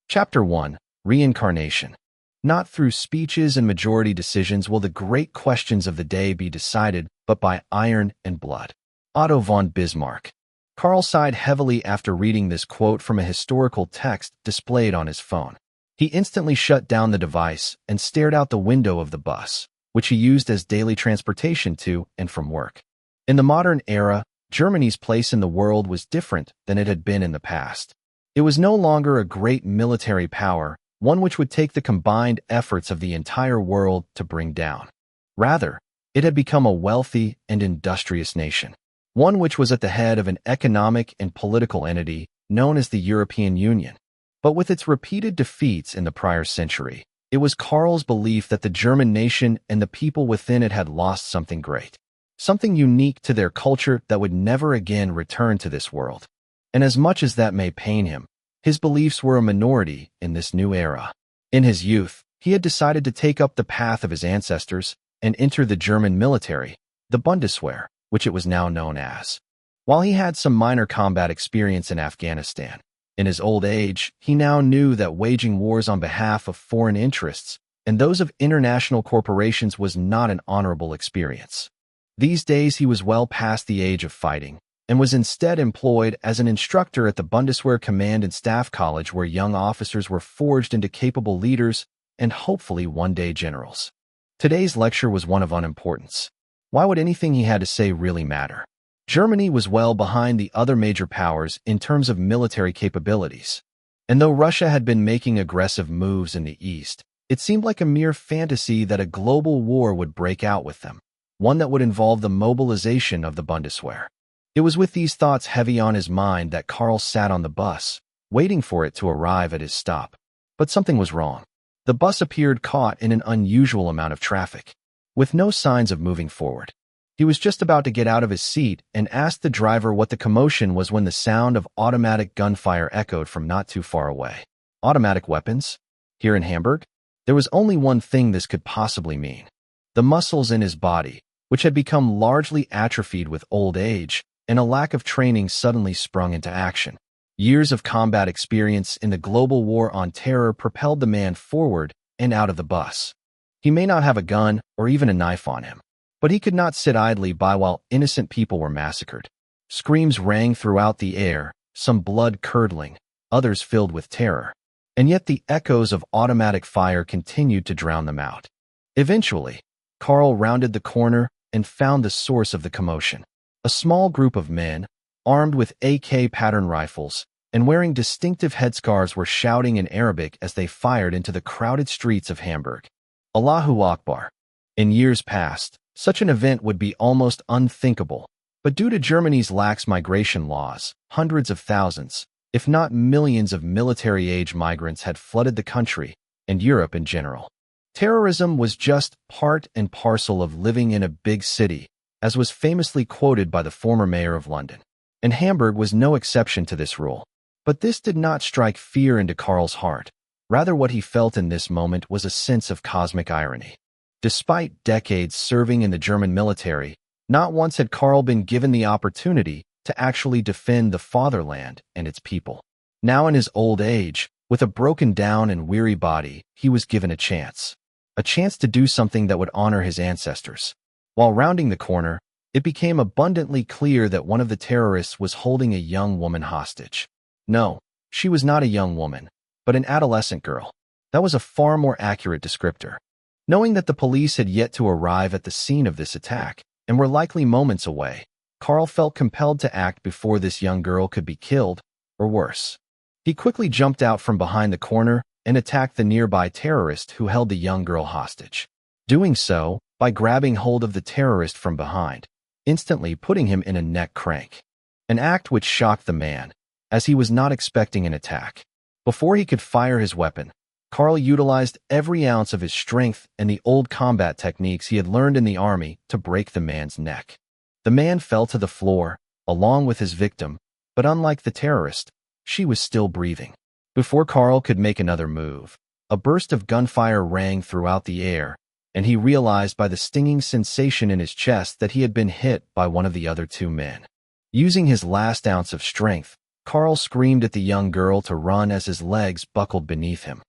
Chapter 1. Reincarnation. Not through speeches and majority decisions will the great questions of the day be decided, but by iron and blood. Otto von Bismarck. Karl sighed heavily after reading this quote from a historical text displayed on his phone. He instantly shut down the device and stared out the window of the bus, which he used as daily transportation to and from work. In the modern era, Germany's place in the world was different than it had been in the past. It was no longer a great military power, one which would take the combined efforts of the entire world to bring down. Rather, it had become a wealthy and industrious nation, one which was at the head of an economic and political entity known as the European Union. But with its repeated defeats in the prior century, it was Karl's belief that the German nation and the people within it had lost something great, something unique to their culture that would never again return to this world. And as much as that may pain him, his beliefs were a minority in this new era. In his youth, he had decided to take up the path of his ancestors and enter the German military, the Bundeswehr, which it was now known as. While he had some minor combat experience in Afghanistan, in his old age, he now knew that waging wars on behalf of foreign interests and those of international corporations was not an honorable experience. These days he was well past the age of fighting, and was instead employed as an instructor at the Bundeswehr Command and Staff College, where young officers were forged into capable leaders and hopefully one day generals. Today's lecture was one of unimportance. Why would anything he had to say really matter? Germany was well behind the other major powers in terms of military capabilities. And though Russia had been making aggressive moves in the East, it seemed like a mere fantasy that a global war would break out with them, one that would involve the mobilization of the Bundeswehr. It was with these thoughts heavy on his mind that Karl sat on the bus, waiting for it to arrive at his stop. But something was wrong. The bus appeared caught in an unusual amount of traffic, with no signs of moving forward. He was just about to get out of his seat and asked the driver what the commotion was when the sound of automatic gunfire echoed from not too far away. Automatic weapons? Here in Hamburg? There was only one thing this could possibly mean. The muscles in his body, which had become largely atrophied with old age and a lack of training, suddenly sprung into action. Years of combat experience in the global war on terror propelled the man forward and out of the bus. He may not have a gun or even a knife on him, but he could not sit idly by while innocent people were massacred. Screams rang throughout the air, some blood-curdling, others filled with terror. And yet the echoes of automatic fire continued to drown them out. Eventually, Karl rounded the corner and found the source of the commotion. A small group of men, armed with AK pattern rifles and wearing distinctive headscarves, were shouting in Arabic as they fired into the crowded streets of Hamburg. Allahu Akbar. In years past, such an event would be almost unthinkable, but due to Germany's lax migration laws, hundreds of thousands, if not millions of military-age migrants had flooded the country and Europe in general. Terrorism was just part and parcel of living in a big city, as was famously quoted by the former mayor of London. And Hamburg was no exception to this rule. But this did not strike fear into Karl's heart. Rather, what he felt in this moment was a sense of cosmic irony. Despite decades serving in the German military, not once had Karl been given the opportunity to actually defend the fatherland and its people. Now in his old age, with a broken down and weary body, he was given a chance to do something that would honor his ancestors. While rounding the corner, it became abundantly clear that one of the terrorists was holding a young woman hostage. No, she was not a young woman, but an adolescent girl. That was a far more accurate descriptor. Knowing that the police had yet to arrive at the scene of this attack and were likely moments away, Karl felt compelled to act before this young girl could be killed, or worse. He quickly jumped out from behind the corner and attacked the nearby terrorist who held the young girl hostage. Doing so, by grabbing hold of the terrorist from behind, instantly putting him in a neck crank. An act which shocked the man, as he was not expecting an attack. Before he could fire his weapon, Karl utilized every ounce of his strength and the old combat techniques he had learned in the army to break the man's neck. The man fell to the floor, along with his victim, but unlike the terrorist, she was still breathing. Before Karl could make another move, a burst of gunfire rang throughout the air, and he realized by the stinging sensation in his chest that he had been hit by one of the other two men. Using his last ounce of strength, Karl screamed at the young girl to run as his legs buckled beneath him.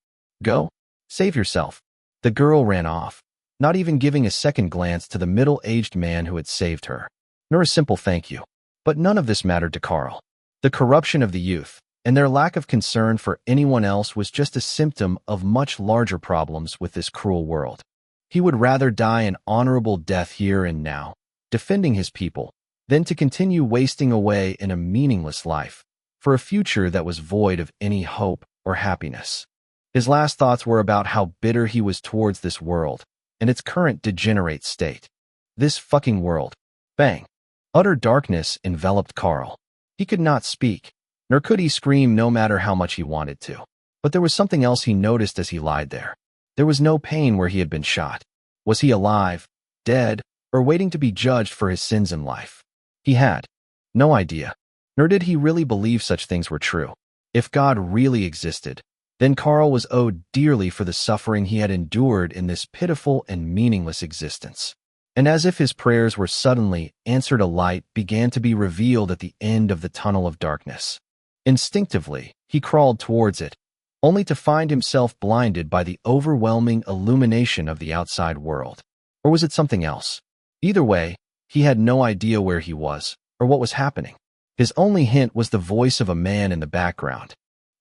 Go. Save yourself. The girl ran off, not even giving a second glance to the middle-aged man who had saved her, nor a simple thank you. But none of this mattered to Karl. The corruption of the youth and their lack of concern for anyone else was just a symptom of much larger problems with this cruel world. He would rather die an honorable death here and now, defending his people, than to continue wasting away in a meaningless life for a future that was void of any hope or happiness. His last thoughts were about how bitter he was towards this world and its current degenerate state. This fucking world. Bang. Utter darkness enveloped Karl. He could not speak, nor could he scream no matter how much he wanted to. But there was something else he noticed as he lied there. There was no pain where he had been shot. Was he alive, dead, or waiting to be judged for his sins in life? He had no idea, nor did he really believe such things were true. If God really existed, then Karl was owed dearly for the suffering he had endured in this pitiful and meaningless existence. And as if his prayers were suddenly answered, a light began to be revealed at the end of the tunnel of darkness. Instinctively, he crawled towards it, only to find himself blinded by the overwhelming illumination of the outside world. Or was it something else? Either way, he had no idea where he was or what was happening. His only hint was the voice of a man in the background.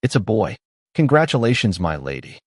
It's a boy. Congratulations, my lady.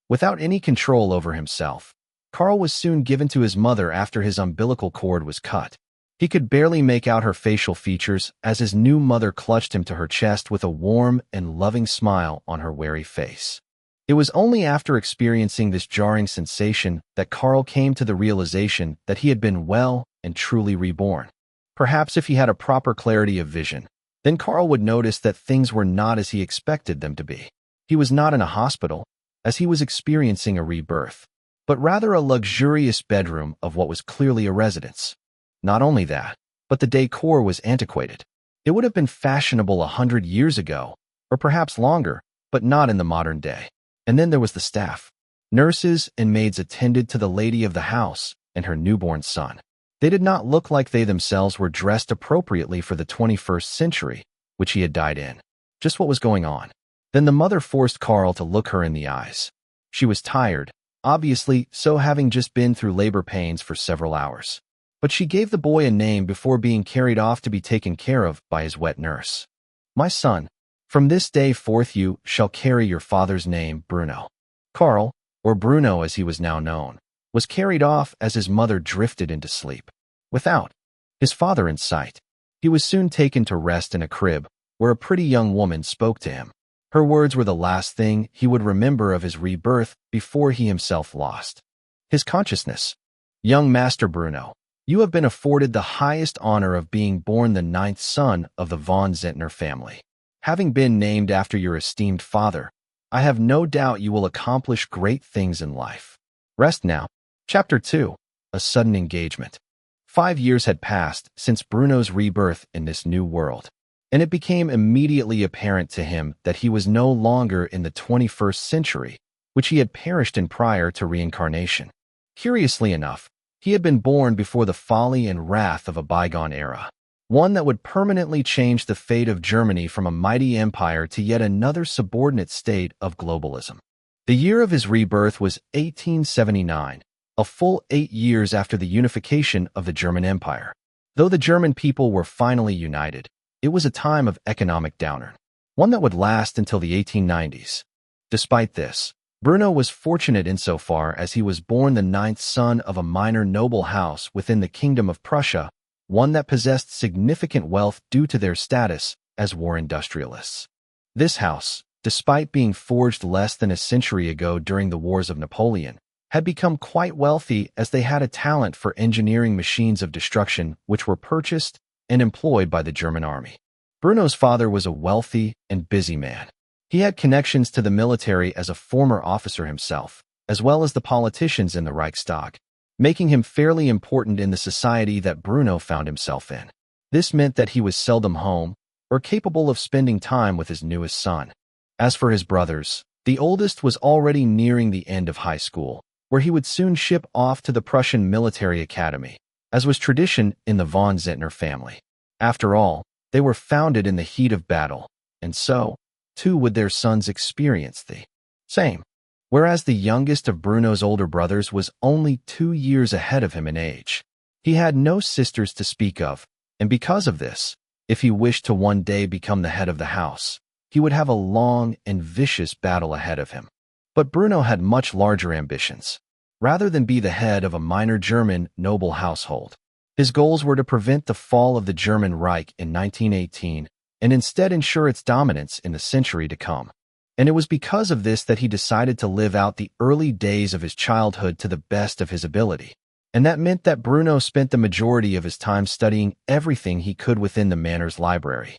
Without any control over himself, Karl was soon given to his mother after his umbilical cord was cut. He could barely make out her facial features as his new mother clutched him to her chest with a warm and loving smile on her wary face. It was only after experiencing this jarring sensation that Karl came to the realization that he had been well and truly reborn. Perhaps if he had a proper clarity of vision, then Karl would notice that things were not as he expected them to be. He was not in a hospital, as he was experiencing a rebirth, but rather a luxurious bedroom of what was clearly a residence. Not only that, but the decor was antiquated. It would have been fashionable 100 years ago, or perhaps longer, but not in the modern day. And then there was the staff. Nurses and maids attended to the lady of the house and her newborn son. They did not look like they themselves were dressed appropriately for the 21st century, which he had died in. Just what was going on? Then the mother forced Karl to look her in the eyes. She was tired, obviously so, having just been through labor pains for several hours. But she gave the boy a name before being carried off to be taken care of by his wet nurse. My son, from this day forth you shall carry your father's name, Bruno. Karl, or Bruno as he was now known, was carried off as his mother drifted into sleep. Without his father in sight, he was soon taken to rest in a crib where a pretty young woman spoke to him. Her words were the last thing he would remember of his rebirth before he himself lost his consciousness. Young Master Bruno, you have been afforded the highest honor of being born the 9th son of the von Zehntner family. Having been named after your esteemed father, I have no doubt you will accomplish great things in life. Rest now. Chapter 2. A Sudden Engagement. 5 years had passed since Bruno's rebirth in this new world, and it became immediately apparent to him that he was no longer in the 21st century, which he had perished in prior to reincarnation. Curiously enough, he had been born before the folly and wrath of a bygone era, one that would permanently change the fate of Germany from a mighty empire to yet another subordinate state of globalism. The year of his rebirth was 1879, a full 8 years after the unification of the German Empire. Though the German people were finally united, it was a time of economic downturn, one that would last until the 1890s. Despite this, Bruno was fortunate insofar as he was born the 9th son of a minor noble house within the Kingdom of Prussia, one that possessed significant wealth due to their status as war industrialists. This house, despite being forged less than a century ago during the wars of Napoleon, had become quite wealthy as they had a talent for engineering machines of destruction which were purchased and employed by the German army. Bruno's father was a wealthy and busy man. He had connections to the military as a former officer himself, as well as the politicians in the Reichstag, making him fairly important in the society that Bruno found himself in. This meant that he was seldom home or capable of spending time with his newest son. As for his brothers, the oldest was already nearing the end of high school, where he would soon ship off to the Prussian military academy, as was tradition in the von Zehntner family. After all, they were founded in the heat of battle, and so, too, would their sons experience the same. Whereas the youngest of Bruno's older brothers was only 2 years ahead of him in age. He had no sisters to speak of, and because of this, if he wished to one day become the head of the house, he would have a long and vicious battle ahead of him. But Bruno had much larger ambitions. Rather than be the head of a minor German noble household, his goals were to prevent the fall of the German Reich in 1918 and instead ensure its dominance in the century to come. And it was because of this that he decided to live out the early days of his childhood to the best of his ability. And that meant that Bruno spent the majority of his time studying everything he could within the manor's library.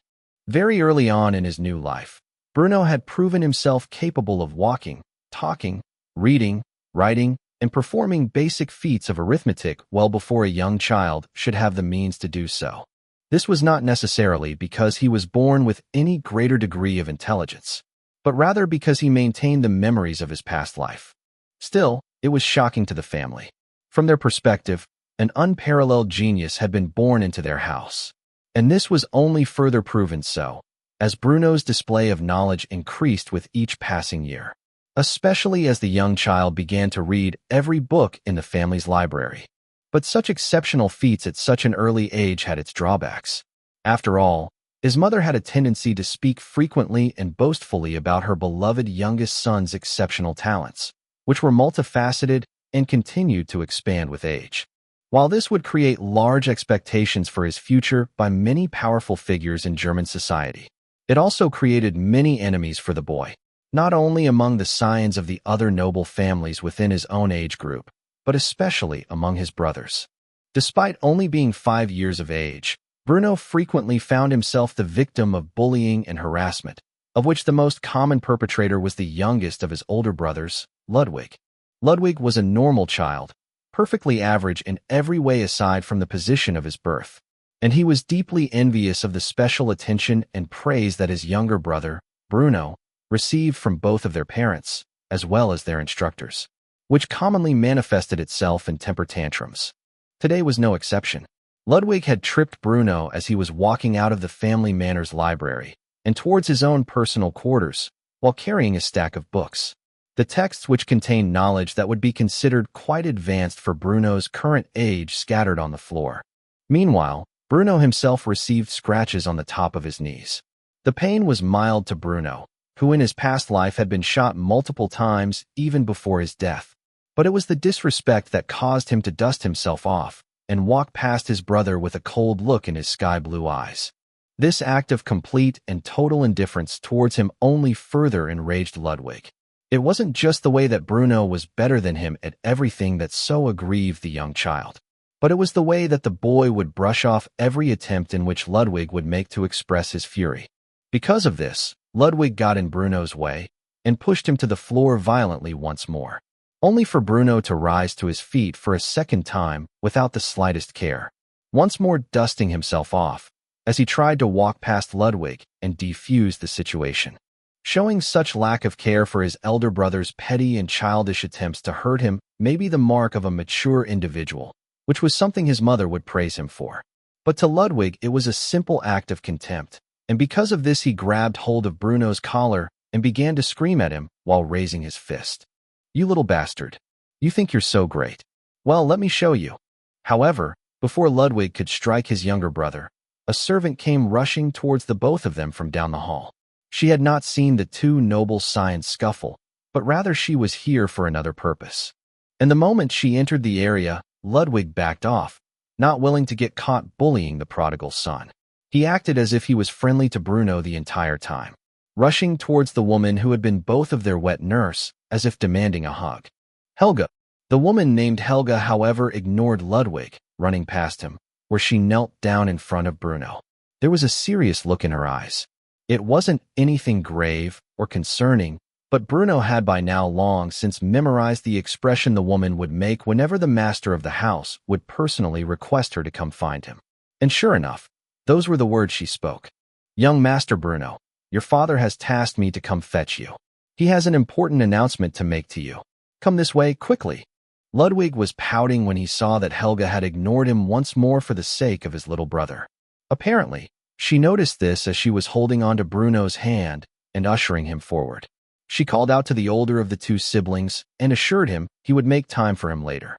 Very early on in his new life, Bruno had proven himself capable of walking, talking, reading, writing, and performing basic feats of arithmetic well before a young child should have the means to do so. This was not necessarily because he was born with any greater degree of intelligence, but rather because he maintained the memories of his past life. Still, it was shocking to the family. From their perspective, an unparalleled genius had been born into their house. And this was only further proven so, as Bruno's display of knowledge increased with each passing year, especially as the young child began to read every book in the family's library. But such exceptional feats at such an early age had its drawbacks. After all, his mother had a tendency to speak frequently and boastfully about her beloved youngest son's exceptional talents, which were multifaceted and continued to expand with age. While this would create large expectations for his future by many powerful figures in German society, it also created many enemies for the boy, not only among the scions of the other noble families within his own age group, but especially among his brothers. Despite only being 5 years of age, Bruno frequently found himself the victim of bullying and harassment, of which the most common perpetrator was the youngest of his older brothers, Ludwig. Ludwig was a normal child, perfectly average in every way aside from the position of his birth, and he was deeply envious of the special attention and praise that his younger brother, Bruno, received from both of their parents, as well as their instructors, which commonly manifested itself in temper tantrums. Today was no exception. Ludwig had tripped Bruno as he was walking out of the family manor's library and towards his own personal quarters while carrying a stack of books. The texts which contained knowledge that would be considered quite advanced for Bruno's current age scattered on the floor. Meanwhile, Bruno himself received scratches on the top of his knees. The pain was mild to Bruno, who in his past life had been shot multiple times even before his death. But it was the disrespect that caused him to dust himself off and walk past his brother with a cold look in his sky-blue eyes. This act of complete and total indifference towards him only further enraged Ludwig. It wasn't just the way that Bruno was better than him at everything that so aggrieved the young child, but it was the way that the boy would brush off every attempt in which Ludwig would make to express his fury. Because of this, Ludwig got in Bruno's way and pushed him to the floor violently once more, only for Bruno to rise to his feet for a second time without the slightest care, once more dusting himself off as he tried to walk past Ludwig and defuse the situation. Showing such lack of care for his elder brother's petty and childish attempts to hurt him may be the mark of a mature individual, which was something his mother would praise him for. But to Ludwig, it was a simple act of contempt, and because of this he grabbed hold of Bruno's collar and began to scream at him while raising his fist. "You little bastard. You think you're so great. Well, let me show you." However, before Ludwig could strike his younger brother, a servant came rushing towards the both of them from down the hall. She had not seen the two noble scions scuffle, but rather she was here for another purpose. And the moment she entered the area, Ludwig backed off, not willing to get caught bullying the prodigal son. He acted as if he was friendly to Bruno the entire time, rushing towards the woman who had been both of their wet nurse, as if demanding a hug. Helga. The woman named Helga, however, ignored Ludwig, running past him, where she knelt down in front of Bruno. There was a serious look in her eyes. It wasn't anything grave or concerning, but Bruno had by now long since memorized the expression the woman would make whenever the master of the house would personally request her to come find him. And sure enough, those were the words she spoke. "Young Master Bruno, your father has tasked me to come fetch you. He has an important announcement to make to you. Come this way, quickly." Ludwig was pouting when he saw that Helga had ignored him once more for the sake of his little brother. Apparently, She noticed this as she was holding onto Bruno's hand and ushering him forward. She called out to the older of the two siblings and assured him he would make time for him later.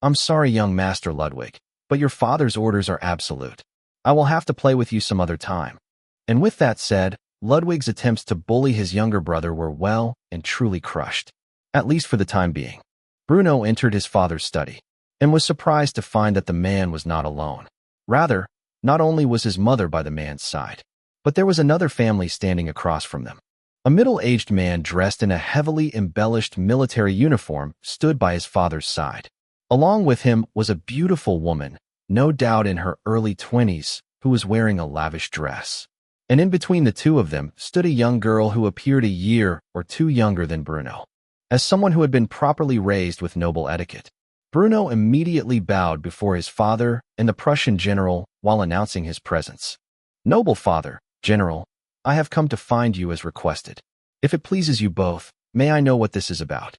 "I'm sorry, young Master Ludwig, but your father's orders are absolute. I will have to play with you some other time." And with that said, Ludwig's attempts to bully his younger brother were well and truly crushed, at least for the time being. Bruno entered his father's study and was surprised to find that the man was not alone. Rather, not only was his mother by the man's side, but there was another family standing across from them. A middle-aged man dressed in a heavily embellished military uniform stood by his father's side. Along with him was a beautiful woman, no doubt in her early 20s, who was wearing a lavish dress. And in between the two of them stood a young girl who appeared a year or two younger than Bruno. As someone who had been properly raised with noble etiquette, Bruno immediately bowed before his father and the Prussian general while announcing his presence. "Noble father, General, I have come to find you as requested. If it pleases you both, may I know what this is about?"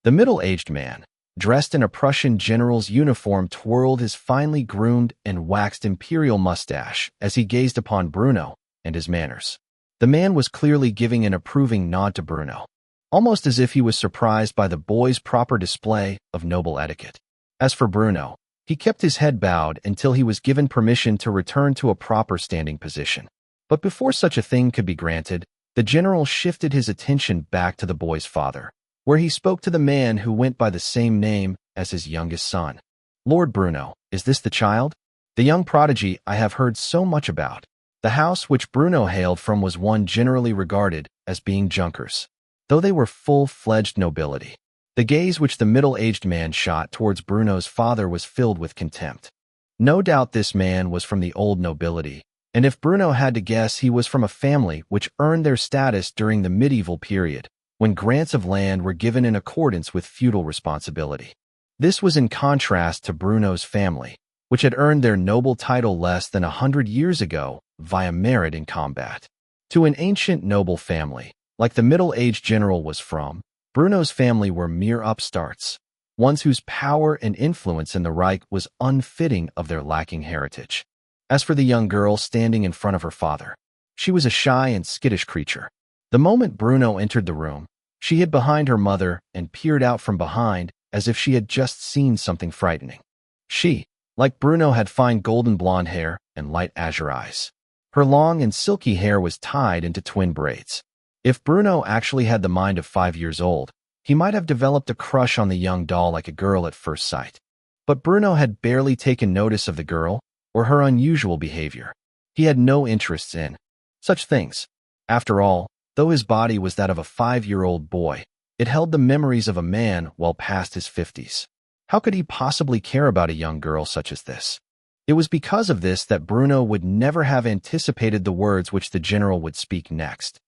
The middle-aged man, dressed in a Prussian general's uniform, twirled his finely groomed and waxed imperial mustache as he gazed upon Bruno and his manners. The man was clearly giving an approving nod to Bruno, almost as if he was surprised by the boy's proper display of noble etiquette. As for Bruno, he kept his head bowed until he was given permission to return to a proper standing position. But before such a thing could be granted, the general shifted his attention back to the boy's father, where he spoke to the man who went by the same name as his youngest son. "Lord Bruno, is this the child? The young prodigy I have heard so much about." The house which Bruno hailed from was one generally regarded as being Junkers, though they were full-fledged nobility. The gaze which the middle-aged man shot towards Bruno's father was filled with contempt. No doubt this man was from the old nobility, and if Bruno had to guess, he was from a family which earned their status during the medieval period, when grants of land were given in accordance with feudal responsibility. This was in contrast to Bruno's family, which had earned their noble title less than 100 years ago via merit in combat. To an ancient noble family, like the middle-aged general was from, Bruno's family were mere upstarts, ones whose power and influence in the Reich was unfitting of their lacking heritage. As for the young girl standing in front of her father, she was a shy and skittish creature. The moment Bruno entered the room, she hid behind her mother and peered out from behind as if she had just seen something frightening. She, like Bruno, had fine golden blonde hair and light azure eyes. Her long and silky hair was tied into twin braids. If Bruno actually had the mind of 5 years old, he might have developed a crush on the young doll like a girl at first sight. But Bruno had barely taken notice of the girl or her unusual behavior. He had no interests in such things. After all, though his body was that of a 5-year-old boy, it held the memories of a man well past his 50s. How could he possibly care about a young girl such as this? It was because of this that Bruno would never have anticipated the words which the general would speak next.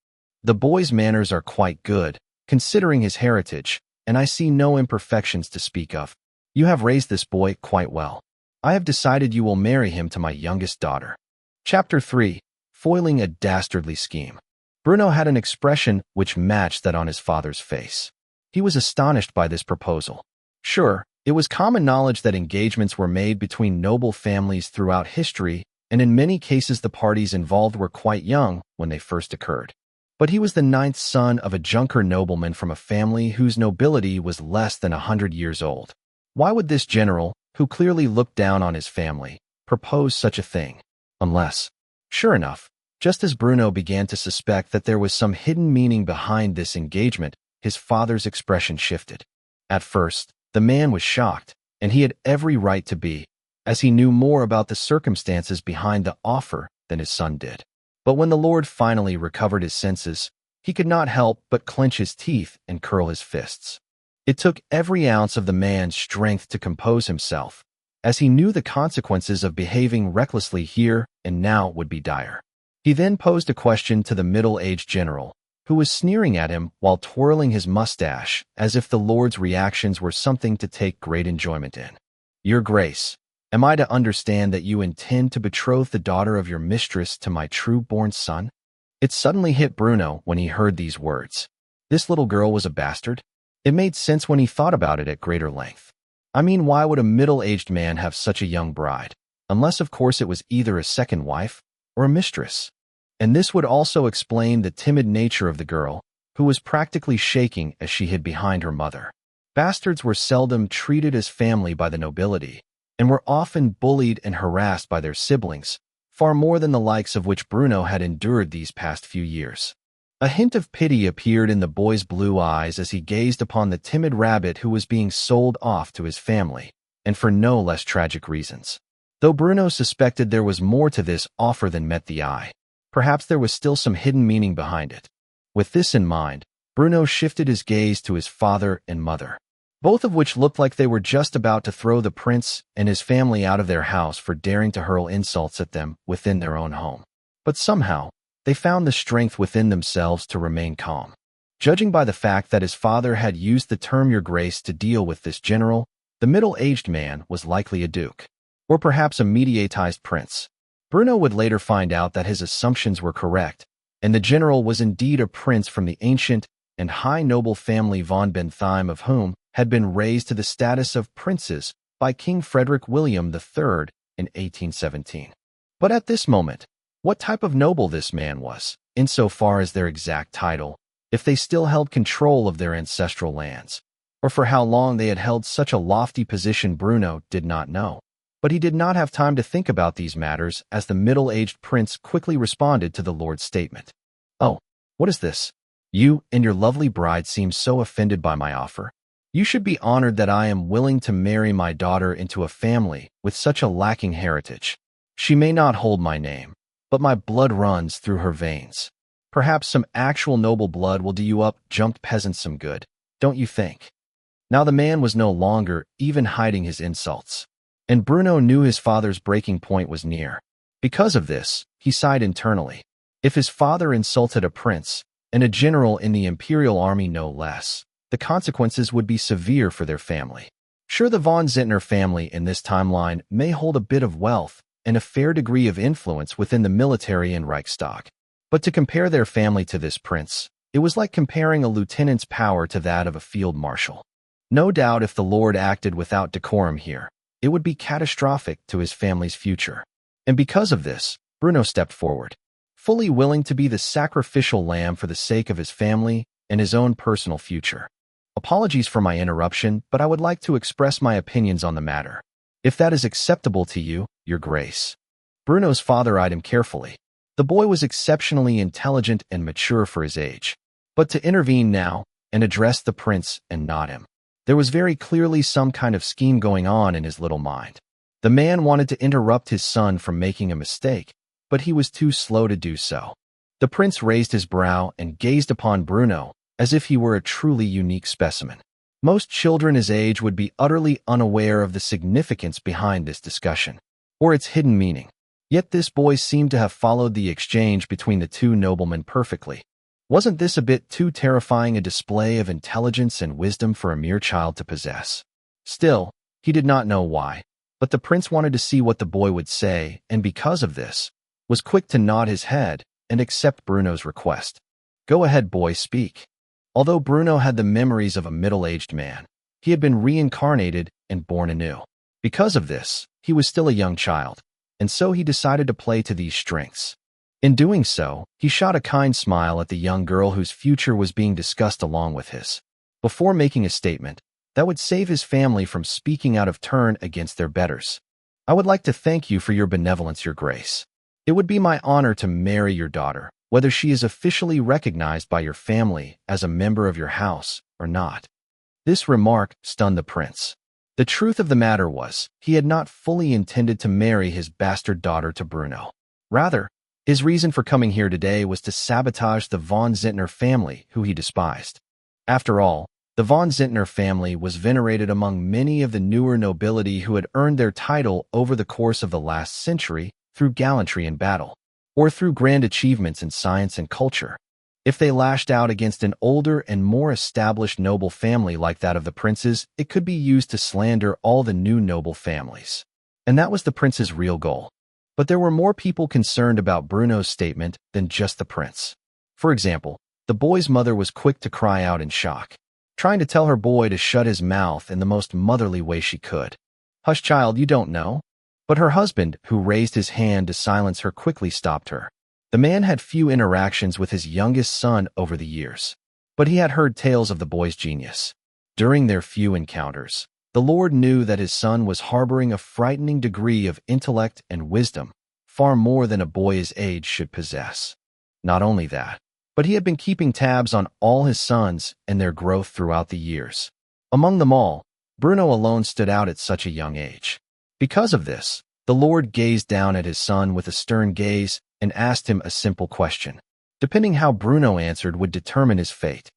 "The boy's manners are quite good, considering his heritage, and I see no imperfections to speak of. You have raised this boy quite well. I have decided you will marry him to my youngest daughter." Chapter 3. Foiling a Dastardly Scheme. Bruno had an expression which matched that on his father's face. He was astonished by this proposal. Sure, it was common knowledge that engagements were made between noble families throughout history, and in many cases the parties involved were quite young when they first occurred. But he was the 9th son of a Junker nobleman from a family whose nobility was less than 100 years old. Why would this general, who clearly looked down on his family, propose such a thing? Unless, sure enough, just as Bruno began to suspect that there was some hidden meaning behind this engagement, his father's expression shifted. At first, the man was shocked, and he had every right to be, as he knew more about the circumstances behind the offer than his son did. But when the Lord finally recovered his senses, he could not help but clench his teeth and curl his fists. It took every ounce of the man's strength to compose himself, as he knew the consequences of behaving recklessly here and now would be dire. He then posed a question to the middle-aged general, who was sneering at him while twirling his mustache as if the Lord's reactions were something to take great enjoyment in. "Your Grace, am I to understand that you intend to betroth the daughter of your mistress to my true-born son?" It suddenly hit Bruno when he heard these words. This little girl was a bastard? It made sense when he thought about it at greater length. I mean, why would a middle-aged man have such a young bride? Unless, of course, it was either a second wife, or a mistress. And this would also explain the timid nature of the girl, who was practically shaking as she hid behind her mother. Bastards were seldom treated as family by the nobility, and were often bullied and harassed by their siblings, far more than the likes of which Bruno had endured these past few years. A hint of pity appeared in the boy's blue eyes as he gazed upon the timid rabbit who was being sold off to his family, and for no less tragic reasons. Though Bruno suspected there was more to this offer than met the eye, perhaps there was still some hidden meaning behind it. With this in mind, Bruno shifted his gaze to his father and mother, both of which looked like they were just about to throw the prince and his family out of their house for daring to hurl insults at them within their own home. But somehow, they found the strength within themselves to remain calm. Judging by the fact that his father had used the term Your Grace to deal with this general, the middle-aged man was likely a duke, or perhaps a mediatized prince. Bruno would later find out that his assumptions were correct, and the general was indeed a prince from the ancient and high noble family von Bentheim, of whom had been raised to the status of princes by King Frederick William III in 1817. But at this moment, what type of noble this man was, insofar as their exact title, if they still held control of their ancestral lands, or for how long they had held such a lofty position, Bruno did not know. But he did not have time to think about these matters as the middle-aged prince quickly responded to the lord's statement. "Oh, what is this? You and your lovely bride seem so offended by my offer. You should be honored that I am willing to marry my daughter into a family with such a lacking heritage. She may not hold my name, but my blood runs through her veins. Perhaps some actual noble blood will do you up-jumped peasants some good, don't you think?" Now the man was no longer even hiding his insults, and Bruno knew his father's breaking point was near. Because of this, he sighed internally. If his father insulted a prince, and a general in the imperial army no less, the consequences would be severe for their family. Sure, the von Zehntner family in this timeline may hold a bit of wealth and a fair degree of influence within the military and Reichstag, but to compare their family to this prince, it was like comparing a lieutenant's power to that of a field marshal. No doubt if the lord acted without decorum here, it would be catastrophic to his family's future. And because of this, Bruno stepped forward, fully willing to be the sacrificial lamb for the sake of his family and his own personal future. Apologies for my interruption, but I would like to express my opinions on the matter, if that is acceptable to you, Your Grace. Bruno's father eyed him carefully. The boy was exceptionally intelligent and mature for his age. But to intervene now and address the prince and not him, there was very clearly some kind of scheme going on in his little mind. The man wanted to interrupt his son from making a mistake, but he was too slow to do so. The prince raised his brow and gazed upon Bruno as if he were a truly unique specimen. Most children his age would be utterly unaware of the significance behind this discussion, or its hidden meaning. Yet this boy seemed to have followed the exchange between the two noblemen perfectly. Wasn't this a bit too terrifying a display of intelligence and wisdom for a mere child to possess? Still, he did not know why, but the prince wanted to see what the boy would say, and because of this, was quick to nod his head and accept Bruno's request. "Go ahead, boy, speak." Although Bruno had the memories of a middle-aged man, he had been reincarnated and born anew. Because of this, he was still a young child, and so he decided to play to these strengths. In doing so, he shot a kind smile at the young girl whose future was being discussed along with his, before making a statement that would save his family from speaking out of turn against their betters. "I would like to thank you for your benevolence, Your Grace. It would be my honor to marry your daughter, whether she is officially recognized by your family as a member of your house or not." This remark stunned the prince. The truth of the matter was, he had not fully intended to marry his bastard daughter to Bruno. Rather, his reason for coming here today was to sabotage the von Zehntner family, who he despised. After all, the von Zehntner family was venerated among many of the newer nobility who had earned their title over the course of the last century through gallantry in battle, or through grand achievements in science and culture. If they lashed out against an older and more established noble family like that of the princes, it could be used to slander all the new noble families. And that was the prince's real goal. But there were more people concerned about Bruno's statement than just the prince. For example, the boy's mother was quick to cry out in shock, trying to tell her boy to shut his mouth in the most motherly way she could. "Hush, child, you don't know. But her husband, who raised his hand to silence her, quickly stopped her. The man had few interactions with his youngest son over the years, but he had heard tales of the boy's genius. During their few encounters, the Lord knew that his son was harboring a frightening degree of intellect and wisdom, far more than a boy his age should possess. Not only that, but he had been keeping tabs on all his sons and their growth throughout the years. Among them all, Bruno alone stood out at such a young age. Because of this, the Lord gazed down at his son with a stern gaze and asked him a simple question. Depending how Bruno answered would determine his fate.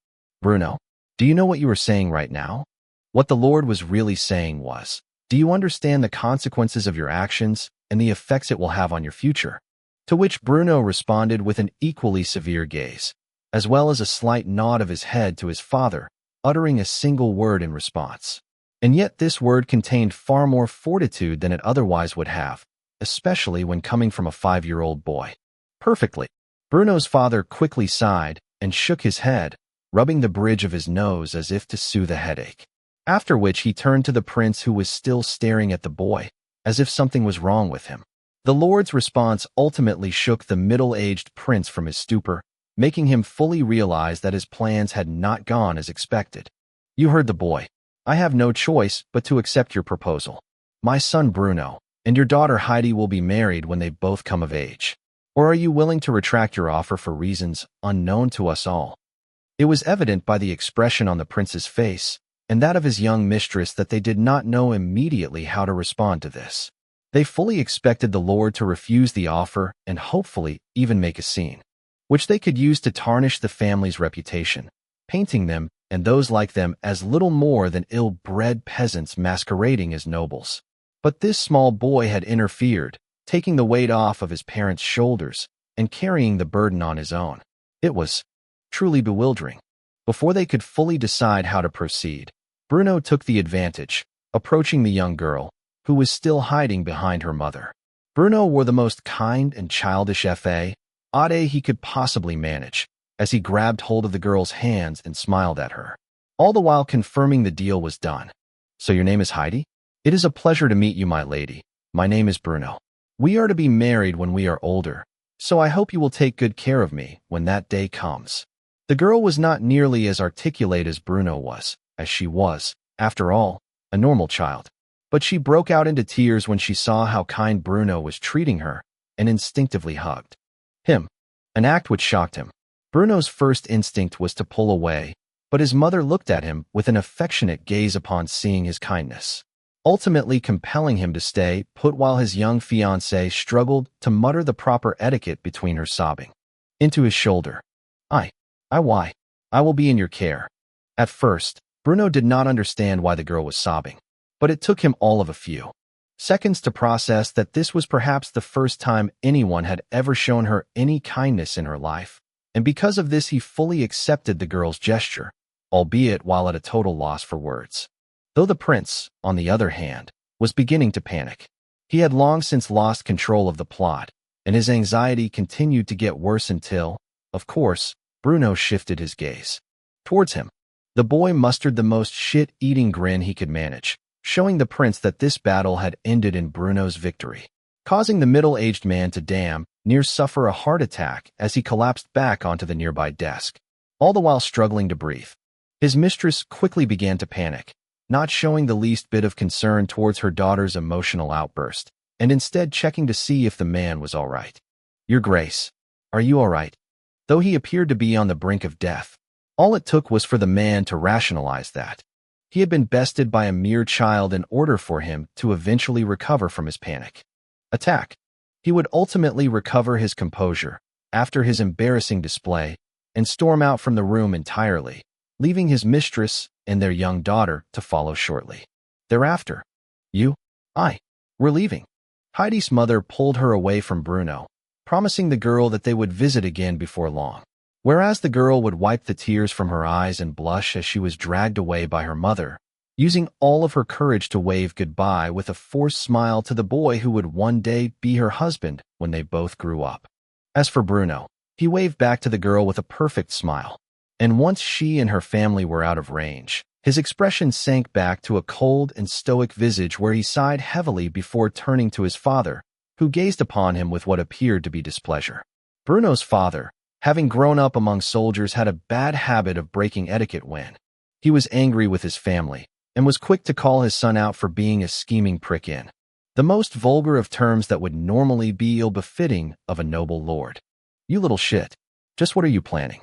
Bruno, do you know what you are saying right now? What the Lord was really saying was, do you understand the consequences of your actions and the effects it will have on your future? To which Bruno responded with an equally severe gaze, as well as a slight nod of his head to his father, uttering a single word in response. And yet this word contained far more fortitude than it otherwise would have, especially when coming from a 5-year-old boy. Perfectly. Bruno's father quickly sighed and shook his head, rubbing the bridge of his nose as if to soothe a headache. After which he turned to the prince, who was still staring at the boy, as if something was wrong with him. The Lord's response ultimately shook the middle-aged prince from his stupor, making him fully realize that his plans had not gone as expected. You heard the boy. I have no choice but to accept your proposal. My son Bruno and your daughter Heidi will be married when they both come of age. Or are you willing to retract your offer for reasons unknown to us all? It was evident by the expression on the prince's face and that of his young mistress that they did not know immediately how to respond to this. They fully expected the Lord to refuse the offer and hopefully even make a scene, which they could use to tarnish the family's reputation, painting them and those like them as little more than ill-bred peasants masquerading as nobles. But this small boy had interfered, taking the weight off of his parents' shoulders and carrying the burden on his own. It was truly bewildering. Before they could fully decide how to proceed, Bruno took the advantage, approaching the young girl, who was still hiding behind her mother. Bruno wore the most kind and childish facade he could possibly manage, as he grabbed hold of the girl's hands and smiled at her, all the while confirming the deal was done. So your name is Heidi? It is a pleasure to meet you, my lady. My name is Bruno. We are to be married when we are older, so I hope you will take good care of me when that day comes. The girl was not nearly as articulate as Bruno was, as she was, after all, a normal child. But she broke out into tears when she saw how kind Bruno was treating her and instinctively hugged him, an act which shocked him. Bruno's first instinct was to pull away, but his mother looked at him with an affectionate gaze upon seeing his kindness, ultimately compelling him to stay put while his young fiancée struggled to mutter the proper etiquette between her sobbing into his shoulder. Why? I will be in your care. At first, Bruno did not understand why the girl was sobbing, but it took him all of a few seconds to process that this was perhaps the first time anyone had ever shown her any kindness in her life, and because of this he fully accepted the girl's gesture, albeit while at a total loss for words. Though the prince, on the other hand, was beginning to panic. He had long since lost control of the plot, and his anxiety continued to get worse until, of course, Bruno shifted his gaze towards him. The boy mustered the most shit-eating grin he could manage, showing the prince that this battle had ended in Bruno's victory, causing the middle-aged man to damn near suffer a heart attack as he collapsed back onto the nearby desk, all the while struggling to breathe. His mistress quickly began to panic, not showing the least bit of concern towards her daughter's emotional outburst, and instead checking to see if the man was all right. Your Grace, are you all right? Though he appeared to be on the brink of death, all it took was for the man to rationalize that he had been bested by a mere child in order for him to eventually recover from his panic attack. He would ultimately recover his composure after his embarrassing display and storm out from the room entirely, leaving his mistress and their young daughter to follow shortly thereafter. We're leaving. Heidi's mother pulled her away from Bruno, promising the girl that they would visit again before long, whereas the girl would wipe the tears from her eyes and blush as she was dragged away by her mother, using all of her courage to wave goodbye with a forced smile to the boy who would one day be her husband when they both grew up. As for Bruno, he waved back to the girl with a perfect smile, and once she and her family were out of range, His expression sank back to a cold and stoic visage where he sighed heavily before turning to his father, who gazed upon him with what appeared to be displeasure. Bruno's father, having grown up among soldiers, had a bad habit of breaking etiquette when he was angry with his family, and was quick to call his son out for being a scheming prick in the most vulgar of terms that would normally be ill-befitting of a noble lord. "You little shit. Just what are you planning?"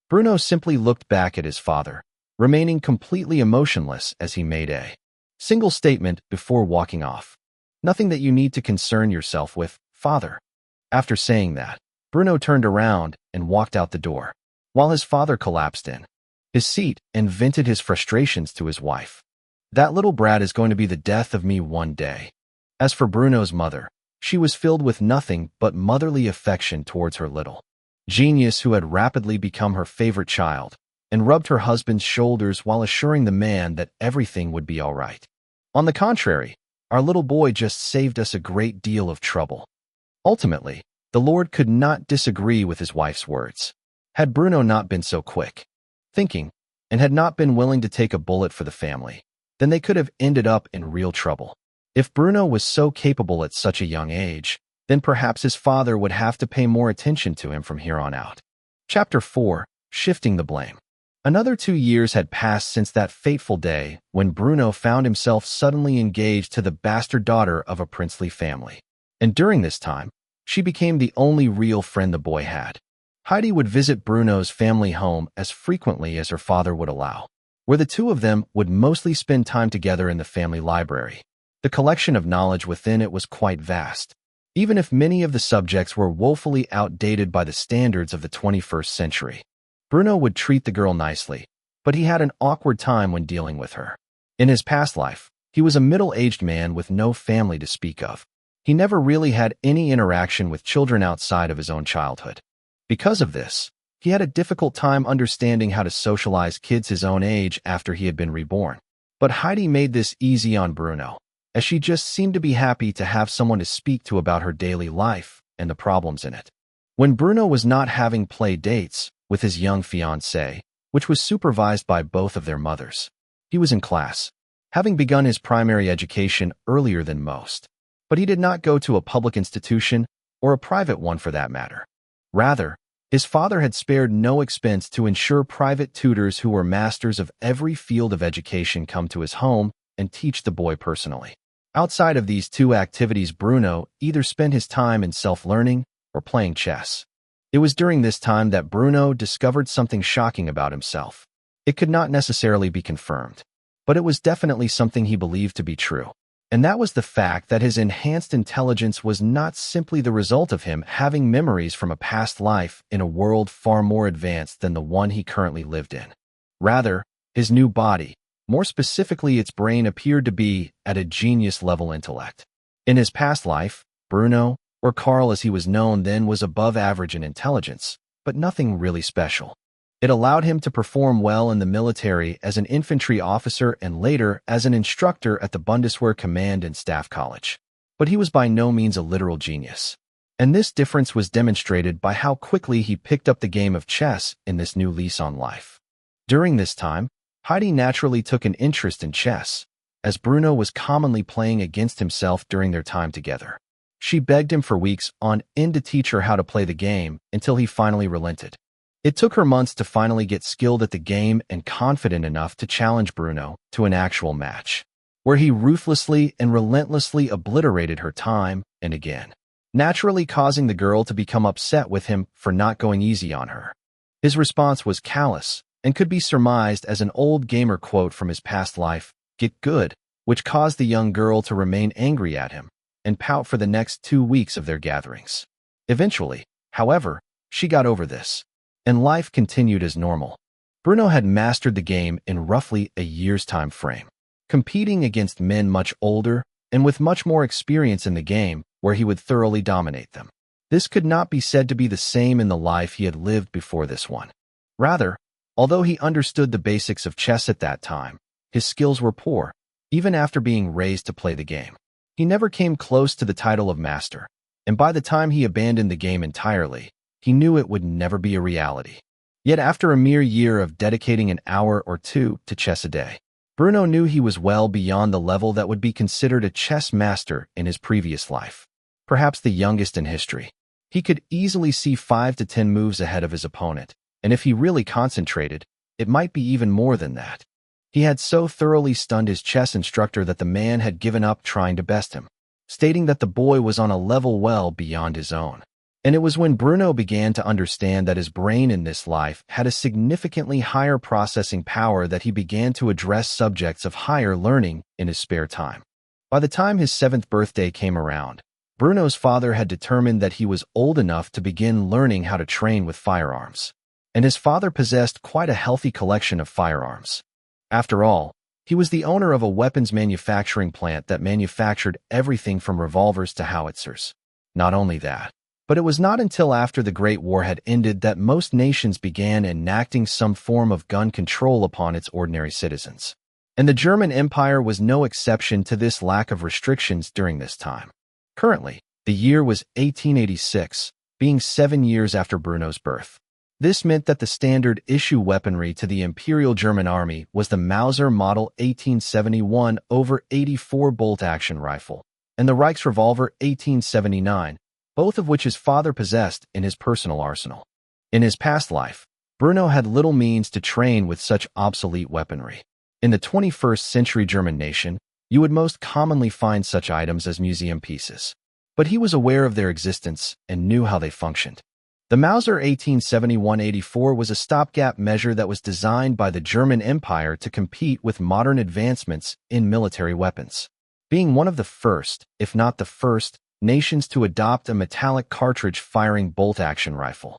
Bruno simply looked back at his father, remaining completely emotionless as he made a single statement before walking off. "Nothing that you need to concern yourself with, father." After saying that, Bruno turned around and walked out the door, while his father collapsed in his seat and vented his frustrations to his wife. "That little brat is going to be the death of me one day." As for Bruno's mother, she was filled with nothing but motherly affection towards her little genius who had rapidly become her favorite child, and rubbed her husband's shoulders while assuring the man that everything would be all right. "On the contrary, our little boy just saved us a great deal of trouble." Ultimately, the Lord could not disagree with his wife's words. Had Bruno not been so quick thinking, and had not been willing to take a bullet for the family, then they could have ended up in real trouble. If Bruno was so capable at such a young age, then perhaps his father would have to pay more attention to him from here on out. Chapter 4. Shifting the blame. Another 2 years had passed since that fateful day when Bruno found himself suddenly engaged to the bastard daughter of a princely family. And during this time, she became the only real friend the boy had. Heidi would visit Bruno's family home as frequently as her father would allow, where the two of them would mostly spend time together in the family library. The collection of knowledge within it was quite vast, even if many of the subjects were woefully outdated by the standards of the 21st century. Bruno would treat the girl nicely, but he had an awkward time when dealing with her. In his past life, he was a middle-aged man with no family to speak of. He never really had any interaction with children outside of his own childhood. Because of this, he had a difficult time understanding how to socialize kids his own age after he had been reborn. But Heidi made this easy on Bruno, as she just seemed to be happy to have someone to speak to about her daily life and the problems in it. When Bruno was not having play dates with his young fiancée, which was supervised by both of their mothers, he was in class, having begun his primary education earlier than most. But he did not go to a public institution, or a private one for that matter. Rather, his father had spared no expense to ensure private tutors who were masters of every field of education come to his home and teach the boy personally. Outside of these two activities, Bruno either spent his time in self-learning or playing chess. It was during this time that Bruno discovered something shocking about himself. It could not necessarily be confirmed, but it was definitely something he believed to be true. And that was the fact that his enhanced intelligence was not simply the result of him having memories from a past life in a world far more advanced than the one he currently lived in. Rather, his new body, more specifically its brain, appeared to be at a genius-level intellect. In his past life, Bruno, or Karl as he was known then, was above average in intelligence, but nothing really special. It allowed him to perform well in the military as an infantry officer and later as an instructor at the Bundeswehr Command and Staff College. But he was by no means a literal genius. And this difference was demonstrated by how quickly he picked up the game of chess in this new lease on life. During this time, Heidi naturally took an interest in chess, as Bruno was commonly playing against himself during their time together. She begged him for weeks on end to teach her how to play the game until he finally relented. It took her months to finally get skilled at the game and confident enough to challenge Bruno to an actual match, where he ruthlessly and relentlessly obliterated her time and again, naturally causing the girl to become upset with him for not going easy on her. His response was callous and could be surmised as an old gamer quote from his past life, "Get good," which caused the young girl to remain angry at him and pout for the next 2 weeks of their gatherings. Eventually, however, she got over this, and life continued as normal. Bruno had mastered the game in roughly a year's time frame, competing against men much older and with much more experience in the game, where he would thoroughly dominate them. This could not be said to be the same in the life he had lived before this one. Rather, although he understood the basics of chess at that time, his skills were poor, even after being raised to play the game. He never came close to the title of master, and by the time he abandoned the game entirely, he knew it would never be a reality. Yet after a mere year of dedicating an hour or two to chess a day, Bruno knew he was well beyond the level that would be considered a chess master in his previous life, perhaps the youngest in history. He could easily see 5 to 10 moves ahead of his opponent, and if he really concentrated, it might be even more than that. He had so thoroughly stunned his chess instructor that the man had given up trying to best him, stating that the boy was on a level well beyond his own. And it was when Bruno began to understand that his brain in this life had a significantly higher processing power that he began to address subjects of higher learning in his spare time. By the time his 7th birthday came around, Bruno's father had determined that he was old enough to begin learning how to train with firearms. And his father possessed quite a healthy collection of firearms. After all, he was the owner of a weapons manufacturing plant that manufactured everything from revolvers to howitzers. Not only that, but it was not until after the Great War had ended that most nations began enacting some form of gun control upon its ordinary citizens. And the German Empire was no exception to this lack of restrictions during this time. Currently, the year was 1886, being 7 years after Bruno's birth. This meant that the standard issue weaponry to the Imperial German Army was the Mauser Model 1871/84 bolt-action rifle and the Reichsrevolver 1879, both of which his father possessed in his personal arsenal. In his past life, Bruno had little means to train with such obsolete weaponry. In the 21st century German nation, you would most commonly find such items as museum pieces. But he was aware of their existence and knew how they functioned. The Mauser 1871/84 was a stopgap measure that was designed by the German Empire to compete with modern advancements in military weapons. Being one of the first, if not the first, nations to adopt a metallic cartridge-firing bolt-action rifle,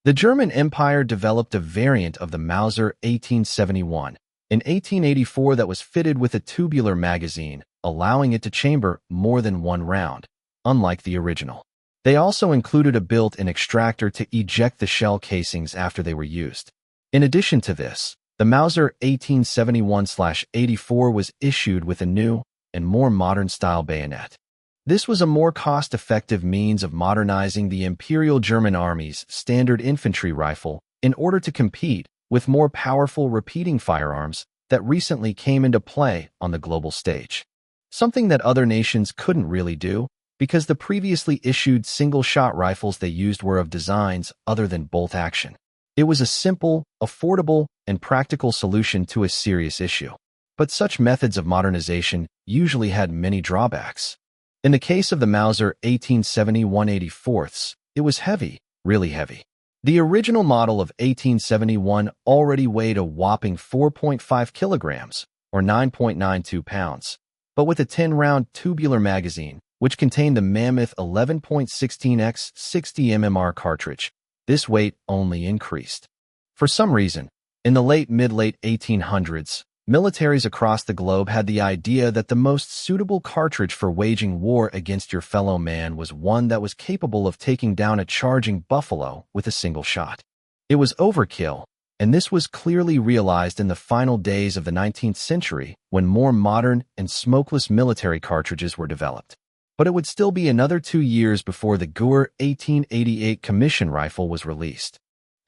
the German Empire developed a variant of the Mauser 1871 in 1884 that was fitted with a tubular magazine, allowing it to chamber more than one round, unlike the original. They also included a built-in extractor to eject the shell casings after they were used. In addition to this, the Mauser 1871/84 was issued with a new and more modern-style bayonet. This was a more cost-effective means of modernizing the Imperial German Army's standard infantry rifle in order to compete with more powerful repeating firearms that recently came into play on the global stage. Something that other nations couldn't really do, because the previously issued single-shot rifles they used were of designs other than bolt action. It was a simple, affordable, and practical solution to a serious issue. But such methods of modernization usually had many drawbacks. In the case of the Mauser 1871/84, it was heavy, really heavy. The original model of 1871 already weighed a whopping 4.5 kilograms, or 9.92 pounds. But with a 10-round tubular magazine, which contained the mammoth 11.16x 60 mmR cartridge, this weight only increased. For some reason, in the mid-late 1800s, militaries across the globe had the idea that the most suitable cartridge for waging war against your fellow man was one that was capable of taking down a charging buffalo with a single shot. It was overkill, and this was clearly realized in the final days of the 19th century when more modern and smokeless military cartridges were developed. But it would still be another 2 years before the Gür 1888 commission rifle was released.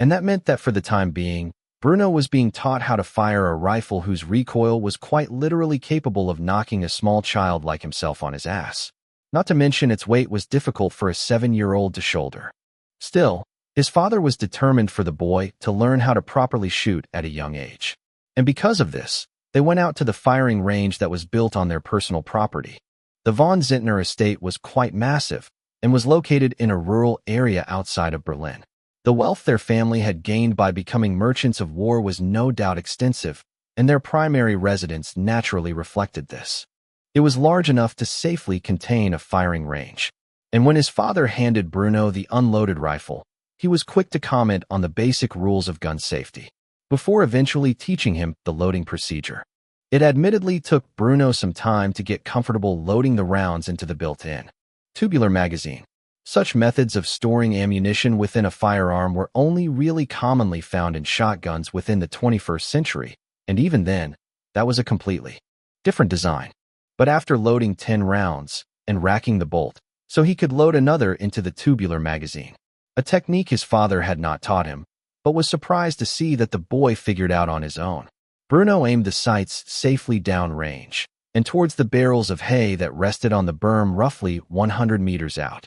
And that meant that for the time being, Bruno was being taught how to fire a rifle whose recoil was quite literally capable of knocking a small child like himself on his ass. Not to mention its weight was difficult for a 7-year-old to shoulder. Still, his father was determined for the boy to learn how to properly shoot at a young age. And because of this, they went out to the firing range that was built on their personal property. The von Zehntner estate was quite massive and was located in a rural area outside of Berlin. The wealth their family had gained by becoming merchants of war was no doubt extensive, and their primary residence naturally reflected this. It was large enough to safely contain a firing range. And when his father handed Bruno the unloaded rifle, he was quick to comment on the basic rules of gun safety, before eventually teaching him the loading procedure. It admittedly took Bruno some time to get comfortable loading the rounds into the built-in tubular magazine. Such methods of storing ammunition within a firearm were only really commonly found in shotguns within the 21st century, and even then, that was a completely different design. But after loading 10 rounds and racking the bolt, so he could load another into the tubular magazine, a technique his father had not taught him, but was surprised to see that the boy figured out on his own. Bruno aimed the sights safely downrange and towards the barrels of hay that rested on the berm roughly 100 meters out.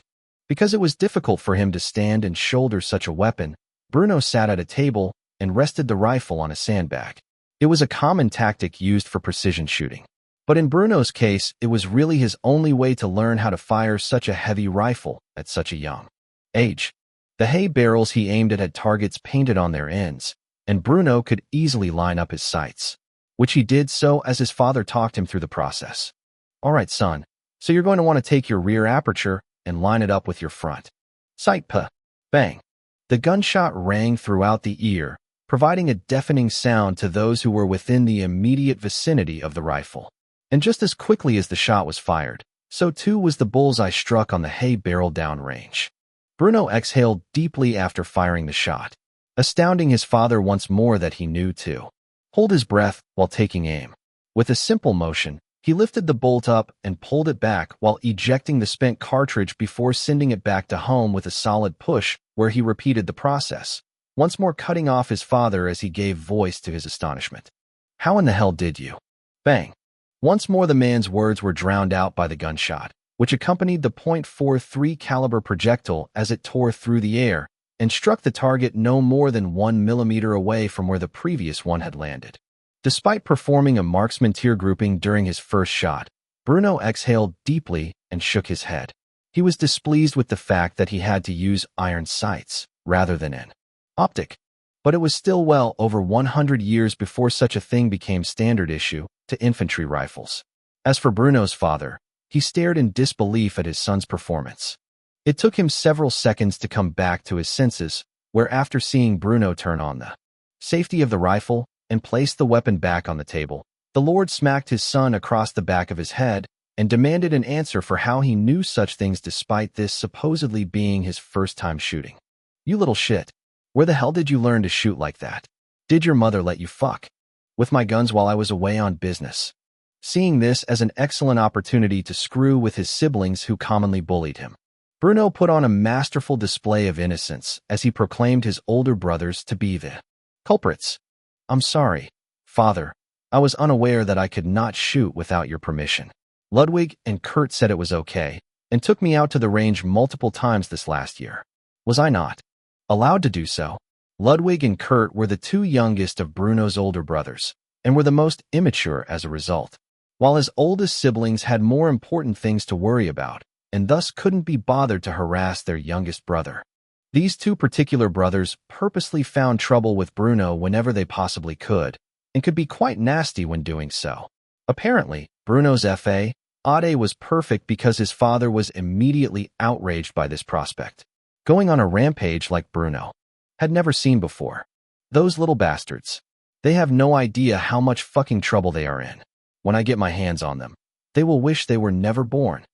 Because it was difficult for him to stand and shoulder such a weapon, Bruno sat at a table and rested the rifle on a sandbag. It was a common tactic used for precision shooting. But in Bruno's case, it was really his only way to learn how to fire such a heavy rifle at such a young age. The hay barrels he aimed at had targets painted on their ends, and Bruno could easily line up his sights, which he did so as his father talked him through the process. All right, son, so you're going to want to take your rear aperture and line it up with your front sight. Bang. The gunshot rang throughout the ear, providing a deafening sound to those who were within the immediate vicinity of the rifle. And just as quickly as the shot was fired, so too was the bullseye struck on the hay barrel downrange. Bruno exhaled deeply after firing the shot, astounding his father once more that he knew to hold his breath while taking aim. With a simple motion, he lifted the bolt up and pulled it back while ejecting the spent cartridge before sending it back to home with a solid push, where he repeated the process, once more cutting off his father as he gave voice to his astonishment. "How in the hell did you?" Bang. Once more the man's words were drowned out by the gunshot, which accompanied the .43 caliber projectile as it tore through the air and struck the target no more than 1 millimeter away from where the previous one had landed. Despite performing a marksman tier grouping during his first shot, Bruno exhaled deeply and shook his head. He was displeased with the fact that he had to use iron sights rather than an optic, but it was still well over 100 years before such a thing became standard issue to infantry rifles. As for Bruno's father, he stared in disbelief at his son's performance. It took him several seconds to come back to his senses, where after seeing Bruno turn on the safety of the rifle and place the weapon back on the table, the Lord smacked his son across the back of his head and demanded an answer for how he knew such things despite this supposedly being his first time shooting. "You little shit. Where the hell did you learn to shoot like that? Did your mother let you fuck with my guns while I was away on business?" Seeing this as an excellent opportunity to screw with his siblings who commonly bullied him, Bruno put on a masterful display of innocence as he proclaimed his older brothers to be the culprits. "I'm sorry, father. I was unaware that I could not shoot without your permission. Ludwig and Kurt said it was okay and took me out to the range multiple times this last year. Was I not allowed to do so?" Ludwig and Kurt were the two youngest of Bruno's older brothers and were the most immature as a result, while his oldest siblings had more important things to worry about and thus couldn't be bothered to harass their youngest brother. These two particular brothers purposely found trouble with Bruno whenever they possibly could, and could be quite nasty when doing so. Apparently, Bruno's F.A. Ade was perfect because his father was immediately outraged by this prospect. Going on a rampage like Bruno had never seen before. Those little bastards. They have no idea how much fucking trouble they are in. When I get my hands on them, they will wish they were never born.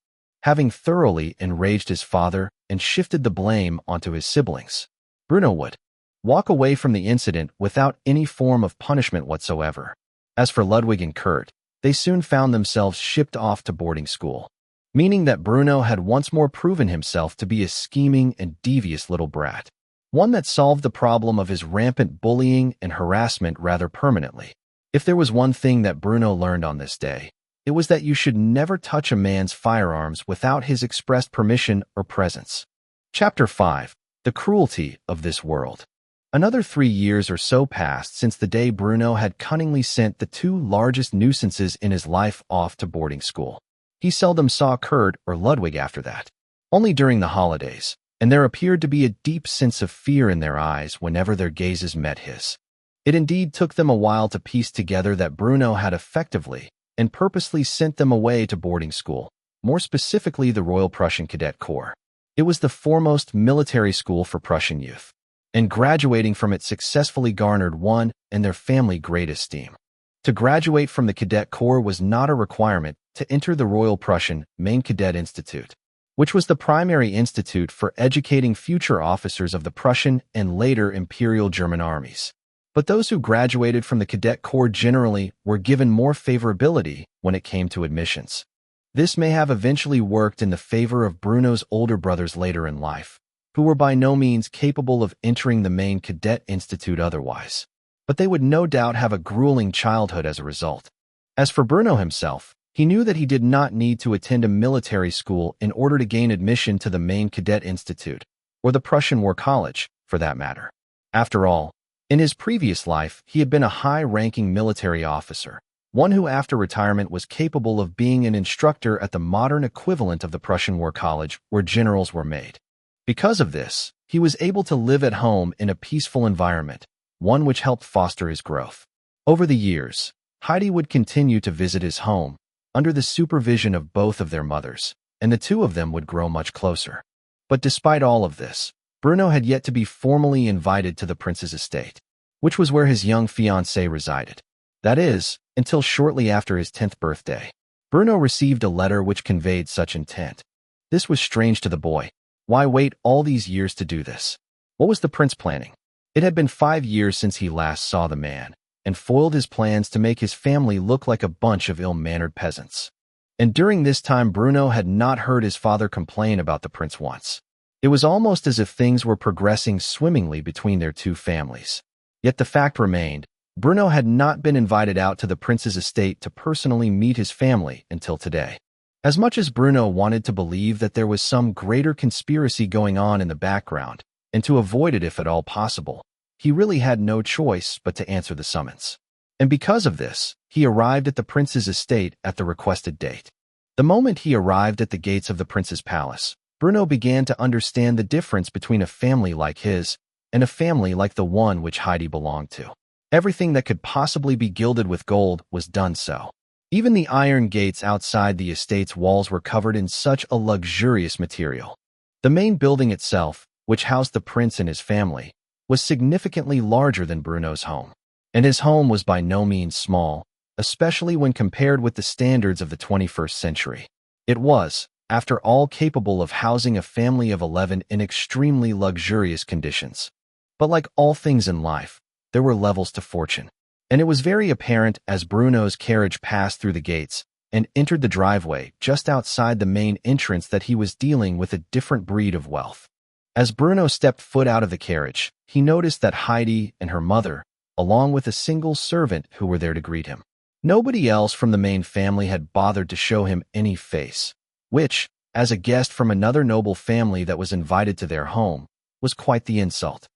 Having thoroughly enraged his father and shifted the blame onto his siblings, Bruno would walk away from the incident without any form of punishment whatsoever. As for Ludwig and Kurt, they soon found themselves shipped off to boarding school, meaning that Bruno had once more proven himself to be a scheming and devious little brat, one that solved the problem of his rampant bullying and harassment rather permanently. If there was one thing that Bruno learned on this day, it was that you should never touch a man's firearms without his expressed permission or presence. Chapter 5. The Cruelty of This World. Another 3 years or so passed since the day Bruno had cunningly sent the two largest nuisances in his life off to boarding school. He seldom saw Kurt or Ludwig after that, only during the holidays, and there appeared to be a deep sense of fear in their eyes whenever their gazes met his. It indeed took them a while to piece together that Bruno had effectively and purposely sent them away to boarding school, more specifically the Royal Prussian Cadet Corps. It was the foremost military school for Prussian youth, and graduating from it successfully garnered one and their family great esteem. To graduate from the Cadet Corps was not a requirement to enter the Royal Prussian Main Cadet Institute, which was the primary institute for educating future officers of the Prussian and later Imperial German armies. But those who graduated from the Cadet Corps generally were given more favorability when it came to admissions. This may have eventually worked in the favor of Bruno's older brothers later in life, who were by no means capable of entering the main cadet institute otherwise. but they would no doubt have a grueling childhood as a result. As for Bruno himself, he knew that he did not need to attend a military school in order to gain admission to the Main Cadet Institute, or the Prussian War College, for that matter. After all, in his previous life, he had been a high-ranking military officer, one who after retirement was capable of being an instructor at the modern equivalent of the Prussian War College where generals were made. Because of this, he was able to live at home in a peaceful environment, one which helped foster his growth. Over the years, Heidi would continue to visit his home, under the supervision of both of their mothers, and the two of them would grow much closer. But despite all of this, Bruno had yet to be formally invited to the prince's estate, which was where his young fiancée resided. That is, until shortly after his 10th birthday. Bruno received a letter which conveyed such intent. This was strange to the boy. Why wait all these years to do this? What was the prince planning? It had been 5 years since he last saw the man, and foiled his plans to make his family look like a bunch of ill-mannered peasants. And during this time Bruno had not heard his father complain about the prince once. It was almost as if things were progressing swimmingly between their two families. Yet the fact remained, Bruno had not been invited out to the prince's estate to personally meet his family until today. As much as Bruno wanted to believe that there was some greater conspiracy going on in the background, and to avoid it if at all possible, he really had no choice but to answer the summons. And because of this, he arrived at the prince's estate at the requested date. The moment he arrived at the gates of the prince's palace, Bruno began to understand the difference between a family like his and a family like the one which Heidi belonged to. Everything that could possibly be gilded with gold was done so. Even the iron gates outside the estate's walls were covered in such a luxurious material. The main building itself, which housed the prince and his family, was significantly larger than Bruno's home. And his home was by no means small, especially when compared with the standards of the 21st century. It was, after all, capable of housing a family of 11 in extremely luxurious conditions. But like all things in life, there were levels to fortune. And it was very apparent as Bruno's carriage passed through the gates and entered the driveway just outside the main entrance that he was dealing with a different breed of wealth. As Bruno stepped foot out of the carriage, he noticed that Heidi and her mother, along with a single servant who were there to greet him. Nobody else from the main family had bothered to show him any face, which, as a guest from another noble family that was invited to their home, was quite the insult.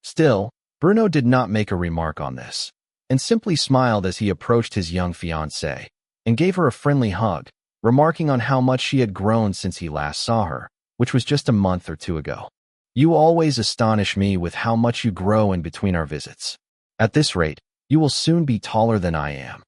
Still, Bruno did not make a remark on this, and simply smiled as he approached his young fiancée, and gave her a friendly hug, remarking on how much she had grown since he last saw her, which was just a month or two ago. "You always astonish me with how much you grow in between our visits. At this rate, you will soon be taller than I am."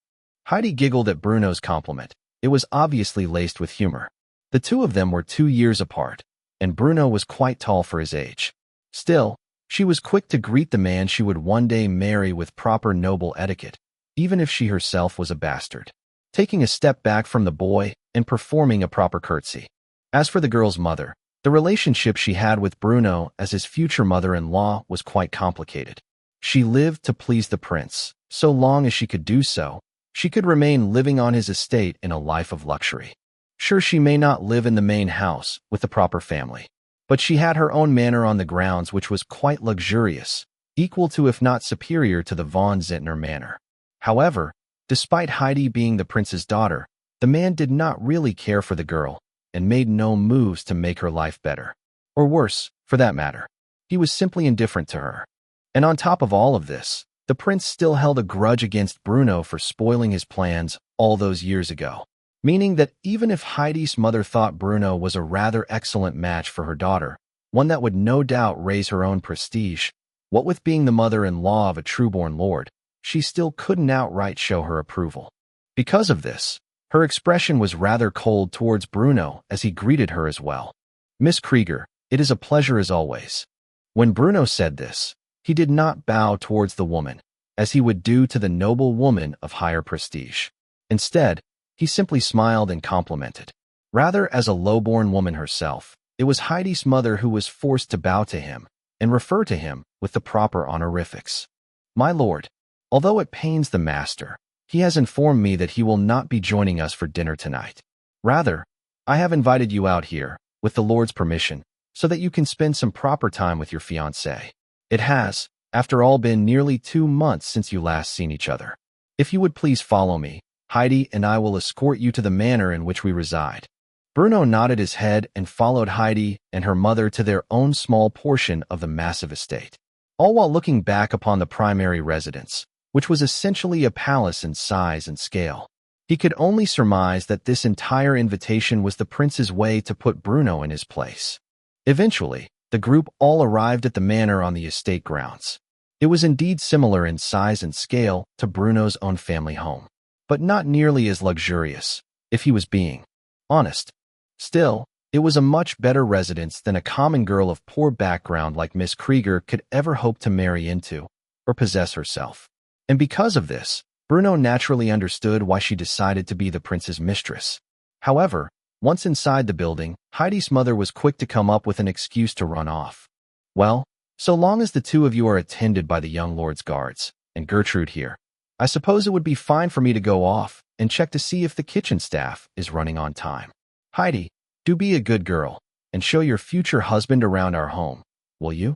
Heidi giggled at Bruno's compliment. It was obviously laced with humor. The two of them were 2 years apart, and Bruno was quite tall for his age. Still, she was quick to greet the man she would one day marry with proper noble etiquette, even if she herself was a bastard, taking a step back from the boy and performing a proper curtsy. As for the girl's mother, the relationship she had with Bruno as his future mother-in-law was quite complicated. She lived to please the prince. So long as she could do so, she could remain living on his estate in a life of luxury. Sure, she may not live in the main house with the proper family, but she had her own manor on the grounds which was quite luxurious, equal to if not superior to the von Zehntner manor. However, despite Heidi being the prince's daughter, the man did not really care for the girl and made no moves to make her life better. Or worse, for that matter. He was simply indifferent to her. And on top of all of this, the prince still held a grudge against Bruno for spoiling his plans all those years ago. Meaning that even if Heidi's mother thought Bruno was a rather excellent match for her daughter, one that would no doubt raise her own prestige, what with being the mother-in-law of a true-born lord, she still couldn't outright show her approval. Because of this, her expression was rather cold towards Bruno as he greeted her as well. "Miss Krieger, it is a pleasure as always." When Bruno said this, he did not bow towards the woman, as he would do to the noble woman of higher prestige. Instead, he simply smiled and complimented. Rather, as a low-born woman herself, it was Heidi's mother who was forced to bow to him and refer to him with the proper honorifics. "My lord, although it pains the master, he has informed me that he will not be joining us for dinner tonight. Rather, I have invited you out here, with the Lord's permission, so that you can spend some proper time with your fiancée. It has, After all, been nearly 2 months since you last seen each other. If you would please follow me, Heidi and I will escort you to the manor in which we reside." Bruno nodded his head and followed Heidi and her mother to their own small portion of the massive estate, all while looking back upon the primary residence, which was essentially a palace in size and scale. He could only surmise that this entire invitation was the prince's way to put Bruno in his place. Eventually, the group all arrived at the manor on the estate grounds. It was indeed similar in size and scale to Bruno's own family home, but not nearly as luxurious, if he was being honest. Still, it was a much better residence than a common girl of poor background like Miss Krieger could ever hope to marry into or possess herself. And because of this, Bruno naturally understood why she decided to be the prince's mistress. However, once inside the building, Heidi's mother was quick to come up with an excuse to run off. "Well, so long as the two of you are attended by the young lord's guards, and Gertrude here, I suppose it would be fine for me to go off and check to see if the kitchen staff is running on time. Heidi, do be a good girl and show your future husband around our home, will you?"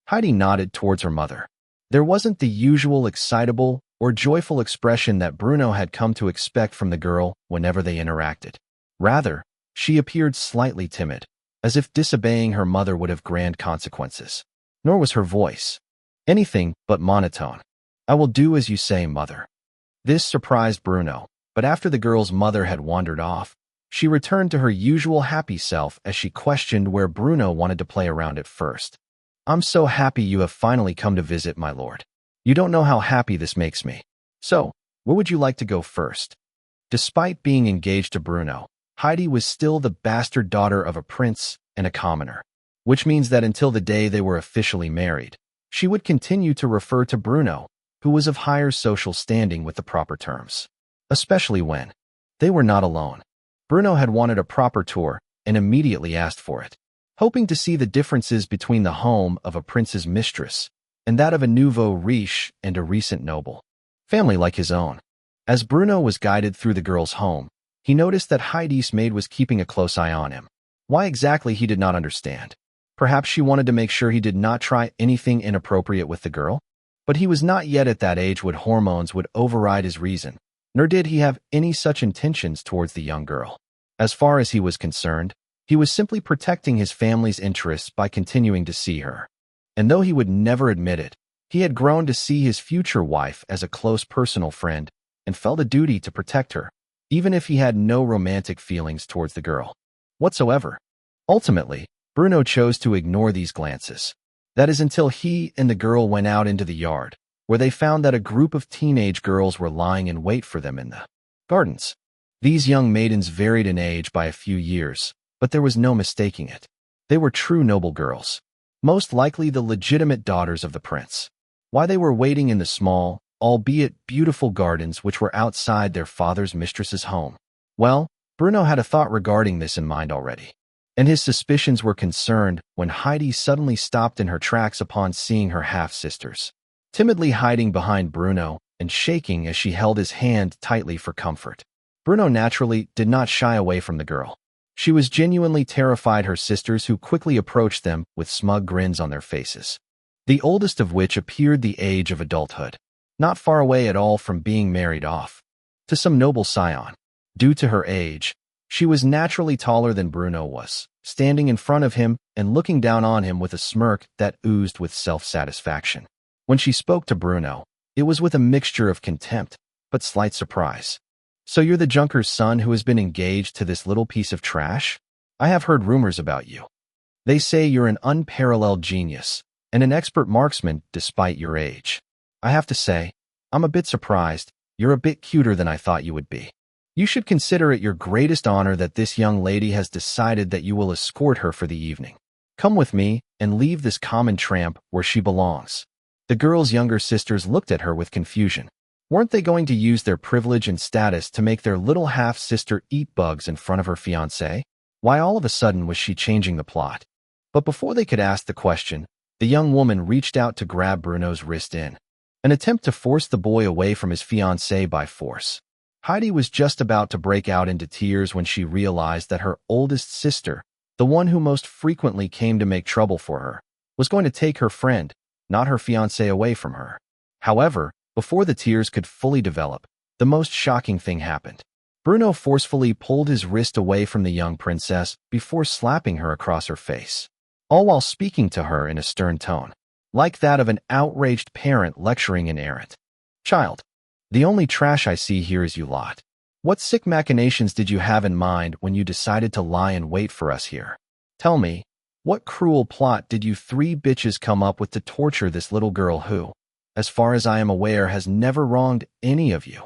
Heidi nodded towards her mother. There wasn't the usual excitable or joyful expression that Bruno had come to expect from the girl whenever they interacted. Rather, she appeared slightly timid, as if disobeying her mother would have grand consequences. Nor was her voice anything but monotone. "I will do as you say, mother." This surprised Bruno, but after the girl's mother had wandered off, she returned to her usual happy self as she questioned where Bruno wanted to play around at first. "I'm so happy you have finally come to visit, my lord. You don't know how happy this makes me. So, where would you like to go first?" Despite being engaged to Bruno, Heidi was still the bastard daughter of a prince and a commoner, which means that until the day they were officially married, she would continue to refer to Bruno, who was of higher social standing, with the proper terms, especially when they were not alone. Bruno had wanted a proper tour and immediately asked for it, hoping to see the differences between the home of a prince's mistress and that of a nouveau riche and a recent noble family like his own. As Bruno was guided through the girl's home, he noticed that Heidi's maid was keeping a close eye on him. Why exactly, he did not understand. Perhaps she wanted to make sure he did not try anything inappropriate with the girl? But he was not yet at that age when hormones would override his reason, nor did he have any such intentions towards the young girl. As far as he was concerned, he was simply protecting his family's interests by continuing to see her. And though he would never admit it, he had grown to see his future wife as a close personal friend and felt a duty to protect her, even if he had no romantic feelings towards the girl whatsoever. Ultimately, Bruno chose to ignore these glances. That is until he and the girl went out into the yard, where they found that a group of teenage girls were lying in wait for them in the gardens. These young maidens varied in age by a few years, but there was no mistaking it. They were true noble girls, most likely the legitimate daughters of the prince. Why they were waiting in the small, albeit beautiful gardens which were outside their father's mistress's home? Well, Bruno had a thought regarding this in mind already, and his suspicions were concerned when Heidi suddenly stopped in her tracks upon seeing her half-sisters, timidly hiding behind Bruno and shaking as she held his hand tightly for comfort. Bruno naturally did not shy away from the girl. She was genuinely terrified her sisters, who quickly approached them with smug grins on their faces, the oldest of which appeared the age of adulthood, not far away at all from being married off to some noble scion. Due to her age, she was naturally taller than Bruno was, standing in front of him and looking down on him with a smirk that oozed with self-satisfaction. When she spoke to Bruno, it was with a mixture of contempt, but slight surprise. "So you're the junker's son who has been engaged to this little piece of trash? I have heard rumors about you. They say you're an unparalleled genius and an expert marksman despite your age. I have to say, I'm a bit surprised. You're a bit cuter than I thought you would be. You should consider it your greatest honor that this young lady has decided that you will escort her for the evening. Come with me and leave this common tramp where she belongs." The girl's younger sisters looked at her with confusion. Weren't they going to use their privilege and status to make their little half-sister eat bugs in front of her fiancé? Why all of a sudden was she changing the plot? But before they could ask the question, the young woman reached out to grab Bruno's wrist in an attempt to force the boy away from his fiancé by force. Heidi was just about to break out into tears when she realized that her oldest sister, the one who most frequently came to make trouble for her, was going to take her friend not her fiancé, away from her. However, before the tears could fully develop, the most shocking thing happened. Bruno forcefully pulled his wrist away from the young princess before slapping her across her face, all while speaking to her in a stern tone, like that of an outraged parent lecturing an errant. "Child, the only trash I see here is you lot. What sick machinations did you have in mind when you decided to lie in wait for us here? Tell me, what cruel plot did you three bitches come up with to torture this little girl who, as far as I am aware, has never wronged any of you?"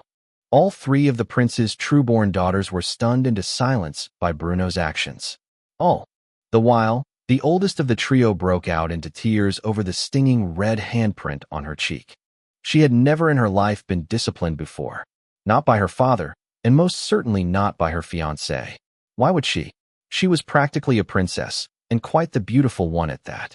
All three of the prince's true-born daughters were stunned into silence by Bruno's actions. All the while, the oldest of the trio broke out into tears over the stinging red handprint on her cheek. She had never in her life been disciplined before, not by her father, and most certainly not by her fiancé. Why would she? She was practically a princess, and quite the beautiful one at that.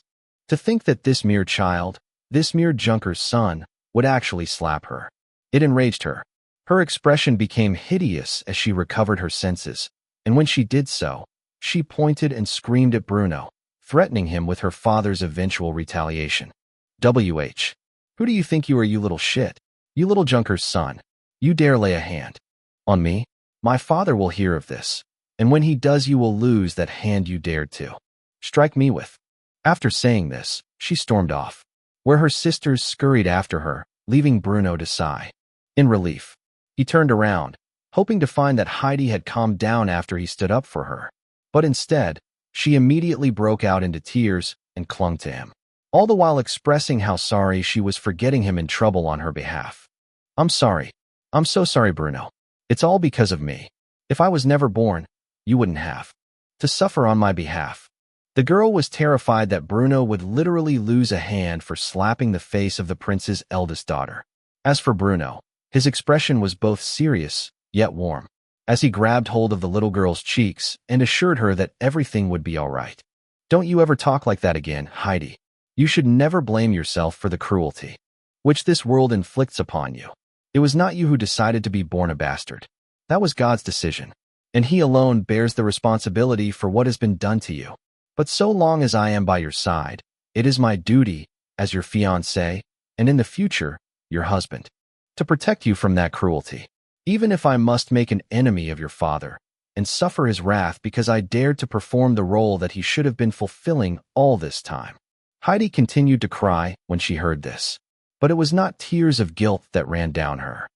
To think that this mere child, this mere junker's son, would actually slap her. It enraged her. Her expression became hideous as she recovered her senses, and when she did so, she pointed and screamed at Bruno, threatening him with her father's eventual retaliation. "WH. Who do you think you are, you little shit? You little junker's son. You dare lay a hand on me? My father will hear of this, and when he does, you will lose that hand you dared to strike me with." After saying this, she stormed off, where her sisters scurried after her, leaving Bruno to sigh. In relief, he turned around, hoping to find that Heidi had calmed down after he stood up for her. But instead, she immediately broke out into tears and clung to him, all the while expressing how sorry she was for getting him in trouble on her behalf. "I'm sorry. I'm so sorry, Bruno. It's all because of me. If I was never born, you wouldn't have to suffer on my behalf." The girl was terrified that Bruno would literally lose a hand for slapping the face of the prince's eldest daughter. As for Bruno, his expression was both serious, yet warm, as he grabbed hold of the little girl's cheeks and assured her that everything would be all right. "Don't you ever talk like that again, Heidi. You should never blame yourself for the cruelty which this world inflicts upon you. It was not you who decided to be born a bastard. That was God's decision, and He alone bears the responsibility for what has been done to you. But so long as I am by your side, it is my duty, as your fiancé, and in the future, your husband, to protect you from that cruelty, even if I must make an enemy of your father and suffer his wrath because I dared to perform the role that he should have been fulfilling all this time." Heidi continued to cry when she heard this, but it was not tears of guilt that ran down her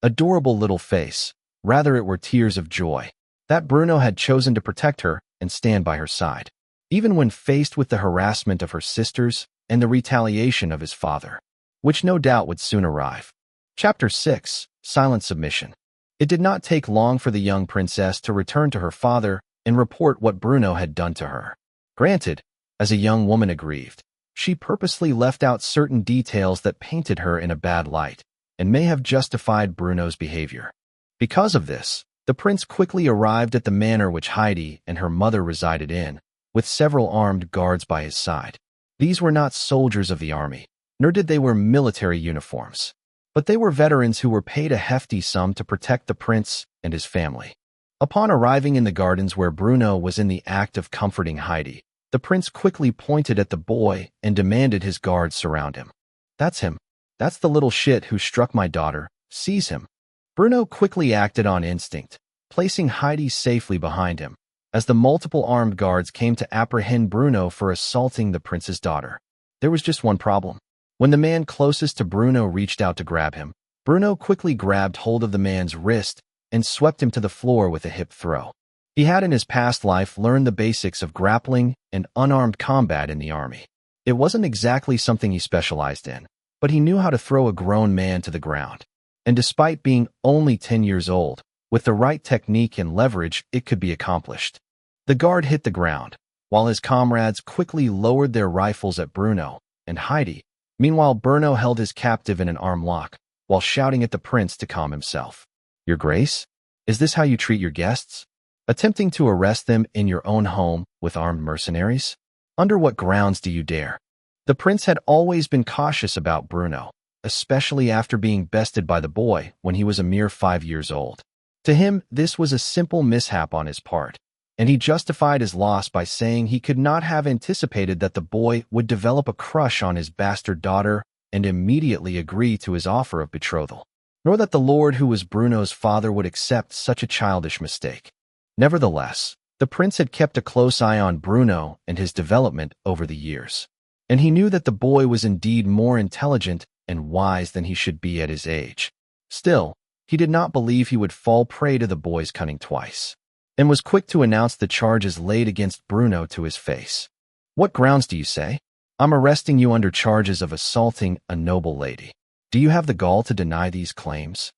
adorable little face. Rather, it were tears of joy that Bruno had chosen to protect her and stand by her side, even when faced with the harassment of her sisters and the retaliation of his father, which no doubt would soon arrive. Chapter 6. Silent Submission. It did not take long for the young princess to return to her father and report what Bruno had done to her. Granted, as a young woman aggrieved, she purposely left out certain details that painted her in a bad light and may have justified Bruno's behavior. Because of this, the prince quickly arrived at the manor which Heidi and her mother resided in, with several armed guards by his side. These were not soldiers of the army, nor did they wear military uniforms, but they were veterans who were paid a hefty sum to protect the prince and his family. Upon arriving in the gardens where Bruno was in the act of comforting Heidi, the prince quickly pointed at the boy and demanded his guards surround him. "That's him. That's the little shit who struck my daughter. Seize him." Bruno quickly acted on instinct, placing Heidi safely behind him, as the multiple armed guards came to apprehend Bruno for assaulting the prince's daughter. There was just one problem. When the man closest to Bruno reached out to grab him, Bruno quickly grabbed hold of the man's wrist and swept him to the floor with a hip throw. He had in his past life learned the basics of grappling and unarmed combat in the army. It wasn't exactly something he specialized in, but he knew how to throw a grown man to the ground. And despite being only 10 years old, with the right technique and leverage, it could be accomplished. The guard hit the ground, while his comrades quickly lowered their rifles at Bruno and Heidi. Meanwhile, Bruno held his captive in an arm lock, while shouting at the prince to calm himself. "Your Grace? Is this how you treat your guests? Attempting to arrest them in your own home with armed mercenaries? Under what grounds do you dare?" The prince had always been cautious about Bruno, especially after being bested by the boy when he was a mere 5 years old. To him, this was a simple mishap on his part, and he justified his loss by saying he could not have anticipated that the boy would develop a crush on his bastard daughter and immediately agree to his offer of betrothal, nor that the lord who was Bruno's father would accept such a childish mistake. Nevertheless, the prince had kept a close eye on Bruno and his development over the years, and he knew that the boy was indeed more intelligent and wise than he should be at his age. Still, he did not believe he would fall prey to the boy's cunning twice, and was quick to announce the charges laid against Bruno to his face. "What grounds do you say? I'm arresting you under charges of assaulting a noble lady. Do you have the gall to deny these claims?"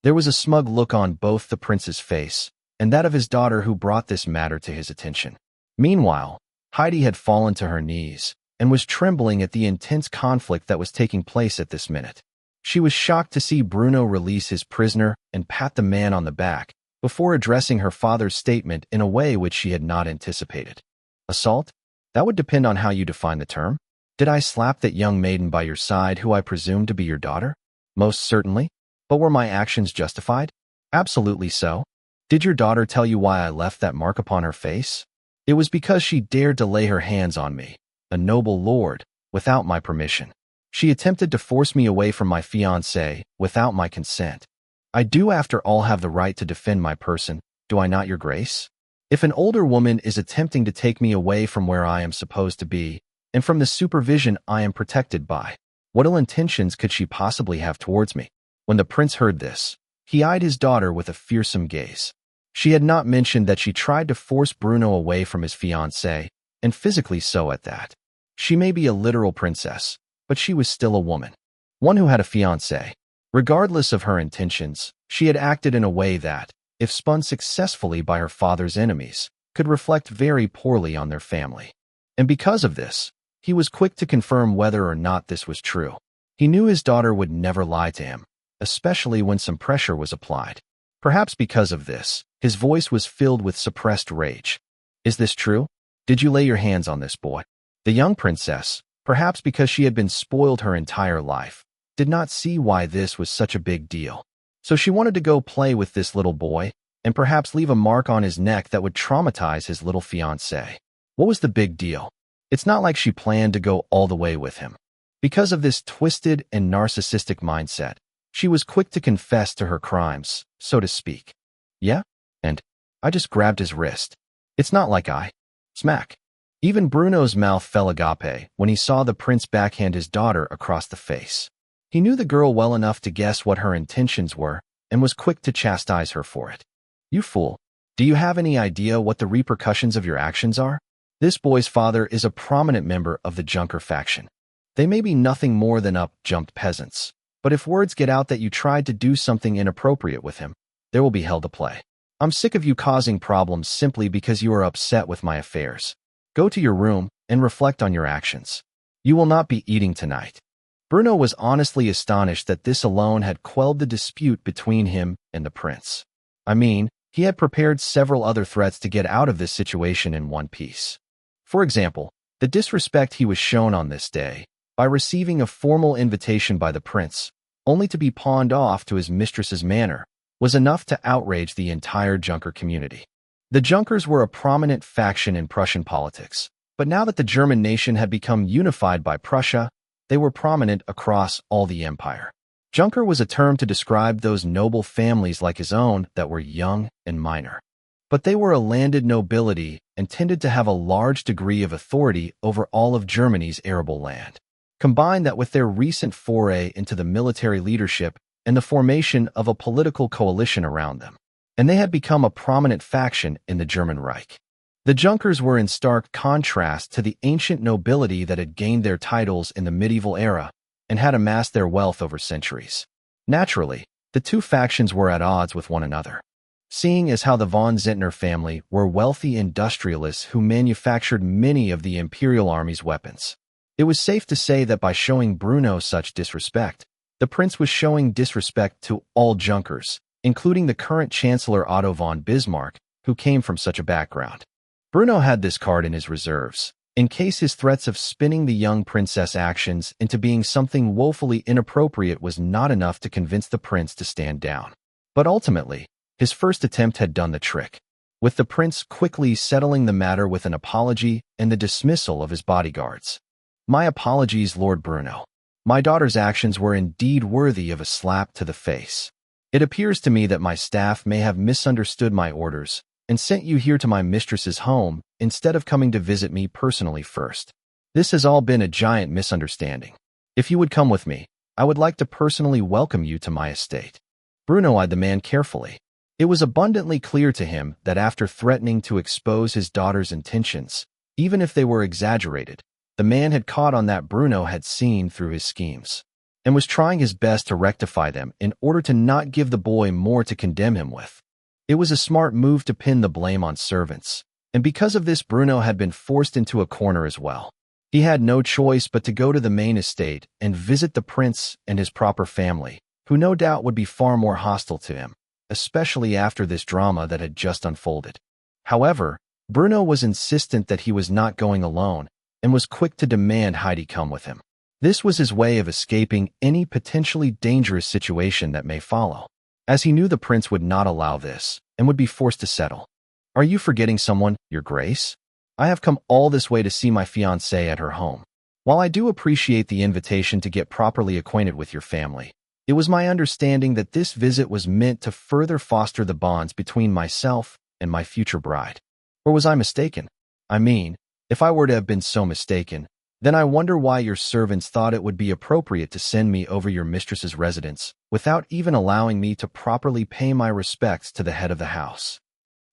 There was a smug look on both the prince's face and that of his daughter who brought this matter to his attention. Meanwhile, Heidi had fallen to her knees and was trembling at the intense conflict that was taking place at this minute. She was shocked to see Bruno release his prisoner and pat the man on the back before addressing her father's statement in a way which she had not anticipated. "Assault? That would depend on how you define the term. Did I slap that young maiden by your side who I presume to be your daughter? Most certainly. But were my actions justified? Absolutely so. Did your daughter tell you why I left that mark upon her face? It was because she dared to lay her hands on me, a noble lord, without my permission. She attempted to force me away from my fiancé without my consent. I do after all have the right to defend my person, do I not, your grace? If an older woman is attempting to take me away from where I am supposed to be, and from the supervision I am protected by, what ill intentions could she possibly have towards me?" When the prince heard this, he eyed his daughter with a fearsome gaze. She had not mentioned that she tried to force Bruno away from his fiancé, and physically so at that. She may be a literal princess, but she was still a woman, one who had a fiancé. Regardless of her intentions, she had acted in a way that, if spun successfully by her father's enemies, could reflect very poorly on their family. And because of this, he was quick to confirm whether or not this was true. He knew his daughter would never lie to him, especially when some pressure was applied. Perhaps because of this, his voice was filled with suppressed rage. "Is this true? Did you lay your hands on this boy?" The young princess, perhaps because she had been spoiled her entire life, did not see why this was such a big deal. So she wanted to go play with this little boy and perhaps leave a mark on his neck that would traumatize his little fiancé. What was the big deal? It's not like she planned to go all the way with him. Because of this twisted and narcissistic mindset, she was quick to confess to her crimes, so to speak. "Yeah? And I just grabbed his wrist. It's not like I..." Smack. Even Bruno's mouth fell agape when he saw the prince backhand his daughter across the face. He knew the girl well enough to guess what her intentions were and was quick to chastise her for it. "You fool. Do you have any idea what the repercussions of your actions are? This boy's father is a prominent member of the Junker faction. They may be nothing more than up-jumped peasants, but if words get out that you tried to do something inappropriate with him, there will be hell to play. I'm sick of you causing problems simply because you are upset with my affairs. Go to your room and reflect on your actions. You will not be eating tonight." Bruno was honestly astonished that this alone had quelled the dispute between him and the prince. I mean, he had prepared several other threats to get out of this situation in one piece. For example, the disrespect he was shown on this day by receiving a formal invitation by the prince, only to be pawned off to his mistress's manor, was enough to outrage the entire Junker community. The Junkers were a prominent faction in Prussian politics, but now that the German nation had become unified by Prussia, they were prominent across all the empire. Junker was a term to describe those noble families like his own that were young and minor. But they were a landed nobility and tended to have a large degree of authority over all of Germany's arable land. Combine that with their recent foray into the military leadership and the formation of a political coalition around them, and they had become a prominent faction in the German Reich. The Junkers were in stark contrast to the ancient nobility that had gained their titles in the medieval era and had amassed their wealth over centuries. Naturally, the two factions were at odds with one another, seeing as how the von Zehntner family were wealthy industrialists who manufactured many of the Imperial Army's weapons. It was safe to say that by showing Bruno such disrespect, the prince was showing disrespect to all Junkers, including the current Chancellor Otto von Bismarck, who came from such a background. Bruno had this card in his reserves, in case his threats of spinning the young princess' actions into being something woefully inappropriate was not enough to convince the prince to stand down. But ultimately, his first attempt had done the trick. with the prince quickly settling the matter with an apology and the dismissal of his bodyguards. "My apologies, Lord Bruno. My daughter's actions were indeed worthy of a slap to the face. It appears to me that my staff may have misunderstood my orders and sent you here to my mistress's home instead of coming to visit me personally first. This has all been a giant misunderstanding. If you would come with me, I would like to personally welcome you to my estate." Bruno eyed the man carefully. It was abundantly clear to him that after threatening to expose his daughter's intentions, even if they were exaggerated, the man had caught on that Bruno had seen through his schemes and was trying his best to rectify them in order to not give the boy more to condemn him with. It was a smart move to pin the blame on servants, and because of this Bruno had been forced into a corner as well. He had no choice but to go to the main estate and visit the prince and his proper family, who no doubt would be far more hostile to him, especially after this drama that had just unfolded. However, Bruno was insistent that he was not going alone and was quick to demand Heidi come with him. This was his way of escaping any potentially dangerous situation that may follow, as he knew the prince would not allow this and would be forced to settle. "Are you forgetting someone, Your Grace? I have come all this way to see my fiancée at her home. While I do appreciate the invitation to get properly acquainted with your family, it was my understanding that this visit was meant to further foster the bonds between myself and my future bride. Or was I mistaken? I mean, if I were to have been so mistaken, then I wonder why your servants thought it would be appropriate to send me over your mistress's residence without even allowing me to properly pay my respects to the head of the house."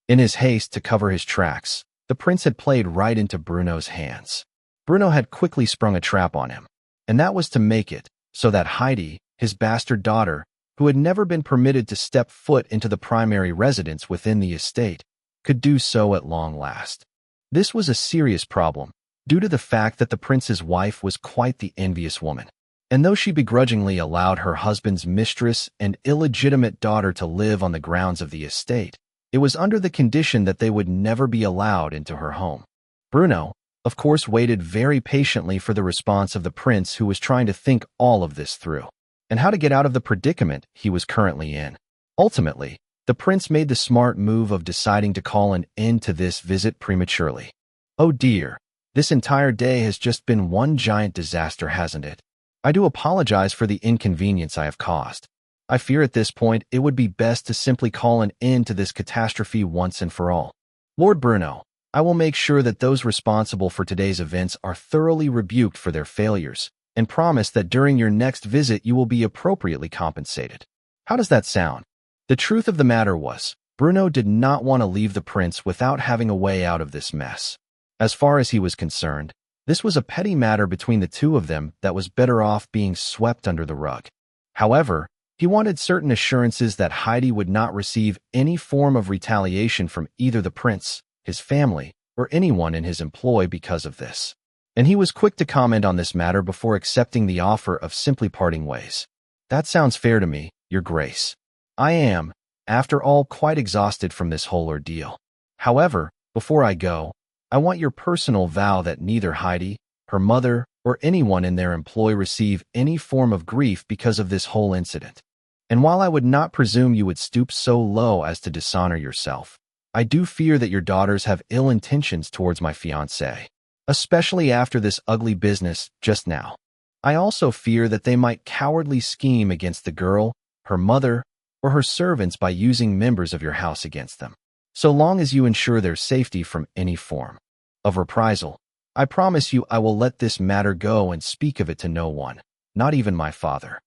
In his haste to cover his tracks, the prince had played right into Bruno's hands. Bruno had quickly sprung a trap on him, and that was to make it so that Heidi, his bastard daughter, who had never been permitted to step foot into the primary residence within the estate, could do so at long last. This was a serious problem, due to the fact that the prince's wife was quite the envious woman, and though she begrudgingly allowed her husband's mistress and illegitimate daughter to live on the grounds of the estate, it was under the condition that they would never be allowed into her home. Bruno, of course, waited very patiently for the response of the prince, who was trying to think all of this through, and how to get out of the predicament he was currently in. Ultimately, the prince made the smart move of deciding to call an end to this visit prematurely. "Oh dear. This entire day has just been one giant disaster, hasn't it? I do apologize for the inconvenience I have caused. I fear at this point it would be best to simply call an end to this catastrophe once and for all. Lord Bruno, I will make sure that those responsible for today's events are thoroughly rebuked for their failures, and promise that during your next visit you will be appropriately compensated." How does that sound? The truth of the matter was, Bruno did not want to leave the prince without having a way out of this mess. As far as he was concerned, this was a petty matter between the two of them that was better off being swept under the rug. However, he wanted certain assurances that Heidi would not receive any form of retaliation from either the prince, his family, or anyone in his employ because of this. And he was quick to comment on this matter before accepting the offer of simply parting ways. "That sounds fair to me, Your Grace. I am, after all, quite exhausted from this whole ordeal. However, before I go, I want your personal vow that neither Heidi, her mother, or anyone in their employ receive any form of grief because of this whole incident. And while I would not presume you would stoop so low as to dishonor yourself, I do fear that your daughters have ill intentions towards my fiancé, especially after this ugly business just now. I also fear that they might cowardly scheme against the girl, her mother, or her servants by using members of your house against them. So long as you ensure their safety from any form of reprisal, I promise you I will let this matter go and speak of it to no one, not even my father."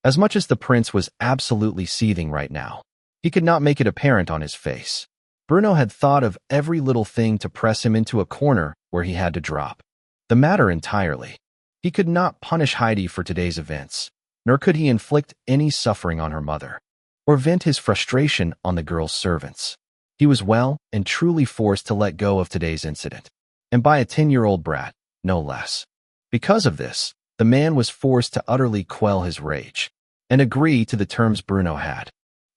As much as the prince was absolutely seething right now, he could not make it apparent on his face. Bruno had thought of every little thing to press him into a corner where he had to drop the matter entirely. He could not punish Heidi for today's events, nor could he inflict any suffering on her mother, or vent his frustration on the girl's servants. He was well and truly forced to let go of today's incident, and by a 10-year-old brat, no less. Because of this, the man was forced to utterly quell his rage and agree to the terms Bruno had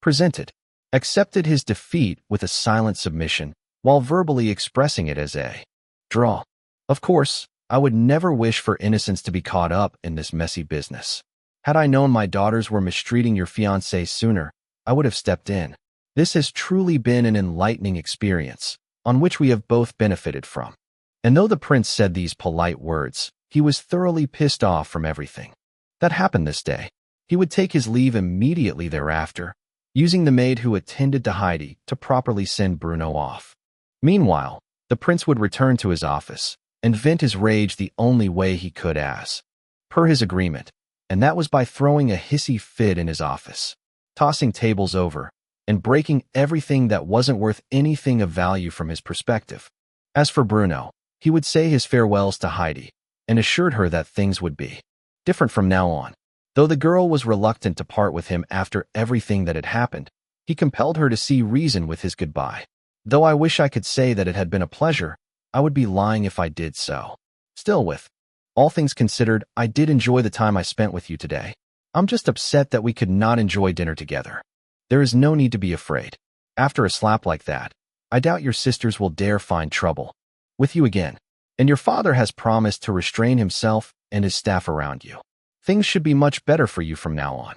presented, accepted his defeat with a silent submission while verbally expressing it as a draw. "Of course, I would never wish for innocents to be caught up in this messy business. Had I known my daughters were mistreating your fiancé sooner, I would have stepped in. This has truly been an enlightening experience, on which we have both benefited from. And though the prince said these polite words, he was thoroughly pissed off from everything that happened this day. He would take his leave immediately thereafter, using the maid who attended to Heidi to properly send Bruno off. Meanwhile, the prince would return to his office and vent his rage the only way he could as per his agreement, and that was by throwing a hissy fit in his office, tossing tables over, and breaking everything that wasn't worth anything of value from his perspective. As for Bruno, he would say his farewells to Heidi and assured her that things would be different from now on. Though the girl was reluctant to part with him after everything that had happened, he compelled her to see reason with his goodbye. Though I wish I could say that it had been a pleasure, I would be lying if I did so. Still, with all things considered, I did enjoy the time I spent with you today. I'm just upset that we could not enjoy dinner together. There is no need to be afraid. After a slap like that, I doubt your sisters will dare find trouble with you again. And your father has promised to restrain himself and his staff around you. Things should be much better for you from now on.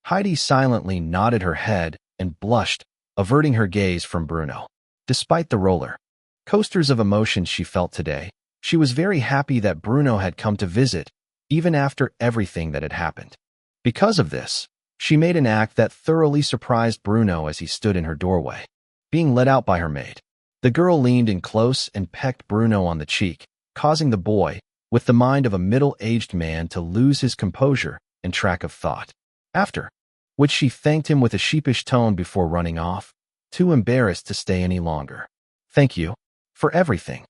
Heidi silently nodded her head and blushed, averting her gaze from Bruno. Despite the roller coasters of emotions she felt today, she was very happy that Bruno had come to visit, even after everything that had happened. Because of this, she made an act that thoroughly surprised Bruno as he stood in her doorway, being let out by her maid. The girl leaned in close and pecked Bruno on the cheek, causing the boy, with the mind of a middle-aged man, to lose his composure and track of thought. After which she thanked him with a sheepish tone before running off, too embarrassed to stay any longer. Thank you for everything.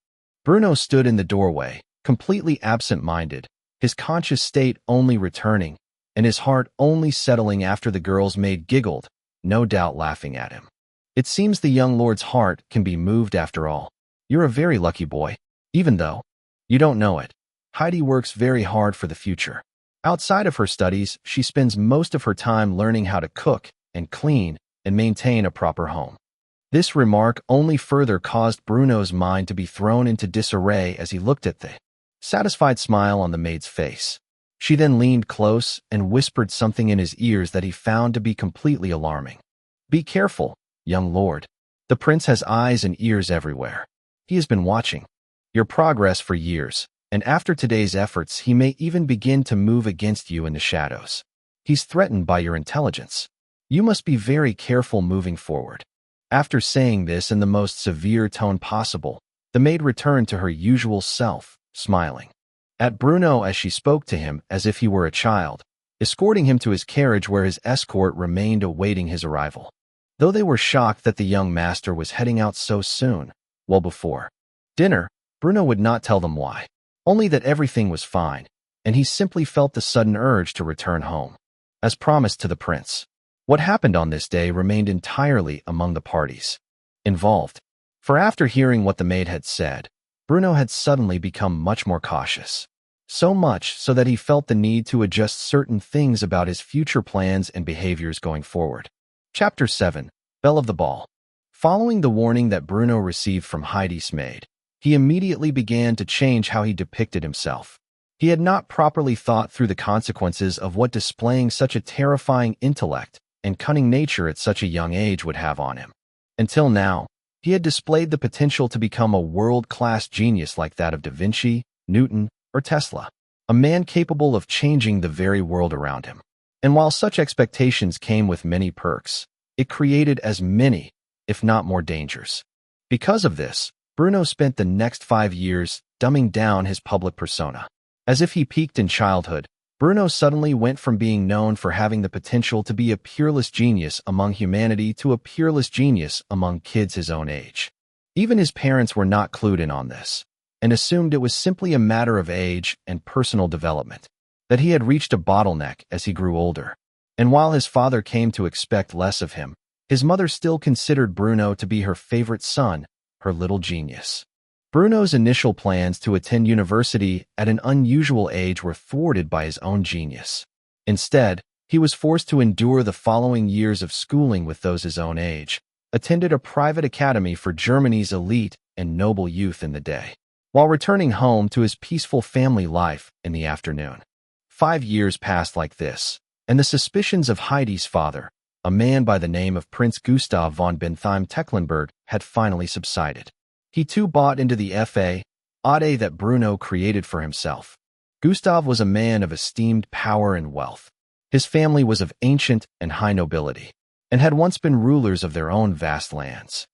Bruno stood in the doorway, completely absent-minded, his conscious state only returning, and his heart only settling after the girl's maid giggled, no doubt laughing at him. It seems the young lord's heart can be moved after all. You're a very lucky boy, even though you don't know it. Heidi works very hard for the future. Outside of her studies, she spends most of her time learning how to cook and clean and maintain a proper home. This remark only further caused Bruno's mind to be thrown into disarray as he looked at the satisfied smile on the maid's face. She then leaned close and whispered something in his ears that he found to be completely alarming. Be careful, young lord. The prince has eyes and ears everywhere. He has been watching your progress for years, and after today's efforts he may even begin to move against you in the shadows. He's threatened by your intelligence. You must be very careful moving forward. After saying this in the most severe tone possible, the maid returned to her usual self, smiling at Bruno as she spoke to him as if he were a child, escorting him to his carriage where his escort remained awaiting his arrival. Though they were shocked that the young master was heading out so soon, well before dinner, Bruno would not tell them why, only that everything was fine, and he simply felt the sudden urge to return home. As promised to the prince, what happened on this day remained entirely among the parties involved, for after hearing what the maid had said, Bruno had suddenly become much more cautious. So much so that he felt the need to adjust certain things about his future plans and behaviors going forward. Chapter 7. Belle of the Ball. Following the warning that Bruno received from Heidi's maid, he immediately began to change how he depicted himself. He had not properly thought through the consequences of what displaying such a terrifying intellect and cunning nature at such a young age would have on him. Until now, he had displayed the potential to become a world-class genius like that of Da Vinci, Newton, or Tesla, a man capable of changing the very world around him. And while such expectations came with many perks, it created as many, if not more, dangers. Because of this, Bruno spent the next 5 years dumbing down his public persona. As if he peaked in childhood, Bruno suddenly went from being known for having the potential to be a peerless genius among humanity to a peerless genius among kids his own age. Even his parents were not clued in on this, and assumed it was simply a matter of age and personal development, that he had reached a bottleneck as he grew older. And while his father came to expect less of him, his mother still considered Bruno to be her favorite son, her little genius. Bruno's initial plans to attend university at an unusual age were thwarted by his own genius. Instead, he was forced to endure the following years of schooling with those his own age, attended a private academy for Germany's elite and noble youth in the day, while returning home to his peaceful family life in the afternoon. 5 years passed like this, and the suspicions of Heidi's father, a man by the name of Prince Gustav von Bentheim-Tecklenburg, had finally subsided. He too bought into the fade that Bruno created for himself. Gustav was a man of esteemed power and wealth. His family was of ancient and high nobility, and had once been rulers of their own vast lands.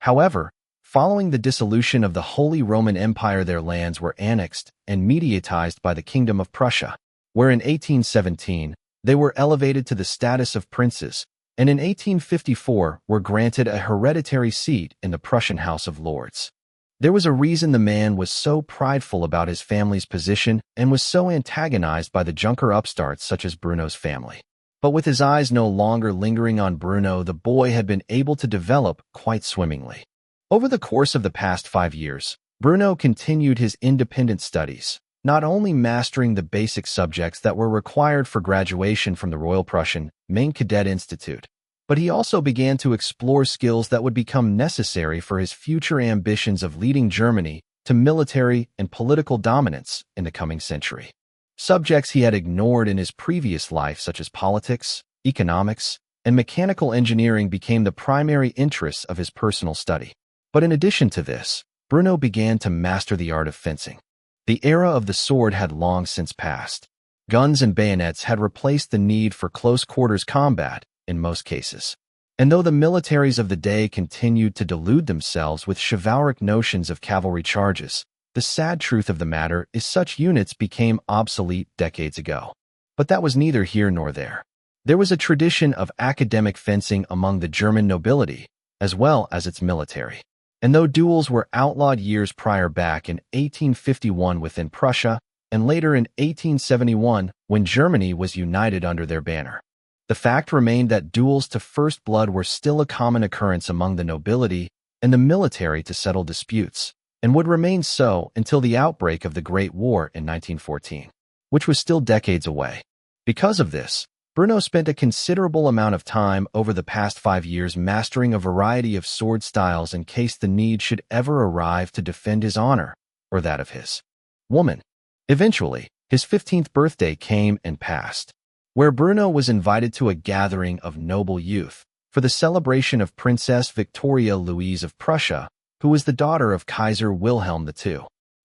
However, following the dissolution of the Holy Roman Empire, their lands were annexed and mediatized by the Kingdom of Prussia, where in 1817 they were elevated to the status of princes, and in 1854 were granted a hereditary seat in the Prussian House of Lords. There was a reason the man was so prideful about his family's position and was so antagonized by the Junker upstarts such as Bruno's family. But with his eyes no longer lingering on Bruno, the boy had been able to develop quite swimmingly. Over the course of the past 5 years, Bruno continued his independent studies, not only mastering the basic subjects that were required for graduation from the Royal Prussian Main Cadet Institute, but he also began to explore skills that would become necessary for his future ambitions of leading Germany to military and political dominance in the coming century. Subjects he had ignored in his previous life, such as politics, economics, and mechanical engineering, became the primary interests of his personal study. But in addition to this, Bruno began to master the art of fencing. The era of the sword had long since passed. Guns and bayonets had replaced the need for close-quarters combat in most cases. And though the militaries of the day continued to delude themselves with chivalric notions of cavalry charges, the sad truth of the matter is such units became obsolete decades ago. But that was neither here nor there. There was a tradition of academic fencing among the German nobility, as well as its military. And though duels were outlawed years prior, back in 1851 within Prussia, and later in 1871 when Germany was united under their banner, the fact remained that duels to first blood were still a common occurrence among the nobility and the military to settle disputes, and would remain so until the outbreak of the Great War in 1914, which was still decades away. Because of this, Bruno spent a considerable amount of time over the past 5 years mastering a variety of sword styles in case the need should ever arrive to defend his honor, or that of his woman. Eventually, his 15th birthday came and passed, where Bruno was invited to a gathering of noble youth for the celebration of Princess Victoria Louise of Prussia, who was the daughter of Kaiser Wilhelm II.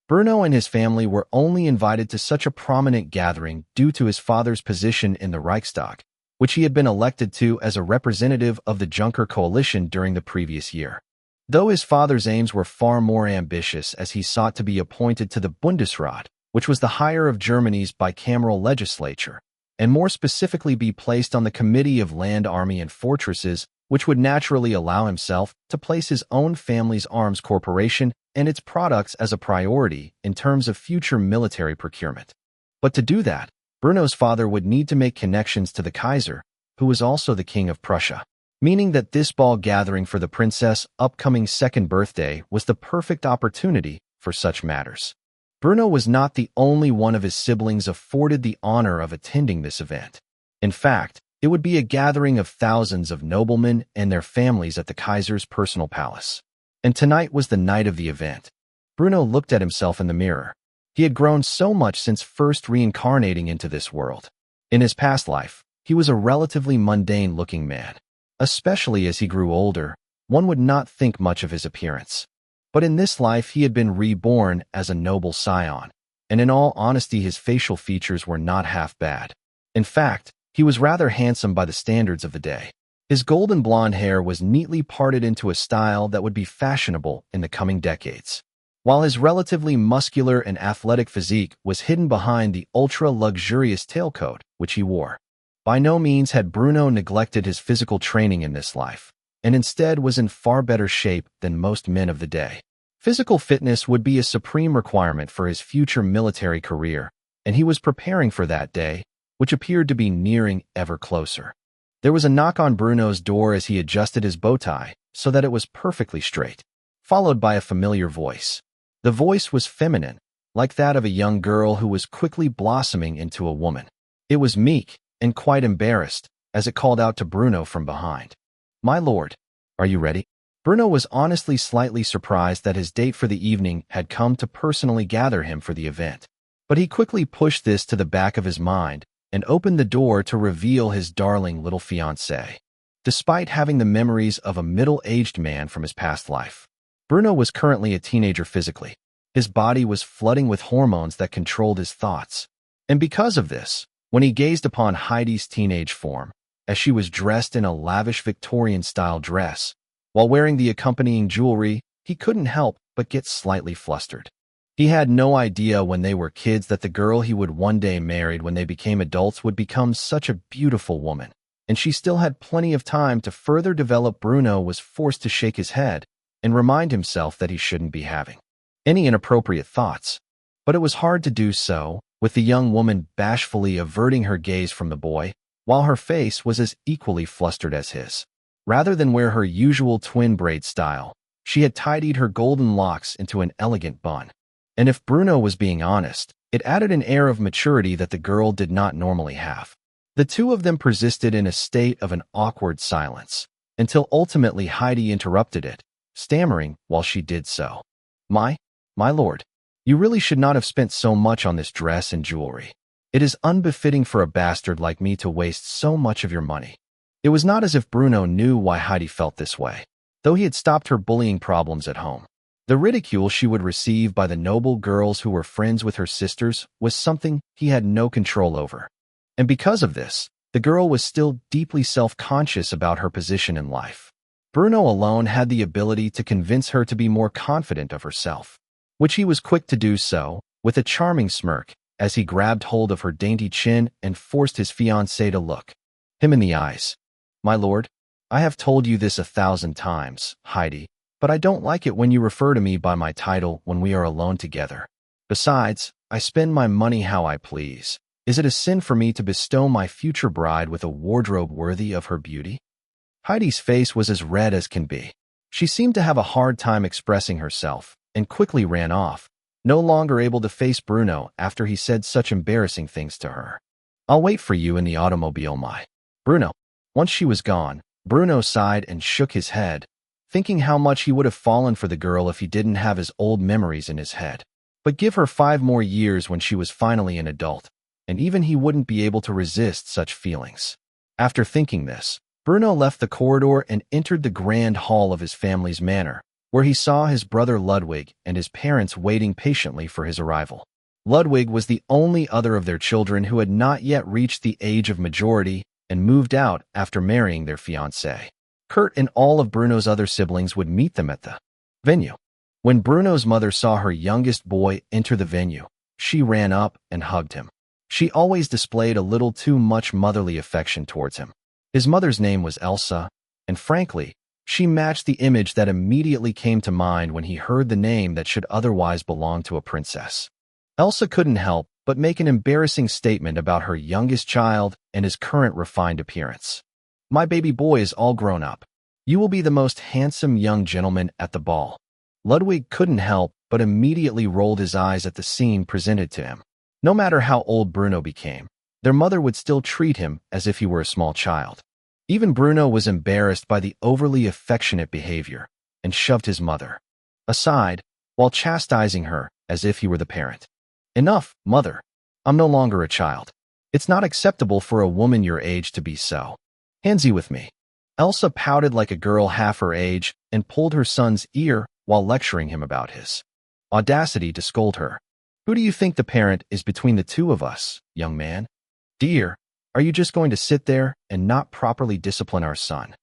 Bruno and his family were only invited to such a prominent gathering due to his father's position in the Reichstag, which he had been elected to as a representative of the Junker coalition during the previous year. Though his father's aims were far more ambitious, as he sought to be appointed to the Bundesrat, which was the higher of Germany's bicameral legislature, and more specifically be placed on the Committee of Land, Army, and Fortresses, which would naturally allow himself to place his own family's arms corporation and its products as a priority in terms of future military procurement. But to do that, Bruno's father would need to make connections to the Kaiser, who was also the King of Prussia, meaning that this ball gathering for the princess' upcoming 2nd birthday was the perfect opportunity for such matters. Bruno was not the only one of his siblings afforded the honor of attending this event. In fact, it would be a gathering of thousands of noblemen and their families at the Kaiser's personal palace. And tonight was the night of the event. Bruno looked at himself in the mirror. He had grown so much since first reincarnating into this world. In his past life, he was a relatively mundane-looking man. Especially as he grew older, one would not think much of his appearance. But in this life he had been reborn as a noble scion, and in all honesty his facial features were not half bad. In fact, he was rather handsome by the standards of the day. His golden blonde hair was neatly parted into a style that would be fashionable in the coming decades, while his relatively muscular and athletic physique was hidden behind the ultra-luxurious tailcoat which he wore. By no means had Bruno neglected his physical training in this life, and instead was in far better shape than most men of the day. Physical fitness would be a supreme requirement for his future military career, and he was preparing for that day, which appeared to be nearing ever closer. There was a knock on Bruno's door as he adjusted his bow tie so that it was perfectly straight, followed by a familiar voice. The voice was feminine, like that of a young girl who was quickly blossoming into a woman. It was meek and quite embarrassed as it called out to Bruno from behind. "My lord, are you ready?" Bruno was honestly slightly surprised that his date for the evening had come to personally gather him for the event. But he quickly pushed this to the back of his mind and opened the door to reveal his darling little fiancée. despite having the memories of a middle-aged man from his past life. Bruno was currently a teenager physically. His body was flooding with hormones that controlled his thoughts. And because of this, when he gazed upon Heidi's teenage form, as she was dressed in a lavish Victorian-style dress, while wearing the accompanying jewelry, he couldn't help but get slightly flustered. He had no idea when they were kids that the girl he would one day marry when they became adults would become such a beautiful woman, and she still had plenty of time to further develop. Bruno was forced to shake his head and remind himself that he shouldn't be having any inappropriate thoughts. But it was hard to do so, with the young woman bashfully averting her gaze from the boy, while her face was as equally flustered as his. Rather than wear her usual twin braid style, she had tidied her golden locks into an elegant bun. And if Bruno was being honest, it added an air of maturity that the girl did not normally have. The two of them persisted in a state of an awkward silence, until ultimately Heidi interrupted it, stammering while she did so. My lord, you really should not have spent so much on this dress and jewelry. It is unbefitting for a bastard like me to waste so much of your money. It was not as if Bruno knew why Heidi felt this way, though he had stopped her bullying problems at home. The ridicule she would receive by the noble girls who were friends with her sisters was something he had no control over. And because of this, the girl was still deeply self-conscious about her position in life. Bruno alone had the ability to convince her to be more confident of herself, which he was quick to do so, with a charming smirk, as he grabbed hold of her dainty chin and forced his fiancée to look him in the eyes. My lord, I have told you this 1,000 times, Heidi, but I don't like it when you refer to me by my title when we are alone together. Besides, I spend my money how I please. Is it a sin for me to bestow my future bride with a wardrobe worthy of her beauty? Heidi's face was as red as can be. She seemed to have a hard time expressing herself, and quickly ran off, no longer able to face Bruno after he said such embarrassing things to her. I'll wait for you in the automobile, my Bruno. Once she was gone, Bruno sighed and shook his head, thinking how much he would have fallen for the girl if he didn't have his old memories in his head. But give her 5 more years when she was finally an adult, and even he wouldn't be able to resist such feelings. After thinking this, Bruno left the corridor and entered the grand hall of his family's manor, where he saw his brother Ludwig and his parents waiting patiently for his arrival. Ludwig was the only other of their children who had not yet reached the age of majority and moved out after marrying their fiancée. Kurt and all of Bruno's other siblings would meet them at the venue. When Bruno's mother saw her youngest boy enter the venue, she ran up and hugged him. She always displayed a little too much motherly affection towards him. His mother's name was Elsa, and frankly, she matched the image that immediately came to mind when he heard the name that should otherwise belong to a princess. Elsa couldn't help but make an embarrassing statement about her youngest child and his current refined appearance. My baby boy is all grown up. You will be the most handsome young gentleman at the ball. Ludwig couldn't help but immediately rolled his eyes at the scene presented to him. No matter how old Bruno became, their mother would still treat him as if he were a small child. Even Bruno was embarrassed by the overly affectionate behavior and shoved his mother aside while chastising her as if he were the parent. Enough, mother. I'm no longer a child. It's not acceptable for a woman your age to be so handsy with me. Elsa pouted like a girl half her age and pulled her son's ear while lecturing him about his audacity to scold her. Who do you think the parent is between the two of us, young man? Dear, are you just going to sit there and not properly discipline our son?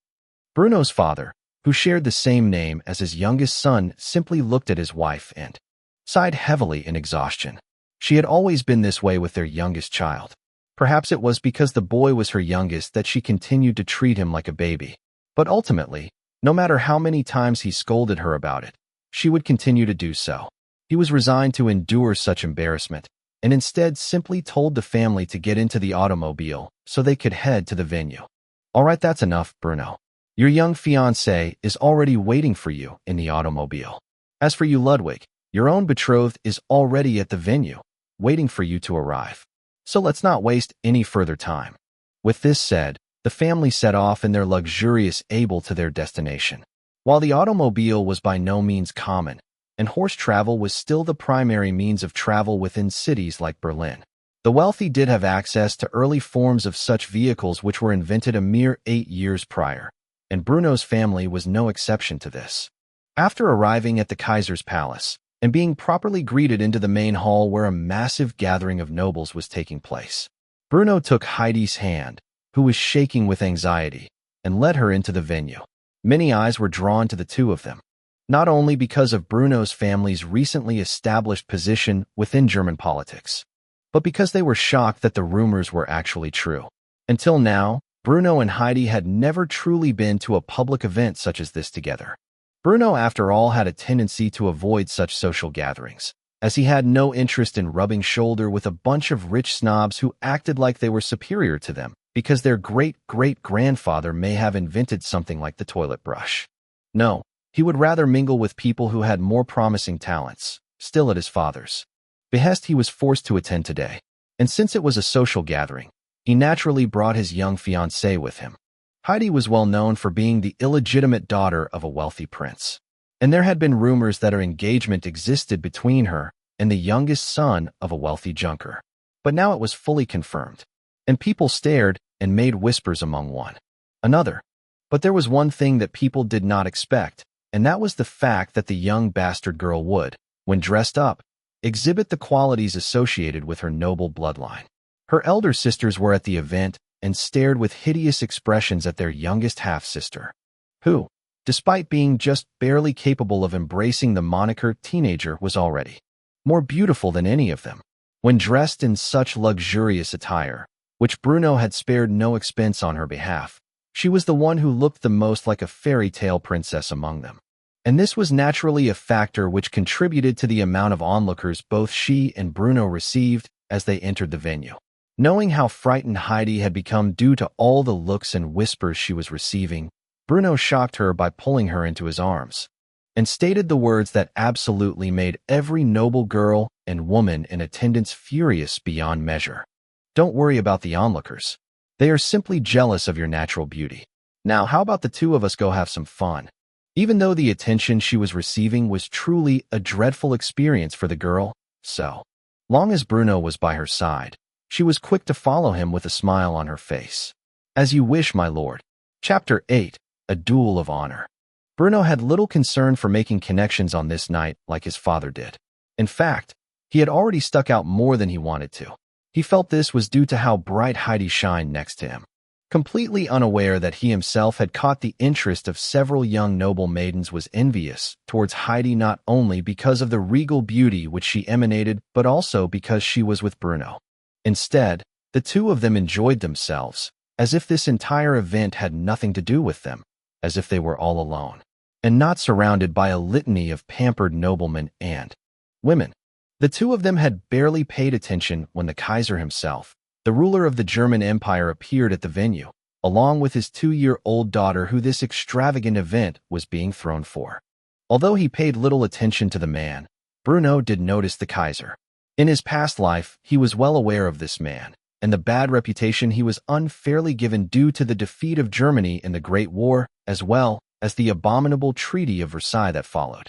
Bruno's father, who shared the same name as his youngest son, simply looked at his wife and sighed heavily in exhaustion. She had always been this way with their youngest child. Perhaps it was because the boy was her youngest that she continued to treat him like a baby. But ultimately, no matter how many times he scolded her about it, she would continue to do so. He was resigned to endure such embarrassment, and instead simply told the family to get into the automobile so they could head to the venue. All right, that's enough, Bruno. Your young fiancé is already waiting for you in the automobile. As for you, Ludwig, your own betrothed is already at the venue, waiting for you to arrive. So let's not waste any further time. With this said, the family set off in their luxurious able to their destination. While the automobile was by no means common, and horse travel was still the primary means of travel within cities like Berlin, The wealthy did have access to early forms of such vehicles which were invented a mere 8 years prior, and Bruno's family was no exception to this. After arriving at the Kaiser's palace, and being properly greeted into the main hall where a massive gathering of nobles was taking place, Bruno took Heidi's hand, who was shaking with anxiety, and led her into the venue. Many eyes were drawn to the two of them, not only because of Bruno's family's recently established position within German politics, but because they were shocked that the rumors were actually true. Until now, Bruno and Heidi had never truly been to a public event such as this together. Bruno, after all, had a tendency to avoid such social gatherings, as he had no interest in rubbing shoulder with a bunch of rich snobs who acted like they were superior to them because their great-great-grandfather may have invented something like the toilet brush. No, he would rather mingle with people who had more promising talents, still at his father's behest. He was forced to attend today, and since it was a social gathering, he naturally brought his young fiancée with him. Heidi was well known for being the illegitimate daughter of a wealthy prince, and there had been rumors that her engagement existed between her and the youngest son of a wealthy junker. But now it was fully confirmed, and people stared and made whispers among one another. But there was one thing that people did not expect, and that was the fact that the young bastard girl would, when dressed up, exhibit the qualities associated with her noble bloodline. Her elder sisters were at the event and stared with hideous expressions at their youngest half-sister, who, despite being just barely capable of embracing the moniker teenager, was already more beautiful than any of them. When dressed in such luxurious attire, which Bruno had spared no expense on her behalf, she was the one who looked the most like a fairy tale princess among them. And this was naturally a factor which contributed to the amount of onlookers both she and Bruno received as they entered the venue. Knowing how frightened Heidi had become due to all the looks and whispers she was receiving, Bruno shocked her by pulling her into his arms, and stated the words that absolutely made every noble girl and woman in attendance furious beyond measure. Don't worry about the onlookers. They are simply jealous of your natural beauty. Now, how about the two of us go have some fun? Even though the attention she was receiving was truly a dreadful experience for the girl, so long as Bruno was by her side, she was quick to follow him with a smile on her face. As you wish, my lord. Chapter 8. A Duel of Honor. Bruno had little concern for making connections on this night like his father did. In fact, he had already stuck out more than he wanted to. He felt this was due to how bright Heidi shined next to him. Completely unaware that he himself had caught the interest of several young noble maidens, was envious towards Heidi not only because of the regal beauty which she emanated, but also because she was with Bruno. Instead, the two of them enjoyed themselves, as if this entire event had nothing to do with them, as if they were all alone, and not surrounded by a litany of pampered noblemen and women. The two of them had barely paid attention when the Kaiser himself, the ruler of the German Empire, appeared at the venue, along with his 2-year-old daughter who this extravagant event was being thrown for. Although he paid little attention to the man, Bruno did notice the Kaiser. In his past life, he was well aware of this man, and the bad reputation he was unfairly given due to the defeat of Germany in the Great War, as well as the abominable Treaty of Versailles that followed.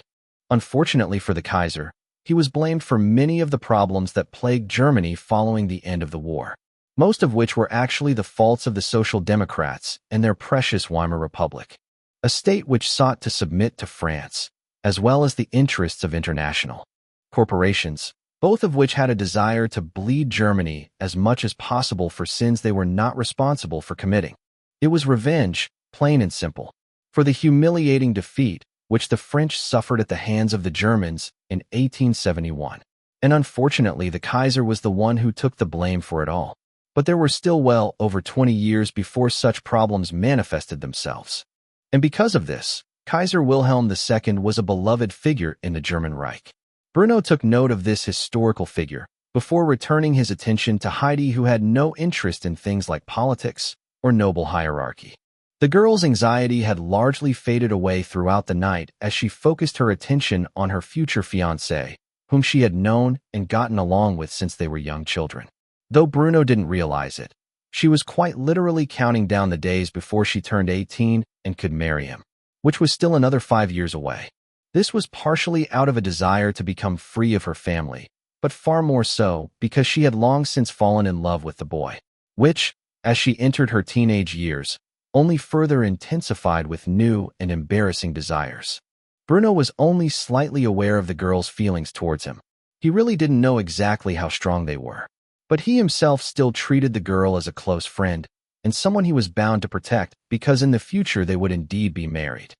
Unfortunately for the Kaiser, he was blamed for many of the problems that plagued Germany following the end of the war, most of which were actually the faults of the Social Democrats and their precious Weimar Republic, a state which sought to submit to France, as well as the interests of international corporations, both of which had a desire to bleed Germany as much as possible for sins they were not responsible for committing. It was revenge, plain and simple, for the humiliating defeat which the French suffered at the hands of the Germans in 1871. And unfortunately, the Kaiser was the one who took the blame for it all. But there were still well over 20 years before such problems manifested themselves. And because of this, Kaiser Wilhelm II was a beloved figure in the German Reich. Bruno took note of this historical figure before returning his attention to Heidi, who had no interest in things like politics or noble hierarchy. The girl's anxiety had largely faded away throughout the night as she focused her attention on her future fiancé, whom she had known and gotten along with since they were young children. Though Bruno didn't realize it, she was quite literally counting down the days before she turned 18 and could marry him, which was still another 5 years away. This was partially out of a desire to become free of her family, but far more so because she had long since fallen in love with the boy, which, as she entered her teenage years, only further intensified with new and embarrassing desires. Bruno was only slightly aware of the girl's feelings towards him. He really didn't know exactly how strong they were. But he himself still treated the girl as a close friend and someone he was bound to protect because in the future they would indeed be married.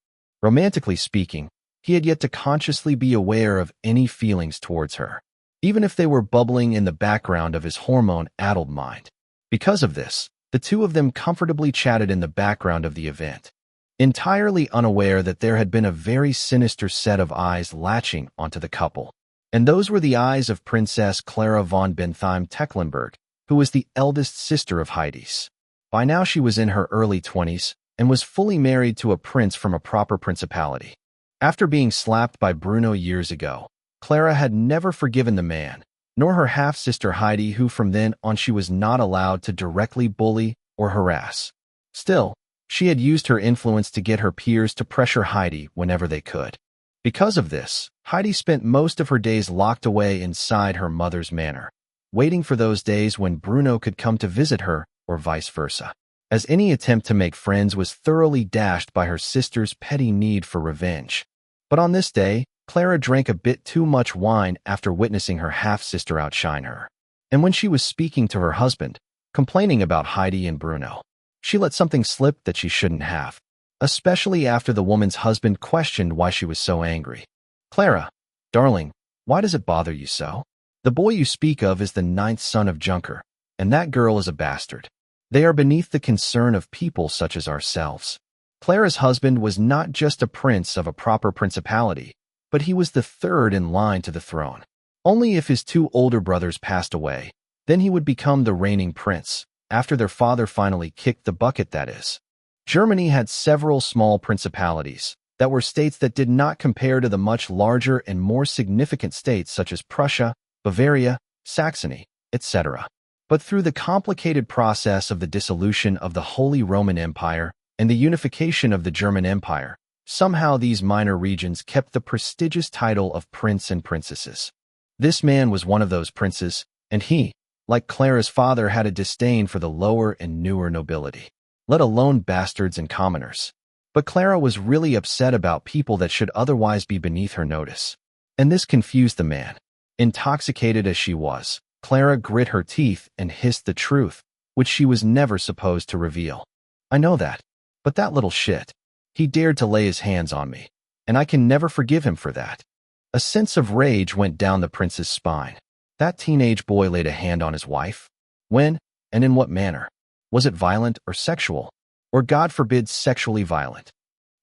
Romantically speaking, he had yet to consciously be aware of any feelings towards her, even if they were bubbling in the background of his hormone-addled mind. Because of this, the two of them comfortably chatted in the background of the event, entirely unaware that there had been a very sinister set of eyes latching onto the couple. And those were the eyes of Princess Clara von Bentheim-Tecklenburg, who was the eldest sister of Heidi's. By now she was in her early 20s and was fully married to a prince from a proper principality. After being slapped by Bruno years ago, Clara had never forgiven the man, nor her half-sister Heidi, who from then on she was not allowed to directly bully or harass. Still, she had used her influence to get her peers to pressure Heidi whenever they could. Because of this, Heidi spent most of her days locked away inside her mother's manor, waiting for those days when Bruno could come to visit her or vice versa, as any attempt to make friends was thoroughly dashed by her sister's petty need for revenge. But on this day, Clara drank a bit too much wine after witnessing her half-sister outshine her. And when she was speaking to her husband, complaining about Heidi and Bruno, she let something slip that she shouldn't have, especially after the woman's husband questioned why she was so angry. "Clara, darling, why does it bother you so? The boy you speak of is the 9th son of Junker, and that girl is a bastard. They are beneath the concern of people such as ourselves." Clara's husband was not just a prince of a proper principality, but he was the third in line to the throne. Only if his two older brothers passed away, then he would become the reigning prince, after their father finally kicked the bucket, that is. Germany had several small principalities that were states that did not compare to the much larger and more significant states such as Prussia, Bavaria, Saxony, etc. But through the complicated process of the dissolution of the Holy Roman Empire and the unification of the German Empire, somehow these minor regions kept the prestigious title of prince and princesses. This man was one of those princes, and he, like Clara's father, had a disdain for the lower and newer nobility, let alone bastards and commoners. But Clara was really upset about people that should otherwise be beneath her notice. And this confused the man. Intoxicated as she was, Clara grit her teeth and hissed the truth, which she was never supposed to reveal. "I know that. But that little shit. He dared to lay his hands on me, and I can never forgive him for that." A sense of rage went down the prince's spine. That teenage boy laid a hand on his wife? When, and in what manner? Was it violent or sexual? Or, God forbid, sexually violent?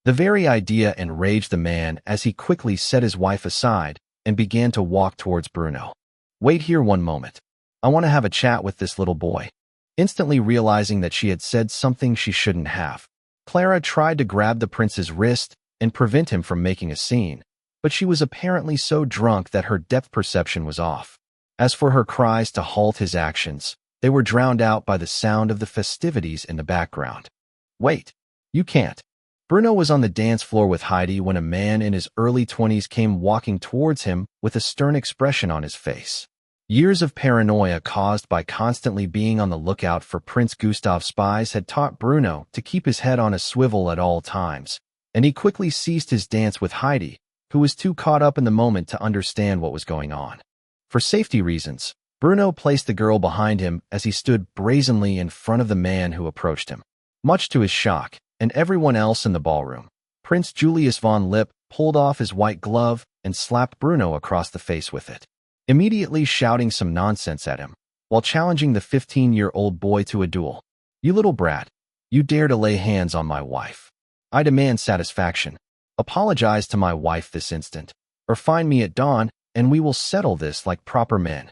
The very idea enraged the man as he quickly set his wife aside and began to walk towards Bruno. "Wait here one moment. I want to have a chat with this little boy." Instantly realizing that she had said something she shouldn't have, Clara tried to grab the prince's wrist and prevent him from making a scene, but she was apparently so drunk that her depth perception was off. As for her cries to halt his actions, they were drowned out by the sound of the festivities in the background. "Wait, you can't." Bruno was on the dance floor with Heidi when a man in his early 20s came walking towards him with a stern expression on his face. Years of paranoia caused by constantly being on the lookout for Prince Gustav's spies had taught Bruno to keep his head on a swivel at all times, and he quickly ceased his dance with Heidi, who was too caught up in the moment to understand what was going on. For safety reasons, Bruno placed the girl behind him as he stood brazenly in front of the man who approached him. Much to his shock, and everyone else in the ballroom, Prince Julius von Lipp pulled off his white glove and slapped Bruno across the face with it, immediately shouting some nonsense at him, while challenging the 15-year-old boy to a duel. "You little brat, you dare to lay hands on my wife. I demand satisfaction. Apologize to my wife this instant, or find me at dawn, and we will settle this like proper men."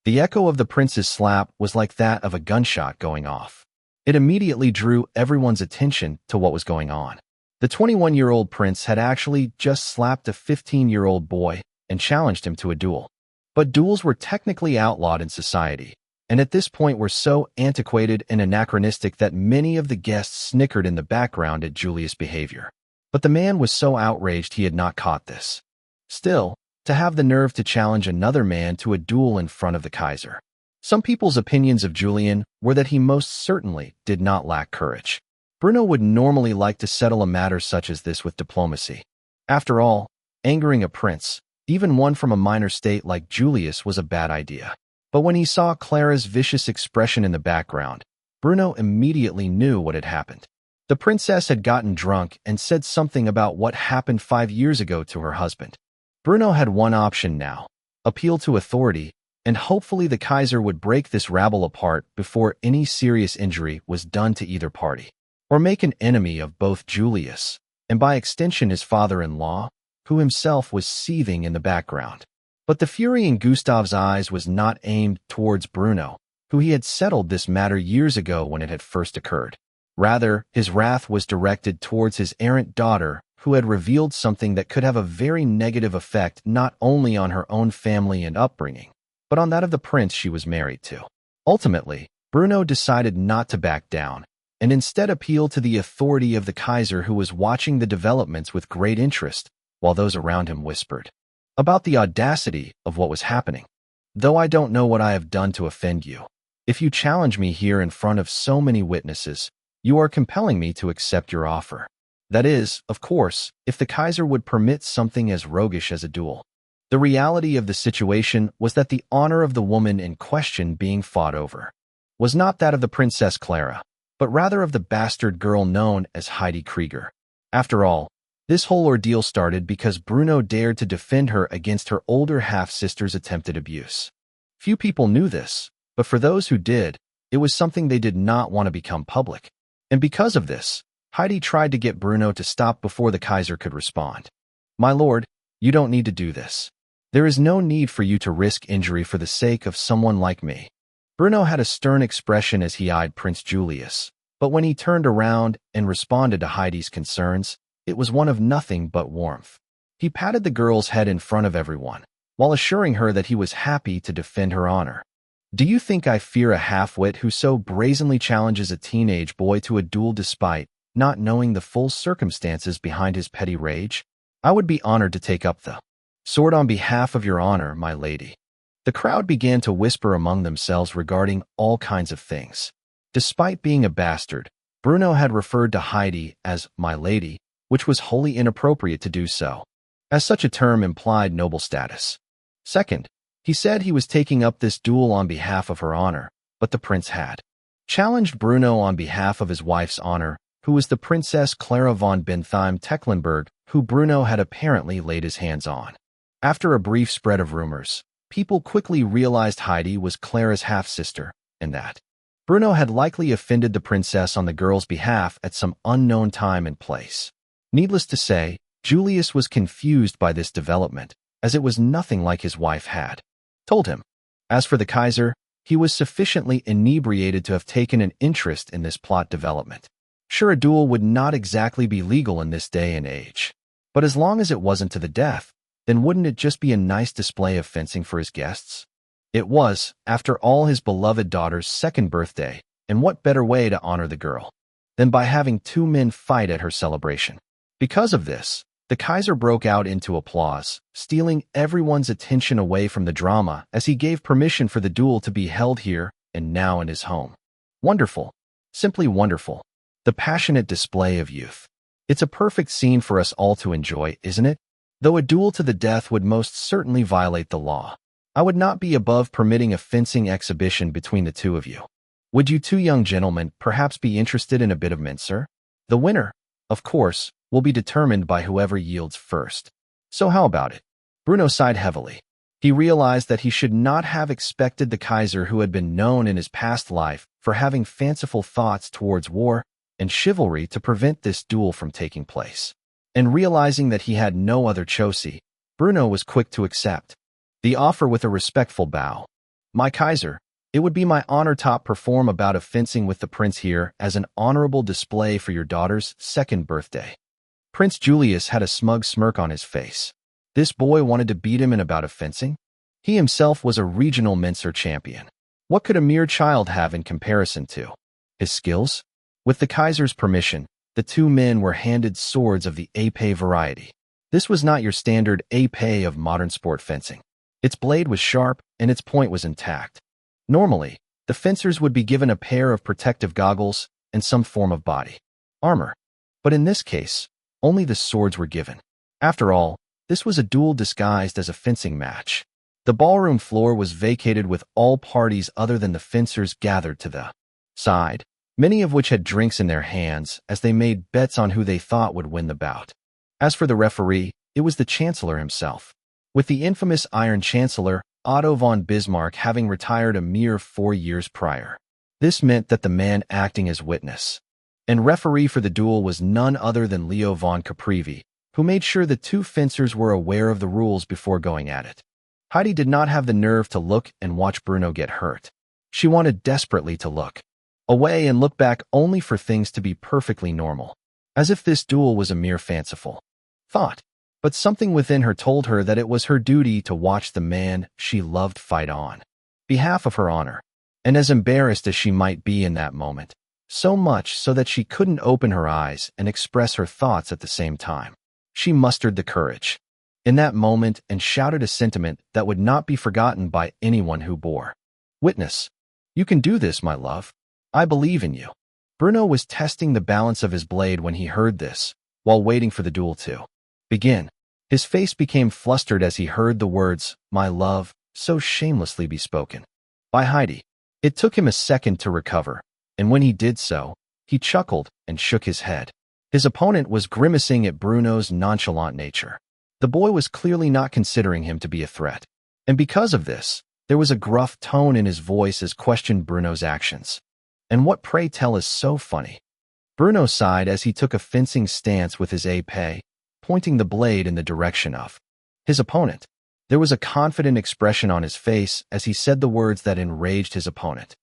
The echo of the prince's slap was like that of a gunshot going off. It immediately drew everyone's attention to what was going on. The 21-year-old prince had actually just slapped a 15-year-old boy and challenged him to a duel. But duels were technically outlawed in society, and at this point were so antiquated and anachronistic that many of the guests snickered in the background at Julius' behavior. But the man was so outraged he had not caught this. Still, to have the nerve to challenge another man to a duel in front of the Kaiser. Some people's opinions of Julian were that he most certainly did not lack courage. Bruno would normally like to settle a matter such as this with diplomacy. After all, angering a prince, even one from a minor state like Julius, was a bad idea. But when he saw Clara's vicious expression in the background, Bruno immediately knew what had happened. The princess had gotten drunk and said something about what happened 5 years ago to her husband. Bruno had one option now: appeal to authority, and hopefully the Kaiser would break this rabble apart before any serious injury was done to either party. Or make an enemy of both Julius, and by extension his father-in-law, who himself was seething in the background. But the fury in Gustav's eyes was not aimed towards Bruno, who he had settled this matter years ago when it had first occurred. Rather, his wrath was directed towards his errant daughter, who had revealed something that could have a very negative effect not only on her own family and upbringing, but on that of the prince she was married to. Ultimately, Bruno decided not to back down, and instead appealed to the authority of the Kaiser, who was watching the developments with great interest, while those around him whispered about the audacity of what was happening. Though I don't know what I have done to offend you, if you challenge me here in front of so many witnesses, you are compelling me to accept your offer. That is, of course, if the Kaiser would permit something as roguish as a duel. The reality of the situation was that the honor of the woman in question being fought over was not that of the Princess Clara, but rather of the bastard girl known as Heidi Krieger. After all, this whole ordeal started because Bruno dared to defend her against her older half-sister's attempted abuse. Few people knew this, but for those who did, it was something they did not want to become public. And because of this, Heidi tried to get Bruno to stop before the Kaiser could respond. "My lord, you don't need to do this. There is no need for you to risk injury for the sake of someone like me." Bruno had a stern expression as he eyed Prince Julius, but when he turned around and responded to Heidi's concerns, it was one of nothing but warmth. He patted the girl's head in front of everyone, while assuring her that he was happy to defend her honor. "Do you think I fear a half-wit who so brazenly challenges a teenage boy to a duel despite not knowing the full circumstances behind his petty rage? I would be honored to take up the sword on behalf of your honor, my lady." The crowd began to whisper among themselves regarding all kinds of things. Despite being a bastard, Bruno had referred to Heidi as my lady, which was wholly inappropriate to do so, as such a term implied noble status. Second, he said he was taking up this duel on behalf of her honor, but the prince had challenged Bruno on behalf of his wife's honor, who was the Princess Clara von Bentheim-Tecklenburg, who Bruno had apparently laid his hands on. After a brief spread of rumors, people quickly realized Heidi was Clara's half-sister, and that Bruno had likely offended the princess on the girl's behalf at some unknown time and place. Needless to say, Julius was confused by this development, as it was nothing like his wife had told him. As for the Kaiser, he was sufficiently inebriated to have taken an interest in this plot development. Sure, a duel would not exactly be legal in this day and age, but as long as it wasn't to the death, then wouldn't it just be a nice display of fencing for his guests? It was, after all, his beloved daughter's second birthday, and what better way to honor the girl than by having two men fight at her celebration? Because of this, the Kaiser broke out into applause, stealing everyone's attention away from the drama as he gave permission for the duel to be held here and now in his home. Wonderful. Simply wonderful. The passionate display of youth. It's a perfect scene for us all to enjoy, isn't it? Though a duel to the death would most certainly violate the law, I would not be above permitting a fencing exhibition between the two of you. Would you two young gentlemen perhaps be interested in a bit of mincer? The winner, of course, will be determined by whoever yields first. So how about it? Bruno sighed heavily. He realized that he should not have expected the Kaiser, who had been known in his past life for having fanciful thoughts towards war and chivalry, to prevent this duel from taking place. And realizing that he had no other choice, Bruno was quick to accept the offer with a respectful bow. "My Kaiser, it would be my honor to perform a bout of fencing with the prince here as an honorable display for your daughter's second birthday." Prince Julius had a smug smirk on his face. This boy wanted to beat him in a bout of fencing? He himself was a regional mincer champion. What could a mere child have in comparison to his skills? With the Kaiser's permission, the two men were handed swords of the épée variety. This was not your standard épée of modern sport fencing. Its blade was sharp, and its point was intact. Normally, the fencers would be given a pair of protective goggles and some form of body armor. But in this case, only the swords were given. After all, this was a duel disguised as a fencing match. The ballroom floor was vacated with all parties other than the fencers gathered to the side, many of which had drinks in their hands as they made bets on who they thought would win the bout. As for the referee, it was the Chancellor himself. With the infamous Iron Chancellor, Otto von Bismarck, having retired a mere 4 years prior. This meant that the man acting as witness and referee for the duel was none other than Leo von Caprivi, who made sure the two fencers were aware of the rules before going at it. Heidi did not have the nerve to look and watch Bruno get hurt. She wanted desperately to look away and look back only for things to be perfectly normal, as if this duel was a mere fanciful thought. But something within her told her that it was her duty to watch the man she loved fight on behalf of her honor. And as embarrassed as she might be in that moment, so much so that she couldn't open her eyes and express her thoughts at the same time, she mustered the courage in that moment and shouted a sentiment that would not be forgotten by anyone who bore witness. "You can do this, my love. I believe in you." Bruno was testing the balance of his blade when he heard this, while waiting for the duel to begin. His face became flustered as he heard the words, "my love," so shamelessly bespoken by Heidi. It took him a second to recover, and when he did so, he chuckled and shook his head. His opponent was grimacing at Bruno's nonchalant nature. The boy was clearly not considering him to be a threat, and because of this, there was a gruff tone in his voice as questioned Bruno's actions. "And what, pray tell, is so funny?" Bruno sighed as he took a fencing stance with his épée, pointing the blade in the direction of his opponent. There was a confident expression on his face as he said the words that enraged his opponent.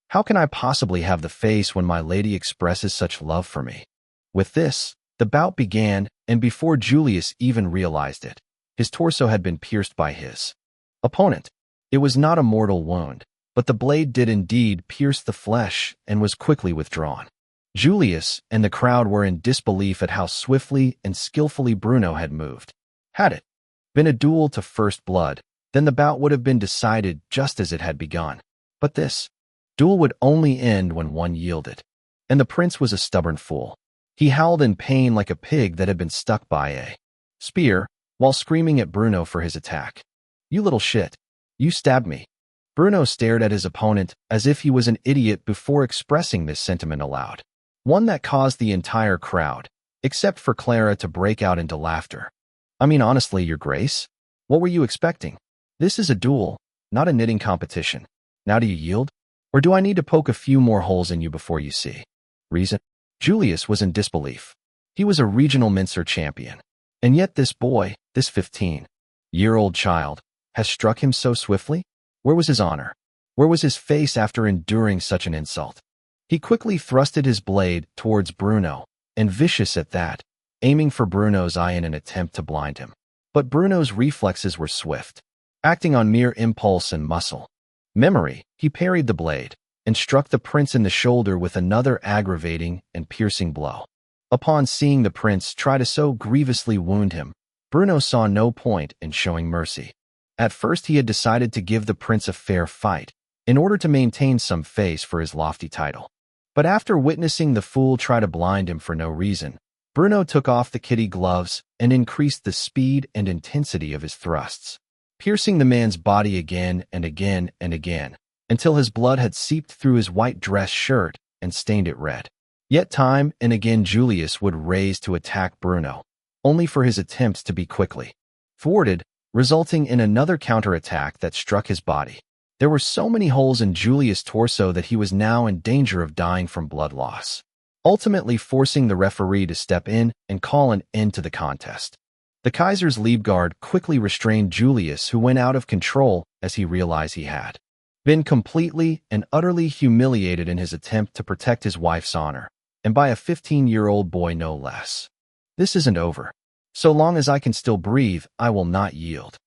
"How can I possibly have the face when my lady expresses such love for me?" With this, the bout began, and before Julius even realized it, his torso had been pierced by his opponent. It was not a mortal wound, but the blade did indeed pierce the flesh and was quickly withdrawn. Julius and the crowd were in disbelief at how swiftly and skillfully Bruno had moved. Had it been a duel to first blood, then the bout would have been decided just as it had begun. But this duel would only end when one yielded. And the prince was a stubborn fool. He howled in pain like a pig that had been stuck by a spear, while screaming at Bruno for his attack. "You little shit. You stabbed me." Bruno stared at his opponent as if he was an idiot before expressing this sentiment aloud. One that caused the entire crowd, except for Clara, to break out into laughter. "I mean, honestly, Your Grace, what were you expecting? This is a duel, not a knitting competition. Now do you yield? Or do I need to poke a few more holes in you before you see reason?" Julius was in disbelief. He was a regional mincer champion. And yet this boy, this 15-year-old child, has struck him so swiftly? Where was his honor? Where was his face after enduring such an insult? He quickly thrusted his blade towards Bruno, and vicious at that, aiming for Bruno's eye in an attempt to blind him. But Bruno's reflexes were swift. Acting on mere impulse and muscle memory, he parried the blade and struck the prince in the shoulder with another aggravating and piercing blow. Upon seeing the prince try to so grievously wound him, Bruno saw no point in showing mercy. At first he had decided to give the prince a fair fight, in order to maintain some face for his lofty title. But after witnessing the fool try to blind him for no reason, Bruno took off the kitty gloves and increased the speed and intensity of his thrusts, piercing the man's body again and again and again, until his blood had seeped through his white dress shirt and stained it red. Yet time and again Julius would raise to attack Bruno, only for his attempts to be quickly thwarted, resulting in another counterattack that struck his body. There were so many holes in Julius' torso that he was now in danger of dying from blood loss, ultimately forcing the referee to step in and call an end to the contest. The Kaiser's Liebguard quickly restrained Julius, who went out of control as he realized he had been completely and utterly humiliated in his attempt to protect his wife's honor, and by a 15-year-old boy no less. "This isn't over. So long as I can still breathe, I will not yield."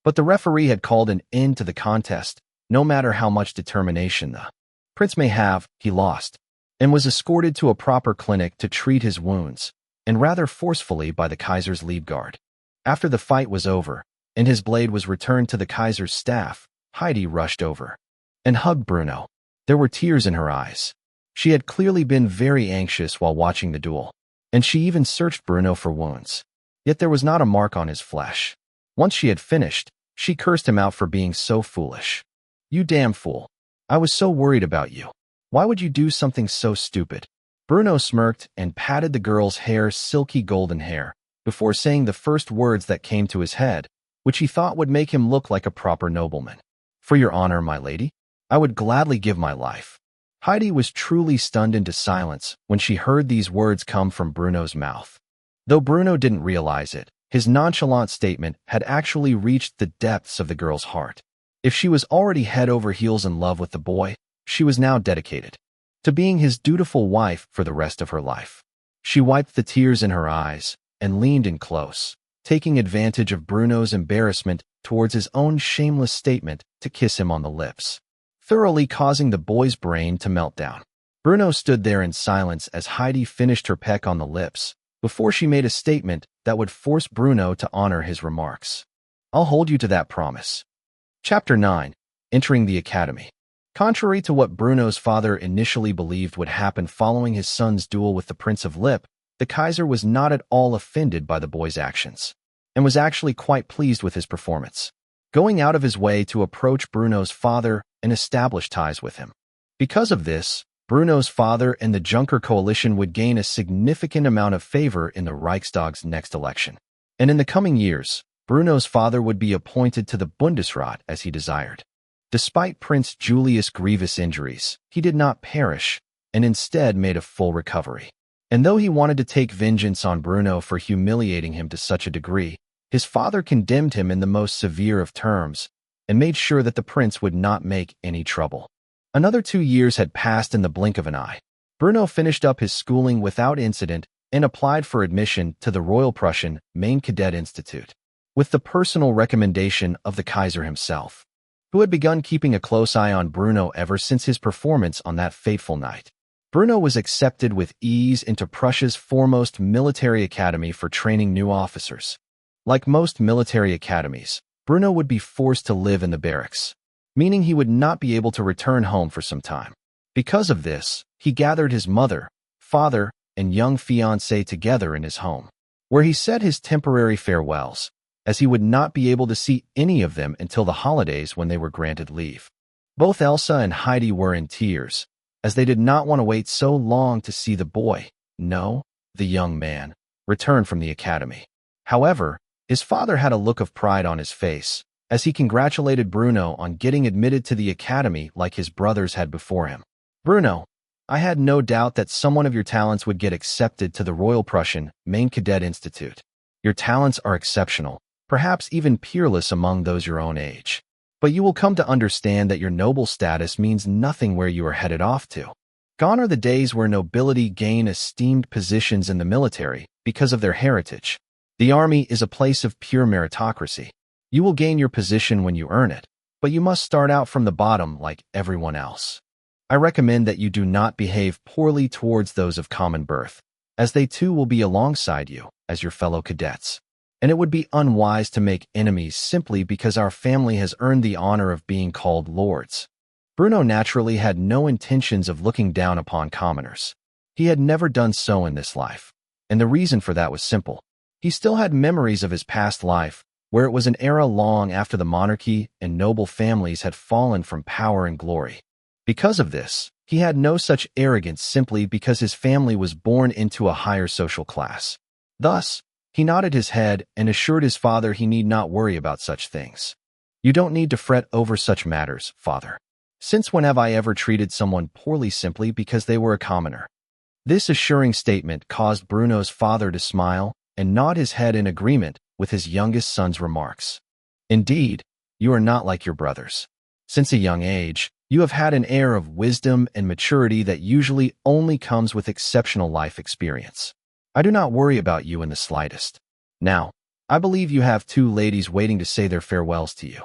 But the referee had called an end to the contest. No matter how much determination the prince may have, he lost, and was escorted to a proper clinic to treat his wounds, and rather forcefully by the Kaiser's Liebguard. After the fight was over, and his blade was returned to the Kaiser's staff, Heidi rushed over and hugged Bruno. There were tears in her eyes. She had clearly been very anxious while watching the duel, and she even searched Bruno for wounds. Yet there was not a mark on his flesh. Once she had finished, she cursed him out for being so foolish. "You damn fool. I was so worried about you. Why would you do something so stupid?" Bruno smirked and patted the girl's silky golden hair, before saying the first words that came to his head, which he thought would make him look like a proper nobleman. "For your honor, my lady, I would gladly give my life." Heidi was truly stunned into silence when she heard these words come from Bruno's mouth. Though Bruno didn't realize it, his nonchalant statement had actually reached the depths of the girl's heart. If she was already head over heels in love with the boy, she was now dedicated to being his dutiful wife for the rest of her life. She wiped the tears in her eyes and leaned in close, taking advantage of Bruno's embarrassment towards his own shameless statement to kiss him on the lips, thoroughly causing the boy's brain to melt down. Bruno stood there in silence as Heidi finished her peck on the lips, before she made a statement that would force Bruno to honor his remarks. "I'll hold you to that promise." Chapter 9. Entering the Academy. Contrary to what Bruno's father initially believed would happen following his son's duel with the Prince of Lip, the Kaiser was not at all offended by the boy's actions, and was actually quite pleased with his performance, going out of his way to approach Bruno's father and establish ties with him. Because of this, Bruno's father and the Junker coalition would gain a significant amount of favor in the Reichstag's next election. And in the coming years, Bruno's father would be appointed to the Bundesrat as he desired. Despite Prince Julius' grievous injuries, he did not perish, and instead made a full recovery. And though he wanted to take vengeance on Bruno for humiliating him to such a degree, his father condemned him in the most severe of terms, and made sure that the prince would not make any trouble. Another 2 years had passed in the blink of an eye. Bruno finished up his schooling without incident and applied for admission to the Royal Prussian Main Cadet Institute, with the personal recommendation of the Kaiser himself, who had begun keeping a close eye on Bruno ever since his performance on that fateful night. Bruno was accepted with ease into Prussia's foremost military academy for training new officers. Like most military academies, Bruno would be forced to live in the barracks, meaning he would not be able to return home for some time. Because of this, he gathered his mother, father, and young fiancée together in his home, where he said his temporary farewells, as he would not be able to see any of them until the holidays when they were granted leave. Both Elsa and Heidi were in tears, as they did not want to wait so long to see the boy, no, the young man, return from the academy. However, his father had a look of pride on his face, as he congratulated Bruno on getting admitted to the academy like his brothers had before him. "Bruno, I had no doubt that someone of your talents would get accepted to the Royal Prussian Main Cadet Institute. Your talents are exceptional, perhaps even peerless among those your own age. But you will come to understand that your noble status means nothing where you are headed off to. Gone are the days where nobility gain esteemed positions in the military because of their heritage. The army is a place of pure meritocracy. You will gain your position when you earn it, but you must start out from the bottom like everyone else. I recommend that you do not behave poorly towards those of common birth, as they too will be alongside you as your fellow cadets. And it would be unwise to make enemies simply because our family has earned the honor of being called lords." Bruno naturally had no intentions of looking down upon commoners. He had never done so in this life, and the reason for that was simple. He still had memories of his past life, where it was an era long after the monarchy and noble families had fallen from power and glory. Because of this, he had no such arrogance simply because his family was born into a higher social class. Thus, he nodded his head and assured his father he need not worry about such things. "You don't need to fret over such matters, father. Since when have I ever treated someone poorly simply because they were a commoner?" This assuring statement caused Bruno's father to smile and nod his head in agreement with his youngest son's remarks. "Indeed, you are not like your brothers. Since a young age, you have had an air of wisdom and maturity that usually only comes with exceptional life experience. I do not worry about you in the slightest. Now, I believe you have 2 ladies waiting to say their farewells to you."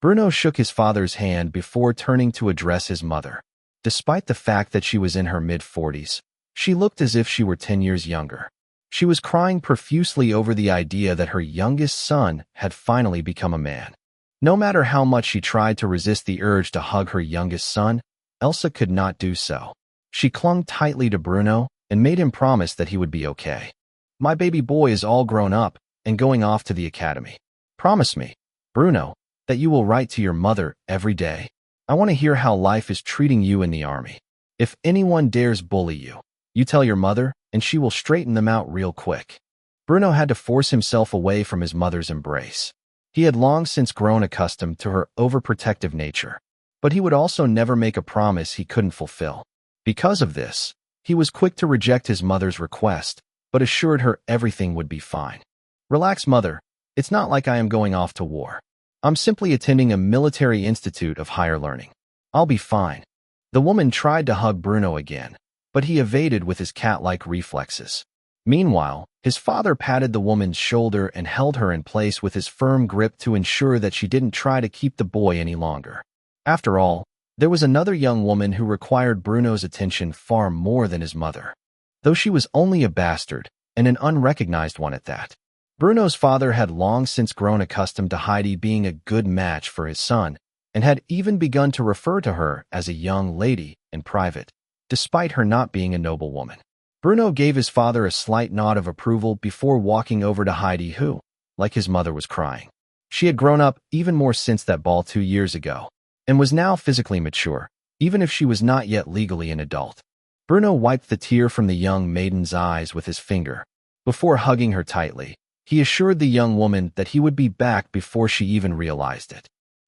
Bruno shook his father's hand before turning to address his mother. Despite the fact that she was in her mid-40s, she looked as if she were 10 years younger. She was crying profusely over the idea that her youngest son had finally become a man. No matter how much she tried to resist the urge to hug her youngest son, Elsa could not do so. She clung tightly to Bruno and made him promise that he would be okay. "My baby boy is all grown up and going off to the academy. Promise me, Bruno, that you will write to your mother every day. I want to hear how life is treating you in the army. If anyone dares bully you, you tell your mother and she will straighten them out real quick." Bruno had to force himself away from his mother's embrace. He had long since grown accustomed to her overprotective nature, but he would also never make a promise he couldn't fulfill. Because of this, he was quick to reject his mother's request, but assured her everything would be fine. "Relax, mother. It's not like I am going off to war. I'm simply attending a military institute of higher learning. I'll be fine." The woman tried to hug Bruno again, but he evaded with his cat-like reflexes. Meanwhile, his father patted the woman's shoulder and held her in place with his firm grip to ensure that she didn't try to keep the boy any longer. After all, there was another young woman who required Bruno's attention far more than his mother, though she was only a bastard, and an unrecognized one at that. Bruno's father had long since grown accustomed to Heidi being a good match for his son, and had even begun to refer to her as a young lady in private, despite her not being a noble woman. Bruno gave his father a slight nod of approval before walking over to Heidi who, like his mother, was crying. She had grown up even more since that ball 2 years ago, and was now physically mature, even if she was not yet legally an adult. Bruno wiped the tear from the young maiden's eyes with his finger. Before hugging her tightly, he assured the young woman that he would be back before she even realized it.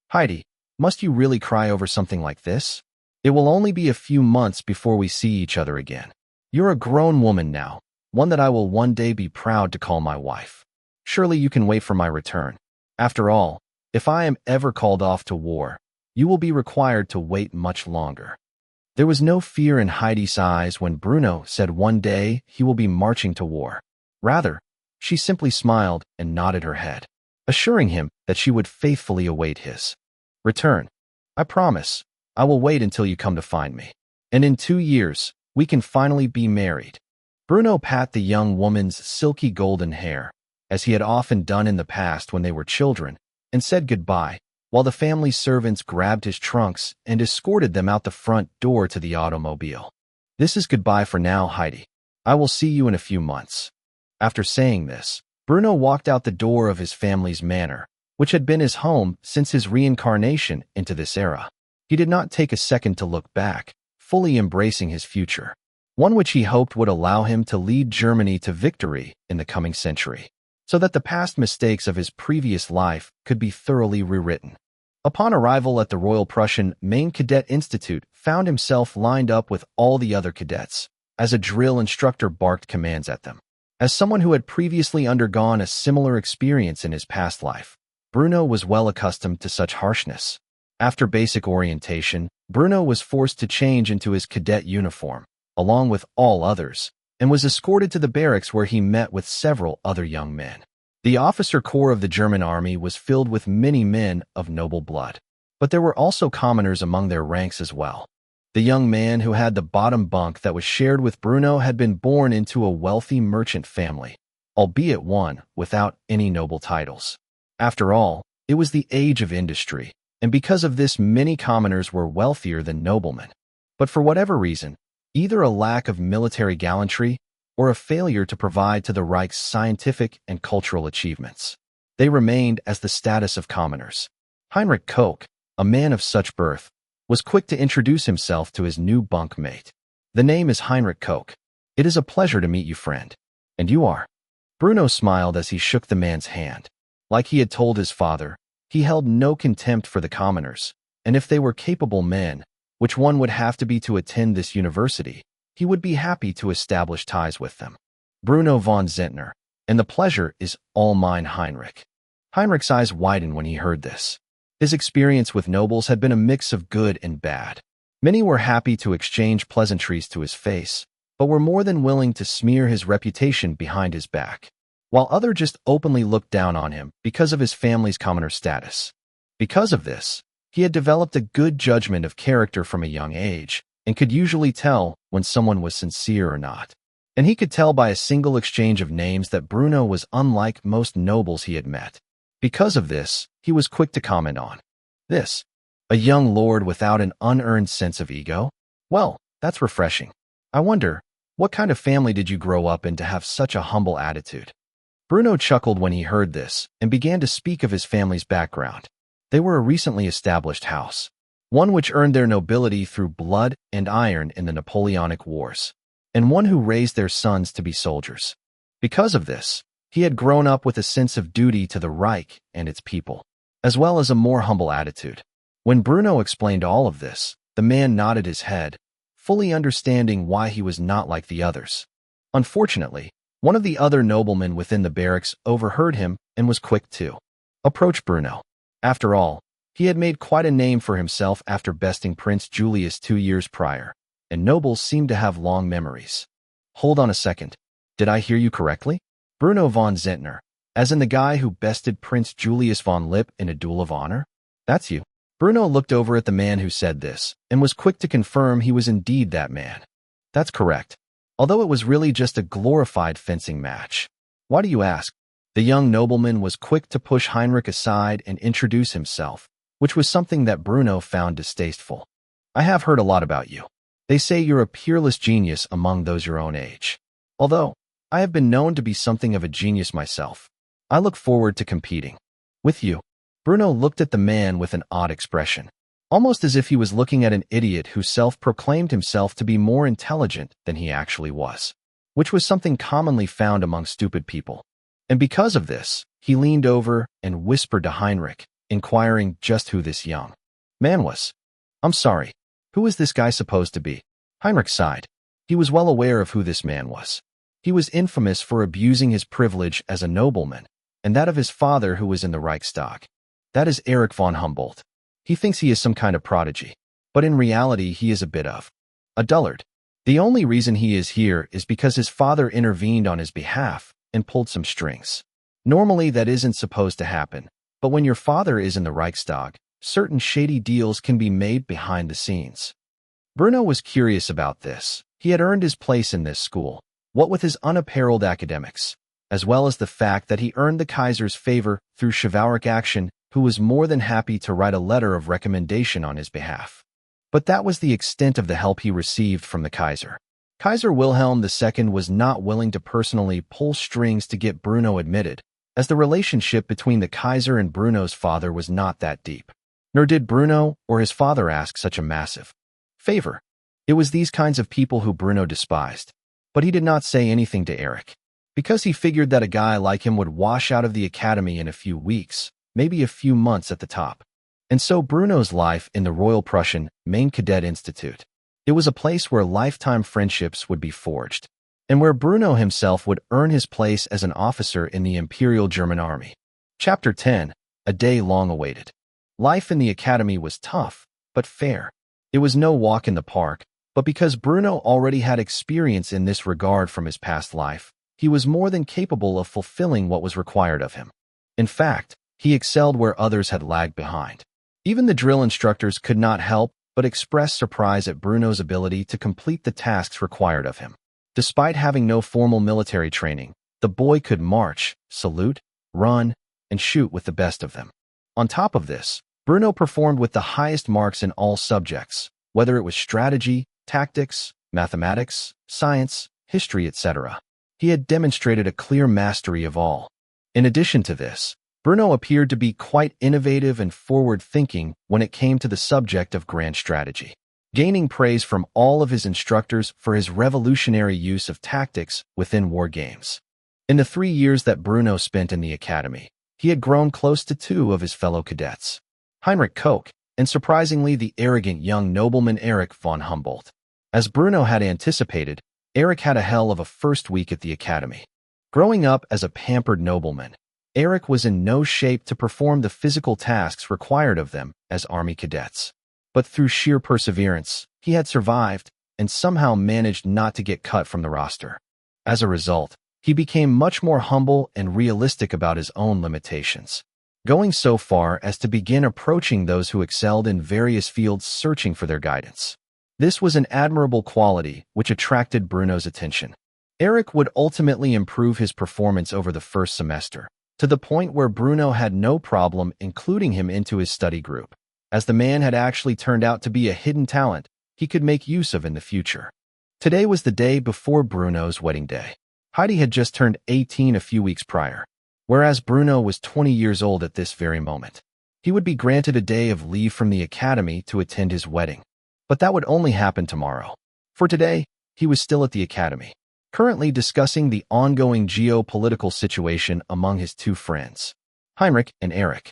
"Heidi, must you really cry over something like this? It will only be a few months before we see each other again. You're a grown woman now, one that I will one day be proud to call my wife. Surely you can wait for my return. After all, if I am ever called off to war, you will be required to wait much longer." There was no fear in Heidi's eyes when Bruno said one day he will be marching to war. Rather, she simply smiled and nodded her head, assuring him that she would faithfully await his return. "I promise, I will wait until you come to find me. And in 2 years, we can finally be married." Bruno patted the young woman's silky golden hair, as he had often done in the past when they were children, and said goodbye, while the family servants grabbed his trunks and escorted them out the front door to the automobile. "This is goodbye for now, Heidi. I will see you in a few months." After saying this, Bruno walked out the door of his family's manor, which had been his home since his reincarnation into this era. He did not take a second to look back, fully embracing his future, one which he hoped would allow him to lead Germany to victory in the coming century, so that the past mistakes of his previous life could be thoroughly rewritten. Upon arrival at the Royal Prussian Main Cadet Institute, found himself lined up with all the other cadets, as a drill instructor barked commands at them. As someone who had previously undergone a similar experience in his past life, Bruno was well accustomed to such harshness. After basic orientation, Bruno was forced to change into his cadet uniform, along with all others, and was escorted to the barracks where he met with several other young men. The officer corps of the German army was filled with many men of noble blood, but there were also commoners among their ranks as well. The young man who had the bottom bunk that was shared with Bruno had been born into a wealthy merchant family, albeit one without any noble titles. After all, it was the age of industry, and because of this many commoners were wealthier than noblemen. But for whatever reason, either a lack of military gallantry or a failure to provide to the Reich's scientific and cultural achievements, they remained as the status of commoners. Heinrich Koch, a man of such birth, was quick to introduce himself to his new bunk mate. "The name is Heinrich Koch. It is a pleasure to meet you, friend. And you are?" Bruno smiled as he shook the man's hand. Like he had told his father, he held no contempt for the commoners, and if they were capable men, which one would have to be to attend this university, he would be happy to establish ties with them. Bruno von Zehntner, and the pleasure is all mine, Heinrich. Heinrich's eyes widened when he heard this. His experience with nobles had been a mix of good and bad. Many were happy to exchange pleasantries to his face, but were more than willing to smear his reputation behind his back, while others just openly looked down on him because of his family's commoner status. Because of this, he had developed a good judgment of character from a young age, and could usually tell when someone was sincere or not. And he could tell by a single exchange of names that Bruno was unlike most nobles he had met. Because of this, he was quick to comment on this. A young lord without an unearned sense of ego? Well, that's refreshing. I wonder, what kind of family did you grow up in to have such a humble attitude? Bruno chuckled when he heard this and began to speak of his family's background. They were a recently established house, one which earned their nobility through blood and iron in the Napoleonic Wars, and one who raised their sons to be soldiers. Because of this, he had grown up with a sense of duty to the Reich and its people, as well as a more humble attitude. When Bruno explained all of this, the man nodded his head, fully understanding why he was not like the others. Unfortunately, one of the other noblemen within the barracks overheard him and was quick to approach Bruno. After all, he had made quite a name for himself after besting Prince Julius 2 years prior, and nobles seemed to have long memories. Hold on a second. Did I hear you correctly? Bruno von Zehntner, as in the guy who bested Prince Julius von Lipp in a duel of honor? That's you. Bruno looked over at the man who said this and was quick to confirm he was indeed that man. That's correct. Although it was really just a glorified fencing match. Why do you ask? The young nobleman was quick to push Heinrich aside and introduce himself, which was something that Bruno found distasteful. I have heard a lot about you. They say you're a peerless genius among those your own age. Although, I have been known to be something of a genius myself. I look forward to competing with you. Bruno looked at the man with an odd expression, almost as if he was looking at an idiot who self-proclaimed himself to be more intelligent than he actually was, which was something commonly found among stupid people. And because of this, he leaned over and whispered to Heinrich, inquiring just who this young man was. I'm sorry, who is this guy supposed to be? Heinrich sighed. He was well aware of who this man was. He was infamous for abusing his privilege as a nobleman, and that of his father who was in the Reichstag. That is Erich von Humboldt. He thinks he is some kind of prodigy, but in reality he is a bit of a dullard. The only reason he is here is because his father intervened on his behalf and pulled some strings. Normally that isn't supposed to happen, but when your father is in the Reichstag, certain shady deals can be made behind the scenes. Bruno was curious about this. He had earned his place in this school, what with his unapparelled academics, as well as the fact that he earned the Kaiser's favor through chivalric action, who was more than happy to write a letter of recommendation on his behalf. But that was the extent of the help he received from the Kaiser. Kaiser Wilhelm II was not willing to personally pull strings to get Bruno admitted, as the relationship between the Kaiser and Bruno's father was not that deep. Nor did Bruno or his father ask such a massive favor. It was these kinds of people who Bruno despised. But he did not say anything to Erich, because he figured that a guy like him would wash out of the academy in a few weeks, maybe a few months at the top. And so Bruno's life in the Royal Prussian Main Cadet Institute. It was a place where lifetime friendships would be forged, and where Bruno himself would earn his place as an officer in the Imperial German Army. Chapter 10, a day long awaited. Life in the academy was tough, but fair. It was no walk in the park, but because Bruno already had experience in this regard from his past life, he was more than capable of fulfilling what was required of him. In fact, he excelled where others had lagged behind. Even the drill instructors could not help but express surprise at Bruno's ability to complete the tasks required of him. Despite having no formal military training, the boy could march, salute, run, and shoot with the best of them. On top of this, Bruno performed with the highest marks in all subjects, whether it was strategy, tactics, mathematics, science, history, etc. He had demonstrated a clear mastery of all. In addition to this, Bruno appeared to be quite innovative and forward-thinking when it came to the subject of grand strategy, gaining praise from all of his instructors for his revolutionary use of tactics within war games. In the 3 years that Bruno spent in the academy, he had grown close to 2 of his fellow cadets, Heinrich Koch, and surprisingly the arrogant young nobleman Erich von Humboldt. As Bruno had anticipated, Erich had a hell of a first week at the academy. Growing up as a pampered nobleman, Erich was in no shape to perform the physical tasks required of them as army cadets. But through sheer perseverance, he had survived and somehow managed not to get cut from the roster. As a result, he became much more humble and realistic about his own limitations, going so far as to begin approaching those who excelled in various fields searching for their guidance. This was an admirable quality which attracted Bruno's attention. Eric would ultimately improve his performance over the first semester, to the point where Bruno had no problem including him into his study group, as the man had actually turned out to be a hidden talent he could make use of in the future. Today was the day before Bruno's wedding day. Heidi had just turned 18 a few weeks prior, whereas Bruno was 20 years old at this very moment. He would be granted a day of leave from the academy to attend his wedding, but that would only happen tomorrow. For today, he was still at the academy, currently discussing the ongoing geopolitical situation among his two friends, Heinrich and Eric.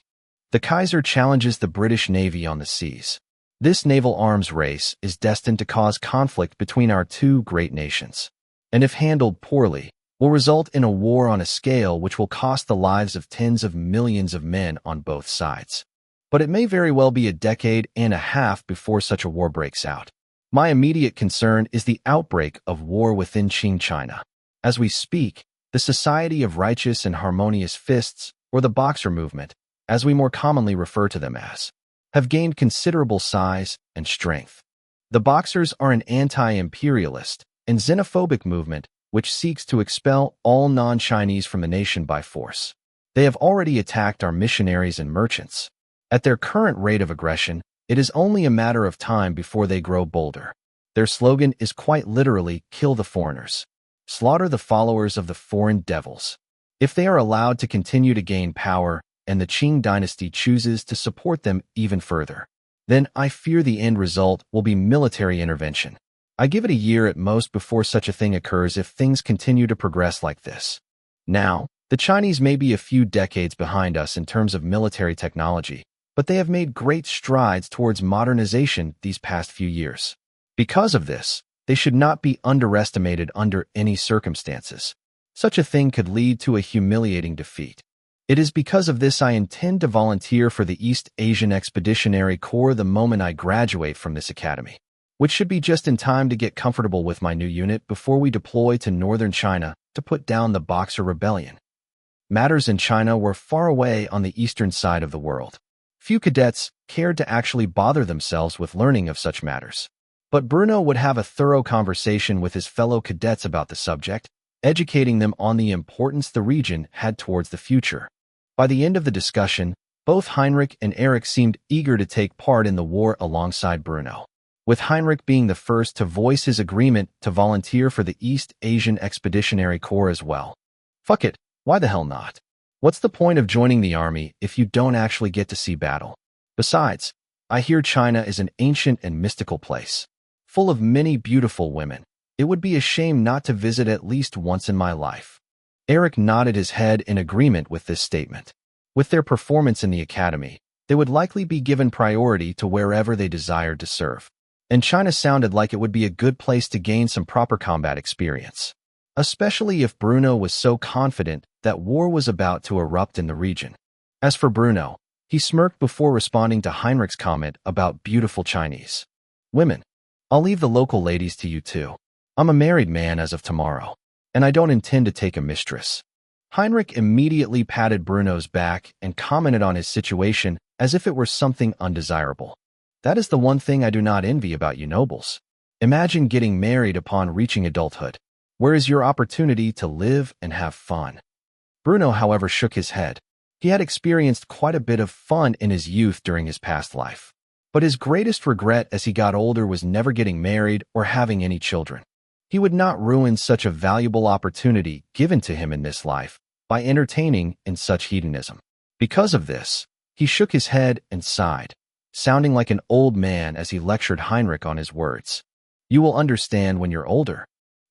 The Kaiser challenges the British Navy on the seas. This naval arms race is destined to cause conflict between our two great nations, and if handled poorly, will result in a war on a scale which will cost the lives of tens of millions of men on both sides. But it may very well be a decade and a half before such a war breaks out. My immediate concern is the outbreak of war within Qing China. As we speak, the Society of Righteous and Harmonious Fists, or the Boxer movement, as we more commonly refer to them as, have gained considerable size and strength. The Boxers are an anti-imperialist and xenophobic movement which seeks to expel all non-Chinese from the nation by force. They have already attacked our missionaries and merchants. At their current rate of aggression, it is only a matter of time before they grow bolder. Their slogan is quite literally, "Kill the foreigners. Slaughter the followers of the foreign devils." If they are allowed to continue to gain power, and the Qing dynasty chooses to support them even further, then I fear the end result will be military intervention. I give it a year at most before such a thing occurs if things continue to progress like this. Now, the Chinese may be a few decades behind us in terms of military technology, but they have made great strides towards modernization these past few years. Because of this, they should not be underestimated under any circumstances. Such a thing could lead to a humiliating defeat. It is because of this I intend to volunteer for the East Asian Expeditionary Corps the moment I graduate from this academy, which should be just in time to get comfortable with my new unit before we deploy to northern China to put down the Boxer Rebellion. Matters in China were far away on the eastern side of the world. Few cadets cared to actually bother themselves with learning of such matters. But Bruno would have a thorough conversation with his fellow cadets about the subject, educating them on the importance the region had towards the future. By the end of the discussion, both Heinrich and Eric seemed eager to take part in the war alongside Bruno, with Heinrich being the first to voice his agreement to volunteer for the East Asian Expeditionary Corps as well. Fuck it, why the hell not? What's the point of joining the army if you don't actually get to see battle? Besides, I hear China is an ancient and mystical place, full of many beautiful women. It would be a shame not to visit at least once in my life. Eric nodded his head in agreement with this statement. With their performance in the academy, they would likely be given priority to wherever they desired to serve. And China sounded like it would be a good place to gain some proper combat experience, especially if Bruno was so confident that war was about to erupt in the region. As for Bruno, he smirked before responding to Heinrich's comment about beautiful Chinese women. I'll leave the local ladies to you too. I'm a married man as of tomorrow, and I don't intend to take a mistress. Heinrich immediately patted Bruno's back and commented on his situation as if it were something undesirable. That is the one thing I do not envy about you nobles. Imagine getting married upon reaching adulthood. Where is your opportunity to live and have fun? Bruno, however, shook his head. He had experienced quite a bit of fun in his youth during his past life, but his greatest regret as he got older was never getting married or having any children. He would not ruin such a valuable opportunity given to him in this life by entertaining in such hedonism. Because of this, he shook his head and sighed, sounding like an old man as he lectured Heinrich on his words. You will understand when you're older.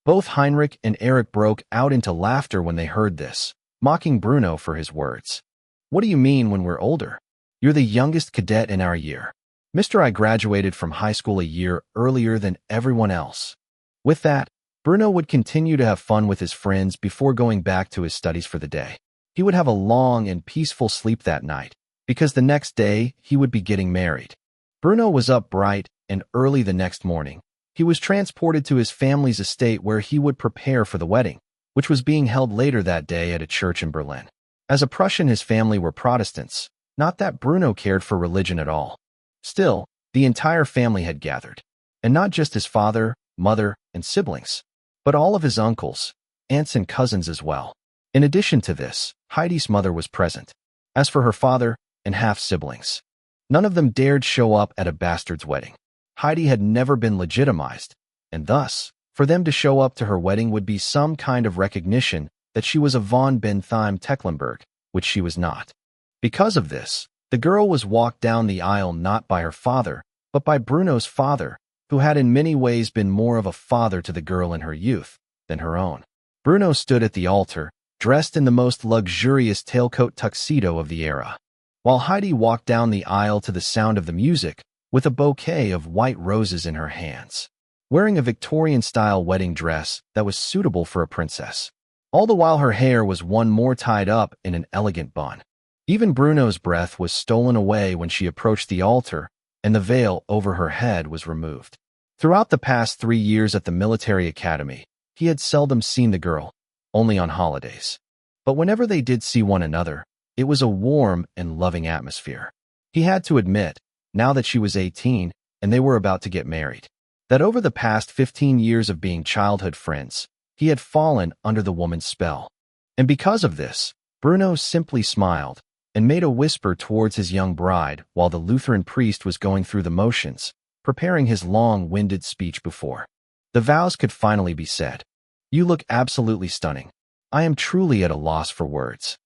Both Heinrich and Eric broke out into laughter when they heard this, mocking Bruno for his words. What do you mean when we're older? You're the youngest cadet in our year. Mr. I graduated from high school a year earlier than everyone else. With that, Bruno would continue to have fun with his friends before going back to his studies for the day. He would have a long and peaceful sleep that night, because the next day he would be getting married. Bruno was up bright and early the next morning. He was transported to his family's estate where he would prepare for the wedding, which was being held later that day at a church in Berlin. As a Prussian, his family were Protestants, not that Bruno cared for religion at all. Still, the entire family had gathered, and not just his father, mother, and siblings, but all of his uncles, aunts and cousins as well. In addition to this, Heidi's mother was present. As for her father and half-siblings, none of them dared show up at a bastard's wedding. Heidi had never been legitimized, and thus, for them to show up to her wedding would be some kind of recognition that she was a von Bentheim-Tecklenburg, which she was not. Because of this, the girl was walked down the aisle not by her father, but by Bruno's father, who had in many ways been more of a father to the girl in her youth than her own. Bruno stood at the altar, dressed in the most luxurious tailcoat tuxedo of the era, while Heidi walked down the aisle to the sound of the music with a bouquet of white roses in her hands, wearing a Victorian-style wedding dress that was suitable for a princess. All the while her hair was one more tied up in an elegant bun. Even Bruno's breath was stolen away when she approached the altar and the veil over her head was removed. Throughout the past 3 years at the military academy, he had seldom seen the girl, only on holidays. But whenever they did see one another, it was a warm and loving atmosphere. He had to admit, now that she was 18 and they were about to get married, that over the past 15 years of being childhood friends, he had fallen under the woman's spell. And because of this, Bruno simply smiled and made a whisper towards his young bride while the Lutheran priest was going through the motions, preparing his long-winded speech before the vows could finally be said. "You look absolutely stunning. I am truly at a loss for words."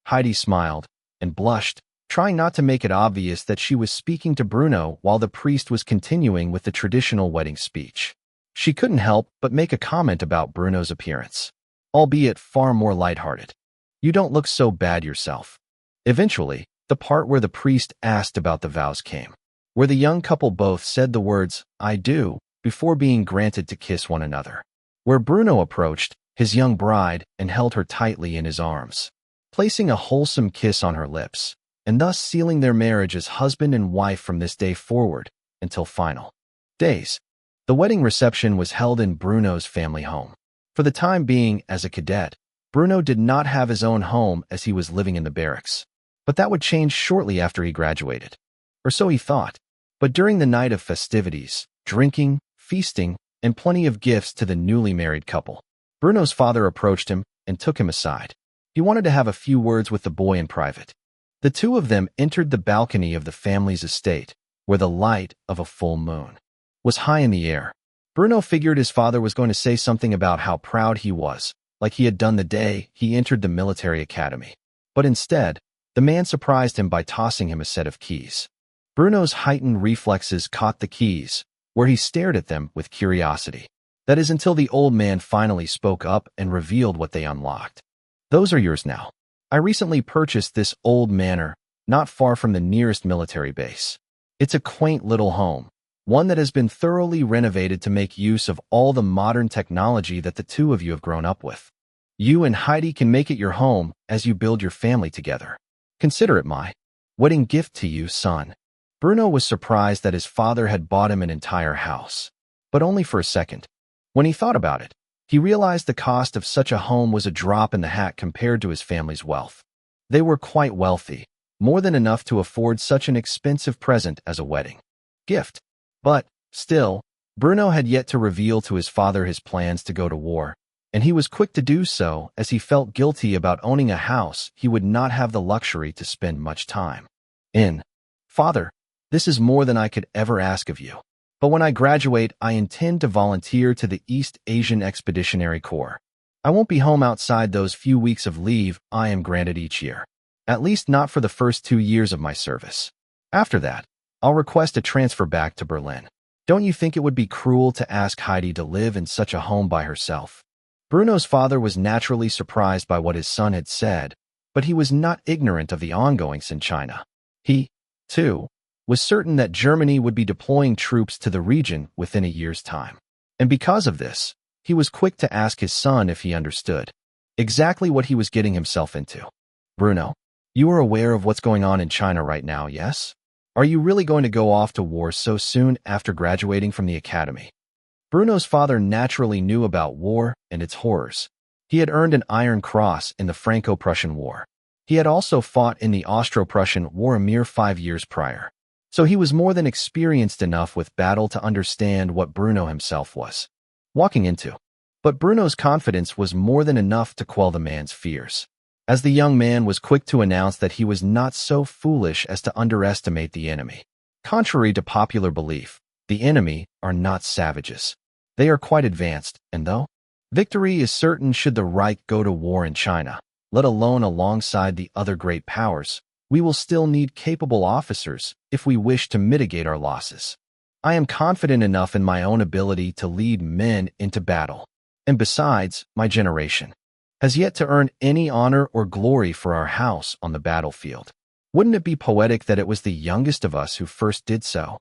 Heidi smiled and blushed, trying not to make it obvious that she was speaking to Bruno while the priest was continuing with the traditional wedding speech. She couldn't help but make a comment about Bruno's appearance, albeit far more lighthearted. "You don't look so bad yourself." Eventually, the part where the priest asked about the vows came, where the young couple both said the words, "I do," before being granted to kiss one another, where Bruno approached his young bride and held her tightly in his arms, placing a wholesome kiss on her lips, and thus sealing their marriage as husband and wife from this day forward until final days. The wedding reception was held in Bruno's family home. For the time being, as a cadet, Bruno did not have his own home as he was living in the barracks. But that would change shortly after he graduated. Or so he thought. But during the night of festivities, drinking, feasting, and plenty of gifts to the newly married couple, Bruno's father approached him and took him aside. He wanted to have a few words with the boy in private. The two of them entered the balcony of the family's estate, where the light of a full moon was high in the air. Bruno figured his father was going to say something about how proud he was, like he had done the day he entered the military academy. But instead, the man surprised him by tossing him a set of keys. Bruno's heightened reflexes caught the keys, where he stared at them with curiosity. That is until the old man finally spoke up and revealed what they unlocked. "Those are yours now. I recently purchased this old manor, not far from the nearest military base. It's a quaint little home, one that has been thoroughly renovated to make use of all the modern technology that the two of you have grown up with. You and Heidi can make it your home as you build your family together. Consider it my wedding gift to you, son." Bruno was surprised that his father had bought him an entire house, but only for a second. When he thought about it, he realized the cost of such a home was a drop in the hat compared to his family's wealth. They were quite wealthy, more than enough to afford such an expensive present as a wedding gift. But, still, Bruno had yet to reveal to his father his plans to go to war, and he was quick to do so as he felt guilty about owning a house he would not have the luxury to spend much time in. "Father, this is more than I could ever ask of you. But when I graduate, I intend to volunteer to the East Asian Expeditionary Corps. I won't be home outside those few weeks of leave I am granted each year. At least not for the first 2 years of my service. After that, I'll request a transfer back to Berlin. Don't you think it would be cruel to ask Heidi to live in such a home by herself?" Bruno's father was naturally surprised by what his son had said, but he was not ignorant of the ongoings in China. He, too, was certain that Germany would be deploying troops to the region within a year's time. And because of this, he was quick to ask his son if he understood exactly what he was getting himself into. "Bruno, you are aware of what's going on in China right now, yes? Are you really going to go off to war so soon after graduating from the academy?" Bruno's father naturally knew about war and its horrors. He had earned an Iron Cross in the Franco-Prussian War. He had also fought in the Austro-Prussian War a mere 5 years prior. So he was more than experienced enough with battle to understand what Bruno himself was walking into. But Bruno's confidence was more than enough to quell the man's fears, as the young man was quick to announce that he was not so foolish as to underestimate the enemy. Contrary to popular belief, the enemy are not savages. They are quite advanced, and though victory is certain should the Reich go to war in China, let alone alongside the other great powers, we will still need capable officers if we wish to mitigate our losses. I am confident enough in my own ability to lead men into battle. And besides, my generation has yet to earn any honor or glory for our house on the battlefield. Wouldn't it be poetic that it was the youngest of us who first did so?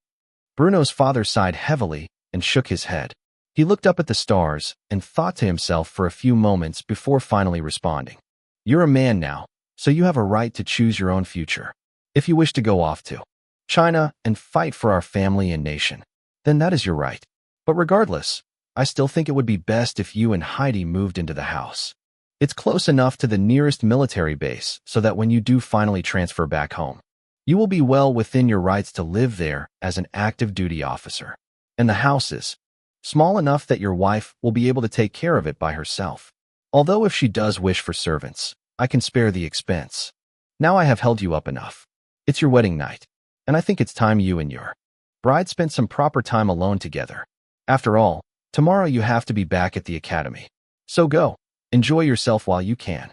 Bruno's father sighed heavily and shook his head. He looked up at the stars and thought to himself for a few moments before finally responding. You're a man now, so you have a right to choose your own future. If you wish to go off to China and fight for our family and nation, then that is your right. But regardless, I still think it would be best if you and Heidi moved into the house. It's close enough to the nearest military base so that when you do finally transfer back home, you will be well within your rights to live there as an active duty officer. And the house is small enough that your wife will be able to take care of it by herself. Although if she does wish for servants, I can spare the expense. Now I have held you up enough. It's your wedding night, and I think it's time you and your bride spent some proper time alone together. After all, tomorrow you have to be back at the academy. So go, enjoy yourself while you can.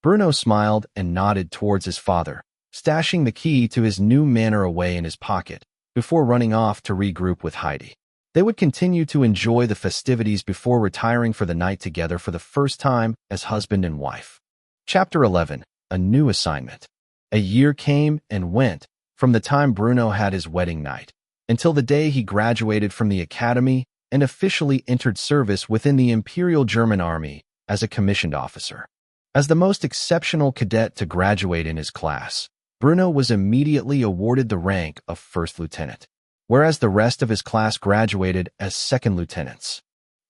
Bruno smiled and nodded towards his father, stashing the key to his new manor away in his pocket before running off to regroup with Heidi. They would continue to enjoy the festivities before retiring for the night together for the first time as husband and wife. Chapter 11. A New Assignment. A year came and went from the time Bruno had his wedding night until the day he graduated from the academy and officially entered service within the Imperial German Army as a commissioned officer. As the most exceptional cadet to graduate in his class, Bruno was immediately awarded the rank of first lieutenant, whereas the rest of his class graduated as second lieutenants.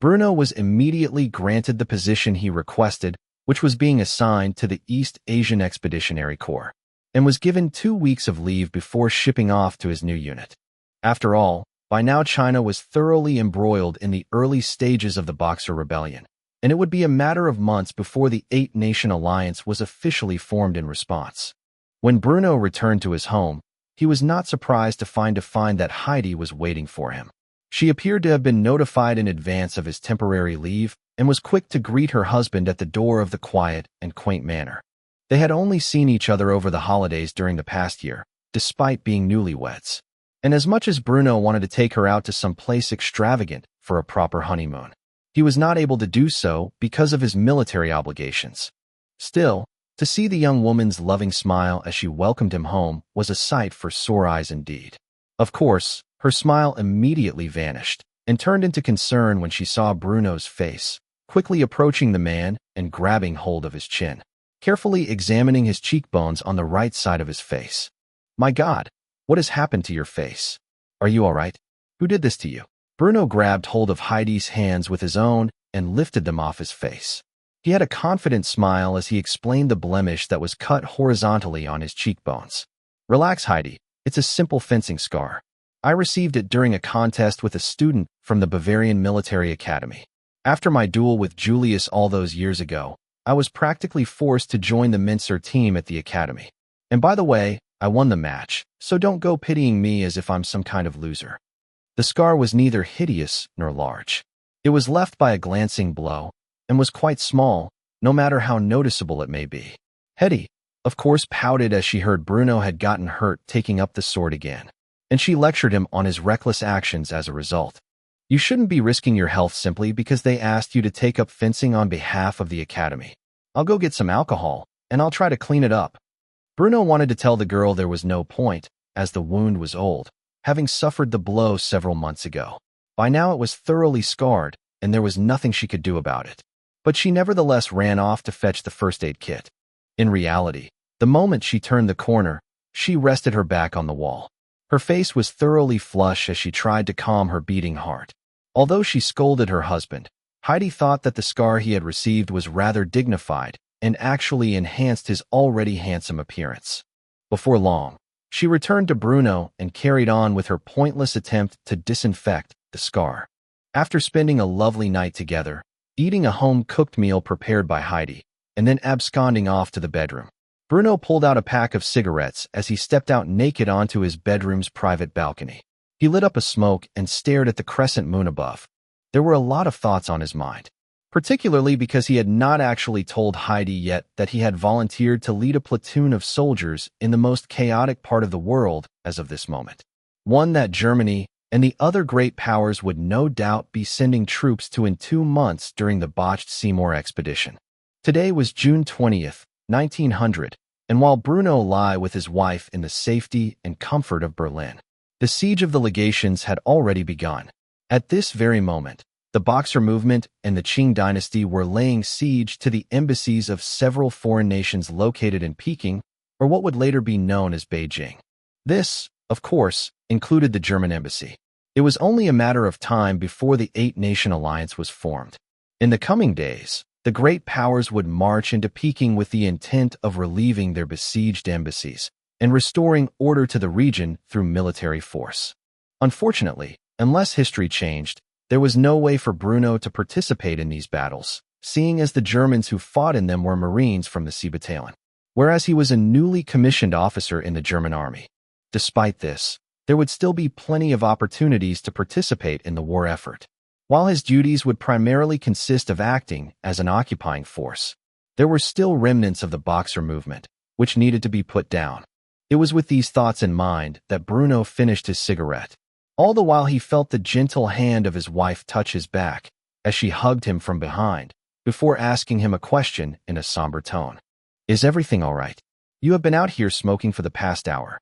Bruno was immediately granted the position he requested, which was being assigned to the East Asian Expeditionary Corps, and was given 2 weeks of leave before shipping off to his new unit. After all, by now China was thoroughly embroiled in the early stages of the Boxer Rebellion, and it would be a matter of months before the 8-nation alliance was officially formed in response. When Bruno returned to his home, he was not surprised to find that Heidi was waiting for him. She appeared to have been notified in advance of his temporary leave and was quick to greet her husband at the door of the quiet and quaint manor. They had only seen each other over the holidays during the past year, despite being newlyweds. And as much as Bruno wanted to take her out to some place extravagant for a proper honeymoon, he was not able to do so because of his military obligations. Still, to see the young woman's loving smile as she welcomed him home was a sight for sore eyes indeed. Of course, her smile immediately vanished and turned into concern when she saw Bruno's face, quickly approaching the man and grabbing hold of his chin, carefully examining his cheekbones on the right side of his face. My God, what has happened to your face? Are you all right? Who did this to you? Bruno grabbed hold of Heidi's hands with his own and lifted them off his face. He had a confident smile as he explained the blemish that was cut horizontally on his cheekbones. Relax, Heidi. It's a simple fencing scar. I received it during a contest with a student from the Bavarian Military Academy. After my duel with Julius all those years ago, I was practically forced to join the Mincer team at the academy. And by the way, I won the match, so don't go pitying me as if I'm some kind of loser. The scar was neither hideous nor large. It was left by a glancing blow, and was quite small, no matter how noticeable it may be. Hetty, of course, pouted as she heard Bruno had gotten hurt taking up the sword again, and she lectured him on his reckless actions as a result. You shouldn't be risking your health simply because they asked you to take up fencing on behalf of the academy. I'll go get some alcohol, and I'll try to clean it up. Bruno wanted to tell the girl there was no point, as the wound was old, having suffered the blow several months ago. By now it was thoroughly scarred, and there was nothing she could do about it. But she nevertheless ran off to fetch the first aid kit. In reality, the moment she turned the corner, she rested her back on the wall. Her face was thoroughly flush as she tried to calm her beating heart. Although she scolded her husband, Heidi thought that the scar he had received was rather dignified and actually enhanced his already handsome appearance. Before long, she returned to Bruno and carried on with her pointless attempt to disinfect the scar. After spending a lovely night together, eating a home-cooked meal prepared by Heidi, and then absconding off to the bedroom. Bruno pulled out a pack of cigarettes as he stepped out naked onto his bedroom's private balcony. He lit up a smoke and stared at the crescent moon above. There were a lot of thoughts on his mind, particularly because he had not actually told Heidi yet that he had volunteered to lead a platoon of soldiers in the most chaotic part of the world as of this moment. One that Germany and the other great powers would no doubt be sending troops to in 2 months during the botched Seymour expedition. Today was June 20th, 1900, and while Bruno lay with his wife in the safety and comfort of Berlin, the siege of the legations had already begun. At this very moment, the Boxer movement and the Qing dynasty were laying siege to the embassies of several foreign nations located in Peking, or what would later be known as Beijing. This, of course, included the German embassy. It was only a matter of time before the 8-nation alliance was formed. In the coming days, the great powers would march into Peking with the intent of relieving their besieged embassies and restoring order to the region through military force. Unfortunately, unless history changed, there was no way for Bruno to participate in these battles, seeing as the Germans who fought in them were Marines from the Sea Battalion, whereas he was a newly commissioned officer in the German army. Despite this, there would still be plenty of opportunities to participate in the war effort. While his duties would primarily consist of acting as an occupying force, there were still remnants of the Boxer movement, which needed to be put down. It was with these thoughts in mind that Bruno finished his cigarette. All the while he felt the gentle hand of his wife touch his back as she hugged him from behind, before asking him a question in a somber tone. "Is everything all right? You have been out here smoking for the past hour."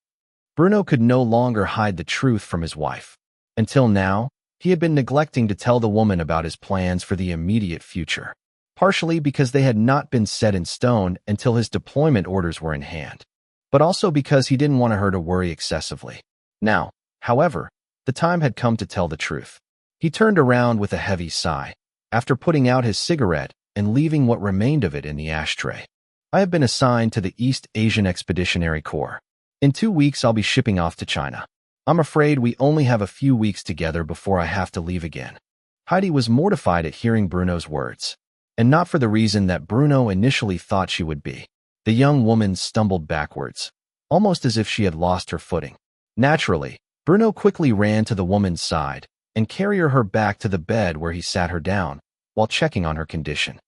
Bruno could no longer hide the truth from his wife. Until now, he had been neglecting to tell the woman about his plans for the immediate future, partially because they had not been set in stone until his deployment orders were in hand, but also because he didn't want her to worry excessively. Now, however, the time had come to tell the truth. He turned around with a heavy sigh, after putting out his cigarette and leaving what remained of it in the ashtray. "I have been assigned to the East Asian Expeditionary Corps. In 2 weeks, I'll be shipping off to China. I'm afraid we only have a few weeks together before I have to leave again." Heidi was mortified at hearing Bruno's words, and not for the reason that Bruno initially thought she would be. The young woman stumbled backwards, almost as if she had lost her footing. Naturally, Bruno quickly ran to the woman's side and carried her back to the bed where he sat her down, while checking on her condition.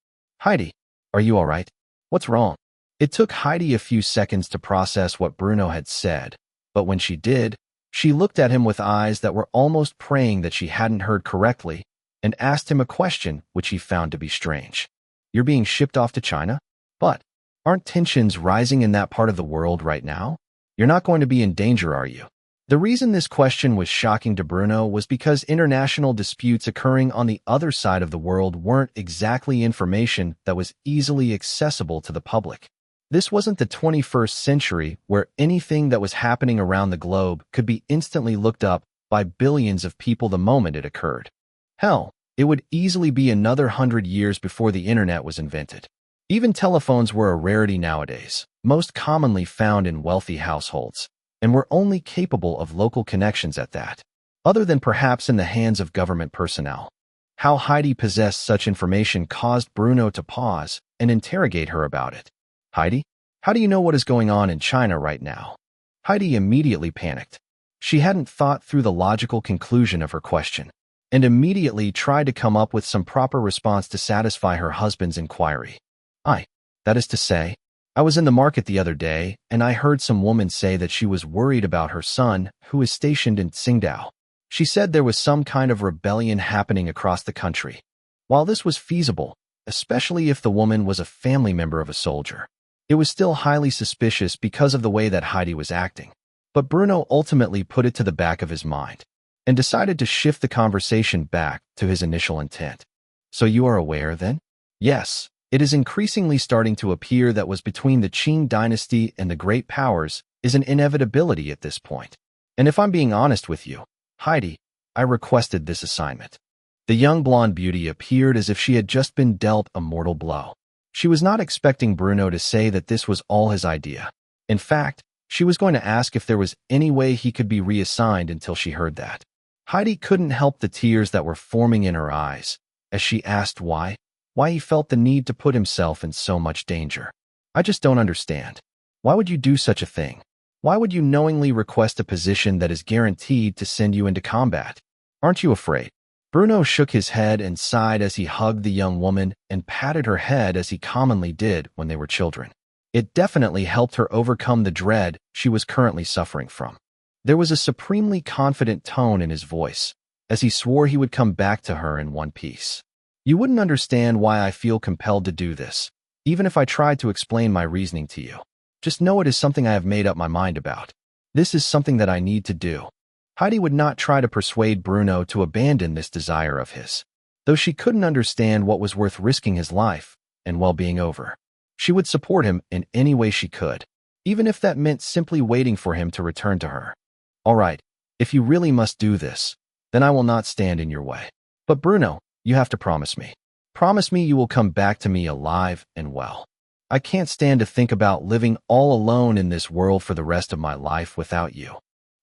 "Heidi, are you all right? What's wrong?" It took Heidi a few seconds to process what Bruno had said, but when she did, she looked at him with eyes that were almost praying that she hadn't heard correctly, and asked him a question which he found to be strange. "You're being shipped off to China? But aren't tensions rising in that part of the world right now? You're not going to be in danger, are you?" The reason this question was shocking to Bruno was because international disputes occurring on the other side of the world weren't exactly information that was easily accessible to the public. This wasn't the 21st century where anything that was happening around the globe could be instantly looked up by billions of people the moment it occurred. Hell, it would easily be another 100 years before the internet was invented. Even telephones were a rarity nowadays, most commonly found in wealthy households, and were only capable of local connections at that, other than perhaps in the hands of government personnel. How Heidi possessed such information caused Bruno to pause and interrogate her about it. "Heidi, how do you know what is going on in China right now?" Heidi immediately panicked. She hadn't thought through the logical conclusion of her question, and immediately tried to come up with some proper response to satisfy her husband's inquiry. That is to say, I was in the market the other day, and I heard some woman say that she was worried about her son, who is stationed in Tsingtao. She said there was some kind of rebellion happening across the country. While this was feasible, especially if the woman was a family member of a soldier, it was still highly suspicious because of the way that Heidi was acting. But Bruno ultimately put it to the back of his mind, and decided to shift the conversation back to his initial intent. "So you are aware, then?" "Yes, it is increasingly starting to appear that was between the Qing dynasty and the great powers is an inevitability at this point. And if I'm being honest with you, Heidi, I requested this assignment." The young blonde beauty appeared as if she had just been dealt a mortal blow. She was not expecting Bruno to say that this was all his idea. In fact, she was going to ask if there was any way he could be reassigned until she heard that. Heidi couldn't help the tears that were forming in her eyes as she asked why. why he felt the need to put himself in so much danger. I just don't understand. Why would you do such a thing? Why would you knowingly request a position that is guaranteed to send you into combat? Aren't you afraid? Bruno shook his head and sighed as he hugged the young woman and patted her head as he commonly did when they were children. It definitely helped her overcome the dread she was currently suffering from. There was a supremely confident tone in his voice, as he swore he would come back to her in one piece. You wouldn't understand why I feel compelled to do this, even if I tried to explain my reasoning to you. Just know it is something I have made up my mind about. This is something that I need to do. Heidi would not try to persuade Bruno to abandon this desire of his, though she couldn't understand what was worth risking his life and well-being over. She would support him in any way she could, even if that meant simply waiting for him to return to her. All right, if you really must do this, then I will not stand in your way. But Bruno, you have to promise me. Promise me you will come back to me alive and well. I can't stand to think about living all alone in this world for the rest of my life without you.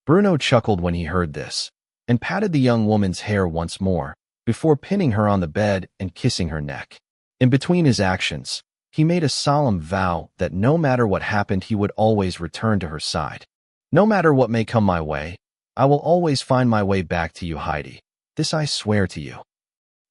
Bruno chuckled when he heard this, and patted the young woman's hair once more, before pinning her on the bed and kissing her neck. In between his actions, he made a solemn vow that no matter what happened he would always return to her side. No matter what may come my way, I will always find my way back to you, Heidi. This I swear to you.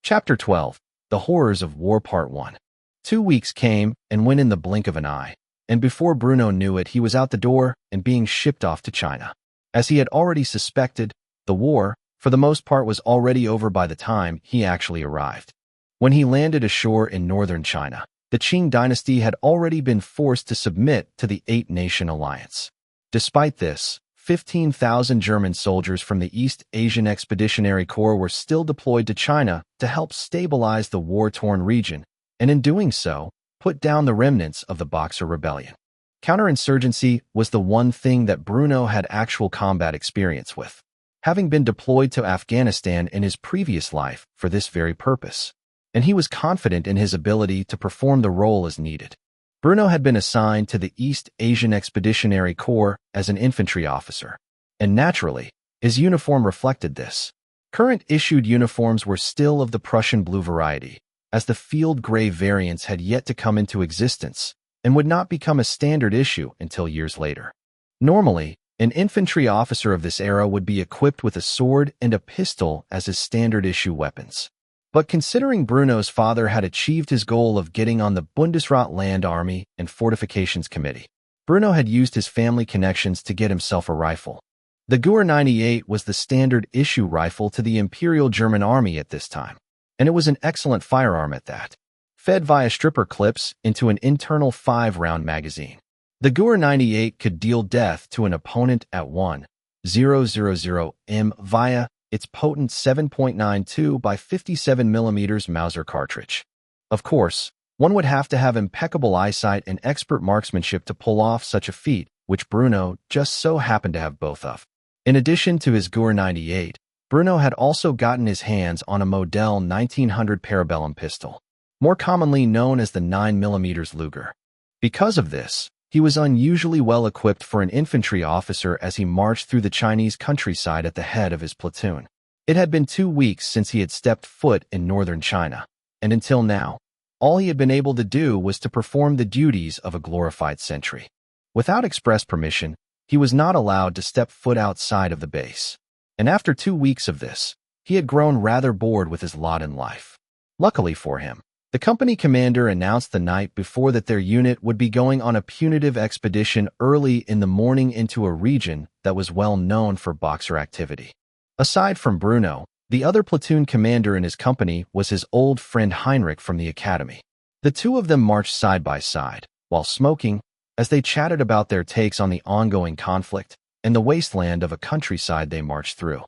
Chapter 12. The Horrors of War Part 1. 2 weeks came and went in the blink of an eye, and before Bruno knew it, he was out the door and being shipped off to China. As he had already suspected, the war, for the most part, was already over by the time he actually arrived. When he landed ashore in northern China, the Qing dynasty had already been forced to submit to the Eight-Nation Alliance. Despite this, 15,000 German soldiers from the East Asian Expeditionary Corps were still deployed to China to help stabilize the war-torn region, and in doing so, put down the remnants of the Boxer Rebellion. Counterinsurgency was the one thing that Bruno had actual combat experience with, having been deployed to Afghanistan in his previous life for this very purpose, and he was confident in his ability to perform the role as needed. Bruno had been assigned to the East Asian Expeditionary Corps as an infantry officer, and naturally, his uniform reflected this. Current issued uniforms were still of the Prussian blue variety, as the field gray variants had yet to come into existence and would not become a standard issue until years later. Normally, an infantry officer of this era would be equipped with a sword and a pistol as his standard issue weapons. But considering Bruno's father had achieved his goal of getting on the Bundeswehr Land Army and Fortifications Committee, Bruno had used his family connections to get himself a rifle. The Gür 98 was the standard issue rifle to the Imperial German Army at this time, and it was an excellent firearm at that, fed via stripper clips into an internal 5-round magazine. The Gür 98 could deal death to an opponent at 1,000 m via its potent 7.92 by 57 mm Mauser cartridge. Of course, one would have to have impeccable eyesight and expert marksmanship to pull off such a feat, which Bruno just so happened to have both of. In addition to his Gür 98, Bruno had also gotten his hands on a Model 1900 Parabellum pistol, more commonly known as the 9mm Luger. Because of this, he was unusually well equipped for an infantry officer as he marched through the Chinese countryside at the head of his platoon. It had been 2 weeks since he had stepped foot in northern China, and until now, all he had been able to do was to perform the duties of a glorified sentry. Without express permission, he was not allowed to step foot outside of the base. And after 2 weeks of this, he had grown rather bored with his lot in life. Luckily for him, the company commander announced the night before that their unit would be going on a punitive expedition early in the morning into a region that was well known for Boxer activity. Aside from Bruno, the other platoon commander in his company was his old friend Heinrich from the academy. The two of them marched side by side, while smoking, as they chatted about their takes on the ongoing conflict and the wasteland of a countryside they marched through.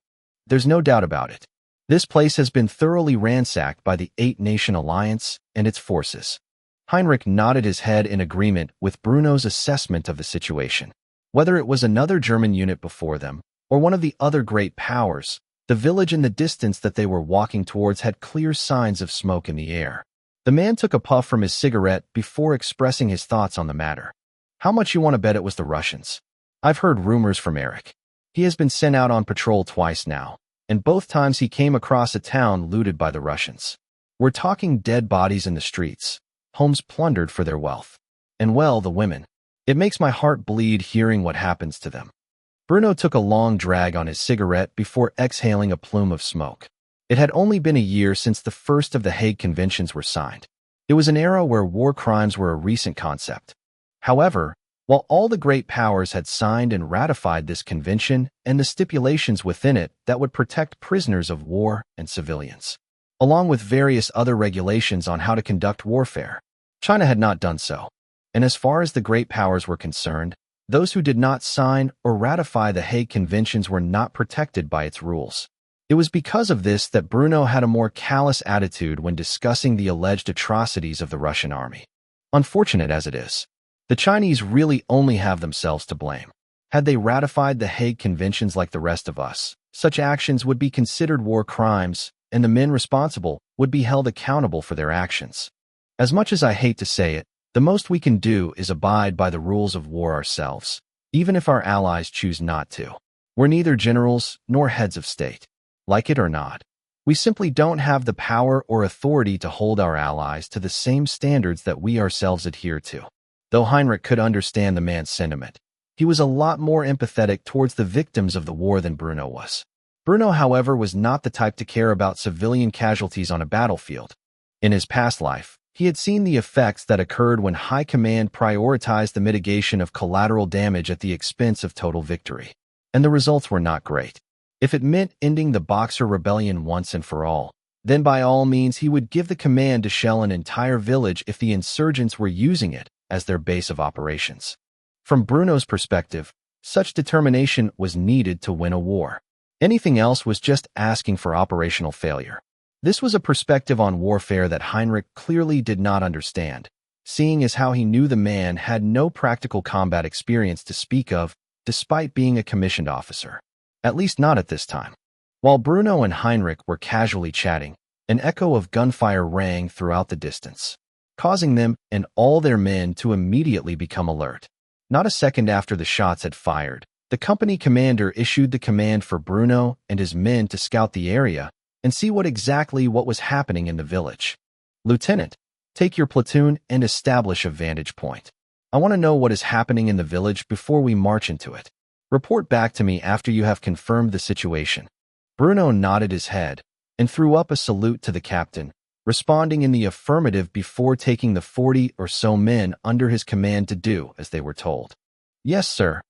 There's no doubt about it. This place has been thoroughly ransacked by the Eight-Nation Alliance and its forces. Heinrich nodded his head in agreement with Bruno's assessment of the situation. Whether it was another German unit before them, or one of the other great powers, the village in the distance that they were walking towards had clear signs of smoke in the air. The man took a puff from his cigarette before expressing his thoughts on the matter. How much you want to bet it was the Russians? I've heard rumors from Eric. He has been sent out on patrol twice now, and both times he came across a town looted by the Russians. We're talking dead bodies in the streets, homes plundered for their wealth. And well, the women. It makes my heart bleed hearing what happens to them. Bruno took a long drag on his cigarette before exhaling a plume of smoke. It had only been a year since the first of the Hague Conventions were signed. It was an era where war crimes were a recent concept. However, while all the great powers had signed and ratified this convention and the stipulations within it that would protect prisoners of war and civilians, along with various other regulations on how to conduct warfare, China had not done so. And as far as the great powers were concerned, those who did not sign or ratify the Hague Conventions were not protected by its rules. It was because of this that Bruno had a more callous attitude when discussing the alleged atrocities of the Russian army. Unfortunate as it is, the Chinese really only have themselves to blame. Had they ratified the Hague Conventions like the rest of us, such actions would be considered war crimes, and the men responsible would be held accountable for their actions. As much as I hate to say it, the most we can do is abide by the rules of war ourselves, even if our allies choose not to. We're neither generals nor heads of state. Like it or not, we simply don't have the power or authority to hold our allies to the same standards that we ourselves adhere to. Though Heinrich could understand the man's sentiment, he was a lot more empathetic towards the victims of the war than Bruno was. Bruno, however, was not the type to care about civilian casualties on a battlefield. In his past life, he had seen the effects that occurred when high command prioritized the mitigation of collateral damage at the expense of total victory. And the results were not great. If it meant ending the Boxer Rebellion once and for all, then by all means he would give the command to shell an entire village if the insurgents were using it as their base of operations. From Bruno's perspective, such determination was needed to win a war. Anything else was just asking for operational failure. This was a perspective on warfare that Heinrich clearly did not understand, seeing as how he knew the man had no practical combat experience to speak of, despite being a commissioned officer. At least not at this time. While Bruno and Heinrich were casually chatting, an echo of gunfire rang throughout the distance, causing them and all their men to immediately become alert. Not a second after the shots had fired, the company commander issued the command for Bruno and his men to scout the area and see what was happening in the village. Lieutenant, take your platoon and establish a vantage point. I want to know what is happening in the village before we march into it. Report back to me after you have confirmed the situation. Bruno nodded his head and threw up a salute to the captain, responding in the affirmative before taking the 40 or so men under his command to do as they were told. Yes, sir.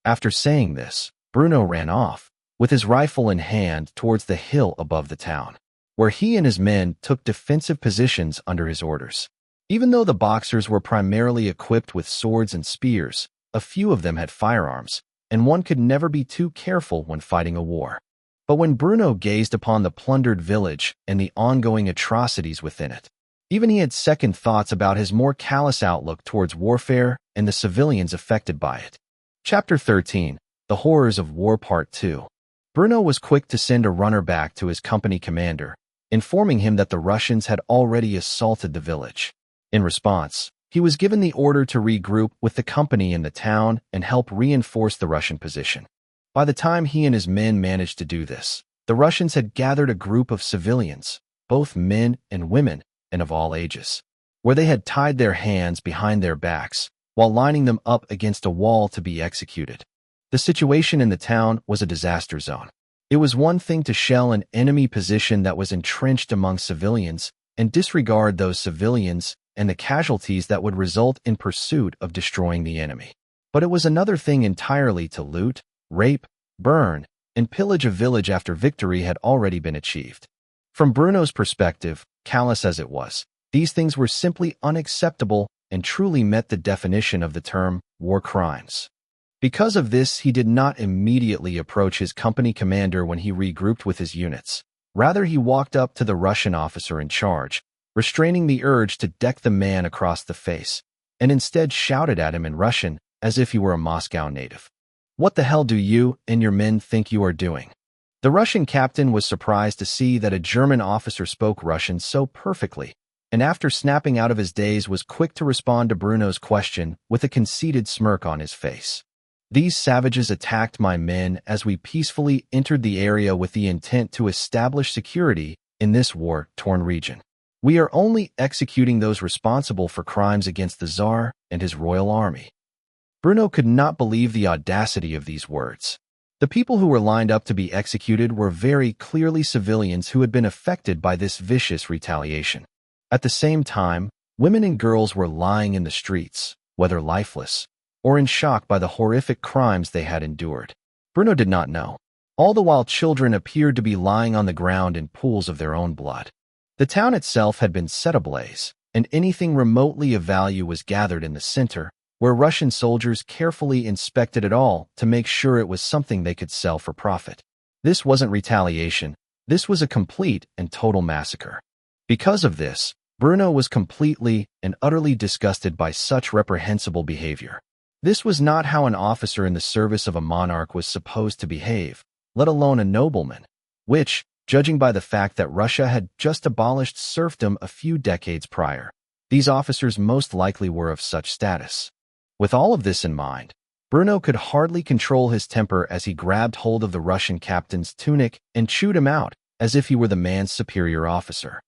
After saying this, Bruno ran off, with his rifle in hand towards the hill above the town, where he and his men took defensive positions under his orders. Even though the Boxers were primarily equipped with swords and spears, a few of them had firearms, and one could never be too careful when fighting a war. But when Bruno gazed upon the plundered village and the ongoing atrocities within it, even he had second thoughts about his more callous outlook towards warfare and the civilians affected by it. Chapter 13, The Horrors of War Part 2. Bruno was quick to send a runner back to his company commander, informing him that the Russians had already assaulted the village. In response, he was given the order to regroup with the company in the town and help reinforce the Russian position. By the time he and his men managed to do this, the Russians had gathered a group of civilians, both men and women, and of all ages, where they had tied their hands behind their backs while lining them up against a wall to be executed. The situation in the town was a disaster zone. It was one thing to shell an enemy position that was entrenched among civilians and disregard those civilians and the casualties that would result in pursuit of destroying the enemy. But it was another thing entirely to loot, rape, burn, and pillage a village after victory had already been achieved. From Bruno's perspective, callous as it was, these things were simply unacceptable and truly met the definition of the term war crimes. Because of this, he did not immediately approach his company commander when he regrouped with his units. Rather, he walked up to the Russian officer in charge, restraining the urge to deck the man across the face, and instead shouted at him in Russian as if he were a Moscow native. What the hell do you and your men think you are doing? The Russian captain was surprised to see that a German officer spoke Russian so perfectly, and after snapping out of his daze was quick to respond to Bruno's question with a conceited smirk on his face. These savages attacked my men as we peacefully entered the area with the intent to establish security in this war-torn region. We are only executing those responsible for crimes against the Tsar and his royal army." Bruno could not believe the audacity of these words. The people who were lined up to be executed were very clearly civilians who had been affected by this vicious retaliation. At the same time, women and girls were lying in the streets, whether lifeless or in shock by the horrific crimes they had endured. Bruno did not know. All the while children appeared to be lying on the ground in pools of their own blood. The town itself had been set ablaze, and anything remotely of value was gathered in the center, where Russian soldiers carefully inspected it all to make sure it was something they could sell for profit. This wasn't retaliation. This was a complete and total massacre. Because of this, Bruno was completely and utterly disgusted by such reprehensible behavior. This was not how an officer in the service of a monarch was supposed to behave, let alone a nobleman, which, judging by the fact that Russia had just abolished serfdom a few decades prior, these officers most likely were of such status. With all of this in mind, Bruno could hardly control his temper as he grabbed hold of the Russian captain's tunic and chewed him out as if he were the man's superior officer.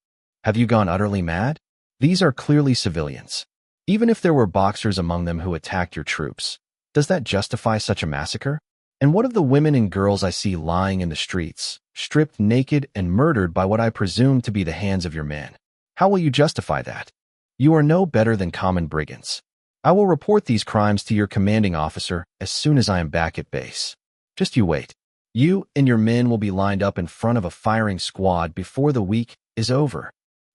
Have you gone utterly mad? These are clearly civilians. Even if there were boxers among them who attacked your troops, does that justify such a massacre? And what of the women and girls I see lying in the streets, stripped naked and murdered by what I presume to be the hands of your men? How will you justify that? You are no better than common brigands. I will report these crimes to your commanding officer as soon as I am back at base. Just you wait. You and your men will be lined up in front of a firing squad before the week is over."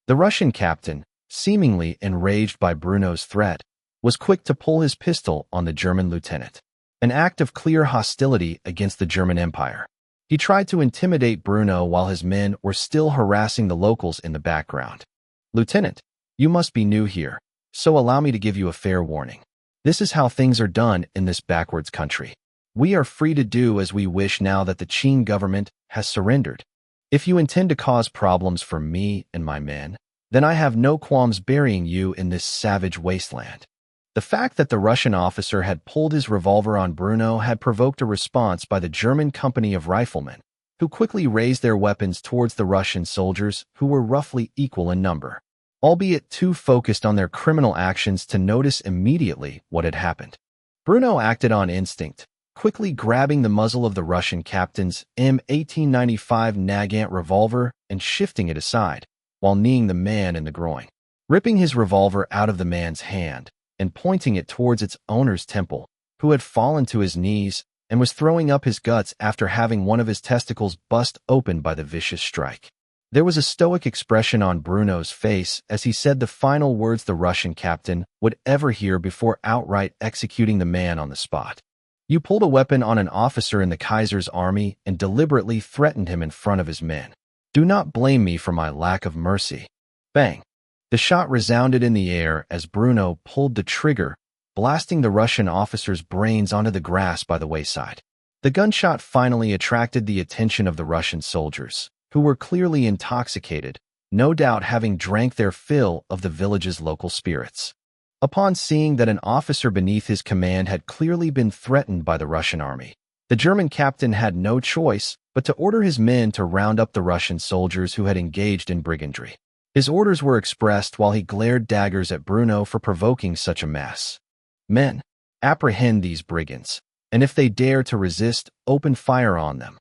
The Russian captain, seemingly enraged by Bruno's threat, was quick to pull his pistol on the German lieutenant, an act of clear hostility against the German Empire. He tried to intimidate Bruno while his men were still harassing the locals in the background. "Lieutenant, you must be new here, so allow me to give you a fair warning. This is how things are done in this backwards country. We are free to do as we wish now that the Qing government has surrendered. If you intend to cause problems for me and my men, then I have no qualms burying you in this savage wasteland." The fact that the Russian officer had pulled his revolver on Bruno had provoked a response by the German company of riflemen, who quickly raised their weapons towards the Russian soldiers who were roughly equal in number, albeit too focused on their criminal actions to notice immediately what had happened. Bruno acted on instinct, quickly grabbing the muzzle of the Russian captain's M1895 Nagant revolver and shifting it aside, while kneeing the man in the groin, ripping his revolver out of the man's hand and pointing it towards its owner's temple, who had fallen to his knees and was throwing up his guts after having one of his testicles bust open by the vicious strike. There was a stoic expression on Bruno's face as he said the final words the Russian captain would ever hear before outright executing the man on the spot. "You pulled a weapon on an officer in the Kaiser's army and deliberately threatened him in front of his men. Do not blame me for my lack of mercy." Bang! The shot resounded in the air as Bruno pulled the trigger, blasting the Russian officer's brains onto the grass by the wayside. The gunshot finally attracted the attention of the Russian soldiers, who were clearly intoxicated, no doubt having drank their fill of the village's local spirits. Upon seeing that an officer beneath his command had clearly been threatened by the Russian army, the German captain had no choice but to order his men to round up the Russian soldiers who had engaged in brigandry. His orders were expressed while he glared daggers at Bruno for provoking such a mess. "Men, apprehend these brigands, and if they dare to resist, open fire on them."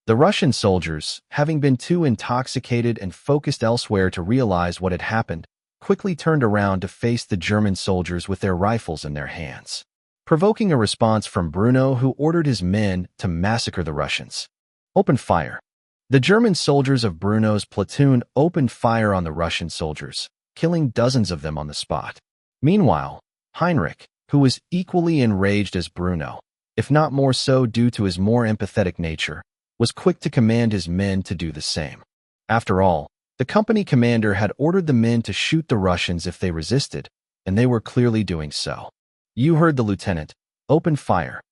The Russian soldiers, having been too intoxicated and focused elsewhere to realize what had happened, quickly turned around to face the German soldiers with their rifles in their hands, provoking a response from Bruno, who ordered his men to massacre the Russians. "Open fire." The German soldiers of Bruno's platoon opened fire on the Russian soldiers, killing dozens of them on the spot. Meanwhile, Heinrich, who was equally enraged as Bruno, if not more so due to his more empathetic nature, was quick to command his men to do the same. After all, the company commander had ordered the men to shoot the Russians if they resisted, and they were clearly doing so. "You heard the lieutenant. Open fire."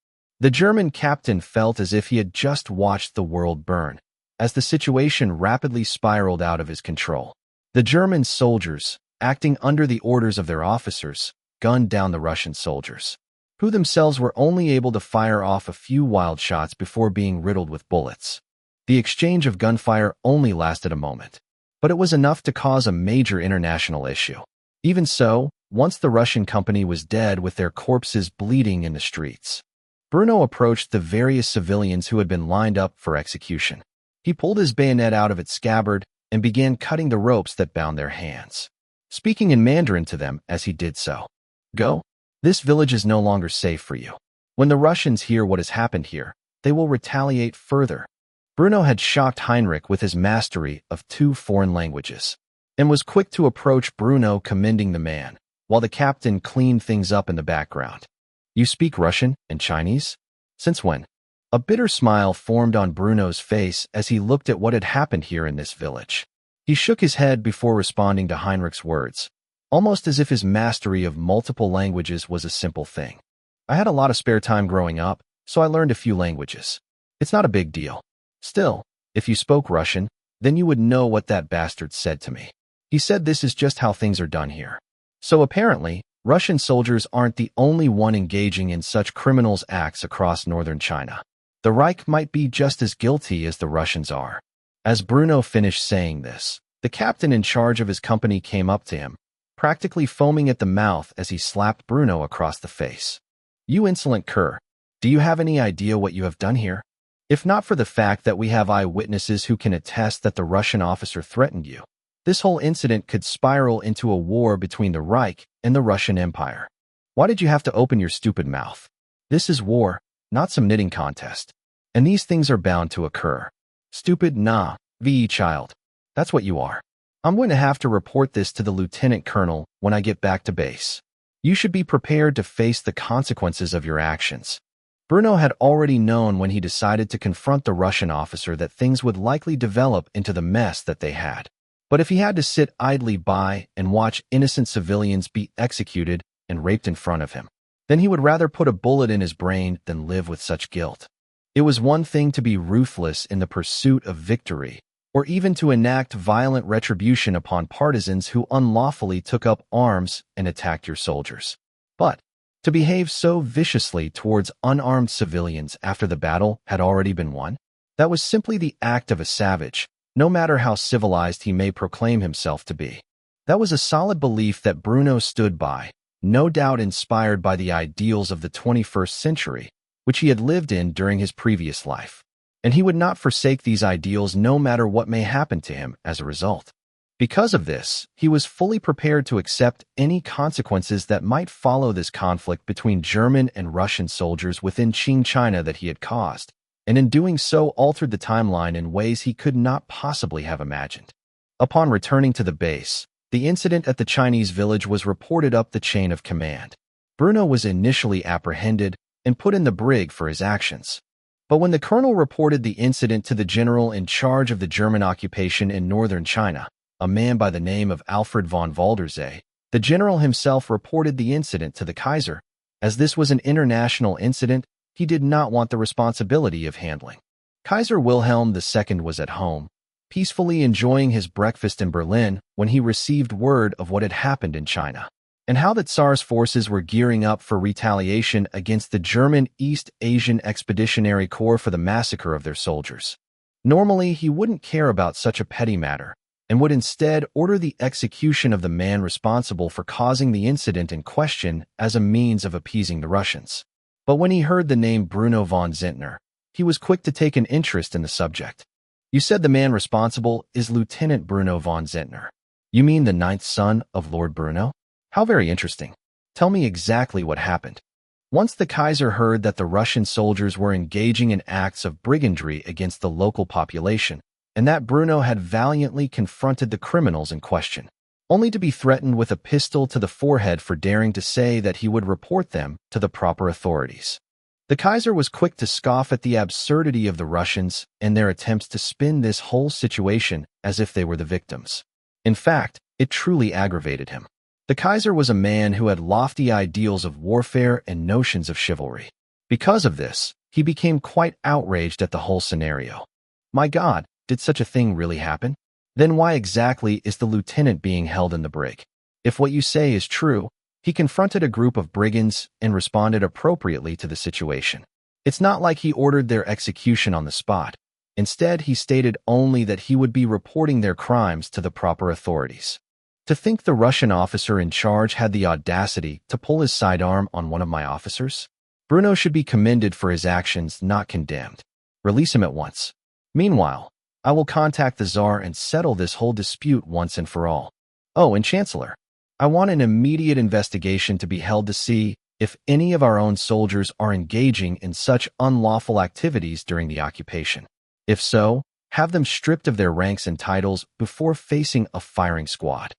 The German captain felt as if he had just watched the world burn, as the situation rapidly spiraled out of his control. The German soldiers, acting under the orders of their officers, gunned down the Russian soldiers, who themselves were only able to fire off a few wild shots before being riddled with bullets. The exchange of gunfire only lasted a moment. but it was enough to cause a major international issue. Even so, once the Russian company was dead with their corpses bleeding in the streets, Bruno approached the various civilians who had been lined up for execution. He pulled his bayonet out of its scabbard and began cutting the ropes that bound their hands, speaking in Mandarin to them as he did so. Go. This village is no longer safe for you. When the Russians hear what has happened here, they will retaliate further. Bruno had shocked Heinrich with his mastery of 2 foreign languages, and was quick to approach Bruno, commending the man, while the captain cleaned things up in the background. You speak Russian and Chinese? Since when? A bitter smile formed on Bruno's face as he looked at what had happened here in this village. He shook his head before responding to Heinrich's words, almost as if his mastery of multiple languages was a simple thing. I had a lot of spare time growing up, so I learned a few languages. It's not a big deal. Still, if you spoke Russian, then you would know what that bastard said to me. He said this is just how things are done here. So apparently, Russian soldiers aren't the only one engaging in such criminals' acts across northern China. The Reich might be just as guilty as the Russians are. As Bruno finished saying this, the captain in charge of his company came up to him, practically foaming at the mouth as he slapped Bruno across the face. You insolent cur, do you have any idea what you have done here? If not for the fact that we have eyewitnesses who can attest that the Russian officer threatened you, this whole incident could spiral into a war between the Reich and the Russian Empire. Why did you have to open your stupid mouth? This is war, not some knitting contest. And these things are bound to occur. Stupid, nah, VE child. That's what you are. I'm going to have to report this to the lieutenant colonel when I get back to base. You should be prepared to face the consequences of your actions. Bruno had already known when he decided to confront the Russian officer that things would likely develop into the mess that they had. But if he had to sit idly by and watch innocent civilians be executed and raped in front of him, then he would rather put a bullet in his brain than live with such guilt. It was one thing to be ruthless in the pursuit of victory, or even to enact violent retribution upon partisans who unlawfully took up arms and attacked your soldiers. But to behave so viciously towards unarmed civilians after the battle had already been won, that was simply the act of a savage, no matter how civilized he may proclaim himself to be. That was a solid belief that Bruno stood by, no doubt inspired by the ideals of the 21st century, which he had lived in during his previous life. And he would not forsake these ideals no matter what may happen to him as a result. Because of this, he was fully prepared to accept any consequences that might follow this conflict between German and Russian soldiers within Qing China that he had caused, and in doing so altered the timeline in ways he could not possibly have imagined. Upon returning to the base, the incident at the Chinese village was reported up the chain of command. Bruno was initially apprehended and put in the brig for his actions. But when the colonel reported the incident to the general in charge of the German occupation in northern China, a man by the name of Alfred von Waldersee, the general himself reported the incident to the Kaiser. As this was an international incident, he did not want the responsibility of handling. Kaiser Wilhelm II was at home, peacefully enjoying his breakfast in Berlin when he received word of what had happened in China, and how the Tsar's forces were gearing up for retaliation against the German East Asian Expeditionary Corps for the massacre of their soldiers. Normally, he wouldn't care about such a petty matter, and would instead order the execution of the man responsible for causing the incident in question as a means of appeasing the Russians. But when he heard the name Bruno von Zehntner, he was quick to take an interest in the subject. You said the man responsible is Lieutenant Bruno von Zehntner. You mean the 9th son of Lord Bruno? How very interesting. Tell me exactly what happened. Once the Kaiser heard that the Russian soldiers were engaging in acts of brigandry against the local population, and that Bruno had valiantly confronted the criminals in question, only to be threatened with a pistol to the forehead for daring to say that he would report them to the proper authorities. The Kaiser was quick to scoff at the absurdity of the Russians and their attempts to spin this whole situation as if they were the victims. In fact, it truly aggravated him. The Kaiser was a man who had lofty ideals of warfare and notions of chivalry. Because of this, he became quite outraged at the whole scenario. My God, did such a thing really happen? Then why exactly is the lieutenant being held in the brig? If what you say is true, he confronted a group of brigands and responded appropriately to the situation. It's not like he ordered their execution on the spot. Instead, he stated only that he would be reporting their crimes to the proper authorities. To think the Russian officer in charge had the audacity to pull his sidearm on one of my officers? Bruno should be commended for his actions, not condemned. Release him at once. Meanwhile, I will contact the Tsar and settle this whole dispute once and for all. Oh, and Chancellor, I want an immediate investigation to be held to see if any of our own soldiers are engaging in such unlawful activities during the occupation. If so, have them stripped of their ranks and titles before facing a firing squad.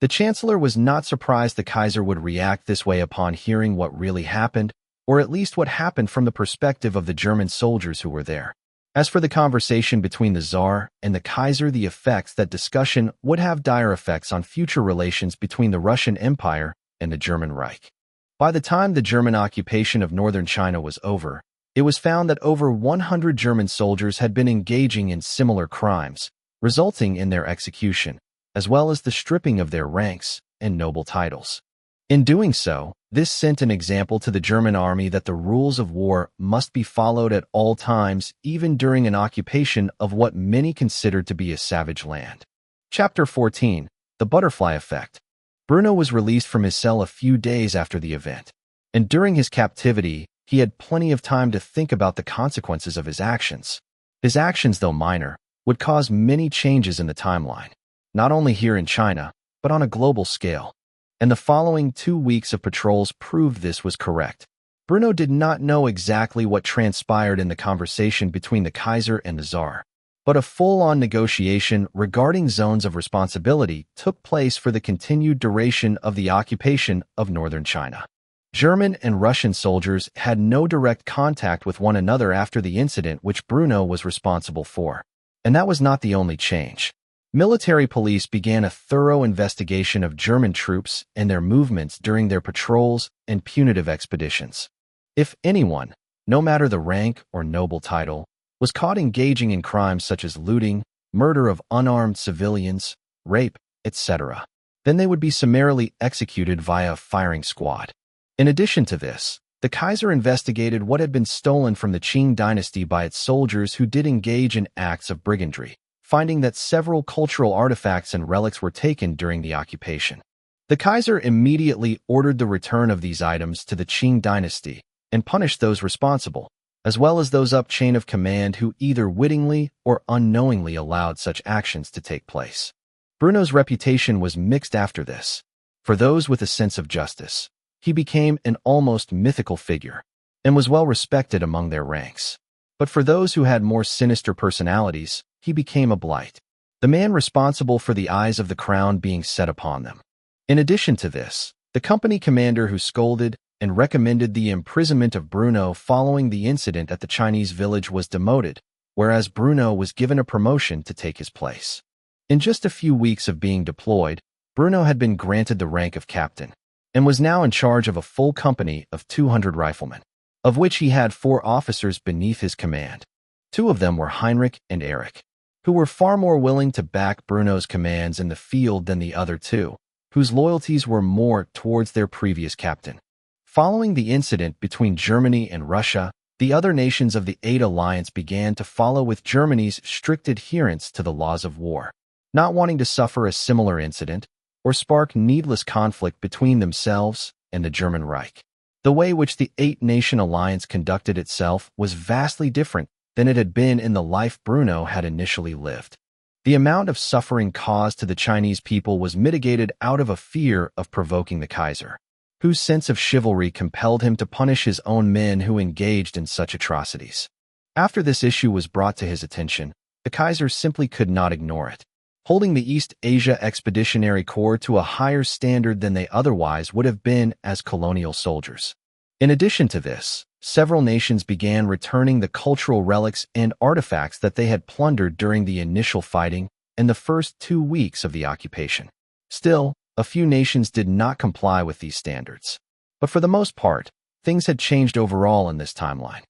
The Chancellor was not surprised the Kaiser would react this way upon hearing what really happened, or at least what happened from the perspective of the German soldiers who were there. As for the conversation between the Tsar and the Kaiser, the effects that discussion would have dire effects on future relations between the Russian Empire and the German Reich. By the time the German occupation of northern China was over, it was found that over 100 German soldiers had been engaging in similar crimes, resulting in their execution, as well as the stripping of their ranks and noble titles. In doing so, this sent an example to the German army that the rules of war must be followed at all times, even during an occupation of what many considered to be a savage land. Chapter 14. The Butterfly Effect. Bruno was released from his cell a few days after the event, and during his captivity, he had plenty of time to think about the consequences of his actions. His actions, though minor, would cause many changes in the timeline, not only here in China, but on a global scale. And the following 2 weeks of patrols proved this was correct. Bruno did not know exactly what transpired in the conversation between the Kaiser and the Tsar, but a full-on negotiation regarding zones of responsibility took place for the continued duration of the occupation of northern China. German and Russian soldiers had no direct contact with one another after the incident which Bruno was responsible for. And that was not the only change. Military police began a thorough investigation of German troops and their movements during their patrols and punitive expeditions. If anyone, no matter the rank or noble title, was caught engaging in crimes such as looting, murder of unarmed civilians, rape, etc., then they would be summarily executed via a firing squad. In addition to this, the Kaiser investigated what had been stolen from the Qing dynasty by its soldiers who did engage in acts of brigandry, finding that several cultural artifacts and relics were taken during the occupation. The Kaiser immediately ordered the return of these items to the Qing dynasty and punished those responsible, as well as those up chain of command who either wittingly or unknowingly allowed such actions to take place. Bruno's reputation was mixed after this. For those with a sense of justice, he became an almost mythical figure and was well respected among their ranks. But for those who had more sinister personalities, he became a blight, the man responsible for the eyes of the crown being set upon them. In addition to this, the company commander who scolded and recommended the imprisonment of Bruno following the incident at the Chinese village was demoted, whereas Bruno was given a promotion to take his place. In just a few weeks of being deployed, Bruno had been granted the rank of captain and was now in charge of a full company of 200 riflemen, of which he had 4 officers beneath his command. 2 of them were Heinrich and Erich, who were far more willing to back Bruno's commands in the field than the other 2, whose loyalties were more towards their previous captain. Following the incident between Germany and Russia, the other nations of the Eight Alliance began to follow with Germany's strict adherence to the laws of war, not wanting to suffer a similar incident or spark needless conflict between themselves and the German Reich. The way which the Eight-Nation Alliance conducted itself was vastly different than it had been in the life Bruno had initially lived. The amount of suffering caused to the Chinese people was mitigated out of a fear of provoking the Kaiser, whose sense of chivalry compelled him to punish his own men who engaged in such atrocities. After this issue was brought to his attention, the Kaiser simply could not ignore it, holding the East Asia Expeditionary Corps to a higher standard than they otherwise would have been as colonial soldiers. In addition to this, several nations began returning the cultural relics and artifacts that they had plundered during the initial fighting and the first 2 weeks of the occupation. Still, a few nations did not comply with these standards. But for the most part, things had changed overall in this timeline,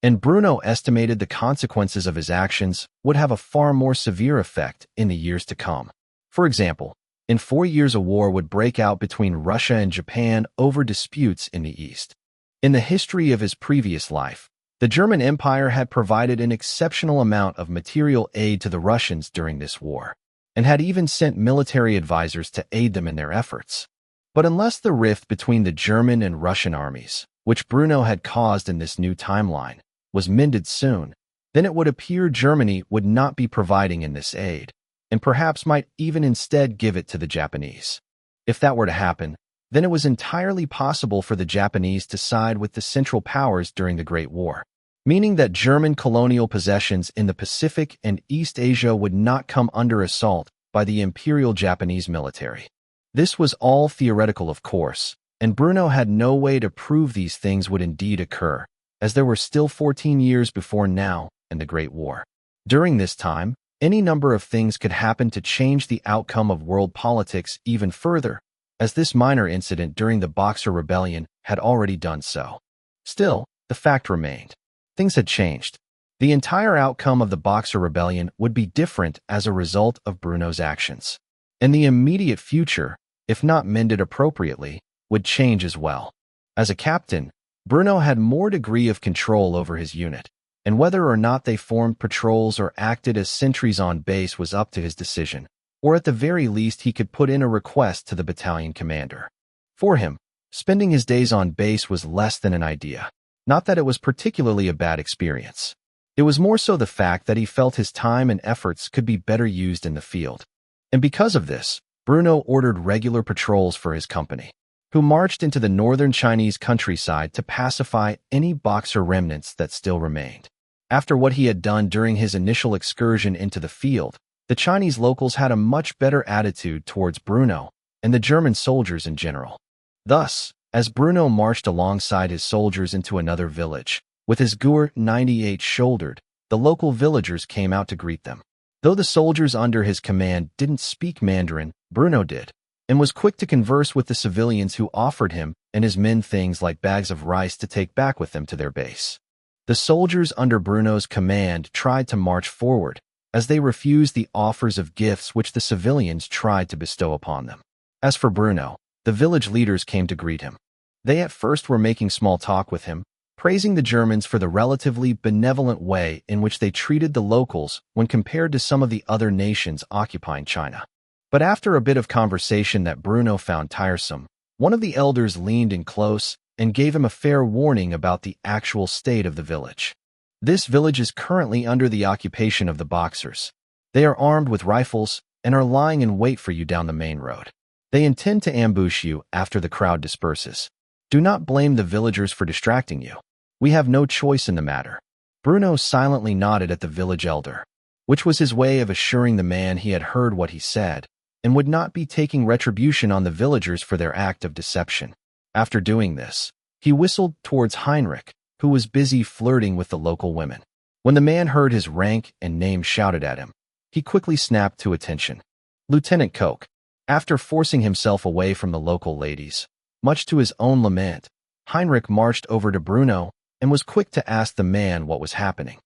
and Bruno estimated the consequences of his actions would have a far more severe effect in the years to come. For example, in 4 years a war would break out between Russia and Japan over disputes in the East. In the history of his previous life, The German Empire had provided an exceptional amount of material aid to the Russians during this war, and had even sent military advisors to aid them in their efforts. But unless the rift between the German and Russian armies, which Bruno had caused in this new timeline, was mended soon, then it would appear Germany would not be providing in this aid, and perhaps might even instead give it to the Japanese. If that were to happen, then it was entirely possible for the Japanese to side with the Central Powers during the Great War, meaning that German colonial possessions in the Pacific and East Asia would not come under assault by the Imperial Japanese military. This was all theoretical, of course, and Bruno had no way to prove these things would indeed occur, as there were still 14 years before now and the Great War. During this time, any number of things could happen to change the outcome of world politics even further, as this minor incident during the Boxer Rebellion had already done so. Still, the fact remained. Things had changed. The entire outcome of the Boxer Rebellion would be different as a result of Bruno's actions. And the immediate future, if not mended appropriately, would change as well. As a captain, Bruno had more degree of control over his unit, and whether or not they formed patrols or acted as sentries on base was up to his decision, or at the very least he could put in a request to the battalion commander. For him, spending his days on base was less than an idea. Not that it was particularly a bad experience. It was more so the fact that he felt his time and efforts could be better used in the field. And because of this, Bruno ordered regular patrols for his company, who marched into the northern Chinese countryside to pacify any Boxer remnants that still remained. After what he had done during his initial excursion into the field, the Chinese locals had a much better attitude towards Bruno and the German soldiers in general. Thus, as Bruno marched alongside his soldiers into another village, with his Gur 98 shouldered, the local villagers came out to greet them. Though the soldiers under his command didn't speak Mandarin, Bruno did, and was quick to converse with the civilians who offered him and his men things like bags of rice to take back with them to their base. The soldiers under Bruno's command tried to march forward, as they refused the offers of gifts which the civilians tried to bestow upon them. As for Bruno, the village leaders came to greet him. They at first were making small talk with him, praising the Germans for the relatively benevolent way in which they treated the locals when compared to some of the other nations occupying China. But after a bit of conversation that Bruno found tiresome, one of the elders leaned in close and gave him a fair warning about the actual state of the village. This village is currently under the occupation of the Boxers. They are armed with rifles and are lying in wait for you down the main road. They intend to ambush you after the crowd disperses. Do not blame the villagers for distracting you. We have no choice in the matter. Bruno silently nodded at the village elder, which was his way of assuring the man he had heard what he said, and would not be taking retribution on the villagers for their act of deception. After doing this, he whistled towards Heinrich, who was busy flirting with the local women. When the man heard his rank and name shouted at him, he quickly snapped to attention. Lieutenant Koch. After forcing himself away from the local ladies, much to his own lament, Heinrich marched over to Bruno and was quick to ask the man what was happening.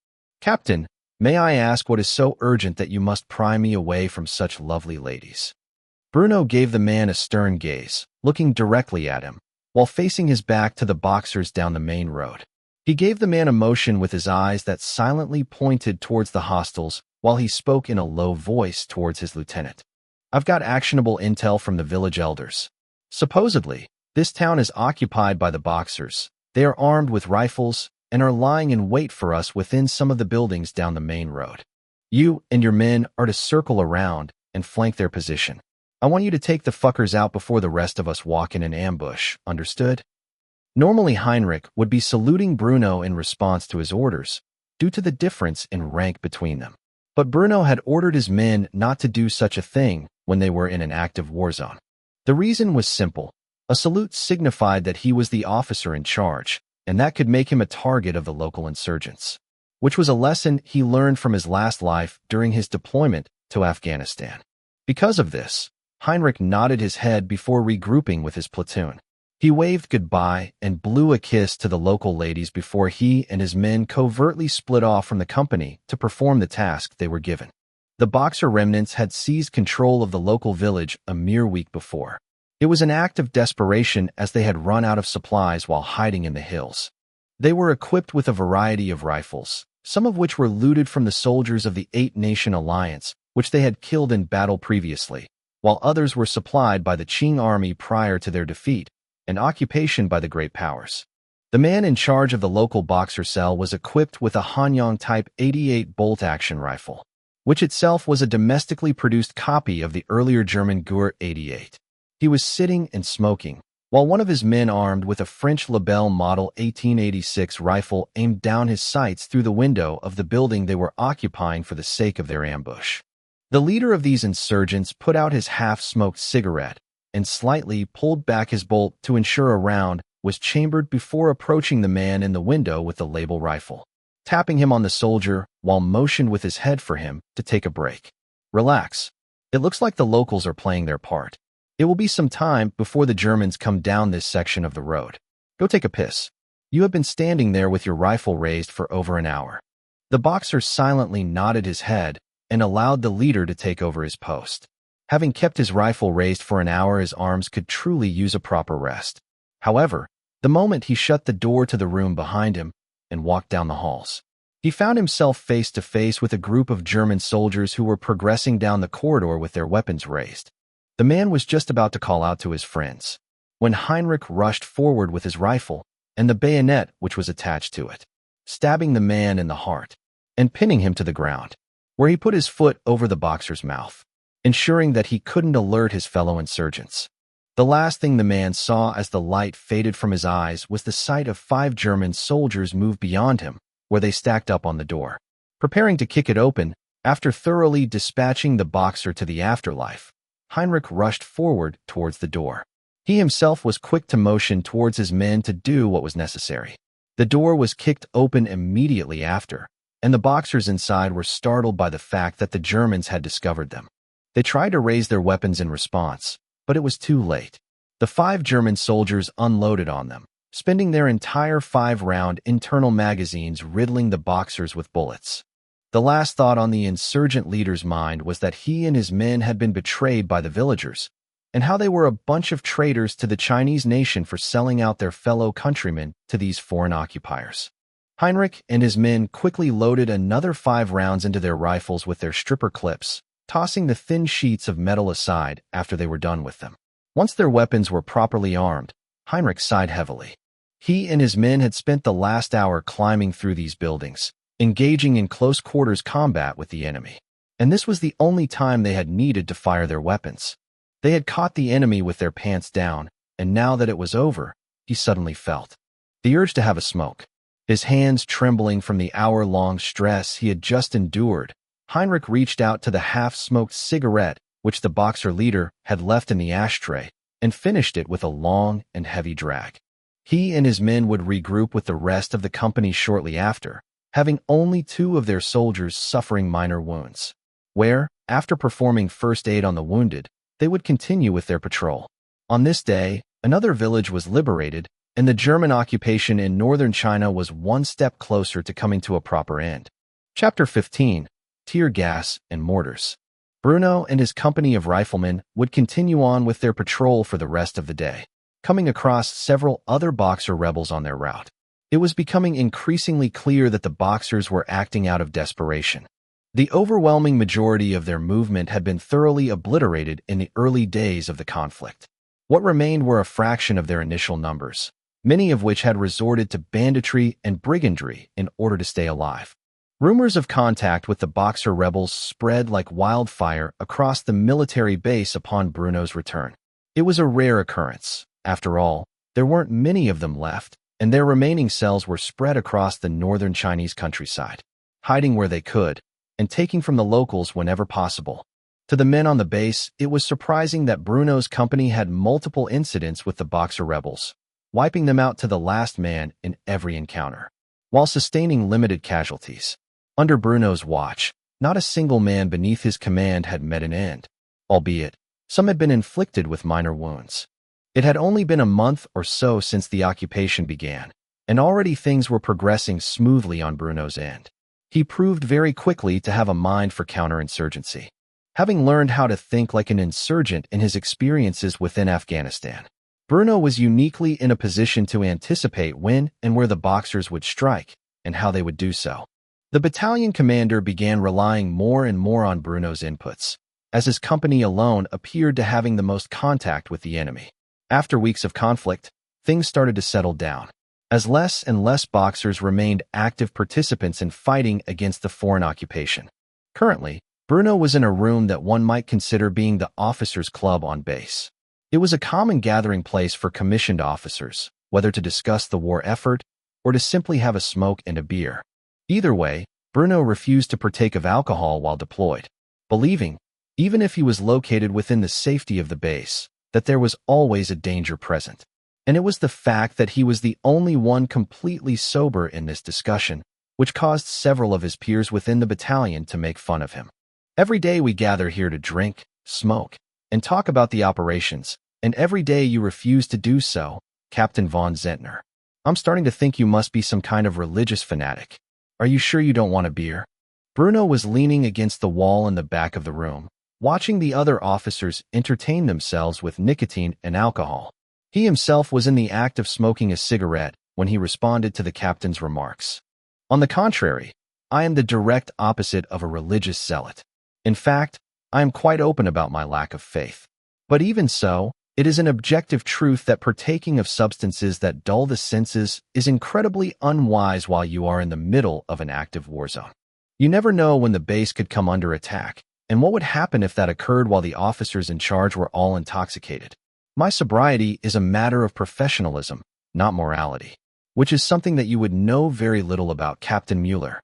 Captain, may I ask what is so urgent that you must pry me away from such lovely ladies? Bruno gave the man a stern gaze, looking directly at him, while facing his back to the Boxers down the main road. He gave the man a motion with his eyes that silently pointed towards the hostels while he spoke in a low voice towards his lieutenant. I've got actionable intel from the village elders. Supposedly, this town is occupied by the Boxers. They are armed with rifles and are lying in wait for us within some of the buildings down the main road. You and your men are to circle around and flank their position. I want you to take the fuckers out before the rest of us walk in an ambush, understood? Normally Heinrich would be saluting Bruno in response to his orders, due to the difference in rank between them. But Bruno had ordered his men not to do such a thing when they were in an active war zone. The reason was simple. A salute signified that he was the officer in charge, and that could make him a target of the local insurgents, which was a lesson he learned from his last life during his deployment to Afghanistan. Because of this, Heinrich nodded his head before regrouping with his platoon. He waved goodbye and blew a kiss to the local ladies before he and his men covertly split off from the company to perform the task they were given. The Boxer remnants had seized control of the local village a mere week before. It was an act of desperation as they had run out of supplies while hiding in the hills. They were equipped with a variety of rifles, some of which were looted from the soldiers of the Eight-Nation Alliance, which they had killed in battle previously, while others were supplied by the Qing army prior to their defeat and occupation by the Great Powers. The man in charge of the local Boxer cell was equipped with a Hanyang Type 88 bolt-action rifle, which itself was a domestically produced copy of the earlier German Gur 88. He was sitting and smoking, while one of his men armed with a French Lebel Model 1886 rifle aimed down his sights through the window of the building they were occupying for the sake of their ambush. The leader of these insurgents put out his half-smoked cigarette and slightly pulled back his bolt to ensure a round was chambered before approaching the man in the window with the label rifle, tapping him on the shoulder while motioned with his head for him to take a break. Relax. It looks like the locals are playing their part. It will be some time before the Germans come down this section of the road. Go take a piss. You have been standing there with your rifle raised for over an hour. The Boxer silently nodded his head and allowed the leader to take over his post. Having kept his rifle raised for an hour, his arms could truly use a proper rest. However, the moment he shut the door to the room behind him and walked down the halls, he found himself face to face with a group of German soldiers who were progressing down the corridor with their weapons raised. The man was just about to call out to his friends when Heinrich rushed forward with his rifle and the bayonet which was attached to it, stabbing the man in the heart and pinning him to the ground, where he put his foot over the Boxer's mouth, ensuring that he couldn't alert his fellow insurgents. The last thing the man saw as the light faded from his eyes was the sight of 5 German soldiers move beyond him, where they stacked up on the door, preparing to kick it open. After thoroughly dispatching the Boxer to the afterlife, Heinrich rushed forward towards the door. He himself was quick to motion towards his men to do what was necessary. The door was kicked open immediately after, and the Boxers inside were startled by the fact that the Germans had discovered them. They tried to raise their weapons in response, but it was too late. The 5 German soldiers unloaded on them, spending their entire 5-round internal magazines riddling the Boxers with bullets. The last thought on the insurgent leader's mind was that he and his men had been betrayed by the villagers, and how they were a bunch of traitors to the Chinese nation for selling out their fellow countrymen to these foreign occupiers. Heinrich and his men quickly loaded another 5 rounds into their rifles with their stripper clips, tossing the thin sheets of metal aside after they were done with them. Once their weapons were properly armed, Heinrich sighed heavily. He and his men had spent the last hour climbing through these buildings, engaging in close-quarters combat with the enemy, and this was the only time they had needed to fire their weapons. They had caught the enemy with their pants down, and now that it was over, he suddenly felt the urge to have a smoke. His hands trembling from the hour-long stress he had just endured, Heinrich reached out to the half-smoked cigarette which the Boxer leader had left in the ashtray and finished it with a long and heavy drag. He and his men would regroup with the rest of the company shortly after, having only 2 of their soldiers suffering minor wounds, where, after performing first aid on the wounded, they would continue with their patrol. On this day, another village was liberated, and the German occupation in northern China was one step closer to coming to a proper end. Chapter 15. Tear Gas and Mortars. Bruno and his company of riflemen would continue on with their patrol for the rest of the day, coming across several other Boxer rebels on their route. It was becoming increasingly clear that the Boxers were acting out of desperation. The overwhelming majority of their movement had been thoroughly obliterated in the early days of the conflict. What remained were a fraction of their initial numbers, many of which had resorted to banditry and brigandry in order to stay alive. Rumors of contact with the Boxer rebels spread like wildfire across the military base upon Bruno's return. It was a rare occurrence. After all, there weren't many of them left, and their remaining cells were spread across the northern Chinese countryside, hiding where they could, and taking from the locals whenever possible. To the men on the base, it was surprising that Bruno's company had multiple incidents with the Boxer rebels, wiping them out to the last man in every encounter, while sustaining limited casualties. Under Bruno's watch, not a single man beneath his command had met an end, albeit some had been inflicted with minor wounds. It had only been a month or so since the occupation began, and already things were progressing smoothly on Bruno's end. He proved very quickly to have a mind for counterinsurgency, having learned how to think like an insurgent in his experiences within Afghanistan. Bruno was uniquely in a position to anticipate when and where the Boxers would strike and how they would do so. The battalion commander began relying more and more on Bruno's inputs, as his company alone appeared to having the most contact with the enemy. After weeks of conflict, things started to settle down, as less and less Boxers remained active participants in fighting against the foreign occupation. Currently, Bruno was in a room that one might consider being the officers' club on base. It was a common gathering place for commissioned officers, whether to discuss the war effort or to simply have a smoke and a beer. Either way, Bruno refused to partake of alcohol while deployed, believing, even if he was located within the safety of the base, that there was always a danger present. And it was the fact that he was the only one completely sober in this discussion, which caused several of his peers within the battalion to make fun of him. Every day we gather here to drink, smoke, and talk about the operations, and every day you refuse to do so, Captain von Zehntner. I'm starting to think you must be some kind of religious fanatic. Are you sure you don't want a beer? Bruno was leaning against the wall in the back of the room, watching the other officers entertain themselves with nicotine and alcohol. He himself was in the act of smoking a cigarette when he responded to the captain's remarks. On the contrary, I am the direct opposite of a religious zealot. In fact, I am quite open about my lack of faith. But even so, it is an objective truth that partaking of substances that dull the senses is incredibly unwise while you are in the middle of an active war zone. You never know when the base could come under attack, and what would happen if that occurred while the officers in charge were all intoxicated. My sobriety is a matter of professionalism, not morality, which is something that you would know very little about Captain Mueller.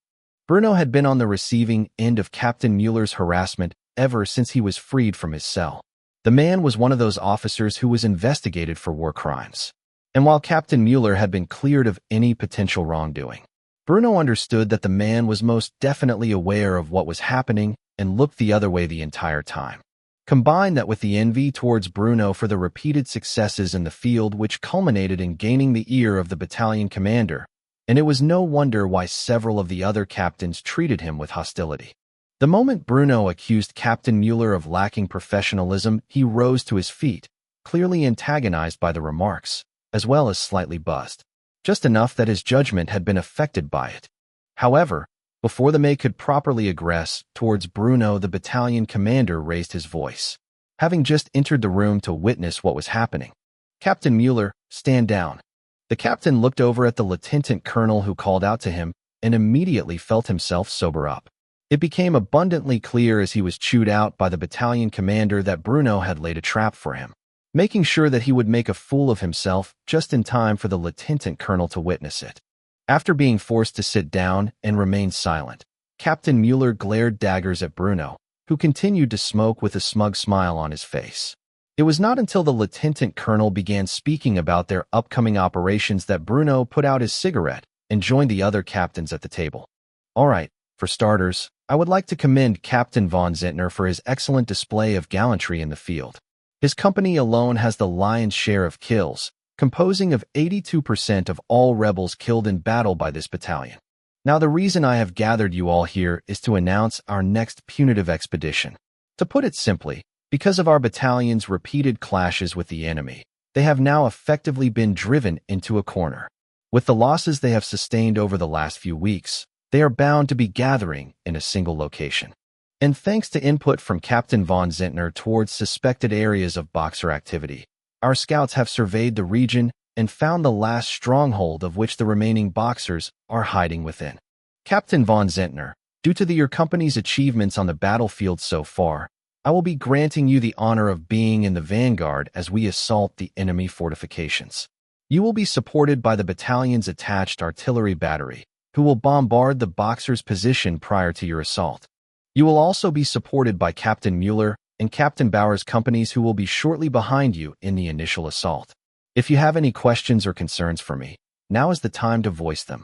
Bruno had been on the receiving end of Captain Mueller's harassment ever since he was freed from his cell. The man was one of those officers who was investigated for war crimes. And while Captain Mueller had been cleared of any potential wrongdoing, Bruno understood that the man was most definitely aware of what was happening and looked the other way the entire time. Combine that with the envy towards Bruno for the repeated successes in the field which culminated in gaining the ear of the battalion commander, and it was no wonder why several of the other captains treated him with hostility. The moment Bruno accused Captain Mueller of lacking professionalism, he rose to his feet, clearly antagonized by the remarks, as well as slightly buzzed, just enough that his judgment had been affected by it. However, before the May could properly aggress towards Bruno, the battalion commander raised his voice, having just entered the room to witness what was happening. Captain Mueller, stand down. The captain looked over at the lieutenant colonel who called out to him and immediately felt himself sober up. It became abundantly clear as he was chewed out by the battalion commander that Bruno had laid a trap for him, making sure that he would make a fool of himself just in time for the lieutenant colonel to witness it. After being forced to sit down and remain silent, Captain Mueller glared daggers at Bruno, who continued to smoke with a smug smile on his face. It was not until the lieutenant colonel began speaking about their upcoming operations that Bruno put out his cigarette and joined the other captains at the table. All right, for starters, I would like to commend Captain von Zehntner for his excellent display of gallantry in the field. His company alone has the lion's share of kills, composing of 82% of all rebels killed in battle by this battalion. Now the reason I have gathered you all here is to announce our next punitive expedition. To put it simply, because of our battalion's repeated clashes with the enemy, they have now effectively been driven into a corner. With the losses they have sustained over the last few weeks, they are bound to be gathering in a single location. And thanks to input from Captain von Zehntner towards suspected areas of Boxer activity, our scouts have surveyed the region and found the last stronghold of which the remaining Boxers are hiding within. Captain von Zehntner, due to your company's achievements on the battlefield so far, I will be granting you the honor of being in the vanguard as we assault the enemy fortifications. You will be supported by the battalion's attached artillery battery, who will bombard the Boxers' position prior to your assault. You will also be supported by Captain Mueller and Captain Bauer's companies, who will be shortly behind you in the initial assault. If you have any questions or concerns for me, now is the time to voice them.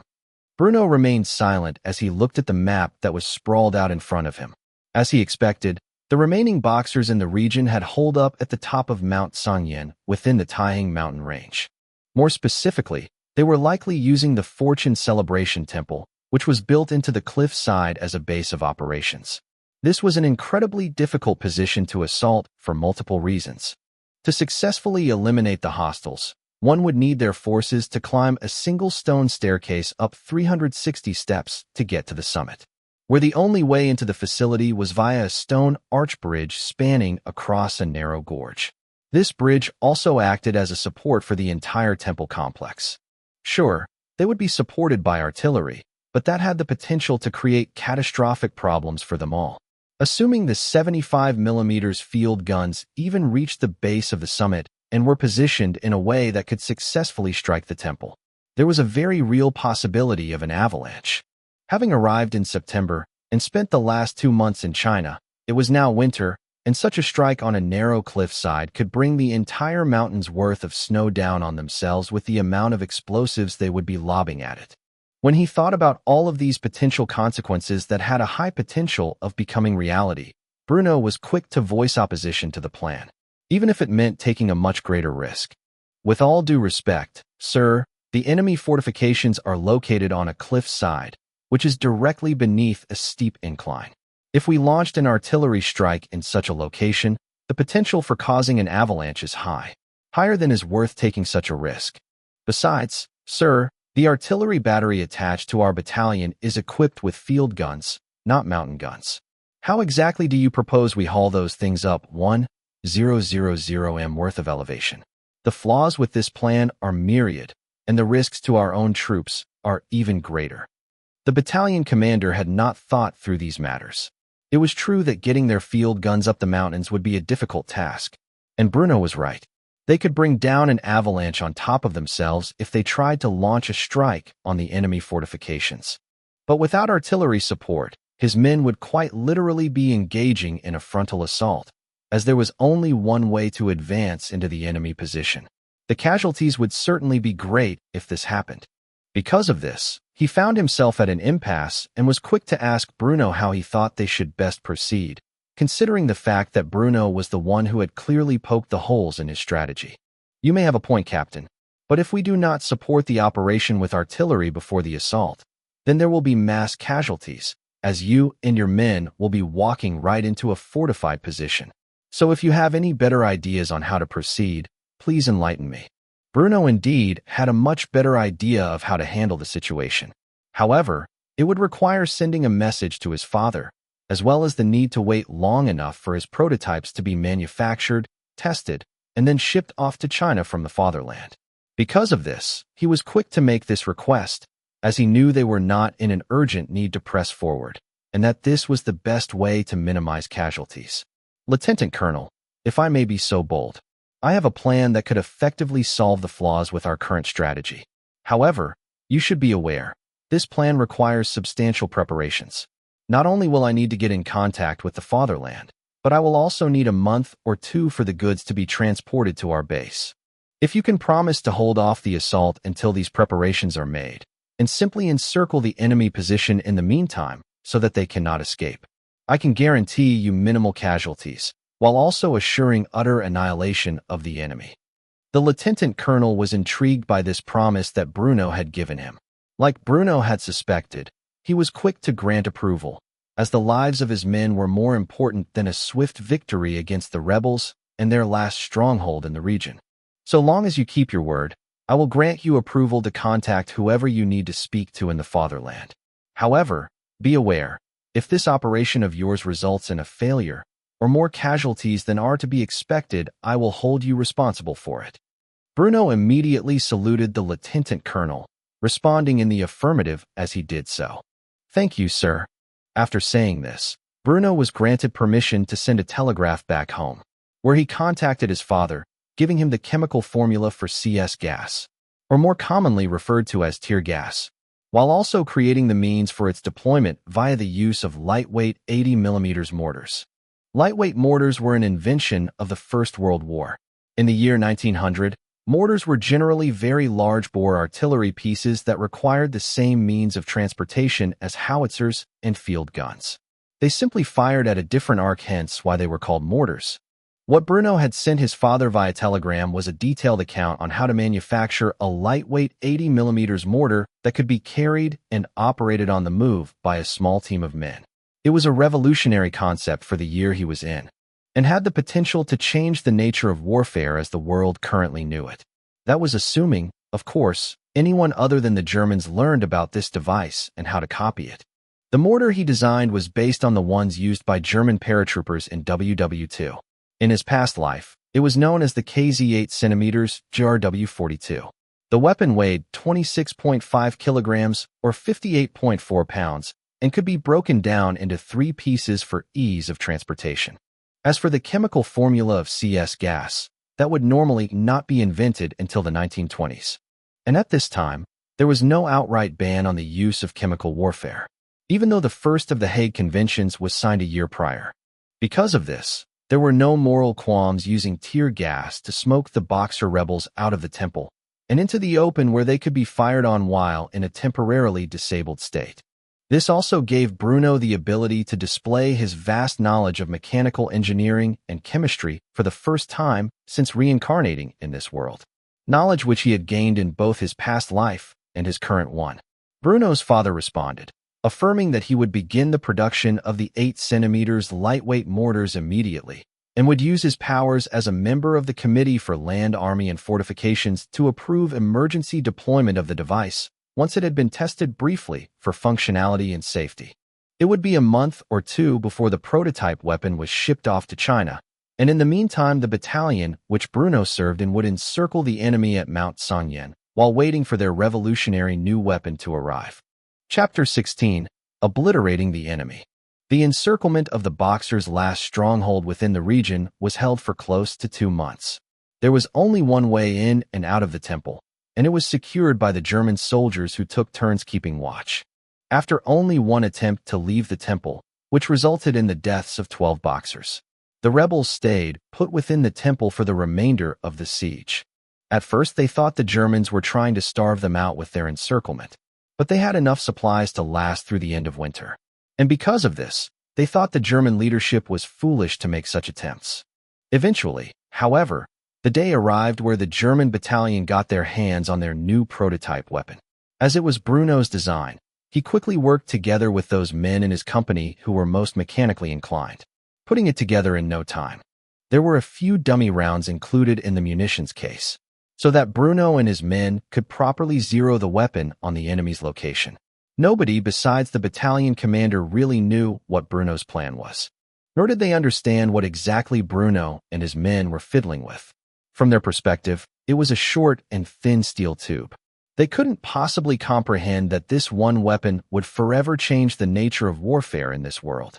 Bruno remained silent as he looked at the map that was sprawled out in front of him. As he expected, the remaining Boxers in the region had holed up at the top of Mount Sangyan within the Taihang mountain range. More specifically, they were likely using the Fortune Celebration Temple, which was built into the cliff side as a base of operations. This was an incredibly difficult position to assault for multiple reasons. To successfully eliminate the hostiles, one would need their forces to climb a single stone staircase up 360 steps to get to the summit, where the only way into the facility was via a stone arch bridge spanning across a narrow gorge. This bridge also acted as a support for the entire temple complex. Sure, they would be supported by artillery, but that had the potential to create catastrophic problems for them all. Assuming the 75mm field guns even reached the base of the summit and were positioned in a way that could successfully strike the temple, there was a very real possibility of an avalanche. Having arrived in September and spent the last 2 months in China, it was now winter, and such a strike on a narrow cliffside could bring the entire mountain's worth of snow down on themselves with the amount of explosives they would be lobbing at it. When he thought about all of these potential consequences that had a high potential of becoming reality, Bruno was quick to voice opposition to the plan, even if it meant taking a much greater risk. With all due respect, sir, the enemy fortifications are located on a cliff side, which is directly beneath a steep incline. If we launched an artillery strike in such a location, the potential for causing an avalanche is high, higher than is worth taking such a risk. Besides, sir, the artillery battery attached to our battalion is equipped with field guns, not mountain guns. How exactly do you propose we haul those things up 1,000 m worth of elevation? The flaws with this plan are myriad, and the risks to our own troops are even greater. The battalion commander had not thought through these matters. It was true that getting their field guns up the mountains would be a difficult task, and Bruno was right. They could bring down an avalanche on top of themselves if they tried to launch a strike on the enemy fortifications. But without artillery support, his men would quite literally be engaging in a frontal assault, as there was only one way to advance into the enemy position. The casualties would certainly be great if this happened. Because of this, he found himself at an impasse and was quick to ask Bruno how he thought they should best proceed, considering the fact that Bruno was the one who had clearly poked the holes in his strategy. You may have a point, Captain, but if we do not support the operation with artillery before the assault, then there will be mass casualties, as you and your men will be walking right into a fortified position. So if you have any better ideas on how to proceed, please enlighten me. Bruno indeed had a much better idea of how to handle the situation. However, it would require sending a message to his father, as well as the need to wait long enough for his prototypes to be manufactured, tested, and then shipped off to China from the fatherland. Because of this, he was quick to make this request, as he knew they were not in an urgent need to press forward, and that this was the best way to minimize casualties. Lieutenant Colonel, if I may be so bold, I have a plan that could effectively solve the flaws with our current strategy. However, you should be aware, this plan requires substantial preparations. Not only will I need to get in contact with the fatherland, but I will also need a month or two for the goods to be transported to our base. If you can promise to hold off the assault until these preparations are made, and simply encircle the enemy position in the meantime so that they cannot escape, I can guarantee you minimal casualties, while also assuring utter annihilation of the enemy. The lieutenant colonel was intrigued by this promise that Bruno had given him. Like Bruno had suspected, he was quick to grant approval, as the lives of his men were more important than a swift victory against the rebels and their last stronghold in the region. So long as you keep your word, I will grant you approval to contact whoever you need to speak to in the fatherland. However, be aware, if this operation of yours results in a failure, or more casualties than are to be expected, I will hold you responsible for it. Bruno immediately saluted the lieutenant colonel, responding in the affirmative as he did so. Thank you, sir. After saying this, Bruno was granted permission to send a telegraph back home, where he contacted his father, giving him the chemical formula for CS gas, or more commonly referred to as tear gas, while also creating the means for its deployment via the use of lightweight 80mm mortars. Lightweight mortars were an invention of the First World War. In the year 1900, mortars were generally very large-bore artillery pieces that required the same means of transportation as howitzers and field guns. They simply fired at a different arc, hence why they were called mortars. What Bruno had sent his father via telegram was a detailed account on how to manufacture a lightweight 80mm mortar that could be carried and operated on the move by a small team of men. It was a revolutionary concept for the year he was in. and had the potential to change the nature of warfare as the world currently knew it. That was assuming, of course, anyone other than the Germans learned about this device and how to copy it. The mortar he designed was based on the ones used by German paratroopers in WW2. In his past life, it was known as the KZ 8cm GRW-42. The weapon weighed 26.5 kilograms or 58.4 pounds and could be broken down into 3 pieces for ease of transportation. As for the chemical formula of CS gas, that would normally not be invented until the 1920s. And at this time, there was no outright ban on the use of chemical warfare, even though the first of the Hague Conventions was signed a year prior. Because of this, there were no moral qualms using tear gas to smoke the Boxer rebels out of the temple and into the open where they could be fired on while in a temporarily disabled state. This also gave Bruno the ability to display his vast knowledge of mechanical engineering and chemistry for the first time since reincarnating in this world, knowledge which he had gained in both his past life and his current one. Bruno's father responded, affirming that he would begin the production of the 8cm lightweight mortars immediately and would use his powers as a member of the Committee for Land, Army, and Fortifications to approve emergency deployment of the device once it had been tested briefly for functionality and safety. It would be a month or two before the prototype weapon was shipped off to China, and in the meantime the battalion which Bruno served in would encircle the enemy at Mount Sanyan while waiting for their revolutionary new weapon to arrive. Chapter 16. Obliterating the Enemy. The encirclement of the Boxers' last stronghold within the region was held for close to 2 months. There was only one way in and out of the temple, and it was secured by the German soldiers who took turns keeping watch. After only one attempt to leave the temple, which resulted in the deaths of 12 Boxers, the rebels stayed put within the temple for the remainder of the siege. At first they thought the Germans were trying to starve them out with their encirclement, but they had enough supplies to last through the end of winter. And because of this, they thought the German leadership was foolish to make such attempts. Eventually, however, the day arrived where the German battalion got their hands on their new prototype weapon. As it was Bruno's design, he quickly worked together with those men in his company who were most mechanically inclined, putting it together in no time. There were a few dummy rounds included in the munitions case, so that Bruno and his men could properly zero the weapon on the enemy's location. Nobody besides the battalion commander really knew what Bruno's plan was, nor did they understand what exactly Bruno and his men were fiddling with. From their perspective, it was a short and thin steel tube. They couldn't possibly comprehend that this one weapon would forever change the nature of warfare in this world.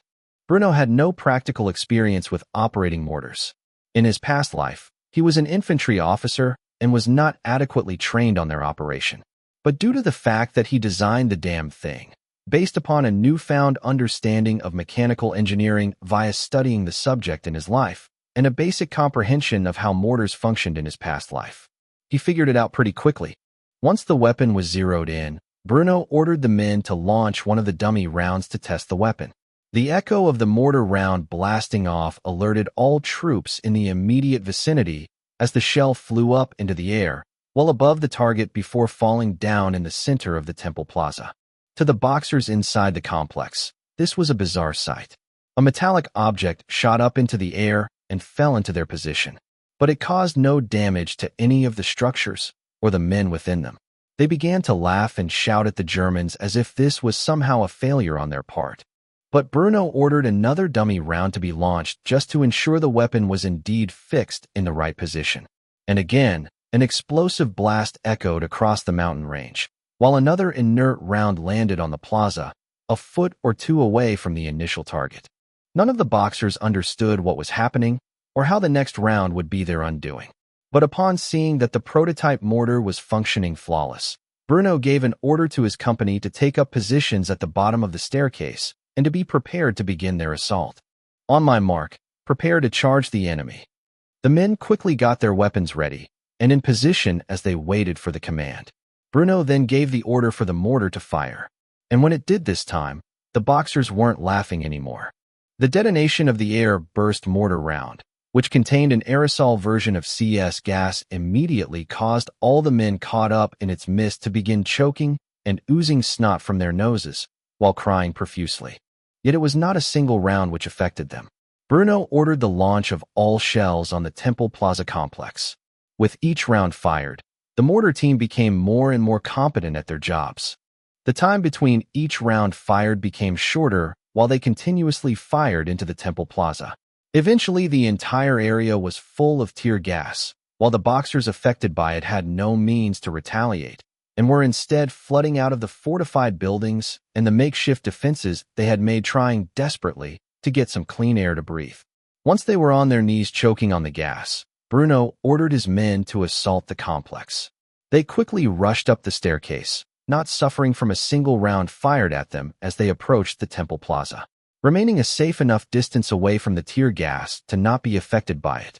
Bruno had no practical experience with operating mortars. In his past life, he was an infantry officer and was not adequately trained on their operation. But due to the fact that he designed the damn thing, based upon a newfound understanding of mechanical engineering via studying the subject in his life, and a basic comprehension of how mortars functioned in his past life, he figured it out pretty quickly. Once the weapon was zeroed in, Bruno ordered the men to launch one of the dummy rounds to test the weapon. The echo of the mortar round blasting off alerted all troops in the immediate vicinity as the shell flew up into the air, well above the target before falling down in the center of the temple plaza. To the Boxers inside the complex, this was a bizarre sight. A metallic object shot up into the air and fell into their position, but it caused no damage to any of the structures or the men within them. They began to laugh and shout at the Germans as if this was somehow a failure on their part. But Bruno ordered another dummy round to be launched just to ensure the weapon was indeed fixed in the right position. And again, an explosive blast echoed across the mountain range, while another inert round landed on the plaza, a foot or two away from the initial target. None of the Boxers understood what was happening or how the next round would be their undoing. But upon seeing that the prototype mortar was functioning flawless, Bruno gave an order to his company to take up positions at the bottom of the staircase and to be prepared to begin their assault. On my mark, prepare to charge the enemy. The men quickly got their weapons ready and in position as they waited for the command. Bruno then gave the order for the mortar to fire, and when it did this time, the Boxers weren't laughing anymore. The detonation of the air-burst mortar round, which contained an aerosol version of CS gas, immediately caused all the men caught up in its mist to begin choking and oozing snot from their noses while crying profusely. Yet it was not a single round which affected them. Bruno ordered the launch of all shells on the Temple Plaza complex. With each round fired, the mortar team became more and more competent at their jobs. The time between each round fired became shorter while they continuously fired into the Temple Plaza. Eventually, the entire area was full of tear gas, while the boxers affected by it had no means to retaliate, and were instead flooding out of the fortified buildings and the makeshift defenses they had made, trying desperately to get some clean air to breathe. Once they were on their knees choking on the gas, Bruno ordered his men to assault the complex. They quickly rushed up the staircase, not suffering from a single round fired at them as they approached the Temple Plaza, remaining a safe enough distance away from the tear gas to not be affected by it.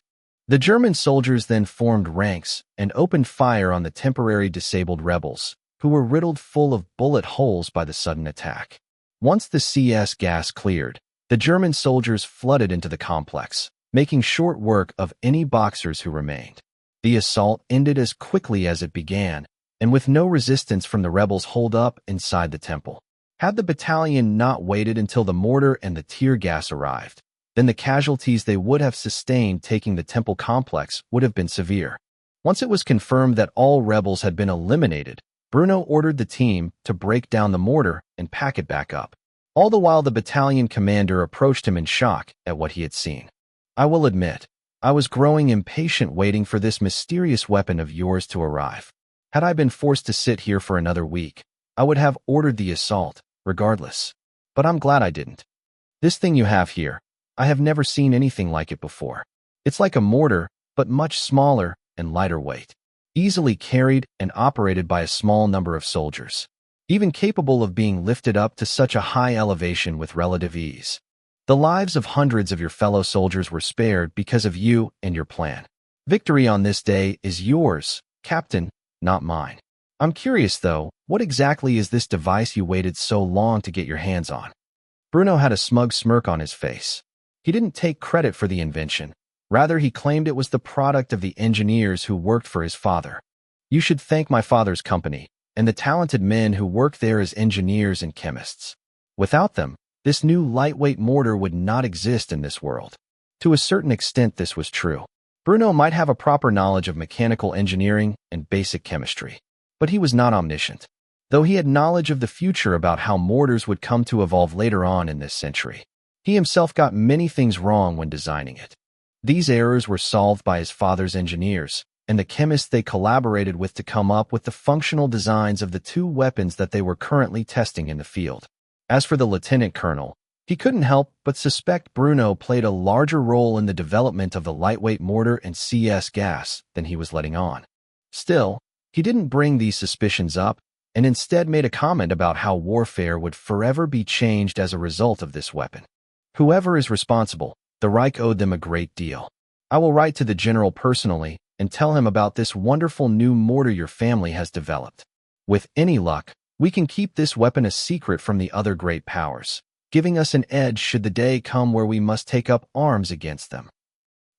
The German soldiers then formed ranks and opened fire on the temporary disabled rebels, who were riddled full of bullet holes by the sudden attack. Once the CS gas cleared, the German soldiers flooded into the complex, making short work of any boxers who remained. The assault ended as quickly as it began, and with no resistance from the rebels holed up inside the temple. Had the battalion not waited until the mortar and the tear gas arrived, then the casualties they would have sustained taking the temple complex would have been severe. Once it was confirmed that all rebels had been eliminated, Bruno ordered the team to break down the mortar and pack it back up. All the while, the battalion commander approached him in shock at what he had seen. "I will admit, I was growing impatient waiting for this mysterious weapon of yours to arrive. Had I been forced to sit here for another week, I would have ordered the assault, regardless. But I'm glad I didn't. This thing you have here, I have never seen anything like it before. It's like a mortar, but much smaller and lighter weight, easily carried and operated by a small number of soldiers, even capable of being lifted up to such a high elevation with relative ease. The lives of hundreds of your fellow soldiers were spared because of you and your plan. Victory on this day is yours, Captain, not mine. I'm curious, though, what exactly is this device you waited so long to get your hands on?" Bruno had a smug smirk on his face. He didn't take credit for the invention. Rather, he claimed it was the product of the engineers who worked for his father. "You should thank my father's company and the talented men who work there as engineers and chemists. Without them, this new lightweight mortar would not exist in this world." To a certain extent, this was true. Bruno might have a proper knowledge of mechanical engineering and basic chemistry, but he was not omniscient, though he had knowledge of the future about how mortars would come to evolve later on in this century. He himself got many things wrong when designing it. These errors were solved by his father's engineers and the chemists they collaborated with to come up with the functional designs of the two weapons that they were currently testing in the field. As for the lieutenant colonel, he couldn't help but suspect Bruno played a larger role in the development of the lightweight mortar and CS gas than he was letting on. Still, he didn't bring these suspicions up, and instead made a comment about how warfare would forever be changed as a result of this weapon. "Whoever is responsible, the Reich owed them a great deal. I will write to the general personally and tell him about this wonderful new mortar your family has developed. With any luck, we can keep this weapon a secret from the other great powers, giving us an edge should the day come where we must take up arms against them."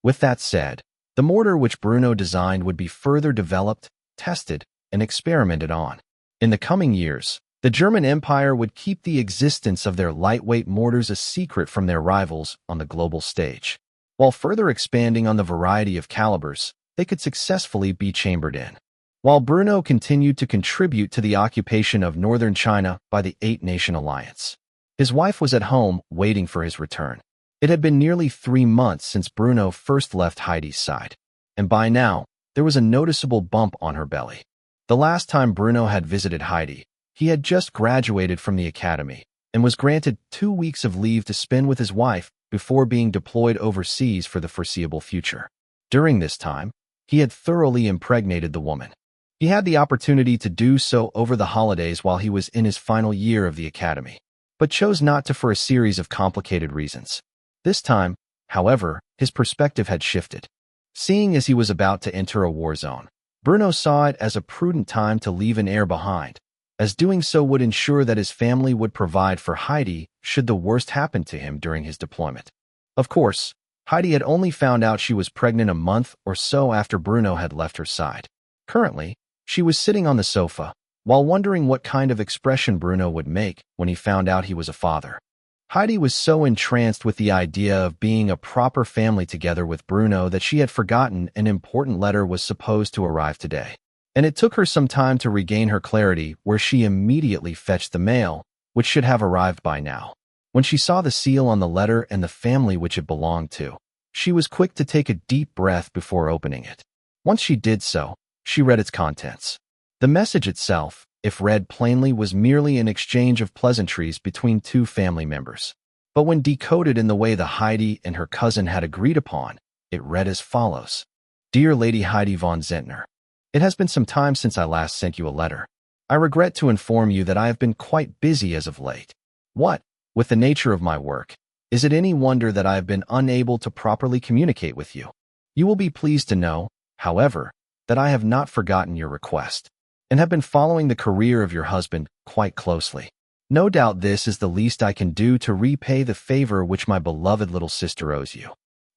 With that said, the mortar which Bruno designed would be further developed, tested, and experimented on. In the coming years, the German Empire would keep the existence of their lightweight mortars a secret from their rivals on the global stage. While further expanding on the variety of calibers they could successfully be chambered in. While Bruno continued to contribute to the occupation of northern China by the Eight-Nation Alliance, his wife was at home waiting for his return. It had been nearly 3 months since Bruno first left Heidi's side, and by now, there was a noticeable bump on her belly. The last time Bruno had visited Heidi, he had just graduated from the academy and was granted 2 weeks of leave to spend with his wife before being deployed overseas for the foreseeable future. During this time, he had thoroughly impregnated the woman. He had the opportunity to do so over the holidays while he was in his final year of the academy, but chose not to for a series of complicated reasons. This time, however, his perspective had shifted. Seeing as he was about to enter a war zone, Bruno saw it as a prudent time to leave an heir behind, as doing so would ensure that his family would provide for Heidi should the worst happen to him during his deployment. Of course, Heidi had only found out she was pregnant a month or so after Bruno had left her side. Currently, she was sitting on the sofa, while wondering what kind of expression Bruno would make when he found out he was a father. Heidi was so entranced with the idea of being a proper family together with Bruno that she had forgotten an important letter was supposed to arrive today. And it took her some time to regain her clarity, where she immediately fetched the mail, which should have arrived by now. When she saw the seal on the letter and the family which it belonged to, she was quick to take a deep breath before opening it. Once she did so, she read its contents. The message itself, if read plainly, was merely an exchange of pleasantries between two family members. But when decoded in the way the Heidi and her cousin had agreed upon, it read as follows. Dear Lady Heidi von Zehntner, it has been some time since I last sent you a letter. I regret to inform you that I have been quite busy as of late. What, with the nature of my work, is it any wonder that I have been unable to properly communicate with you? You will be pleased to know, however, that I have not forgotten your request, and have been following the career of your husband quite closely. No doubt this is the least I can do to repay the favor which my beloved little sister owes you.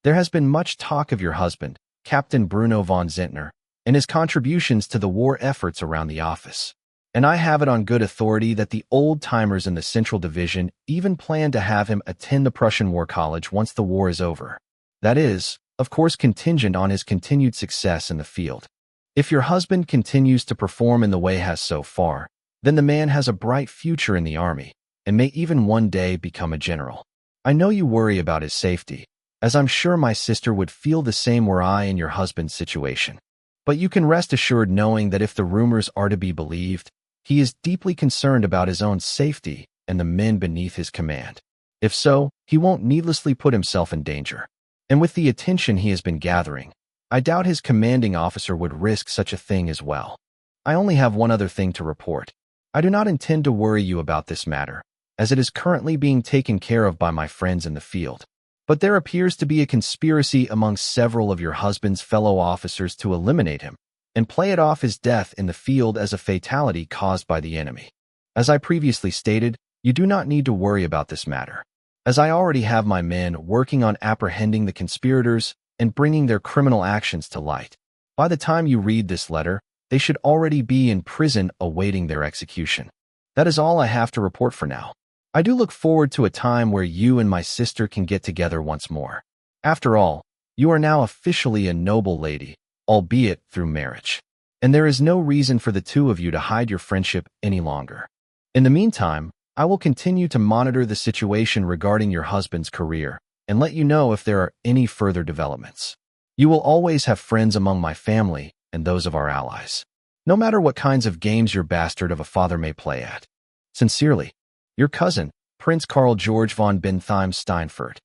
There has been much talk of your husband, Captain Bruno von Zehntner, and his contributions to the war efforts around the office. And I have it on good authority that the old-timers in the Central Division even plan to have him attend the Prussian War College once the war is over. That is, of course, contingent on his continued success in the field. If your husband continues to perform in the way he has so far, then the man has a bright future in the army, and may even one day become a general. I know you worry about his safety, as I'm sure my sister would feel the same were I in your husband's situation. But you can rest assured knowing that if the rumors are to be believed, he is deeply concerned about his own safety and the men beneath his command. If so, he won't needlessly put himself in danger. And with the attention he has been gathering, I doubt his commanding officer would risk such a thing as well. I only have one other thing to report. I do not intend to worry you about this matter, as it is currently being taken care of by my friends in the field. But there appears to be a conspiracy among several of your husband's fellow officers to eliminate him, and play it off his death in the field as a fatality caused by the enemy. As I previously stated, you do not need to worry about this matter, as I already have my men working on apprehending the conspirators and bringing their criminal actions to light. By the time you read this letter, they should already be in prison awaiting their execution. That is all I have to report for now. I do look forward to a time where you and my sister can get together once more. After all, you are now officially a noble lady, albeit through marriage, and there is no reason for the two of you to hide your friendship any longer. In the meantime, I will continue to monitor the situation regarding your husband's career and let you know if there are any further developments. You will always have friends among my family and those of our allies, no matter what kinds of games your bastard of a father may play at. Sincerely, your cousin, Prince Karl George von Bentheim-Steinfurt.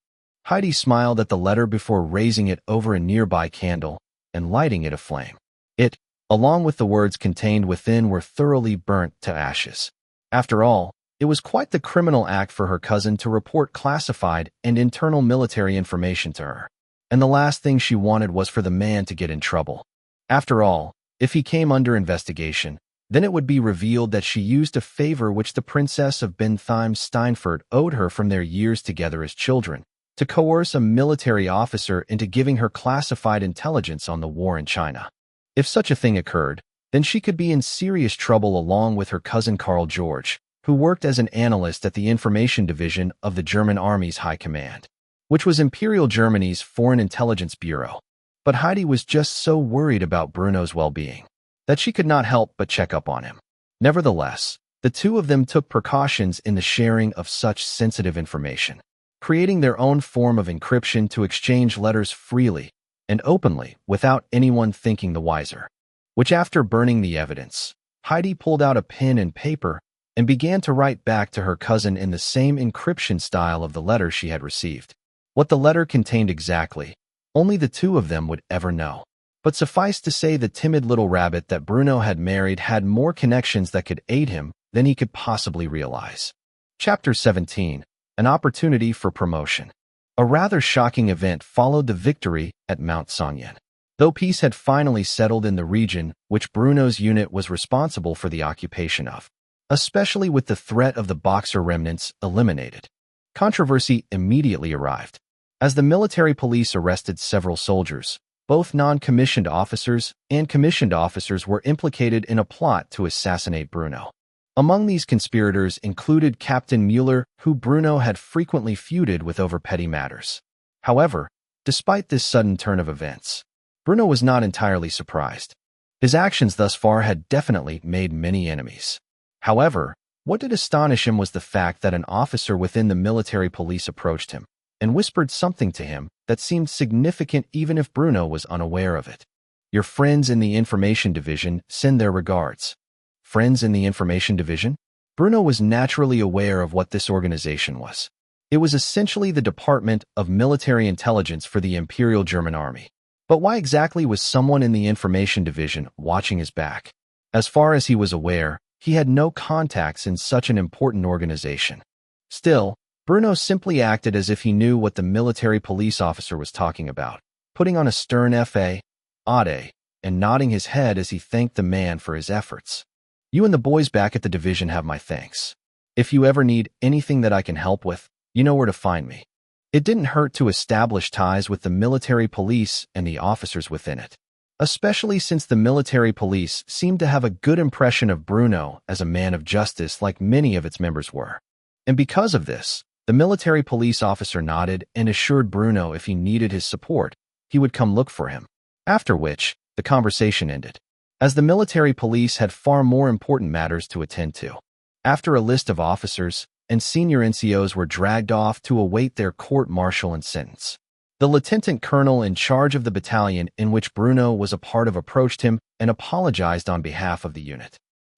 Heidi smiled at the letter before raising it over a nearby candle and lighting it aflame. It, along with the words contained within, were thoroughly burnt to ashes. After all, it was quite the criminal act for her cousin to report classified and internal military information to her, and the last thing she wanted was for the man to get in trouble. After all, if he came under investigation, then it would be revealed that she used a favor which the Princess of Bentheim-Steinfurt owed her from their years together as children, to coerce a military officer into giving her classified intelligence on the war in China. If such a thing occurred, then she could be in serious trouble along with her cousin Karl George, who worked as an analyst at the Information Division of the German Army's High Command, which was Imperial Germany's Foreign Intelligence Bureau. But Heidi was just so worried about Bruno's well-being that she could not help but check up on him. Nevertheless, the two of them took precautions in the sharing of such sensitive information, creating their own form of encryption to exchange letters freely and openly without anyone thinking the wiser. Which, after burning the evidence, Heidi pulled out a pen and paper and began to write back to her cousin in the same encryption style of the letter she had received. What the letter contained exactly, only the two of them would ever know. But suffice to say, the timid little rabbit that Bruno had married had more connections that could aid him than he could possibly realize. Chapter 17. An Opportunity for Promotion. A rather shocking event followed the victory at Mount Songyang. Though peace had finally settled in the region which Bruno's unit was responsible for the occupation of, especially with the threat of the Boxer remnants eliminated, controversy immediately arrived, as the military police arrested several soldiers. Both non-commissioned officers and commissioned officers were implicated in a plot to assassinate Bruno. Among these conspirators included Captain Mueller, who Bruno had frequently feuded with over petty matters. However, despite this sudden turn of events, Bruno was not entirely surprised. His actions thus far had definitely made many enemies. However, what did astonish him was the fact that an officer within the military police approached him and whispered something to him that seemed significant even if Bruno was unaware of it. "Your friends in the Information Division send their regards." Friends in the Information Division? Bruno was naturally aware of what this organization was. It was essentially the Department of Military Intelligence for the Imperial German Army. But why exactly was someone in the Information Division watching his back? As far as he was aware, he had no contacts in such an important organization. Still, Bruno simply acted as if he knew what the military police officer was talking about, putting on a stern F.A. Ade, and nodding his head as he thanked the man for his efforts. "You and the boys back at the division have my thanks. If you ever need anything that I can help with, you know where to find me." It didn't hurt to establish ties with the military police and the officers within it, especially since the military police seemed to have a good impression of Bruno as a man of justice like many of its members were. And because of this, the military police officer nodded and assured Bruno if he needed his support, he would come look for him. After which, the conversation ended, as the military police had far more important matters to attend to. After a list of officers and senior NCOs were dragged off to await their court-martial and sentence, the lieutenant colonel in charge of the battalion in which Bruno was a part of approached him and apologized on behalf of the unit.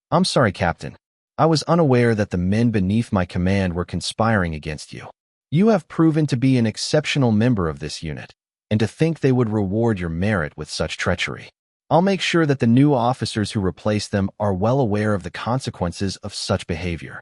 "I'm sorry, Captain. I was unaware that the men beneath my command were conspiring against you. You have proven to be an exceptional member of this unit, and to think they would reward your merit with such treachery. I'll make sure that the new officers who replace them are well aware of the consequences of such behavior."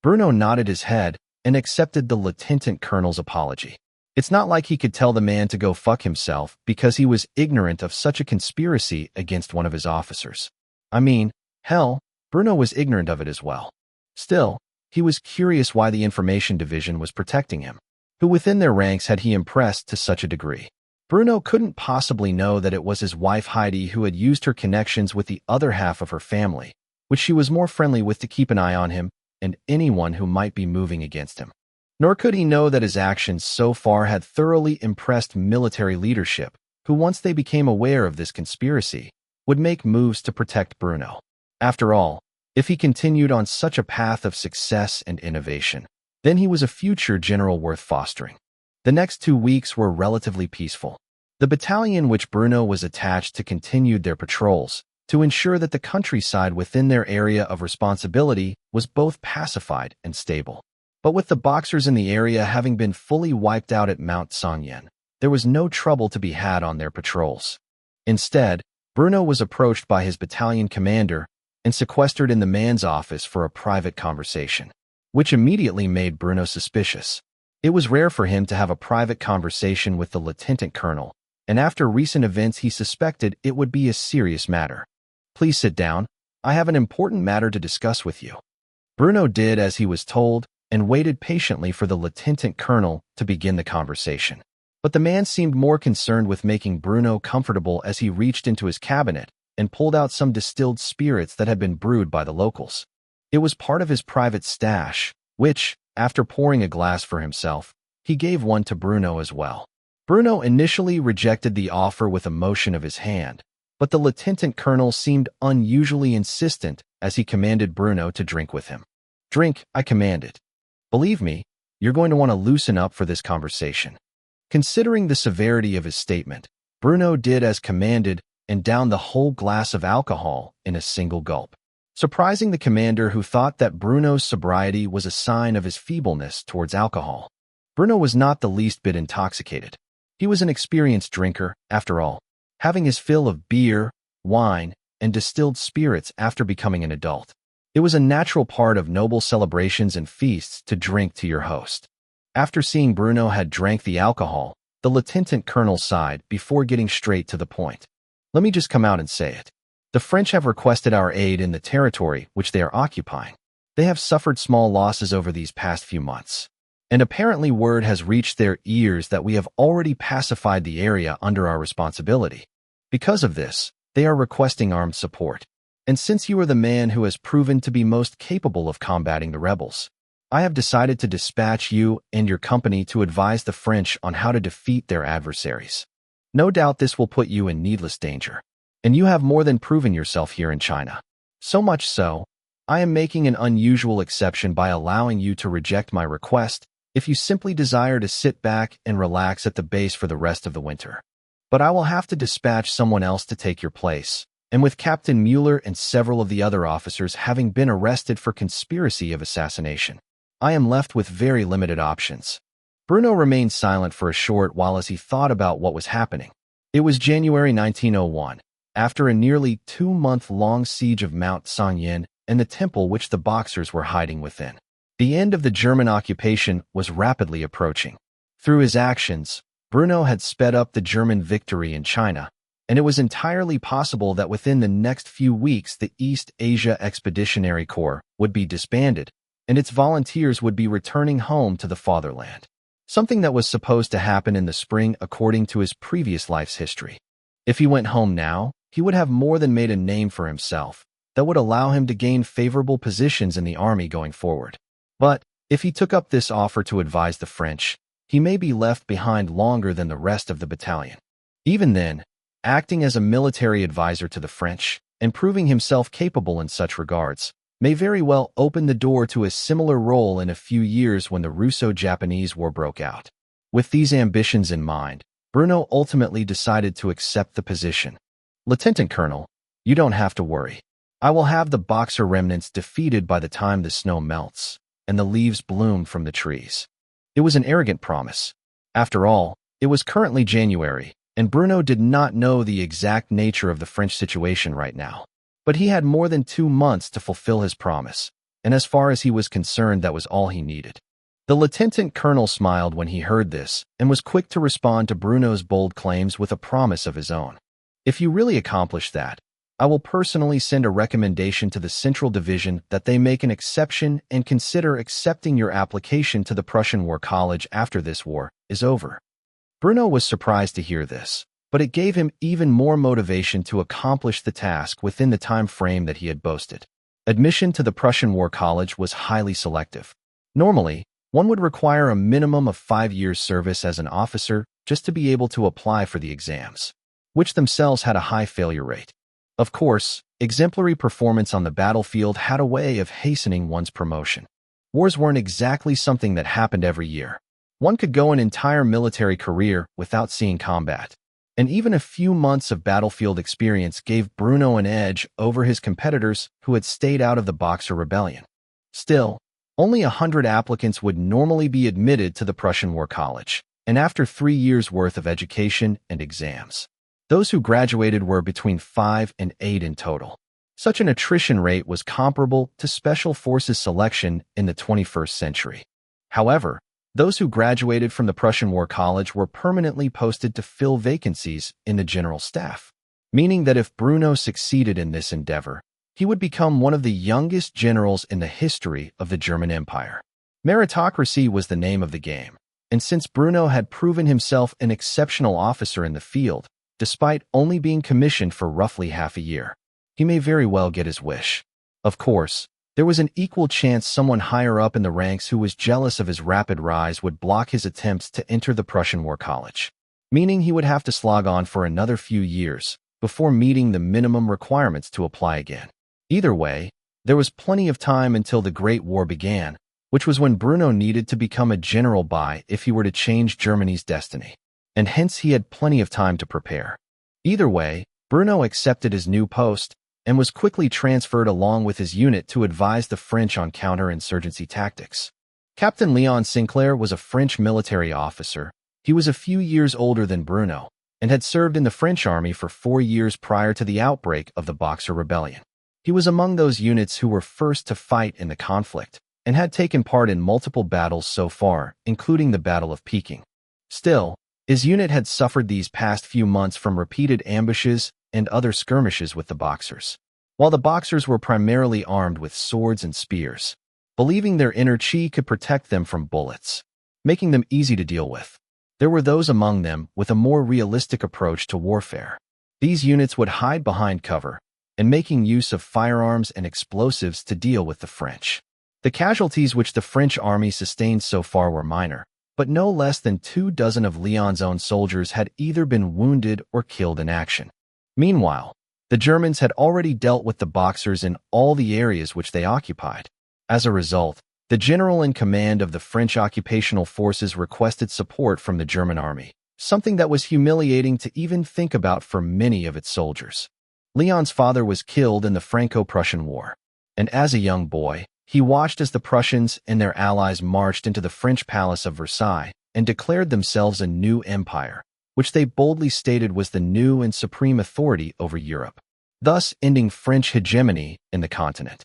Bruno nodded his head and accepted the lieutenant colonel's apology. It's not like he could tell the man to go fuck himself because he was ignorant of such a conspiracy against one of his officers. I mean, hell, Bruno was ignorant of it as well. Still, he was curious why the Information Division was protecting him. Who within their ranks had he impressed to such a degree? Bruno couldn't possibly know that it was his wife Heidi who had used her connections with the other half of her family, which she was more friendly with, to keep an eye on him and anyone who might be moving against him. Nor could he know that his actions so far had thoroughly impressed military leadership, who once they became aware of this conspiracy, would make moves to protect Bruno. After all, if he continued on such a path of success and innovation, then he was a future general worth fostering. The next 2 weeks were relatively peaceful. The battalion which Bruno was attached to continued their patrols to ensure that the countryside within their area of responsibility was both pacified and stable. But with the Boxers in the area having been fully wiped out at Mount Songyen, there was no trouble to be had on their patrols. Instead, Bruno was approached by his battalion commander and sequestered in the man's office for a private conversation, which immediately made Bruno suspicious. It was rare for him to have a private conversation with the lieutenant colonel, and after recent events he suspected it would be a serious matter. "Please sit down. I have an important matter to discuss with you." Bruno did as he was told and waited patiently for the lieutenant colonel to begin the conversation. But the man seemed more concerned with making Bruno comfortable as he reached into his cabinet and pulled out some distilled spirits that had been brewed by the locals. It was part of his private stash, which, after pouring a glass for himself, he gave one to Bruno as well. Bruno initially rejected the offer with a motion of his hand, but the lieutenant colonel seemed unusually insistent as he commanded Bruno to drink with him. "Drink," I commanded. "Believe me, you're going to want to loosen up for this conversation." Considering the severity of his statement, Bruno did as commanded and downed the whole glass of alcohol in a single gulp, surprising the commander, who thought that Bruno's sobriety was a sign of his feebleness towards alcohol. Bruno was not the least bit intoxicated. He was an experienced drinker, after all, having his fill of beer, wine, and distilled spirits after becoming an adult. It was a natural part of noble celebrations and feasts to drink to your host. After seeing Bruno had drank the alcohol, the lieutenant colonel sighed before getting straight to the point. "Let me just come out and say it. The French have requested our aid in the territory which they are occupying. They have suffered small losses over these past few months, and apparently word has reached their ears that we have already pacified the area under our responsibility. Because of this, they are requesting armed support. And since you are the man who has proven to be most capable of combating the rebels, I have decided to dispatch you and your company to advise the French on how to defeat their adversaries. No doubt this will put you in needless danger, and you have more than proven yourself here in China. So much so, I am making an unusual exception by allowing you to reject my request if you simply desire to sit back and relax at the base for the rest of the winter. But I will have to dispatch someone else to take your place, and with Captain Mueller and several of the other officers having been arrested for conspiracy of assassination, I am left with very limited options. Bruno remained silent for a short while as he thought about what was happening. It was January 1901, after a nearly 2-month-long siege of Mount Songyin and the temple which the Boxers were hiding within. The end of the German occupation was rapidly approaching. Through his actions, Bruno had sped up the German victory in China, and it was entirely possible that within the next few weeks the East Asia Expeditionary Corps would be disbanded, and its volunteers would be returning home to the fatherland. Something that was supposed to happen in the spring according to his previous life's history. If he went home now, he would have more than made a name for himself that would allow him to gain favorable positions in the army going forward. But if he took up this offer to advise the French, he may be left behind longer than the rest of the battalion. Even then, acting as a military advisor to the French and proving himself capable in such regards may very well open the door to a similar role in a few years when the Russo-Japanese War broke out. With these ambitions in mind, Bruno ultimately decided to accept the position. Lieutenant Colonel, you don't have to worry. I will have the Boxer remnants defeated by the time the snow melts and the leaves bloom from the trees. It was an arrogant promise. After all, it was currently January, and Bruno did not know the exact nature of the French situation right now. But he had more than 2 months to fulfill his promise, and as far as he was concerned, that was all he needed. The lieutenant colonel smiled when he heard this and was quick to respond to Bruno's bold claims with a promise of his own. If you really accomplish that, I will personally send a recommendation to the Central Division that they make an exception and consider accepting your application to the Prussian War College after this war is over. Bruno was surprised to hear this, but it gave him even more motivation to accomplish the task within the time frame that he had boasted. Admission to the Prussian War College was highly selective. Normally, one would require a minimum of 5 years' service as an officer just to be able to apply for the exams, which themselves had a high failure rate. Of course, exemplary performance on the battlefield had a way of hastening one's promotion. Wars weren't exactly something that happened every year. One could go an entire military career without seeing combat, and even a few months of battlefield experience gave Bruno an edge over his competitors who had stayed out of the Boxer Rebellion. Still, only 100 applicants would normally be admitted to the Prussian War College, and after 3 years' worth of education and exams, those who graduated were between 5 and 8 in total. Such an attrition rate was comparable to Special Forces selection in the 21st century. However, those who graduated from the Prussian War College were permanently posted to fill vacancies in the general staff, meaning that if Bruno succeeded in this endeavor, he would become one of the youngest generals in the history of the German Empire. Meritocracy was the name of the game, and since Bruno had proven himself an exceptional officer in the field, despite only being commissioned for roughly half a year, he may very well get his wish. Of course, there was an equal chance someone higher up in the ranks who was jealous of his rapid rise would block his attempts to enter the Prussian War College, meaning he would have to slog on for another few years before meeting the minimum requirements to apply again. Either way, there was plenty of time until the Great War began, which was when Bruno needed to become a general by if he were to change Germany's destiny, and hence he had plenty of time to prepare. Either way, Bruno accepted his new post and was quickly transferred along with his unit to advise the French on counterinsurgency tactics. Captain Leon Sinclair was a French military officer. He was a few years older than Bruno and had served in the French army for 4 years prior to the outbreak of the Boxer Rebellion. He was among those units who were first to fight in the conflict and had taken part in multiple battles so far, including the Battle of Peking. Still, his unit had suffered these past few months from repeated ambushes and other skirmishes with the Boxers. While the Boxers were primarily armed with swords and spears, believing their inner chi could protect them from bullets, making them easy to deal with, there were those among them with a more realistic approach to warfare. These units would hide behind cover, and making use of firearms and explosives to deal with the French. The casualties which the French army sustained so far were minor, but no less than 24 of Leon's own soldiers had either been wounded or killed in action. Meanwhile, the Germans had already dealt with the Boxers in all the areas which they occupied. As a result, the general in command of the French occupational forces requested support from the German army, something that was humiliating to even think about for many of its soldiers. Leon's father was killed in the Franco-Prussian War, and as a young boy, he watched as the Prussians and their allies marched into the French palace of Versailles and declared themselves a new empire, which they boldly stated was the new and supreme authority over Europe, thus ending French hegemony in the continent.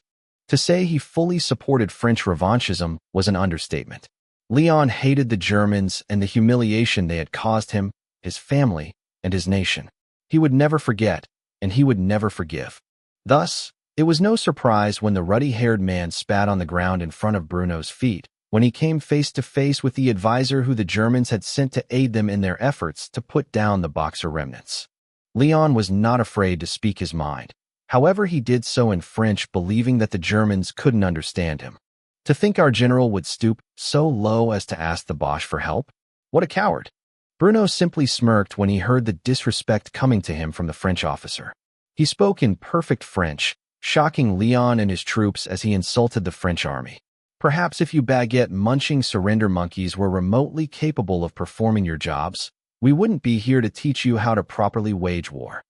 To say he fully supported French revanchism was an understatement. Leon hated the Germans and the humiliation they had caused him, his family, and his nation. He would never forget, and he would never forgive. Thus, it was no surprise when the ruddy-haired man spat on the ground in front of Bruno's feet, when he came face to face with the advisor who the Germans had sent to aid them in their efforts to put down the Boxer remnants. Leon was not afraid to speak his mind. However, he did so in French, believing that the Germans couldn't understand him. To think our general would stoop so low as to ask the Boche for help? What a coward! Bruno simply smirked when he heard the disrespect coming to him from the French officer. He spoke in perfect French, shocking Leon and his troops as he insulted the French army. Perhaps if you baguette-munching surrender monkeys were remotely capable of performing your jobs, we wouldn't be here to teach you how to properly wage war.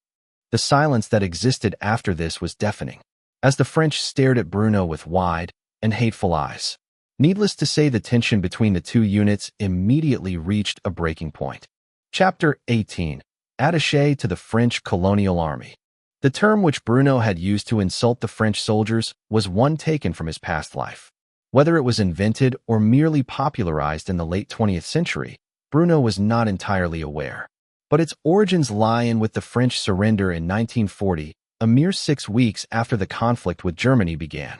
The silence that existed after this was deafening, as the French stared at Bruno with wide and hateful eyes. Needless to say, the tension between the two units immediately reached a breaking point. Chapter 18. Attaché to the French Colonial Army. The term which Bruno had used to insult the French soldiers was one taken from his past life. Whether it was invented or merely popularized in the late 20th century, Bruno was not entirely aware. But its origins lie in with the French surrender in 1940, a mere 6 weeks after the conflict with Germany began.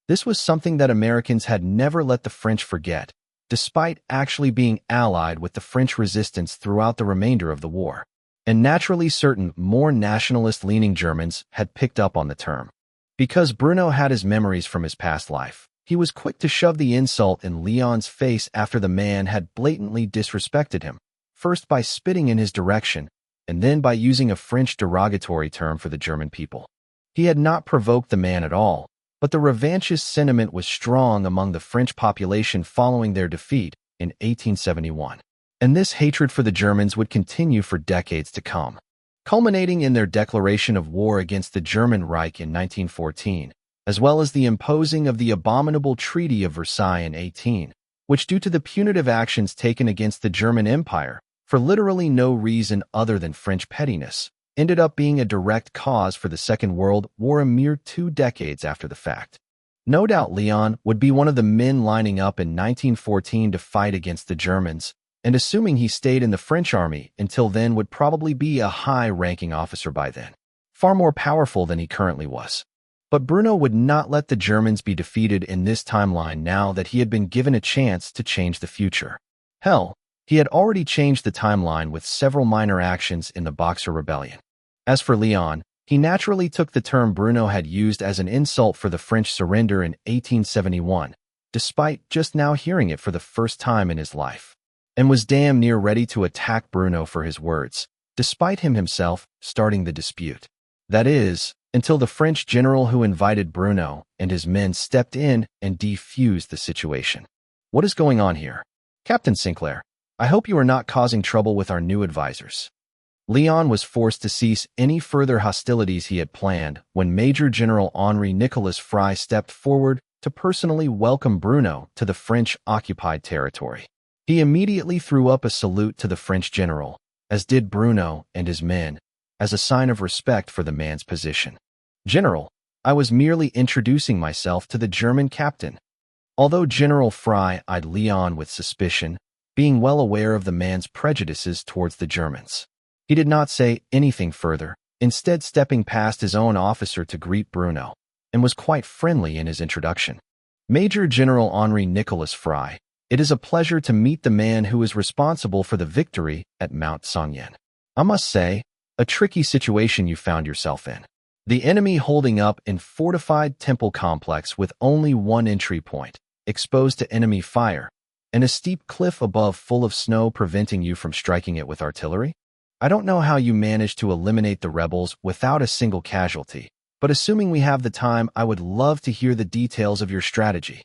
This was something that Americans had never let the French forget, despite actually being allied with the French resistance throughout the remainder of the war. And naturally, certain more nationalist-leaning Germans had picked up on the term. Because Bruno had his memories from his past life, he was quick to shove the insult in Leon's face after the man had blatantly disrespected him, first by spitting in his direction, and then by using a French derogatory term for the German people. He had not provoked the man at all, but the revanchist sentiment was strong among the French population following their defeat in 1871. And this hatred for the Germans would continue for decades to come, culminating in their declaration of war against the German Reich in 1914, as well as the imposing of the abominable Treaty of Versailles in 18, which, due to the punitive actions taken against the German Empire, for literally no reason other than French pettiness, ended up being a direct cause for the Second World War a mere 2 decades after the fact. No doubt Leon would be one of the men lining up in 1914 to fight against the Germans, and assuming he stayed in the French army until then would probably be a high-ranking officer by then, far more powerful than he currently was. But Bruno would not let the Germans be defeated in this timeline now that he had been given a chance to change the future. Hell, he had already changed the timeline with several minor actions in the Boxer Rebellion. As for Leon, he naturally took the term Bruno had used as an insult for the French surrender in 1871, despite just now hearing it for the first time in his life, and was damn near ready to attack Bruno for his words, despite him himself starting the dispute. That is, until the French general who invited Bruno and his men stepped in and defused the situation. What is going on here? Captain Sinclair, I hope you are not causing trouble with our new advisors. Leon was forced to cease any further hostilities he had planned when Major General Henri Nicolas Fry stepped forward to personally welcome Bruno to the French-occupied territory. He immediately threw up a salute to the French general, as did Bruno and his men, as a sign of respect for the man's position. General, I was merely introducing myself to the German captain. Although General Fry eyed Leon with suspicion, being well aware of the man's prejudices towards the Germans, he did not say anything further, instead stepping past his own officer to greet Bruno, and was quite friendly in his introduction. Major General Henri Nicolas Fry, it is a pleasure to meet the man who is responsible for the victory at Mount Songyen. I must say, a tricky situation you found yourself in. The enemy holding up in fortified temple complex with only one entry point, exposed to enemy fire, and a steep cliff above full of snow preventing you from striking it with artillery? I don't know how you managed to eliminate the rebels without a single casualty, but assuming we have the time, I would love to hear the details of your strategy.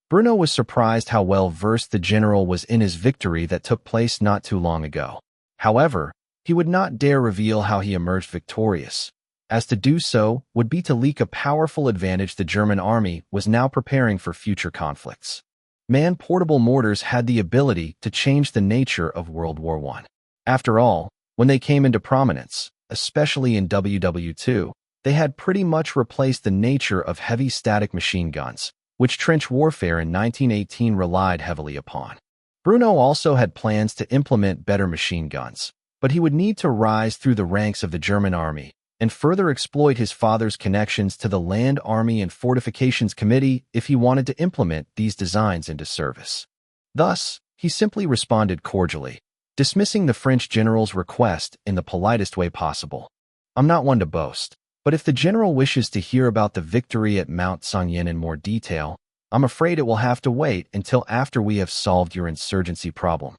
Bruno was surprised how well-versed the general was in his victory that took place not too long ago. However, he would not dare reveal how he emerged victorious, as to do so would be to leak a powerful advantage the German army was now preparing for future conflicts. Man-portable mortars had the ability to change the nature of World War I. After all, when they came into prominence, especially in WW2, they had pretty much replaced the nature of heavy static machine guns, which trench warfare in 1918 relied heavily upon. Bruno also had plans to implement better machine guns, but he would need to rise through the ranks of the German army and further exploit his father's connections to the Land Army and Fortifications Committee if he wanted to implement these designs into service. Thus, he simply responded cordially, dismissing the French general's request in the politest way possible. I'm not one to boast, but if the general wishes to hear about the victory at Mount Songyan in more detail, I'm afraid it will have to wait until after we have solved your insurgency problem.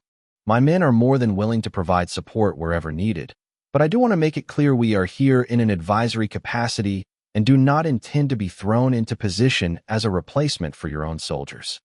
My men are more than willing to provide support wherever needed, but I do want to make it clear we are here in an advisory capacity and do not intend to be thrown into position as a replacement for your own soldiers.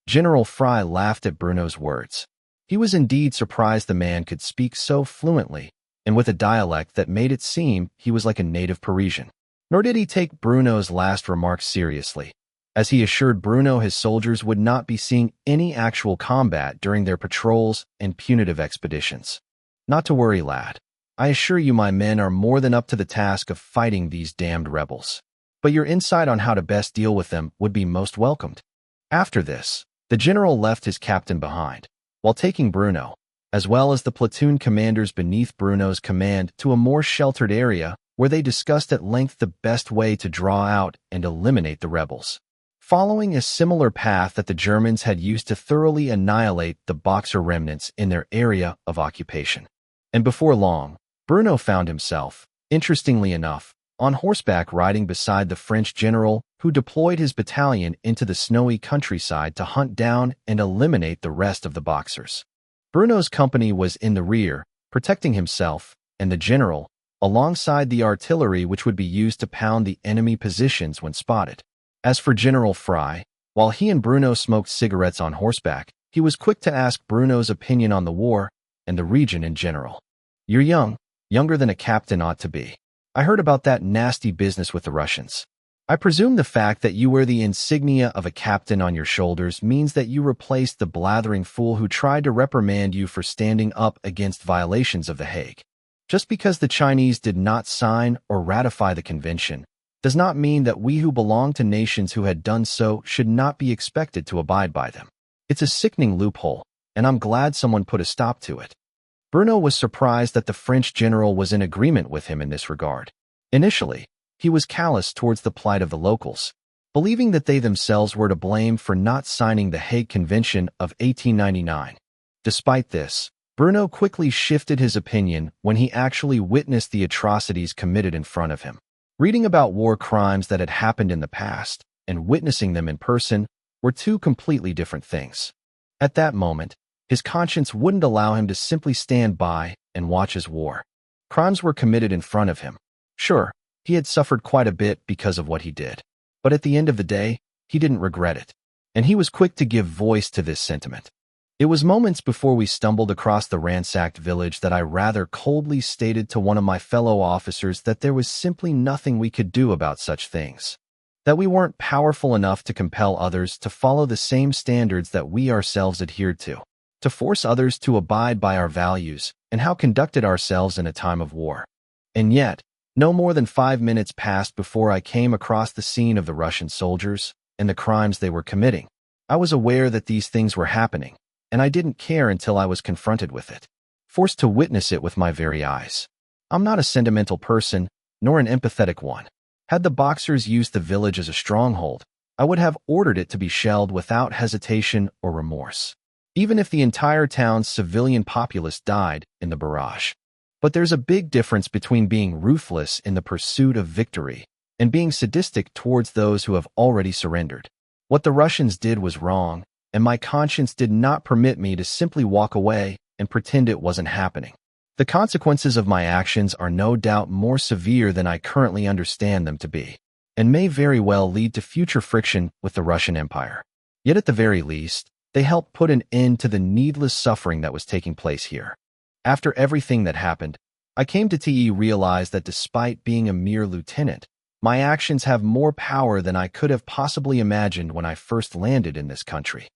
General Fry laughed at Bruno's words. He was indeed surprised the man could speak so fluently, and with a dialect that made it seem he was like a native Parisian. Nor did he take Bruno's last remarks seriously, as he assured Bruno his soldiers would not be seeing any actual combat during their patrols and punitive expeditions. Not to worry, lad. I assure you my men are more than up to the task of fighting these damned rebels. But your insight on how to best deal with them would be most welcomed. After this, the general left his captain behind, while taking Bruno, as well as the platoon commanders beneath Bruno's command, to a more sheltered area where they discussed at length the best way to draw out and eliminate the rebels. Following a similar path that the Germans had used to thoroughly annihilate the Boxer remnants in their area of occupation. And before long, Bruno found himself, interestingly enough, on horseback riding beside the French general who deployed his battalion into the snowy countryside to hunt down and eliminate the rest of the Boxers. Bruno's company was in the rear, protecting himself and the general, alongside the artillery which would be used to pound the enemy positions when spotted. As for General Fry, while he and Bruno smoked cigarettes on horseback, he was quick to ask Bruno's opinion on the war and the region in general. You're young, younger than a captain ought to be. I heard about that nasty business with the Russians. I presume the fact that you wear the insignia of a captain on your shoulders means that you replaced the blathering fool who tried to reprimand you for standing up against violations of The Hague. Just because the Chinese did not sign or ratify the convention does not mean that we who belong to nations who had done so should not be expected to abide by them. It's a sickening loophole, and I'm glad someone put a stop to it. Bruno was surprised that the French general was in agreement with him in this regard. Initially, he was callous towards the plight of the locals, believing that they themselves were to blame for not signing the Hague Convention of 1899. Despite this, Bruno quickly shifted his opinion when he actually witnessed the atrocities committed in front of him. Reading about war crimes that had happened in the past and witnessing them in person were two completely different things. At that moment, his conscience wouldn't allow him to simply stand by and watch as war crimes were committed in front of him. Sure, he had suffered quite a bit because of what he did, but at the end of the day, he didn't regret it, and he was quick to give voice to this sentiment. It was moments before we stumbled across the ransacked village that I rather coldly stated to one of my fellow officers that there was simply nothing we could do about such things, that we weren't powerful enough to compel others to follow the same standards that we ourselves adhered to force others to abide by our values and how conducted ourselves in a time of war. And yet, no more than 5 minutes passed before I came across the scene of the Russian soldiers and the crimes they were committing. I was aware that these things were happening, and I didn't care until I was confronted with it, forced to witness it with my very eyes. I'm not a sentimental person, nor an empathetic one. Had the Boxers used the village as a stronghold, I would have ordered it to be shelled without hesitation or remorse, even if the entire town's civilian populace died in the barrage. But there's a big difference between being ruthless in the pursuit of victory and being sadistic towards those who have already surrendered. What the Russians did was wrong, and my conscience did not permit me to simply walk away and pretend it wasn't happening. The consequences of my actions are no doubt more severe than I currently understand them to be, and may very well lead to future friction with the Russian Empire. Yet at the very least, they helped put an end to the needless suffering that was taking place here. After everything that happened, I came to realize that despite being a mere lieutenant, my actions have more power than I could have possibly imagined when I first landed in this country.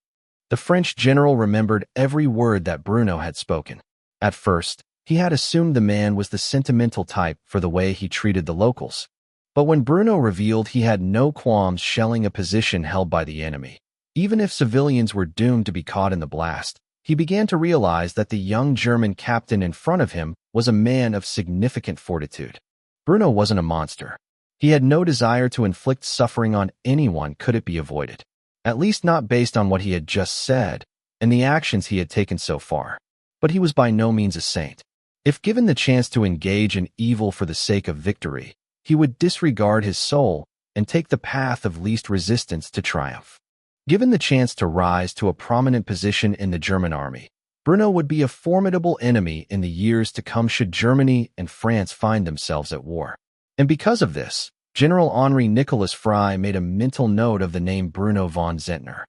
The French general remembered every word that Bruno had spoken. At first, he had assumed the man was the sentimental type for the way he treated the locals. But when Bruno revealed he had no qualms shelling a position held by the enemy, even if civilians were doomed to be caught in the blast, he began to realize that the young German captain in front of him was a man of significant fortitude. Bruno wasn't a monster. He had no desire to inflict suffering on anyone could it be avoided, at least not based on what he had just said and the actions he had taken so far. But he was by no means a saint. If given the chance to engage in evil for the sake of victory, he would disregard his soul and take the path of least resistance to triumph. Given the chance to rise to a prominent position in the German army, Bruno would be a formidable enemy in the years to come should Germany and France find themselves at war. And because of this, General Henri Nicolas Frey made a mental note of the name Bruno von Zehntner.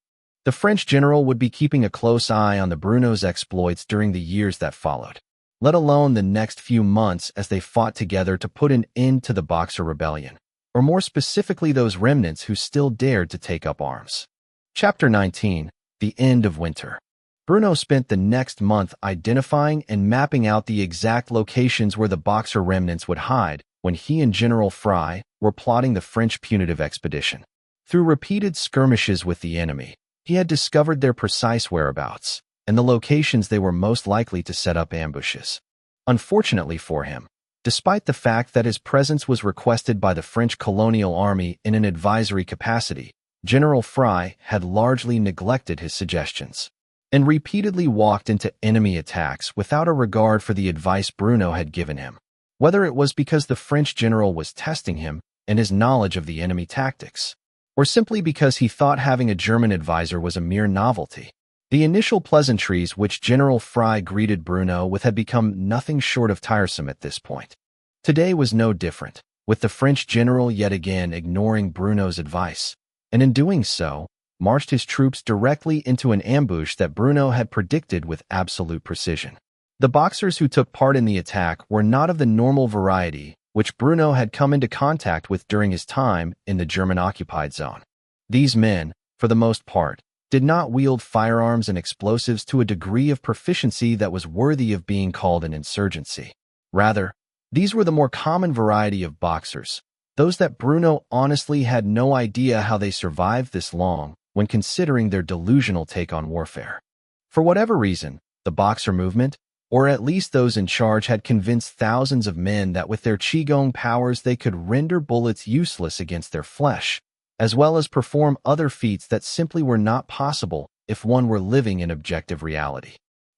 The French general would be keeping a close eye on the Bruno's exploits during the years that followed, let alone the next few months as they fought together to put an end to the Boxer Rebellion, or more specifically those remnants who still dared to take up arms. Chapter 19. The End of Winter. Bruno spent the next month identifying and mapping out the exact locations where the Boxer remnants would hide when he and General Frey were plotting the French punitive expedition. Through repeated skirmishes with the enemy, he had discovered their precise whereabouts and the locations they were most likely to set up ambushes. Unfortunately for him, despite the fact that his presence was requested by the French colonial army in an advisory capacity, General Frey had largely neglected his suggestions and repeatedly walked into enemy attacks without a regard for the advice Bruno had given him, whether it was because the French general was testing him and his knowledge of the enemy tactics, or simply because he thought having a German advisor was a mere novelty. The initial pleasantries which General Frey greeted Bruno with had become nothing short of tiresome at this point. Today was no different, with the French general yet again ignoring Bruno's advice, and in doing so, marched his troops directly into an ambush that Bruno had predicted with absolute precision. The Boxers who took part in the attack were not of the normal variety which Bruno had come into contact with during his time in the German-occupied zone. These men, for the most part, did not wield firearms and explosives to a degree of proficiency that was worthy of being called an insurgency. Rather, these were the more common variety of Boxers, those that Bruno honestly had no idea how they survived this long when considering their delusional take on warfare. For whatever reason, the Boxer movement, or at least those in charge, had convinced thousands of men that with their qigong powers they could render bullets useless against their flesh, as well as perform other feats that simply were not possible if one were living in objective reality.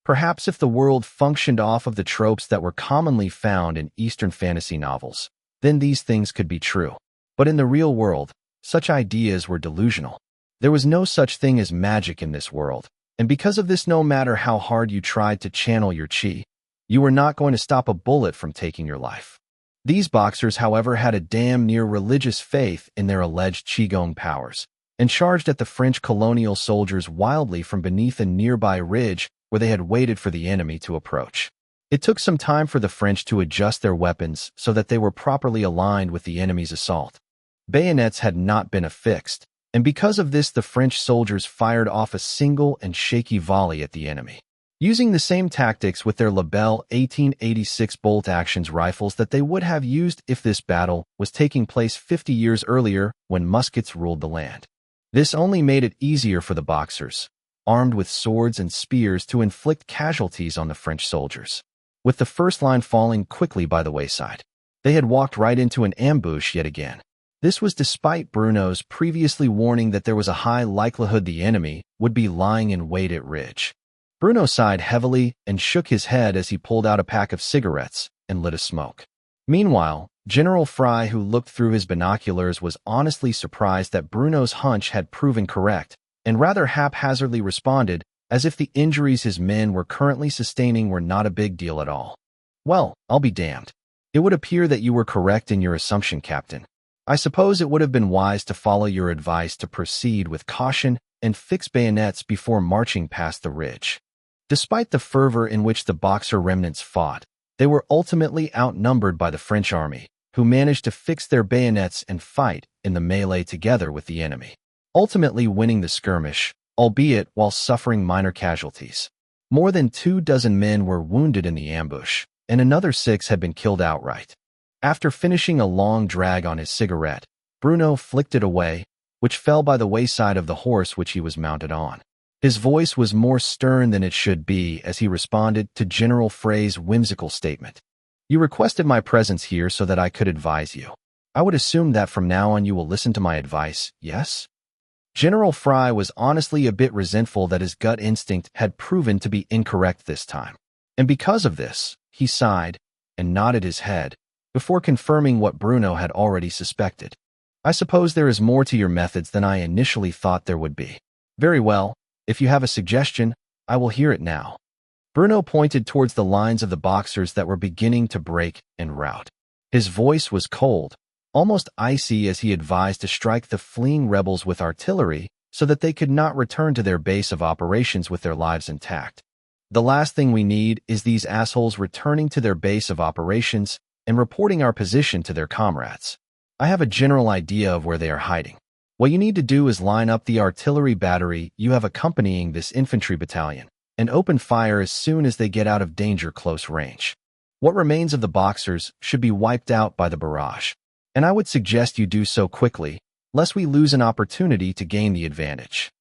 Perhaps if the world functioned off of the tropes that were commonly found in Eastern fantasy novels, then these things could be true. But in the real world, such ideas were delusional. There was no such thing as magic in this world, and because of this, no matter how hard you tried to channel your qi, you were not going to stop a bullet from taking your life. These Boxers, however, had a damn near religious faith in their alleged qigong powers, and charged at the French colonial soldiers wildly from beneath a nearby ridge where they had waited for the enemy to approach. It took some time for the French to adjust their weapons so that they were properly aligned with the enemy's assault. Bayonets had not been affixed, and because of this the French soldiers fired off a single and shaky volley at the enemy, using the same tactics with their Lebel 1886 bolt-action rifles that they would have used if this battle was taking place 50 years earlier when muskets ruled the land. This only made it easier for the Boxers, armed with swords and spears, to inflict casualties on the French soldiers, with the first line falling quickly by the wayside. They had walked right into an ambush yet again. This was despite Bruno's previously warning that there was a high likelihood the enemy would be lying in wait at ridge. Bruno sighed heavily and shook his head as he pulled out a pack of cigarettes and lit a smoke. Meanwhile, General Fry, who looked through his binoculars, was honestly surprised that Bruno's hunch had proven correct, and rather haphazardly responded, as if the injuries his men were currently sustaining were not a big deal at all. "Well, I'll be damned. It would appear that you were correct in your assumption, Captain. I suppose it would have been wise to follow your advice to proceed with caution and fix bayonets before marching past the ridge." Despite the fervor in which the Boxer remnants fought, they were ultimately outnumbered by the French army, who managed to fix their bayonets and fight in the melee together with the enemy, ultimately winning the skirmish, albeit while suffering minor casualties. More than 24 men were wounded in the ambush, and another 6 had been killed outright. After finishing a long drag on his cigarette, Bruno flicked it away, which fell by the wayside of the horse which he was mounted on. His voice was more stern than it should be as he responded to General Frey's whimsical statement. "You requested my presence here so that I could advise you. I would assume that from now on you will listen to my advice, yes?" General Fry was honestly a bit resentful that his gut instinct had proven to be incorrect this time. And because of this, he sighed and nodded his head before confirming what Bruno had already suspected. "I suppose there is more to your methods than I initially thought there would be. Very well. If you have a suggestion, I will hear it now." Bruno pointed towards the lines of the Boxers that were beginning to break en route. His voice was cold, almost icy, as he advised to strike the fleeing rebels with artillery so that they could not return to their base of operations with their lives intact. "The last thing we need is these assholes returning to their base of operations and reporting our position to their comrades. I have a general idea of where they are hiding. What you need to do is line up the artillery battery you have accompanying this infantry battalion and open fire as soon as they get out of danger close range. What remains of the Boxers should be wiped out by the barrage, and I would suggest you do so quickly, lest we lose an opportunity to gain the advantage."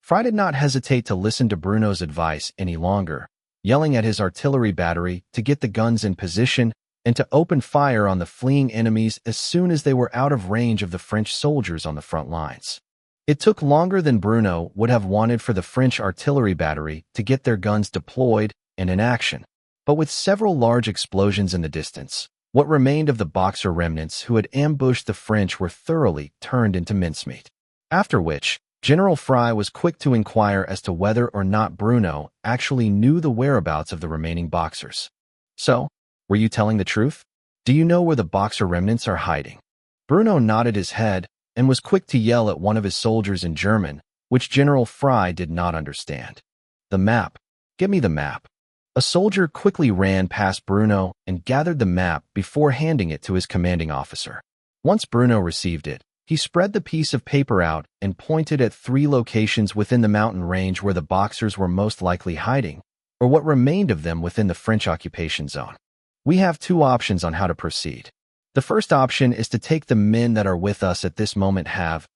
Fry did not hesitate to listen to Bruno's advice any longer, yelling at his artillery battery to get the guns in position and to open fire on the fleeing enemies as soon as they were out of range of the French soldiers on the front lines. It took longer than Bruno would have wanted for the French artillery battery to get their guns deployed and in action, but with several large explosions in the distance, what remained of the Boxer remnants who had ambushed the French were thoroughly turned into mincemeat. After which, General Fry was quick to inquire as to whether or not Bruno actually knew the whereabouts of the remaining Boxers. "So, were you telling the truth? Do you know where the Boxer remnants are hiding?" Bruno nodded his head and was quick to yell at one of his soldiers in German, which General Fry did not understand. "The map. Give me the map." A soldier quickly ran past Bruno and gathered the map before handing it to his commanding officer. Once Bruno received it, he spread the piece of paper out and pointed at 3 locations within the mountain range where the Boxers were most likely hiding, or what remained of them within the French occupation zone. "We have 2 options on how to proceed. The first option is to take the men that are with us at this moment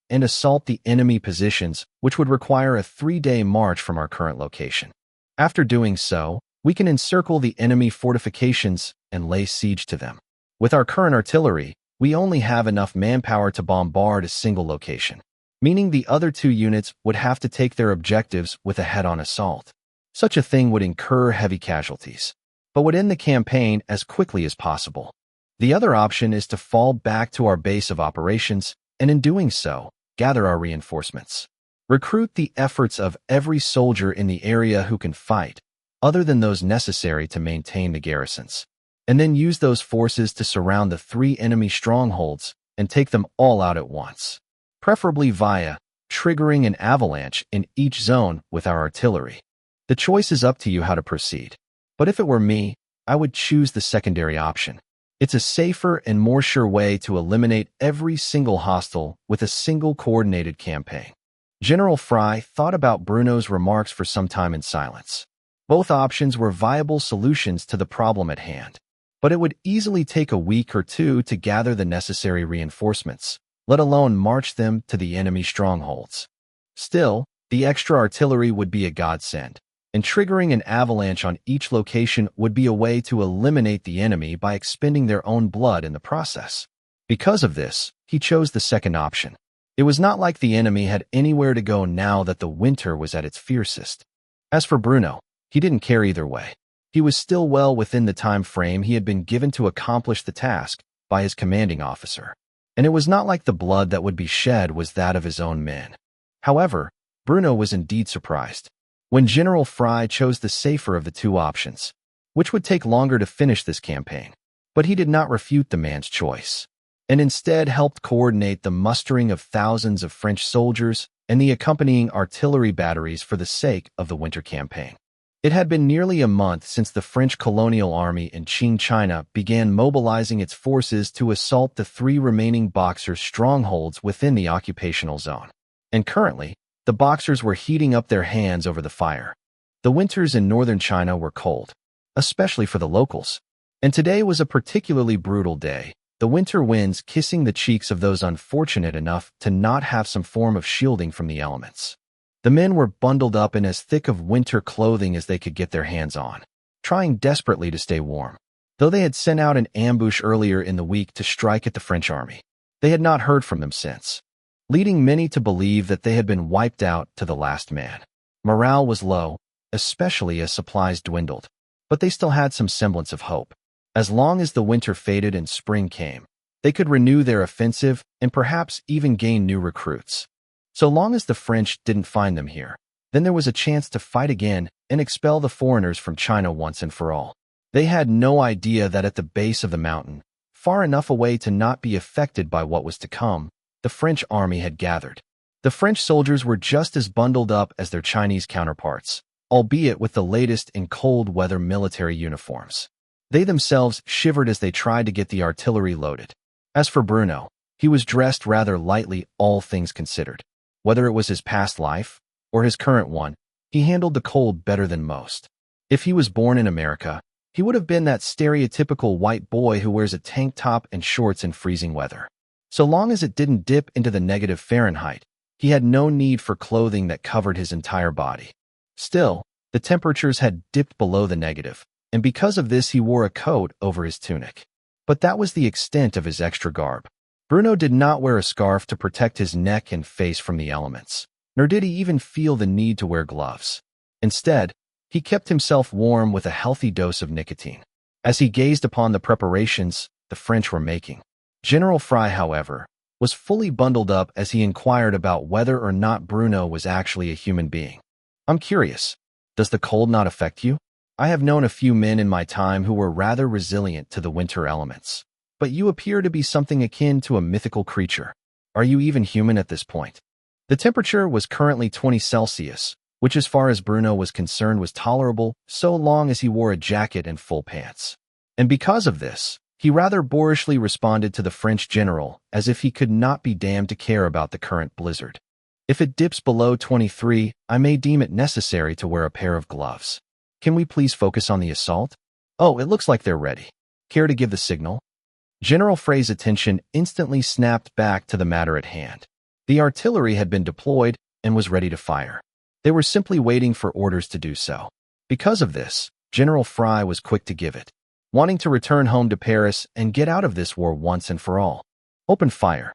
and assault the enemy positions, which would require a 3-day march from our current location. After doing so, we can encircle the enemy fortifications and lay siege to them. With our current artillery, we only have enough manpower to bombard a single location, meaning the other 2 units would have to take their objectives with a head-on assault. Such a thing would incur heavy casualties, but would end the campaign as quickly as possible. The other option is to fall back to our base of operations and in doing so, gather our reinforcements. Recruit the efforts of every soldier in the area who can fight, other than those necessary to maintain the garrisons, and then use those forces to surround the 3 enemy strongholds and take them all out at once, preferably via triggering an avalanche in each zone with our artillery. The choice is up to you how to proceed, but if it were me, I would choose the secondary option. It's a safer and more sure way to eliminate every single hostile with a single coordinated campaign." General Fry thought about Bruno's remarks for some time in silence. Both options were viable solutions to the problem at hand, but it would easily take a week or 2 to gather the necessary reinforcements, let alone march them to the enemy strongholds. Still, the extra artillery would be a godsend, and triggering an avalanche on each location would be a way to eliminate the enemy by expending their own blood in the process. Because of this, he chose the second option. It was not like the enemy had anywhere to go now that the winter was at its fiercest. As for Bruno, he didn't care either way. He was still well within the time frame he had been given to accomplish the task by his commanding officer, and it was not like the blood that would be shed was that of his own men. However, Bruno was indeed surprised when General Fry chose the safer of the two options, which would take longer to finish this campaign. But he did not refute the man's choice, and instead helped coordinate the mustering of thousands of French soldiers and the accompanying artillery batteries for the sake of the winter campaign. It had been nearly a month since the French colonial army in Qing, China began mobilizing its forces to assault the 3 remaining Boxers' strongholds within the occupational zone. And currently, the Boxers were heating up their hands over the fire. The winters in northern China were cold, especially for the locals. And today was a particularly brutal day, the winter winds kissing the cheeks of those unfortunate enough to not have some form of shielding from the elements. The men were bundled up in as thick of winter clothing as they could get their hands on, trying desperately to stay warm. Though they had sent out an ambush earlier in the week to strike at the French army, they had not heard from them since, leading many to believe that they had been wiped out to the last man. Morale was low, especially as supplies dwindled, but they still had some semblance of hope. As long as the winter faded and spring came, they could renew their offensive and perhaps even gain new recruits. So long as the French didn't find them here, then there was a chance to fight again and expel the foreigners from China once and for all. They had no idea that at the base of the mountain, far enough away to not be affected by what was to come, the French army had gathered. The French soldiers were just as bundled up as their Chinese counterparts, albeit with the latest in cold weather military uniforms. They themselves shivered as they tried to get the artillery loaded. As for Bruno, he was dressed rather lightly, all things considered. Whether it was his past life or his current one, he handled the cold better than most. If he was born in America, he would have been that stereotypical white boy who wears a tank top and shorts in freezing weather. So long as it didn't dip into the negative Fahrenheit, he had no need for clothing that covered his entire body. Still, the temperatures had dipped below the negative, and because of this he wore a coat over his tunic. But that was the extent of his extra garb. Bruno did not wear a scarf to protect his neck and face from the elements, nor did he even feel the need to wear gloves. Instead, he kept himself warm with a healthy dose of nicotine. As he gazed upon the preparations the French were making, General Fry, however, was fully bundled up as he inquired about whether or not Bruno was actually a human being. "I'm curious, does the cold not affect you? I have known a few men in my time who were rather resilient to the winter elements. But you appear to be something akin to a mythical creature. Are you even human at this point?" The temperature was currently 20 Celsius, which as far as Bruno was concerned was tolerable so long as he wore a jacket and full pants. And because of this, he rather boorishly responded to the French general as if he could not be damned to care about the current blizzard. "If it dips below 23, I may deem it necessary to wear a pair of gloves. Can we please focus on the assault? Oh, it looks like they're ready. Care to give the signal?" General Frey's attention instantly snapped back to the matter at hand. The artillery had been deployed and was ready to fire. They were simply waiting for orders to do so. Because of this, General Fry was quick to give it, wanting to return home to Paris and get out of this war once and for all. "Open fire."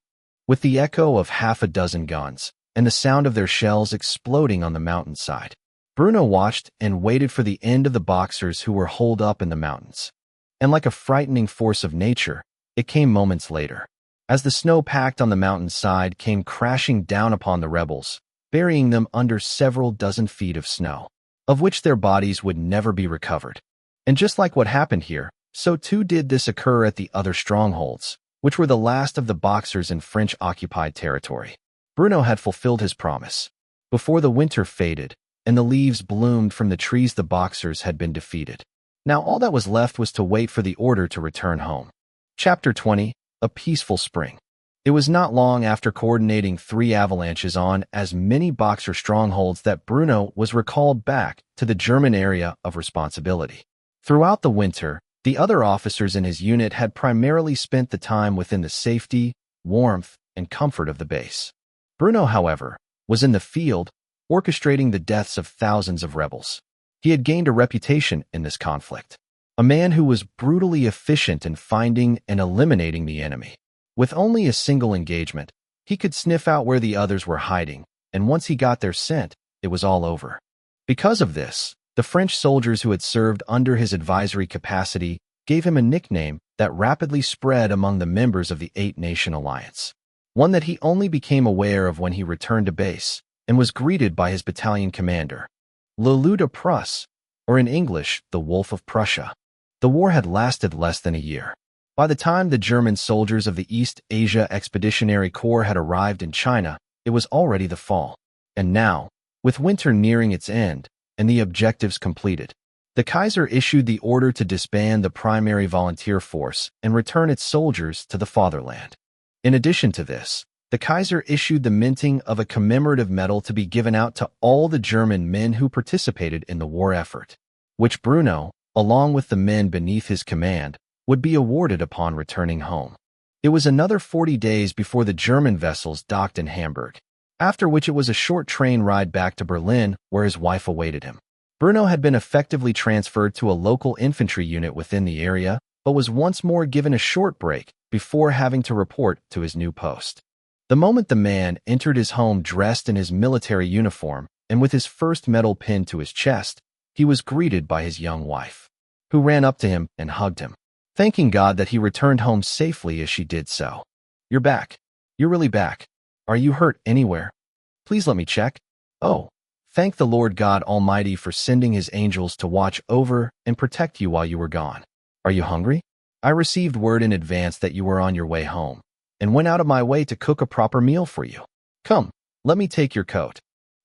With the echo of half a dozen guns and the sound of their shells exploding on the mountainside, Bruno watched and waited for the end of the Boxers who were holed up in the mountains. And like a frightening force of nature, it came moments later, as the snow packed on the mountainside came crashing down upon the rebels, burying them under several dozen feet of snow, of which their bodies would never be recovered. And just like what happened here, so too did this occur at the other strongholds, which were the last of the Boxers in French-occupied territory. Bruno had fulfilled his promise. Before the winter faded and the leaves bloomed from the trees, the Boxers had been defeated. Now all that was left was to wait for the order to return home. Chapter 20, A Peaceful Spring. It was not long after coordinating 3 avalanches on as many Boxer strongholds that Bruno was recalled back to the German area of responsibility. Throughout the winter, the other officers in his unit had primarily spent the time within the safety, warmth, and comfort of the base. Bruno, however, was in the field, orchestrating the deaths of thousands of rebels. He had gained a reputation in this conflict. A man who was brutally efficient in finding and eliminating the enemy. With only a single engagement, he could sniff out where the others were hiding, and once he got their scent, it was all over. Because of this, The French soldiers who had served under his advisory capacity gave him a nickname that rapidly spread among the members of the Eight-Nation Alliance, one that he only became aware of when he returned to base and was greeted by his battalion commander, Le Loup de Prusse, or in English, the Wolf of Prussia. The war had lasted less than a year. By the time the German soldiers of the East Asia Expeditionary Corps had arrived in China, it was already the fall. And now, with winter nearing its end and the objectives completed, the Kaiser issued the order to disband the primary volunteer force and return its soldiers to the fatherland. In addition to this, the Kaiser issued the minting of a commemorative medal to be given out to all the German men who participated in the war effort, which Bruno, along with the men beneath his command, would be awarded upon returning home. It was another 40 days before the German vessels docked in Hamburg, after which it was a short train ride back to Berlin where his wife awaited him. Bruno had been effectively transferred to a local infantry unit within the area, but was once more given a short break before having to report to his new post. The moment the man entered his home dressed in his military uniform and with his first medal pinned to his chest, he was greeted by his young wife, who ran up to him and hugged him, thanking God that he returned home safely as she did so. "You're back. You're really back. Are you hurt anywhere? Please let me check." "Oh, thank the Lord God Almighty for sending his angels to watch over and protect you while you were gone. Are you hungry? I received word in advance that you were on your way home, and went out of my way to cook a proper meal for you. Come, let me take your coat."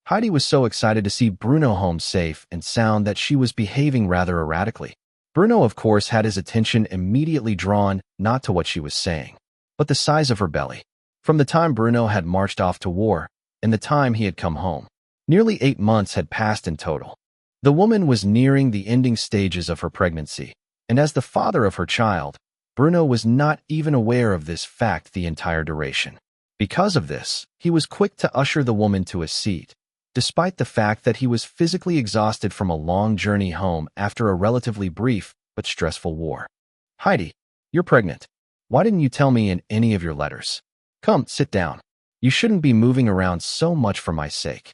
Heidi was so excited to see Bruno home safe and sound that she was behaving rather erratically. Bruno, of course, had his attention immediately drawn not to what she was saying, but the size of her belly. From the time Bruno had marched off to war and the time he had come home, nearly 8 months had passed in total. The woman was nearing the ending stages of her pregnancy, and as the father of her child, Bruno was not even aware of this fact the entire duration. Because of this, he was quick to usher the woman to a seat, despite the fact that he was physically exhausted from a long journey home after a relatively brief but stressful war. "Heidi, you're pregnant. Why didn't you tell me in any of your letters? Come, sit down. You shouldn't be moving around so much for my sake."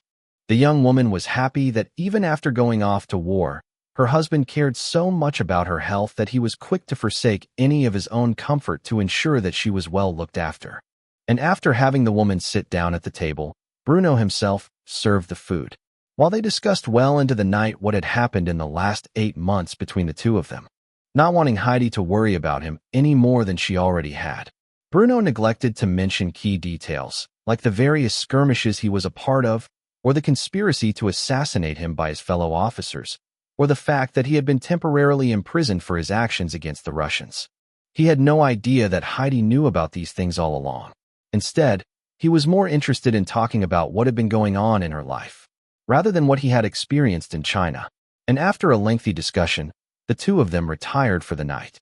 The young woman was happy that even after going off to war, her husband cared so much about her health that he was quick to forsake any of his own comfort to ensure that she was well looked after. And after having the woman sit down at the table, Bruno himself served the food, while they discussed well into the night what had happened in the last 8 months between the two of them, not wanting Heidi to worry about him any more than she already had. Bruno neglected to mention key details, like the various skirmishes he was a part of, or the conspiracy to assassinate him by his fellow officers, or the fact that he had been temporarily imprisoned for his actions against the Russians. He had no idea that Heidi knew about these things all along. Instead, he was more interested in talking about what had been going on in her life, rather than what he had experienced in China. And after a lengthy discussion, the two of them retired for the night.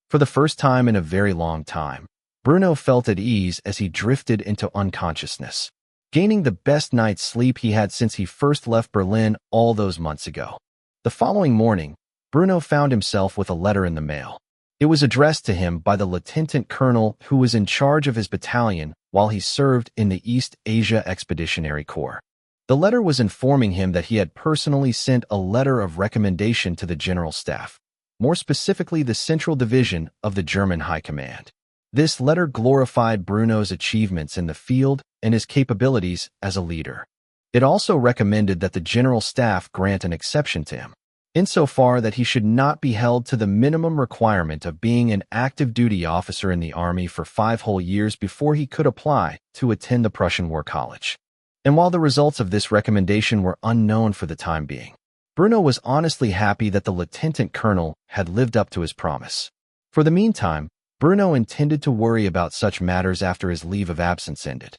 For the first time in a very long time, Bruno felt at ease as he drifted into unconsciousness, gaining the best night's sleep he had since he first left Berlin all those months ago. The following morning, Bruno found himself with a letter in the mail. It was addressed to him by the lieutenant colonel who was in charge of his battalion while he served in the East Asia Expeditionary Corps. The letter was informing him that he had personally sent a letter of recommendation to the General Staff, more specifically the Central Division of the German High Command. This letter glorified Bruno's achievements in the field and his capabilities as a leader. It also recommended that the General Staff grant an exception to him, insofar that he should not be held to the minimum requirement of being an active duty officer in the army for 5 whole years before he could apply to attend the Prussian War College. And while the results of this recommendation were unknown for the time being, Bruno was honestly happy that the lieutenant colonel had lived up to his promise. For the meantime, Bruno intended to worry about such matters after his leave of absence ended.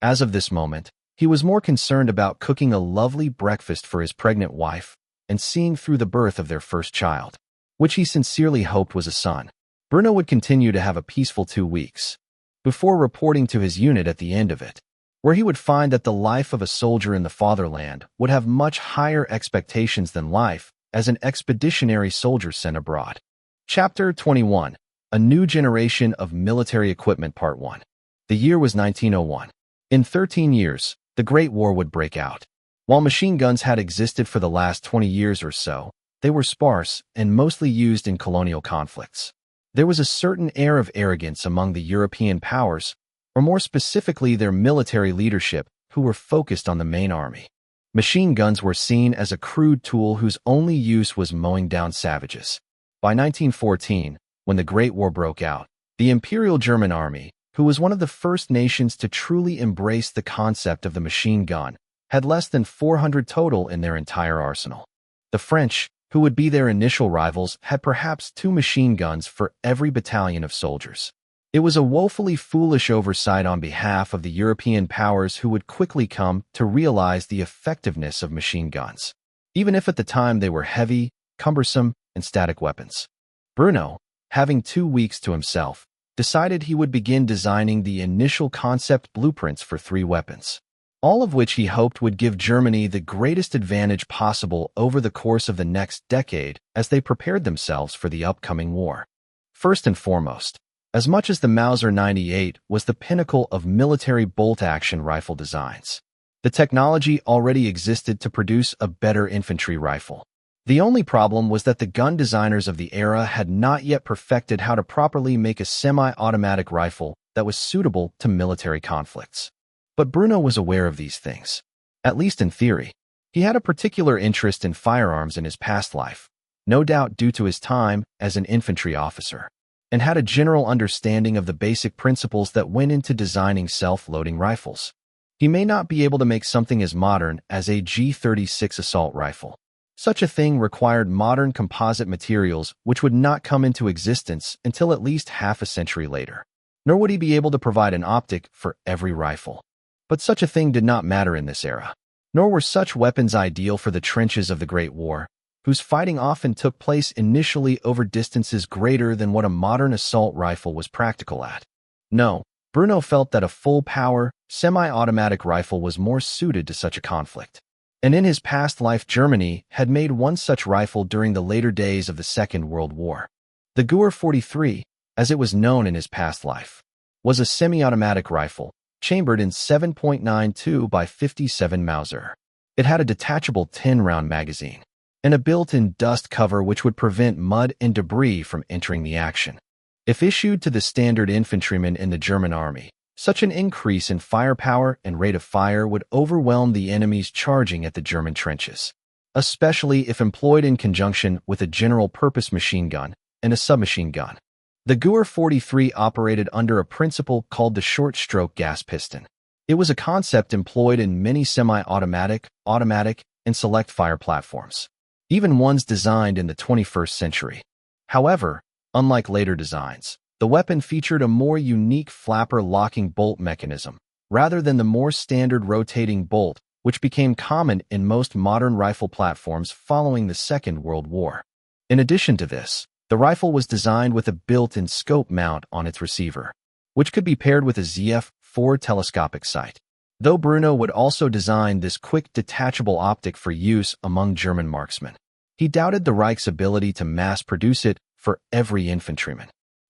As of this moment, he was more concerned about cooking a lovely breakfast for his pregnant wife and seeing through the birth of their first child, which he sincerely hoped was a son. Bruno would continue to have a peaceful 2 weeks, before reporting to his unit at the end of it, where he would find that the life of a soldier in the fatherland would have much higher expectations than life as an expeditionary soldier sent abroad. Chapter 21. A New Generation of Military Equipment Part 1. The year was 1901. In 13 years, the Great War would break out. While machine guns had existed for the last 20 years or so, they were sparse and mostly used in colonial conflicts. There was a certain air of arrogance among the European powers, or more specifically their military leadership, who were focused on the main army. Machine guns were seen as a crude tool whose only use was mowing down savages. By 1914, when the Great War broke out, the Imperial German Army, who was one of the first nations to truly embrace the concept of the machine gun, had less than 400 total in their entire arsenal. The French, who would be their initial rivals, had perhaps 2 machine guns for every battalion of soldiers. It was a woefully foolish oversight on behalf of the European powers who would quickly come to realize the effectiveness of machine guns, even if at the time they were heavy, cumbersome, and static weapons. Bruno, having 2 weeks to himself, decided he would begin designing the initial concept blueprints for 3 weapons, all of which he hoped would give Germany the greatest advantage possible over the course of the next decade as they prepared themselves for the upcoming war. First and foremost, as much as the Mauser 98 was the pinnacle of military bolt-action rifle designs, the technology already existed to produce a better infantry rifle. The only problem was that the gun designers of the era had not yet perfected how to properly make a semi-automatic rifle that was suitable to military conflicts. But Bruno was aware of these things, at least in theory. He had a particular interest in firearms in his past life, no doubt due to his time as an infantry officer, and had a general understanding of the basic principles that went into designing self-loading rifles. He may not be able to make something as modern as a G36 assault rifle. Such a thing required modern composite materials which would not come into existence until at least half a century later. Nor would he be able to provide an optic for every rifle. But such a thing did not matter in this era. Nor were such weapons ideal for the trenches of the Great War, whose fighting often took place initially over distances greater than what a modern assault rifle was practical at. No, Bruno felt that a full-power, semi-automatic rifle was more suited to such a conflict. And in his past life, Germany had made one such rifle during the later days of the Second World War. The Gewehr 43, as it was known in his past life, was a semi-automatic rifle, chambered in 7.92 by 57 Mauser. It had a detachable 10-round magazine and a built-in dust cover which would prevent mud and debris from entering the action. If issued to the standard infantrymen in the German army, such an increase in firepower and rate of fire would overwhelm the enemies charging at the German trenches, especially if employed in conjunction with a general-purpose machine gun and a submachine gun. The Gewehr 43 operated under a principle called the short-stroke gas piston. It was a concept employed in many semi-automatic, automatic, and select-fire platforms, even ones designed in the 21st century. However, unlike later designs, the weapon featured a more unique flapper locking bolt mechanism, rather than the more standard rotating bolt, which became common in most modern rifle platforms following the Second World War. In addition to this, the rifle was designed with a built-in scope mount on its receiver, which could be paired with a ZF-4 telescopic sight. Though Bruno would also design this quick detachable optic for use among German marksmen, he doubted the Reich's ability to mass-produce it for every infantryman.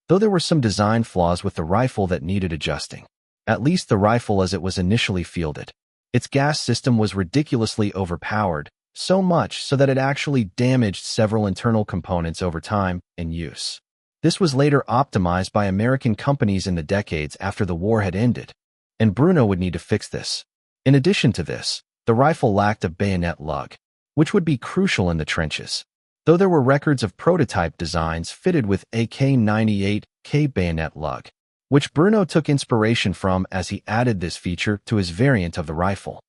Though there were some design flaws with the rifle that needed adjusting, at least the rifle as it was initially fielded, its gas system was ridiculously overpowered, so much so that it actually damaged several internal components over time and use. This was later optimized by American companies in the decades after the war had ended, and Bruno would need to fix this. In addition to this, the rifle lacked a bayonet lug, which would be crucial in the trenches, though there were records of prototype designs fitted with a K98K bayonet lug, which Bruno took inspiration from as he added this feature to his variant of the rifle.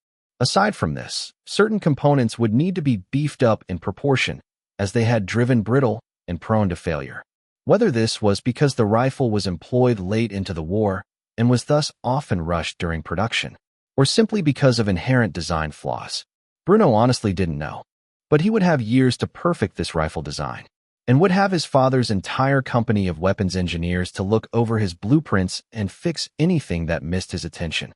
Aside from this, certain components would need to be beefed up in proportion, as they had driven brittle and prone to failure. Whether this was because the rifle was employed late into the war and was thus often rushed during production, or simply because of inherent design flaws, Bruno honestly didn't know. But he would have years to perfect this rifle design, and would have his father's entire company of weapons engineers to look over his blueprints and fix anything that missed his attention.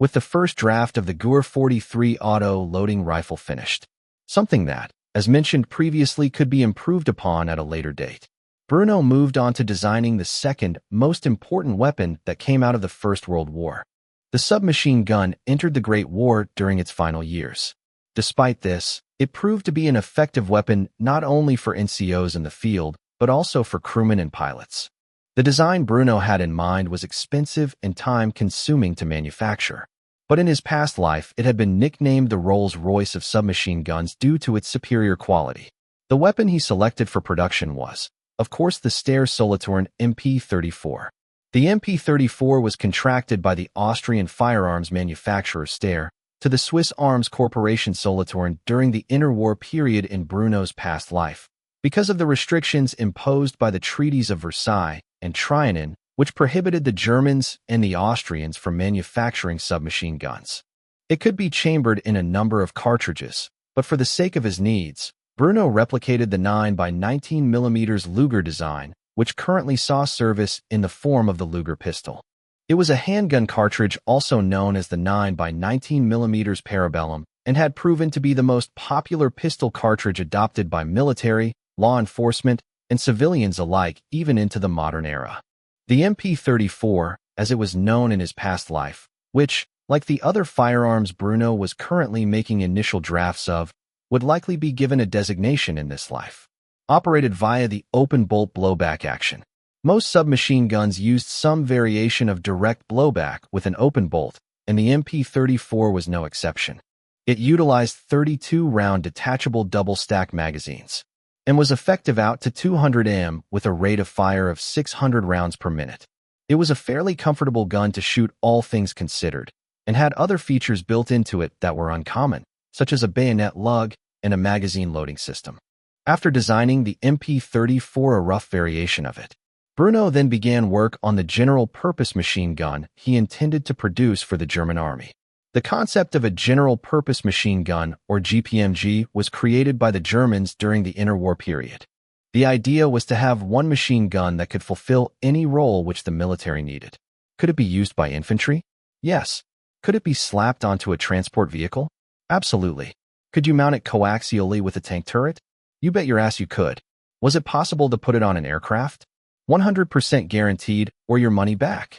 With the first draft of the Gewehr 43 auto-loading rifle finished, something that, as mentioned previously, could be improved upon at a later date, Bruno moved on to designing the second most important weapon that came out of the First World War. The submachine gun entered the Great War during its final years. Despite this, it proved to be an effective weapon not only for NCOs in the field, but also for crewmen and pilots. The design Bruno had in mind was expensive and time-consuming to manufacture, but in his past life it had been nicknamed the Rolls-Royce of submachine guns due to its superior quality. The weapon he selected for production was, of course, the Steyr Solothurn MP-34. The MP-34 was contracted by the Austrian firearms manufacturer Steyr to the Swiss Arms Corporation Solothurn during the interwar period in Bruno's past life, because of the restrictions imposed by the Treaties of Versailles and Trianon, which prohibited the Germans and the Austrians from manufacturing submachine guns. It could be chambered in a number of cartridges, but for the sake of his needs, Bruno replicated the 9x19mm Luger design, which currently saw service in the form of the Luger pistol. It was a handgun cartridge also known as the 9x19mm Parabellum and had proven to be the most popular pistol cartridge adopted by military, law enforcement, and civilians alike even into the modern era. The MP-34, as it was known in his past life, which, like the other firearms Bruno was currently making initial drafts of, would likely be given a designation in this life, operated via the open-bolt blowback action. Most submachine guns used some variation of direct blowback with an open bolt, and the MP-34 was no exception. It utilized 32-round detachable double-stack magazines and was effective out to 200 m with a rate of fire of 600 rounds per minute. It was a fairly comfortable gun to shoot, all things considered, and had other features built into it that were uncommon, such as a bayonet lug and a magazine loading system. After designing the MP-34, a rough variation of it, Bruno then began work on the general-purpose machine gun he intended to produce for the German army. The concept of a general-purpose machine gun, or GPMG, was created by the Germans during the interwar period. The idea was to have one machine gun that could fulfill any role which the military needed. Could it be used by infantry? Yes. Could it be slapped onto a transport vehicle? Absolutely. Could you mount it coaxially with a tank turret? You bet your ass you could. Was it possible to put it on an aircraft? 100% guaranteed, or your money back.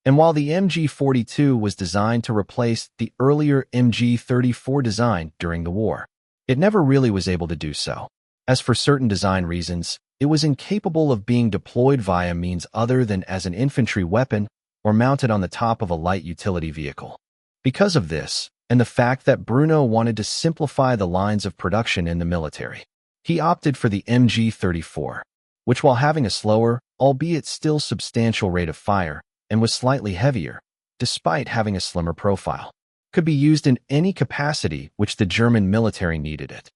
And while the MG42 was designed to replace the earlier MG34 design during the war, it never really was able to do so. As for certain design reasons, it was incapable of being deployed via means other than as an infantry weapon or mounted on the top of a light utility vehicle. Because of this, and the fact that Bruno wanted to simplify the lines of production in the military, he opted for the MG34, which, while having a slower, albeit still substantial rate of fire, and was slightly heavier, despite having a slimmer profile, could be used in any capacity which the German military needed it.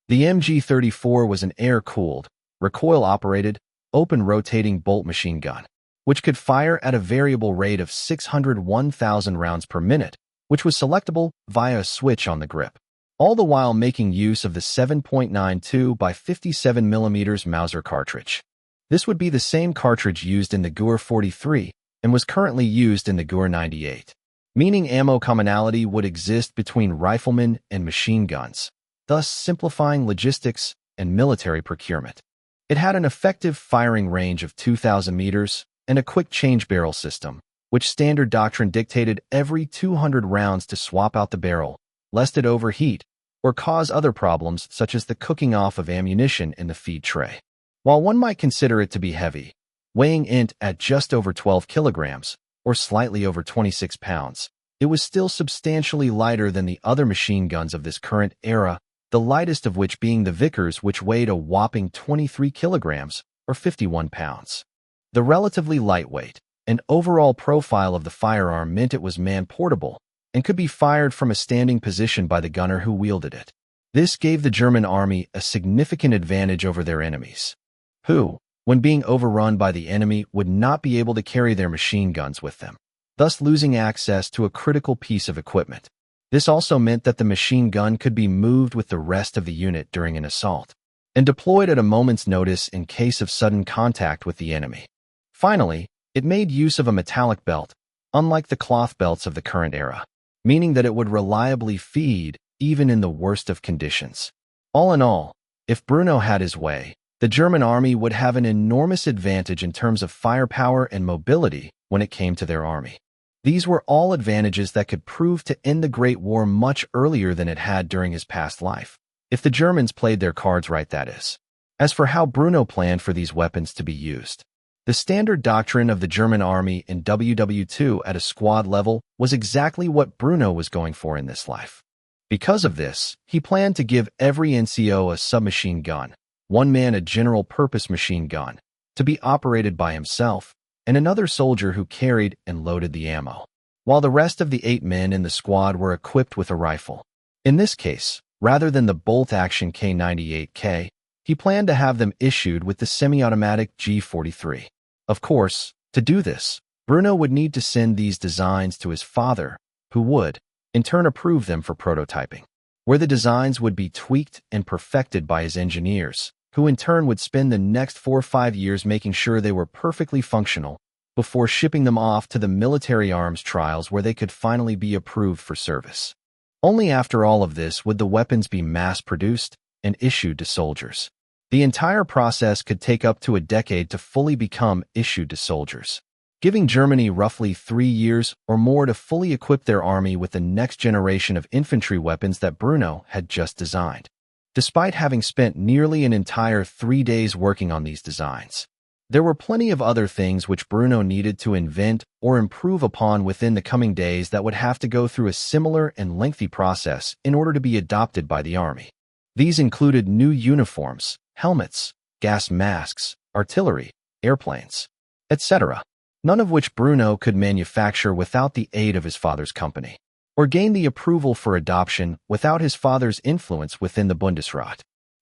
The MG34 was an air-cooled, recoil-operated, open-rotating bolt machine gun, which could fire at a variable rate of 601,000 rounds per minute, which was selectable via a switch on the grip, all the while making use of the 7.92 by 57 mm Mauser cartridge. This would be the same cartridge used in the Gur 43 and was currently used in the Gur 98, meaning ammo commonality would exist between riflemen and machine guns, thus simplifying logistics and military procurement. It had an effective firing range of 2,000 meters and a quick change barrel system, which standard doctrine dictated every 200 rounds to swap out the barrel, lest it overheat or cause other problems such as the cooking off of ammunition in the feed tray. While one might consider it to be heavy, weighing int at just over 12 kilograms, or slightly over 26 pounds, it was still substantially lighter than the other machine guns of this current era, the lightest of which being the Vickers, which weighed a whopping 23 kilograms, or 51 pounds. The relatively lightweight and overall profile of the firearm meant it was man-portable and could be fired from a standing position by the gunner who wielded it. This gave the German army a significant advantage over their enemies, who, when being overrun by the enemy, would not be able to carry their machine guns with them, thus losing access to a critical piece of equipment. This also meant that the machine gun could be moved with the rest of the unit during an assault and deployed at a moment's notice in case of sudden contact with the enemy. Finally, it made use of a metallic belt, unlike the cloth belts of the current era, meaning that it would reliably feed even in the worst of conditions. All in all, if Bruno had his way, the German army would have an enormous advantage in terms of firepower and mobility when it came to their army. These were all advantages that could prove to end the Great War much earlier than it had during his past life, if the Germans played their cards right, that is. As for how Bruno planned for these weapons to be used, the standard doctrine of the German army in WW2 at a squad level was exactly what Bruno was going for in this life. Because of this, he planned to give every NCO a submachine gun, one man a general-purpose machine gun, to be operated by himself, and another soldier who carried and loaded the ammo, while the rest of the 8 men in the squad were equipped with a rifle. In this case, rather than the bolt-action K98K, he planned to have them issued with the semi-automatic G43. Of course, to do this, Bruno would need to send these designs to his father, who would, in turn, approve them for prototyping, where the designs would be tweaked and perfected by his engineers, who in turn would spend the next 4 or 5 years making sure they were perfectly functional before shipping them off to the military arms trials where they could finally be approved for service. Only after all of this would the weapons be mass-produced and issued to soldiers. The entire process could take up to a decade to fully become issued to soldiers, giving Germany roughly 3 years or more to fully equip their army with the next generation of infantry weapons that Bruno had just designed. Despite having spent nearly an entire 3 days working on these designs, there were plenty of other things which Bruno needed to invent or improve upon within the coming days that would have to go through a similar and lengthy process in order to be adopted by the army. These included new uniforms, helmets, gas masks, artillery, airplanes, etc., none of which Bruno could manufacture without the aid of his father's company, or gain the approval for adoption without his father's influence within the Bundesrat.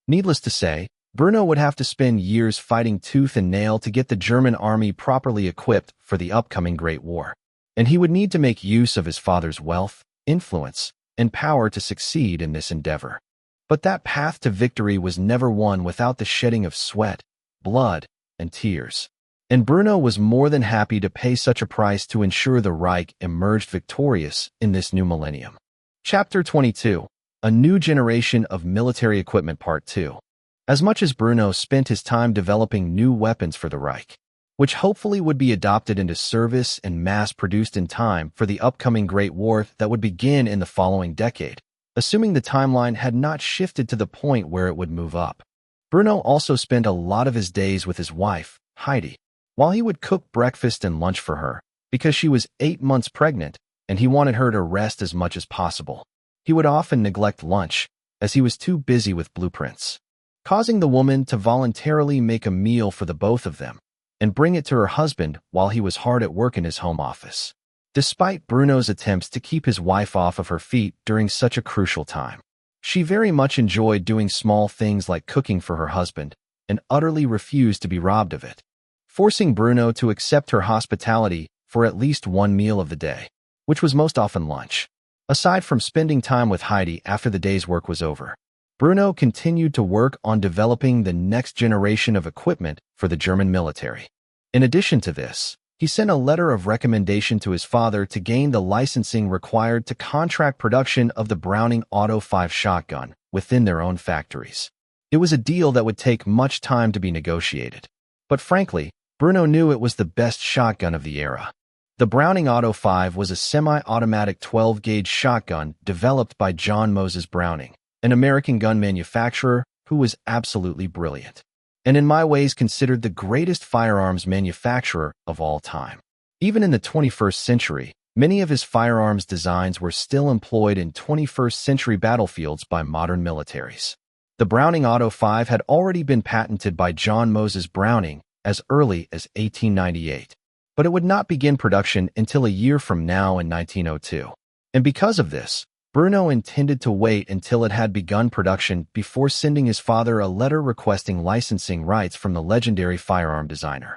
Needless to say, Bruno would have to spend years fighting tooth and nail to get the German army properly equipped for the upcoming Great War, and he would need to make use of his father's wealth, influence, and power to succeed in this endeavor. But that path to victory was never won without the shedding of sweat, blood, and tears. And Bruno was more than happy to pay such a price to ensure the Reich emerged victorious in this new millennium. Chapter 22. A New Generation of Military Equipment Part 2. As much as Bruno spent his time developing new weapons for the Reich, which hopefully would be adopted into service and mass-produced in time for the upcoming Great War that would begin in the following decade, assuming the timeline had not shifted to the point where it would move up. Bruno also spent a lot of his days with his wife, Heidi, while he would cook breakfast and lunch for her, because she was 8 months pregnant and he wanted her to rest as much as possible. He would often neglect lunch, as he was too busy with blueprints, causing the woman to voluntarily make a meal for the both of them and bring it to her husband while he was hard at work in his home office. Despite Bruno's attempts to keep his wife off of her feet during such a crucial time, she very much enjoyed doing small things like cooking for her husband and utterly refused to be robbed of it, forcing Bruno to accept her hospitality for at least one meal of the day, which was most often lunch. Aside from spending time with Heidi after the day's work was over, Bruno continued to work on developing the next generation of equipment for the German military. In addition to this, he sent a letter of recommendation to his father to gain the licensing required to contract production of the Browning Auto 5 shotgun within their own factories. It was a deal that would take much time to be negotiated, but frankly, Bruno knew it was the best shotgun of the era. The Browning Auto 5 was a semi-automatic 12-gauge shotgun developed by John Moses Browning, an American gun manufacturer who was absolutely brilliant, and in my ways considered the greatest firearms manufacturer of all time. Even in the 21st century, many of his firearms designs were still employed in 21st century battlefields by modern militaries. The Browning Auto 5 had already been patented by John Moses Browning as early as 1898, but it would not begin production until a year from now in 1902. And because of this, Bruno intended to wait until it had begun production before sending his father a letter requesting licensing rights from the legendary firearm designer.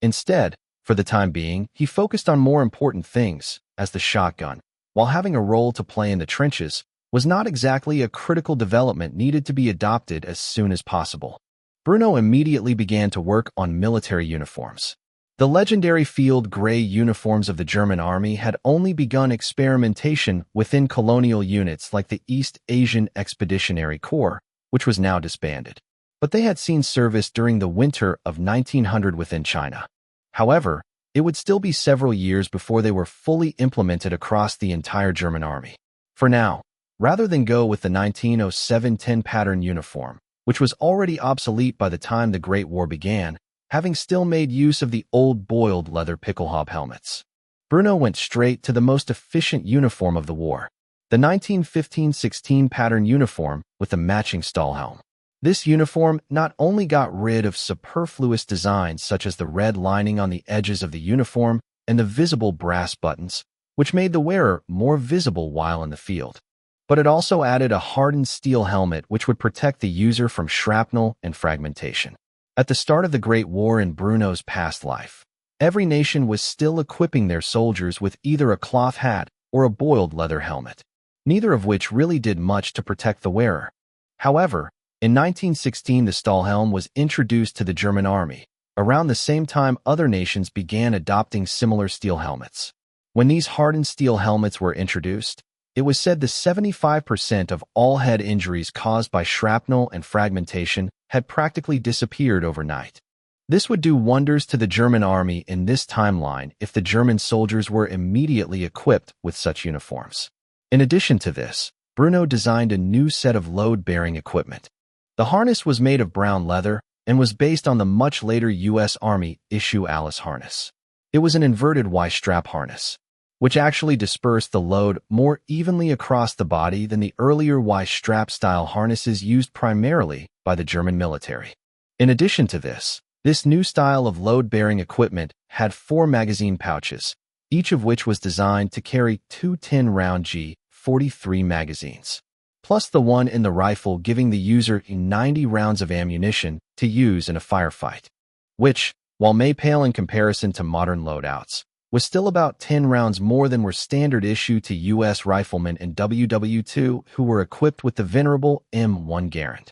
Instead, for the time being, he focused on more important things, as the shotgun, while having a role to play in the trenches, was not exactly a critical development needed to be adopted as soon as possible. Bruno immediately began to work on military uniforms. The legendary field gray uniforms of the German army had only begun experimentation within colonial units like the East Asian Expeditionary Corps, which was now disbanded. But they had seen service during the winter of 1900 within China. However, it would still be several years before they were fully implemented across the entire German army. For now, rather than go with the 1907-10 pattern uniform, which was already obsolete by the time the Great War began, having still made use of the old boiled leather pickelhaube helmets, Bruno went straight to the most efficient uniform of the war, the 1915-16 pattern uniform with the matching Stahlhelm. This uniform not only got rid of superfluous designs such as the red lining on the edges of the uniform and the visible brass buttons, which made the wearer more visible while in the field, but it also added a hardened steel helmet which would protect the user from shrapnel and fragmentation. At the start of the Great War in Bruno's past life, every nation was still equipping their soldiers with either a cloth hat or a boiled leather helmet, neither of which really did much to protect the wearer. However, in 1916, the Stahlhelm was introduced to the German army, around the same time other nations began adopting similar steel helmets. When these hardened steel helmets were introduced, it was said that 75% of all head injuries caused by shrapnel and fragmentation had practically disappeared overnight. This would do wonders to the German army in this timeline if the German soldiers were immediately equipped with such uniforms. In addition to this, Bruno designed a new set of load-bearing equipment. The harness was made of brown leather and was based on the much later U.S. Army issue Alice harness. It was an inverted Y-strap harness, which actually dispersed the load more evenly across the body than the earlier Y-strap style harnesses used primarily by the German military. In addition to this new style of load-bearing equipment had 4 magazine pouches, each of which was designed to carry 2 10-round G43 magazines, plus the one in the rifle, giving the user 90 rounds of ammunition to use in a firefight, which, while may pale in comparison to modern loadouts, was still about 10 rounds more than were standard issue to U.S. riflemen in WW2 who were equipped with the venerable M1 Garand.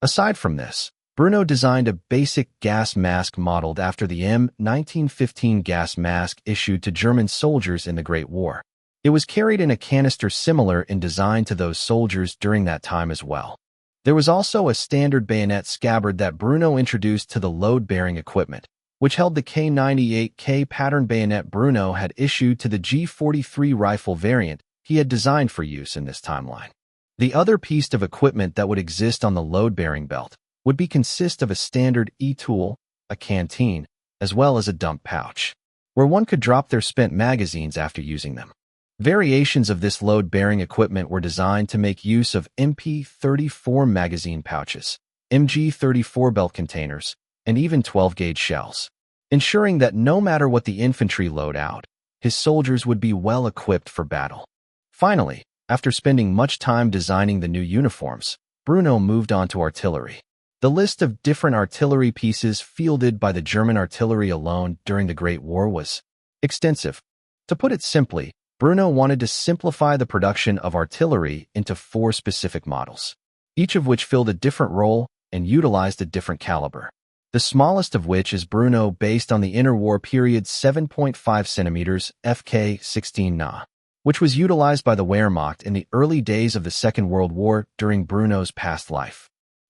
Aside from this, Bruno designed a basic gas mask modeled after the M1915 gas mask issued to German soldiers in the Great War. It was carried in a canister similar in design to those soldiers during that time as well. There was also a standard bayonet scabbard that Bruno introduced to the load-bearing equipment, which held the K98K pattern bayonet Bruno had issued to the G43 rifle variant he had designed for use in this timeline. The other piece of equipment that would exist on the load-bearing belt would consist of a standard E-tool, a canteen, as well as a dump pouch, where one could drop their spent magazines after using them. Variations of this load-bearing equipment were designed to make use of MP34 magazine pouches, MG34 belt containers, and even 12-gauge shells, ensuring that no matter what the infantry load out, his soldiers would be well equipped for battle. Finally, after spending much time designing the new uniforms, Bruno moved on to artillery. The list of different artillery pieces fielded by the German artillery alone during the Great War was extensive. To put it simply, Bruno wanted to simplify the production of artillery into 4 specific models, each of which filled a different role and utilized a different caliber. The smallest of which is Bruno based on the interwar period 7.5 centimeters FK-16 Na, which was utilized by the Wehrmacht in the early days of the Second World War during Bruno's past life.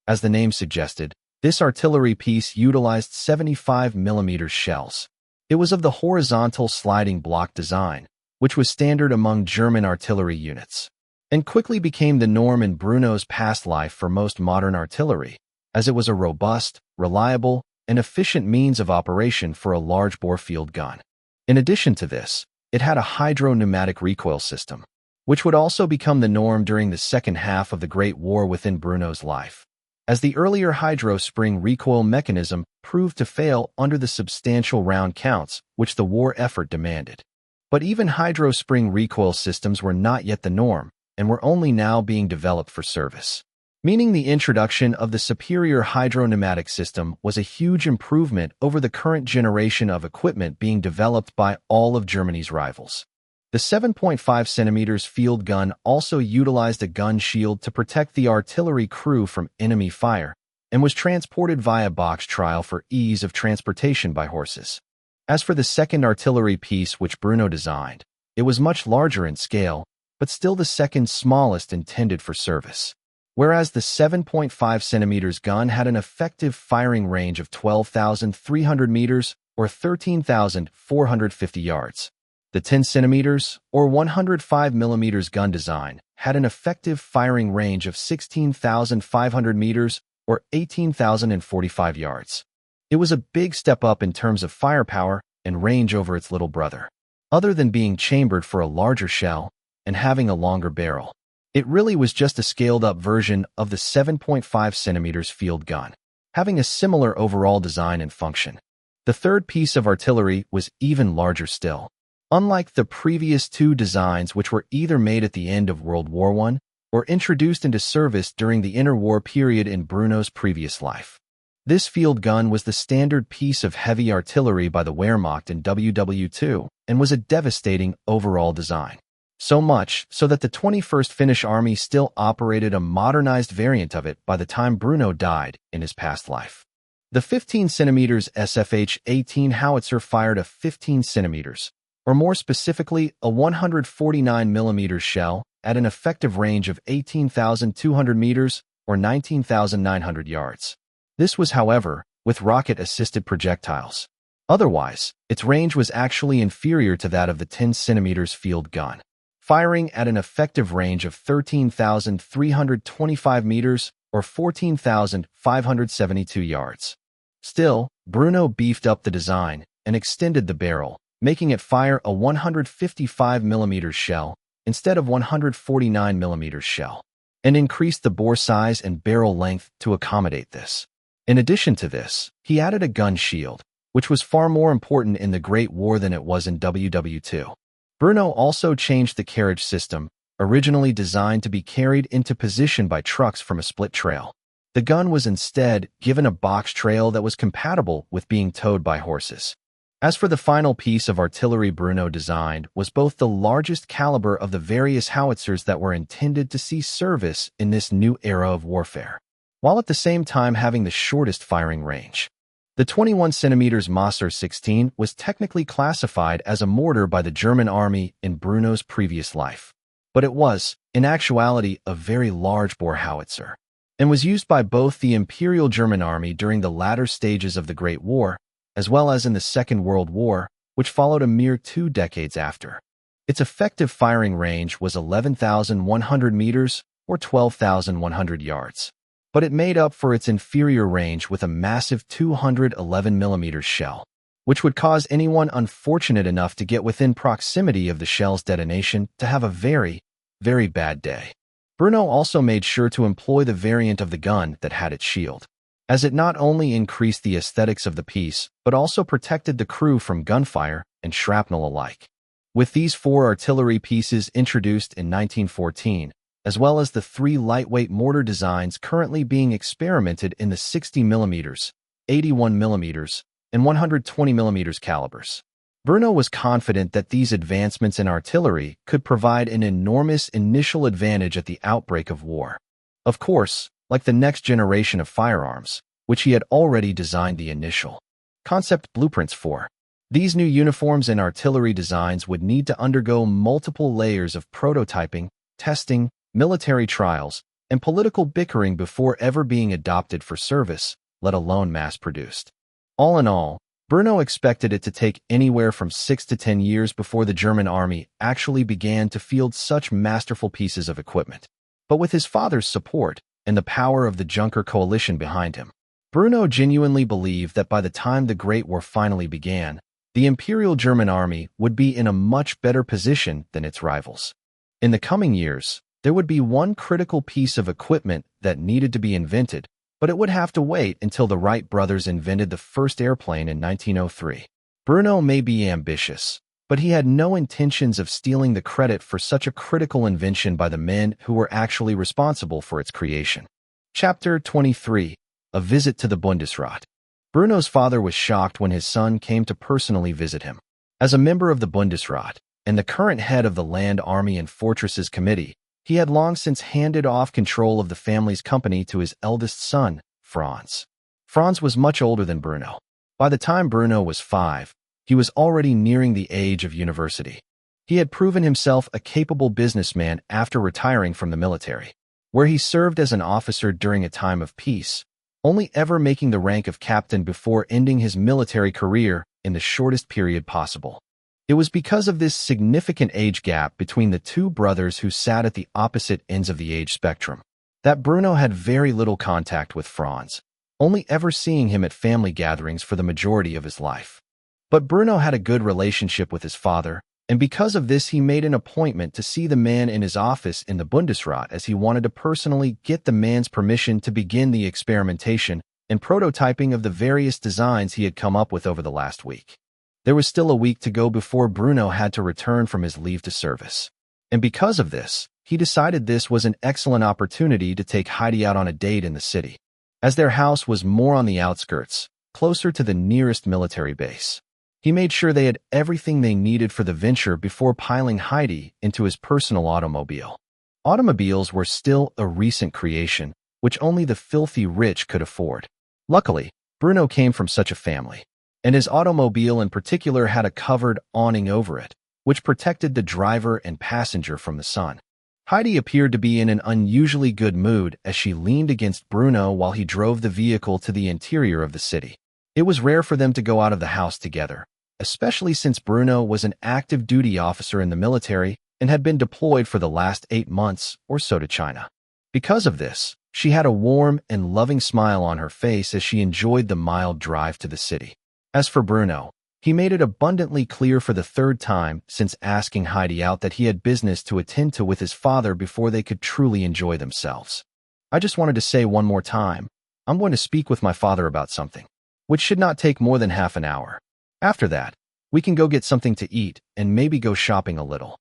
As the name suggested, this artillery piece utilized 75mm shells. It was of the horizontal sliding block design, which was standard among German artillery units, and quickly became the norm in Bruno's past life for most modern artillery, as it was a robust, reliable, and efficient means of operation for a large-bore field gun. In addition to this, it had a hydro-pneumatic recoil system, which would also become the norm during the second half of the Great War within Bruno's life, as the earlier hydro-spring recoil mechanism proved to fail under the substantial round counts which the war effort demanded. But even hydro-spring recoil systems were not yet the norm, and were only now being developed for service, meaning the introduction of the superior hydro-pneumatic system was a huge improvement over the current generation of equipment being developed by all of Germany's rivals. The 7.5 centimeters field gun also utilized a gun shield to protect the artillery crew from enemy fire, and was transported via box trial for ease of transportation by horses. As for the second artillery piece which Bruno designed, it was much larger in scale, but still the second smallest intended for service. Whereas the 7.5 centimeters gun had an effective firing range of 12,300 meters or 13,450 yards. The 10 centimeters, or 105 millimeters gun design had an effective firing range of 16,500 meters, or 18,045 yards. It was a big step up in terms of firepower and range over its little brother. Other than being chambered for a larger shell and having a longer barrel, it really was just a scaled-up version of the 7.5 centimeters field gun, having a similar overall design and function. The third piece of artillery was even larger still. Unlike the previous two designs, which were either made at the end of World War I or introduced into service during the interwar period in Bruno's previous life, this field gun was the standard piece of heavy artillery by the Wehrmacht in WW2 and was a devastating overall design. So much so that the 21st Finnish Army still operated a modernized variant of it by the time Bruno died in his past life. The 15 centimeters SFH-18 howitzer fired a 15 centimeters, or more specifically, a 149 millimeters shell at an effective range of 18,200 meters, or 19,900 yards. This was, however, with rocket-assisted projectiles. Otherwise, its range was actually inferior to that of the 10 centimeters field gun, firing at an effective range of 13,325 meters, or 14,572 yards. Still, Bruno beefed up the design and extended the barrel, making it fire a 155 millimeters shell instead of 149 millimeters shell, and increased the bore size and barrel length to accommodate this. In addition to this, he added a gun shield, which was far more important in the Great War than it was in WW2. Bruno also changed the carriage system, originally designed to be carried into position by trucks from a split trail. The gun was instead given a box trail that was compatible with being towed by horses. As for the final piece of artillery Bruno designed was both the largest caliber of the various howitzers that were intended to see service in this new era of warfare, while at the same time having the shortest firing range. The 21 centimeters Mosser 16 was technically classified as a mortar by the German army in Bruno's previous life, but it was, in actuality, a very large bore howitzer, and was used by both the Imperial German Army during the latter stages of the Great War, as well as in the Second World War, which followed a mere 2 decades after. Its effective firing range was 11,100 meters, or 12,100 yards. But it made up for its inferior range with a massive 211 millimeters shell, which would cause anyone unfortunate enough to get within proximity of the shell's detonation to have a very, very bad day. Bruno also made sure to employ the variant of the gun that had its shield, as it not only increased the aesthetics of the piece, but also protected the crew from gunfire and shrapnel alike. With these 4 artillery pieces introduced in 1914, as well as the 3 lightweight mortar designs currently being experimented in the 60 millimeters, 81 millimeters, and 120 millimeters calibers, Bruno was confident that these advancements in artillery could provide an enormous initial advantage at the outbreak of war. Of course, like the next generation of firearms, which he had already designed the initial concept blueprints for. These new uniforms and artillery designs would need to undergo multiple layers of prototyping, testing, military trials, and political bickering before ever being adopted for service, let alone mass-produced. All in all, Bruno expected it to take anywhere from 6 to 10 years before the German army actually began to field such masterful pieces of equipment. But with his father's support and the power of the Junker coalition behind him, Bruno genuinely believed that by the time the Great War finally began, the Imperial German Army would be in a much better position than its rivals. In the coming years, there would be one critical piece of equipment that needed to be invented, but it would have to wait until the Wright brothers invented the first airplane in 1903. Bruno may be ambitious, but he had no intentions of stealing the credit for such a critical invention by the men who were actually responsible for its creation. Chapter 23. A Visit to the Bundesrat. Bruno's father was shocked when his son came to personally visit him. As a member of the Bundesrat and the current head of the Land Army and Fortresses Committee, he had long since handed off control of the family's company to his eldest son, Franz. Franz was much older than Bruno. By the time Bruno was 5, he was already nearing the age of university. He had proven himself a capable businessman after retiring from the military, where he served as an officer during a time of peace, only ever making the rank of captain before ending his military career in the shortest period possible. It was because of this significant age gap between the two brothers who sat at the opposite ends of the age spectrum that Bruno had very little contact with Franz, only ever seeing him at family gatherings for the majority of his life. But Bruno had a good relationship with his father, and because of this he made an appointment to see the man in his office in the Bundesrat, as he wanted to personally get the man's permission to begin the experimentation and prototyping of the various designs he had come up with over the last week. There was still a week to go before Bruno had to return from his leave to service. And because of this, he decided this was an excellent opportunity to take Heidi out on a date in the city, as their house was more on the outskirts, closer to the nearest military base. He made sure they had everything they needed for the venture before piling Heidi into his personal automobile. Automobiles were still a recent creation, which only the filthy rich could afford. Luckily, Bruno came from such a family, and his automobile in particular had a covered awning over it, which protected the driver and passenger from the sun. Heidi appeared to be in an unusually good mood as she leaned against Bruno while he drove the vehicle to the interior of the city. It was rare for them to go out of the house together, especially since Bruno was an active duty officer in the military and had been deployed for the last 8 months or so to China. Because of this, she had a warm and loving smile on her face as she enjoyed the mild drive to the city. As for Bruno, he made it abundantly clear for the third time since asking Heidi out that he had business to attend to with his father before they could truly enjoy themselves. "I just wanted to say one more time, I'm going to speak with my father about something, which should not take more than half an hour. After that, we can go get something to eat and maybe go shopping a little."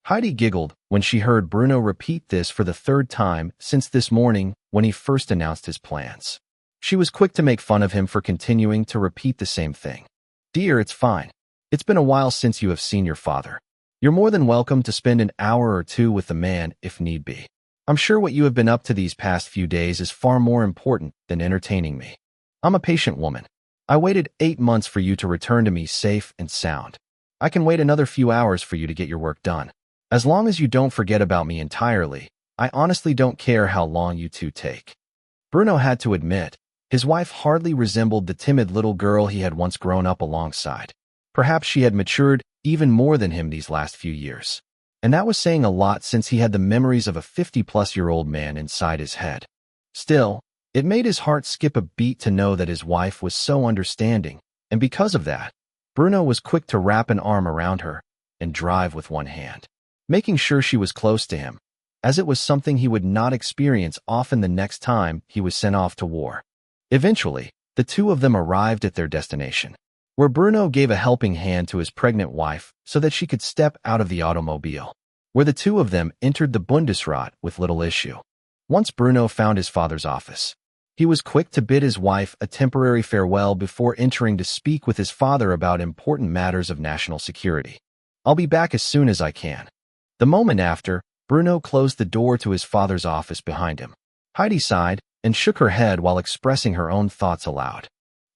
Heidi giggled when she heard Bruno repeat this for the third time since this morning when he first announced his plans. She was quick to make fun of him for continuing to repeat the same thing. "Dear, it's fine. It's been a while since you have seen your father. You're more than welcome to spend an hour or two with the man if need be. I'm sure what you have been up to these past few days is far more important than entertaining me. I'm a patient woman. I waited 8 months for you to return to me safe and sound. I can wait another few hours for you to get your work done. As long as you don't forget about me entirely, I honestly don't care how long you two take." Bruno had to admit, his wife hardly resembled the timid little girl he had once grown up alongside. Perhaps she had matured even more than him these last few years. And that was saying a lot since he had the memories of a 50-plus-year-old man inside his head. Still, it made his heart skip a beat to know that his wife was so understanding, and because of that, Bruno was quick to wrap an arm around her and drive with one hand, making sure she was close to him, as it was something he would not experience often the next time he was sent off to war. Eventually, the two of them arrived at their destination, where Bruno gave a helping hand to his pregnant wife so that she could step out of the automobile, where the two of them entered the Bundesrat with little issue. Once Bruno found his father's office, he was quick to bid his wife a temporary farewell before entering to speak with his father about important matters of national security. "I'll be back as soon as I can." The moment after, Bruno closed the door to his father's office behind him. Heidi sighed and shook her head while expressing her own thoughts aloud.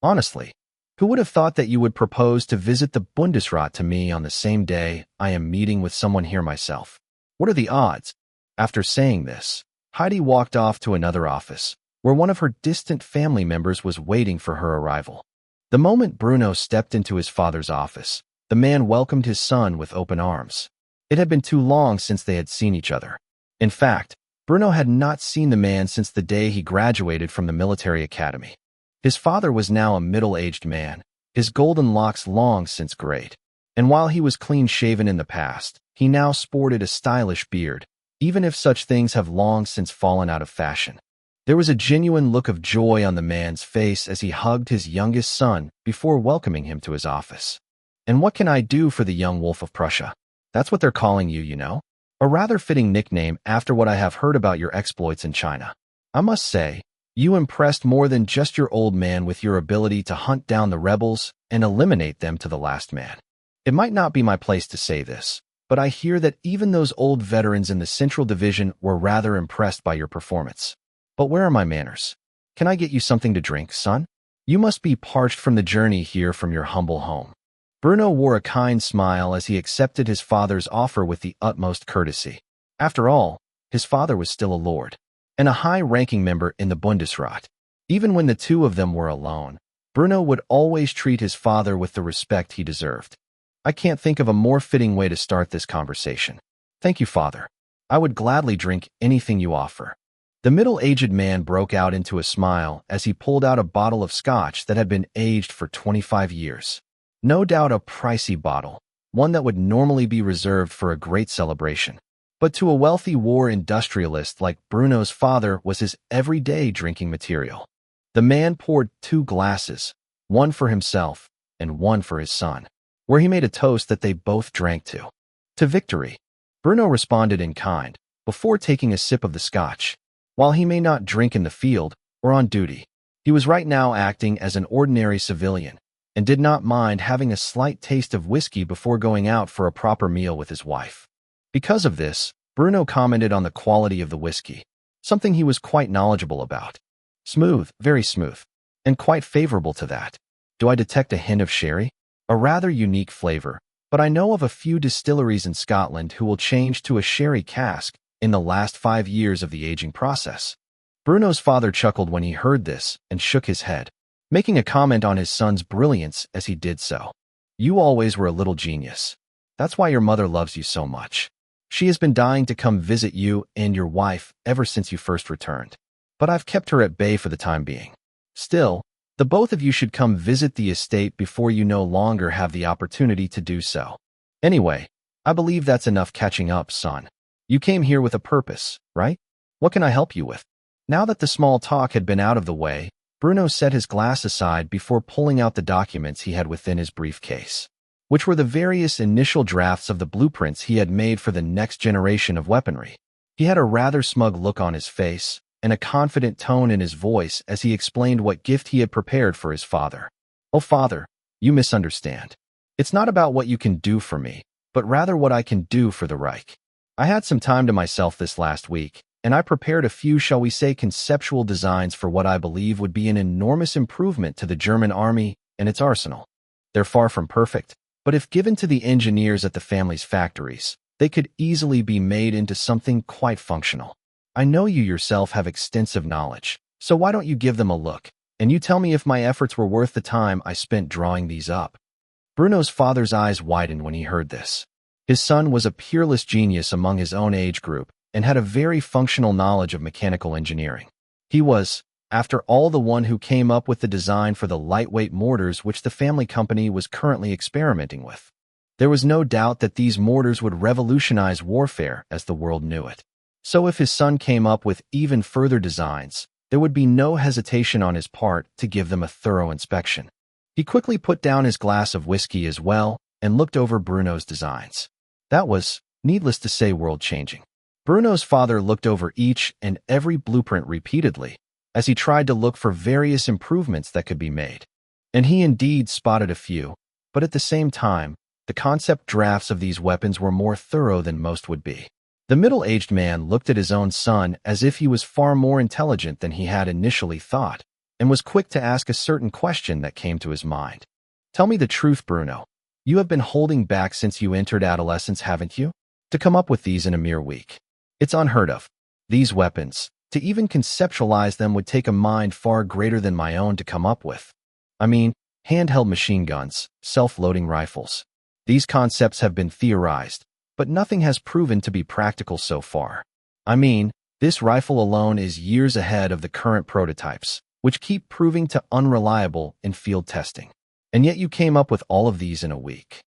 "Honestly, who would have thought that you would propose to visit the Bundesrat to me on the same day I am meeting with someone here myself? What are the odds?" After saying this, Heidi walked off to another office, where one of her distant family members was waiting for her arrival. The moment Bruno stepped into his father's office, the man welcomed his son with open arms. It had been too long since they had seen each other. In fact, Bruno had not seen the man since the day he graduated from the military academy. His father was now a middle-aged man, his golden locks long since grayed. And while he was clean-shaven in the past, he now sported a stylish beard, even if such things have long since fallen out of fashion. There was a genuine look of joy on the man's face as he hugged his youngest son before welcoming him to his office. "And what can I do for the young Wolf of Prussia? That's what they're calling you, you know? A rather fitting nickname after what I have heard about your exploits in China. I must say, you impressed more than just your old man with your ability to hunt down the rebels and eliminate them to the last man. It might not be my place to say this, but I hear that even those old veterans in the Central Division were rather impressed by your performance. But where are my manners? Can I get you something to drink, son? You must be parched from the journey here from your humble home." Bruno wore a kind smile as he accepted his father's offer with the utmost courtesy. After all, his father was still a lord, and a high-ranking member in the Bundesrat. Even when the two of them were alone, Bruno would always treat his father with the respect he deserved. I can't think of a more fitting way to start this conversation. Thank you, father. I would gladly drink anything you offer. The middle-aged man broke out into a smile as he pulled out a bottle of scotch that had been aged for 25 years. No doubt a pricey bottle, one that would normally be reserved for a great celebration. But to a wealthy war industrialist like Bruno's father was his everyday drinking material. The man poured 2 glasses, one for himself and one for his son, where he made a toast that they both drank to. To victory. Bruno responded in kind, before taking a sip of the scotch. While he may not drink in the field or on duty, he was right now acting as an ordinary civilian and did not mind having a slight taste of whiskey before going out for a proper meal with his wife. Because of this, Bruno commented on the quality of the whiskey, something he was quite knowledgeable about. Smooth, very smooth, and quite favorable to that. Do I detect a hint of sherry? A rather unique flavor, but I know of a few distilleries in Scotland who will change to a sherry cask in the last 5 years of the aging process. Bruno's father chuckled when he heard this and shook his head, making a comment on his son's brilliance as he did so. You always were a little genius. That's why your mother loves you so much. She has been dying to come visit you and your wife ever since you first returned. But I've kept her at bay for the time being. Still, the both of you should come visit the estate before you no longer have the opportunity to do so. Anyway, I believe that's enough catching up, son. You came here with a purpose, right? What can I help you with? Now that the small talk had been out of the way, Bruno set his glass aside before pulling out the documents he had within his briefcase, which were the various initial drafts of the blueprints he had made for the next generation of weaponry. He had a rather smug look on his face and a confident tone in his voice as he explained what gift he had prepared for his father. Oh, father, you misunderstand. It's not about what you can do for me, but rather what I can do for the Reich. I had some time to myself this last week, and I prepared a few, shall we say, conceptual designs for what I believe would be an enormous improvement to the German army and its arsenal. They're far from perfect, but if given to the engineers at the family's factories, they could easily be made into something quite functional. I know you yourself have extensive knowledge, so why don't you give them a look, and you tell me if my efforts were worth the time I spent drawing these up. Bruno's father's eyes widened when he heard this. His son was a peerless genius among his own age group and had a very functional knowledge of mechanical engineering. He was, after all, the one who came up with the design for the lightweight mortars which the family company was currently experimenting with. There was no doubt that these mortars would revolutionize warfare as the world knew it. So if his son came up with even further designs, there would be no hesitation on his part to give them a thorough inspection. He quickly put down his glass of whiskey as well and looked over Bruno's designs. That was, needless to say, world-changing. Bruno's father looked over each and every blueprint repeatedly as he tried to look for various improvements that could be made. And he indeed spotted a few, but at the same time, the concept drafts of these weapons were more thorough than most would be. The middle-aged man looked at his own son as if he was far more intelligent than he had initially thought, and was quick to ask a certain question that came to his mind. Tell me the truth, Bruno. You have been holding back since you entered adolescence, haven't you? To come up with these in a mere week. It's unheard of. These weapons, to even conceptualize them would take a mind far greater than my own to come up with. I mean, handheld machine guns, self-loading rifles. These concepts have been theorized, but nothing has proven to be practical so far. I mean, this rifle alone is years ahead of the current prototypes, which keep proving to unreliable in field testing. And yet you came up with all of these in a week.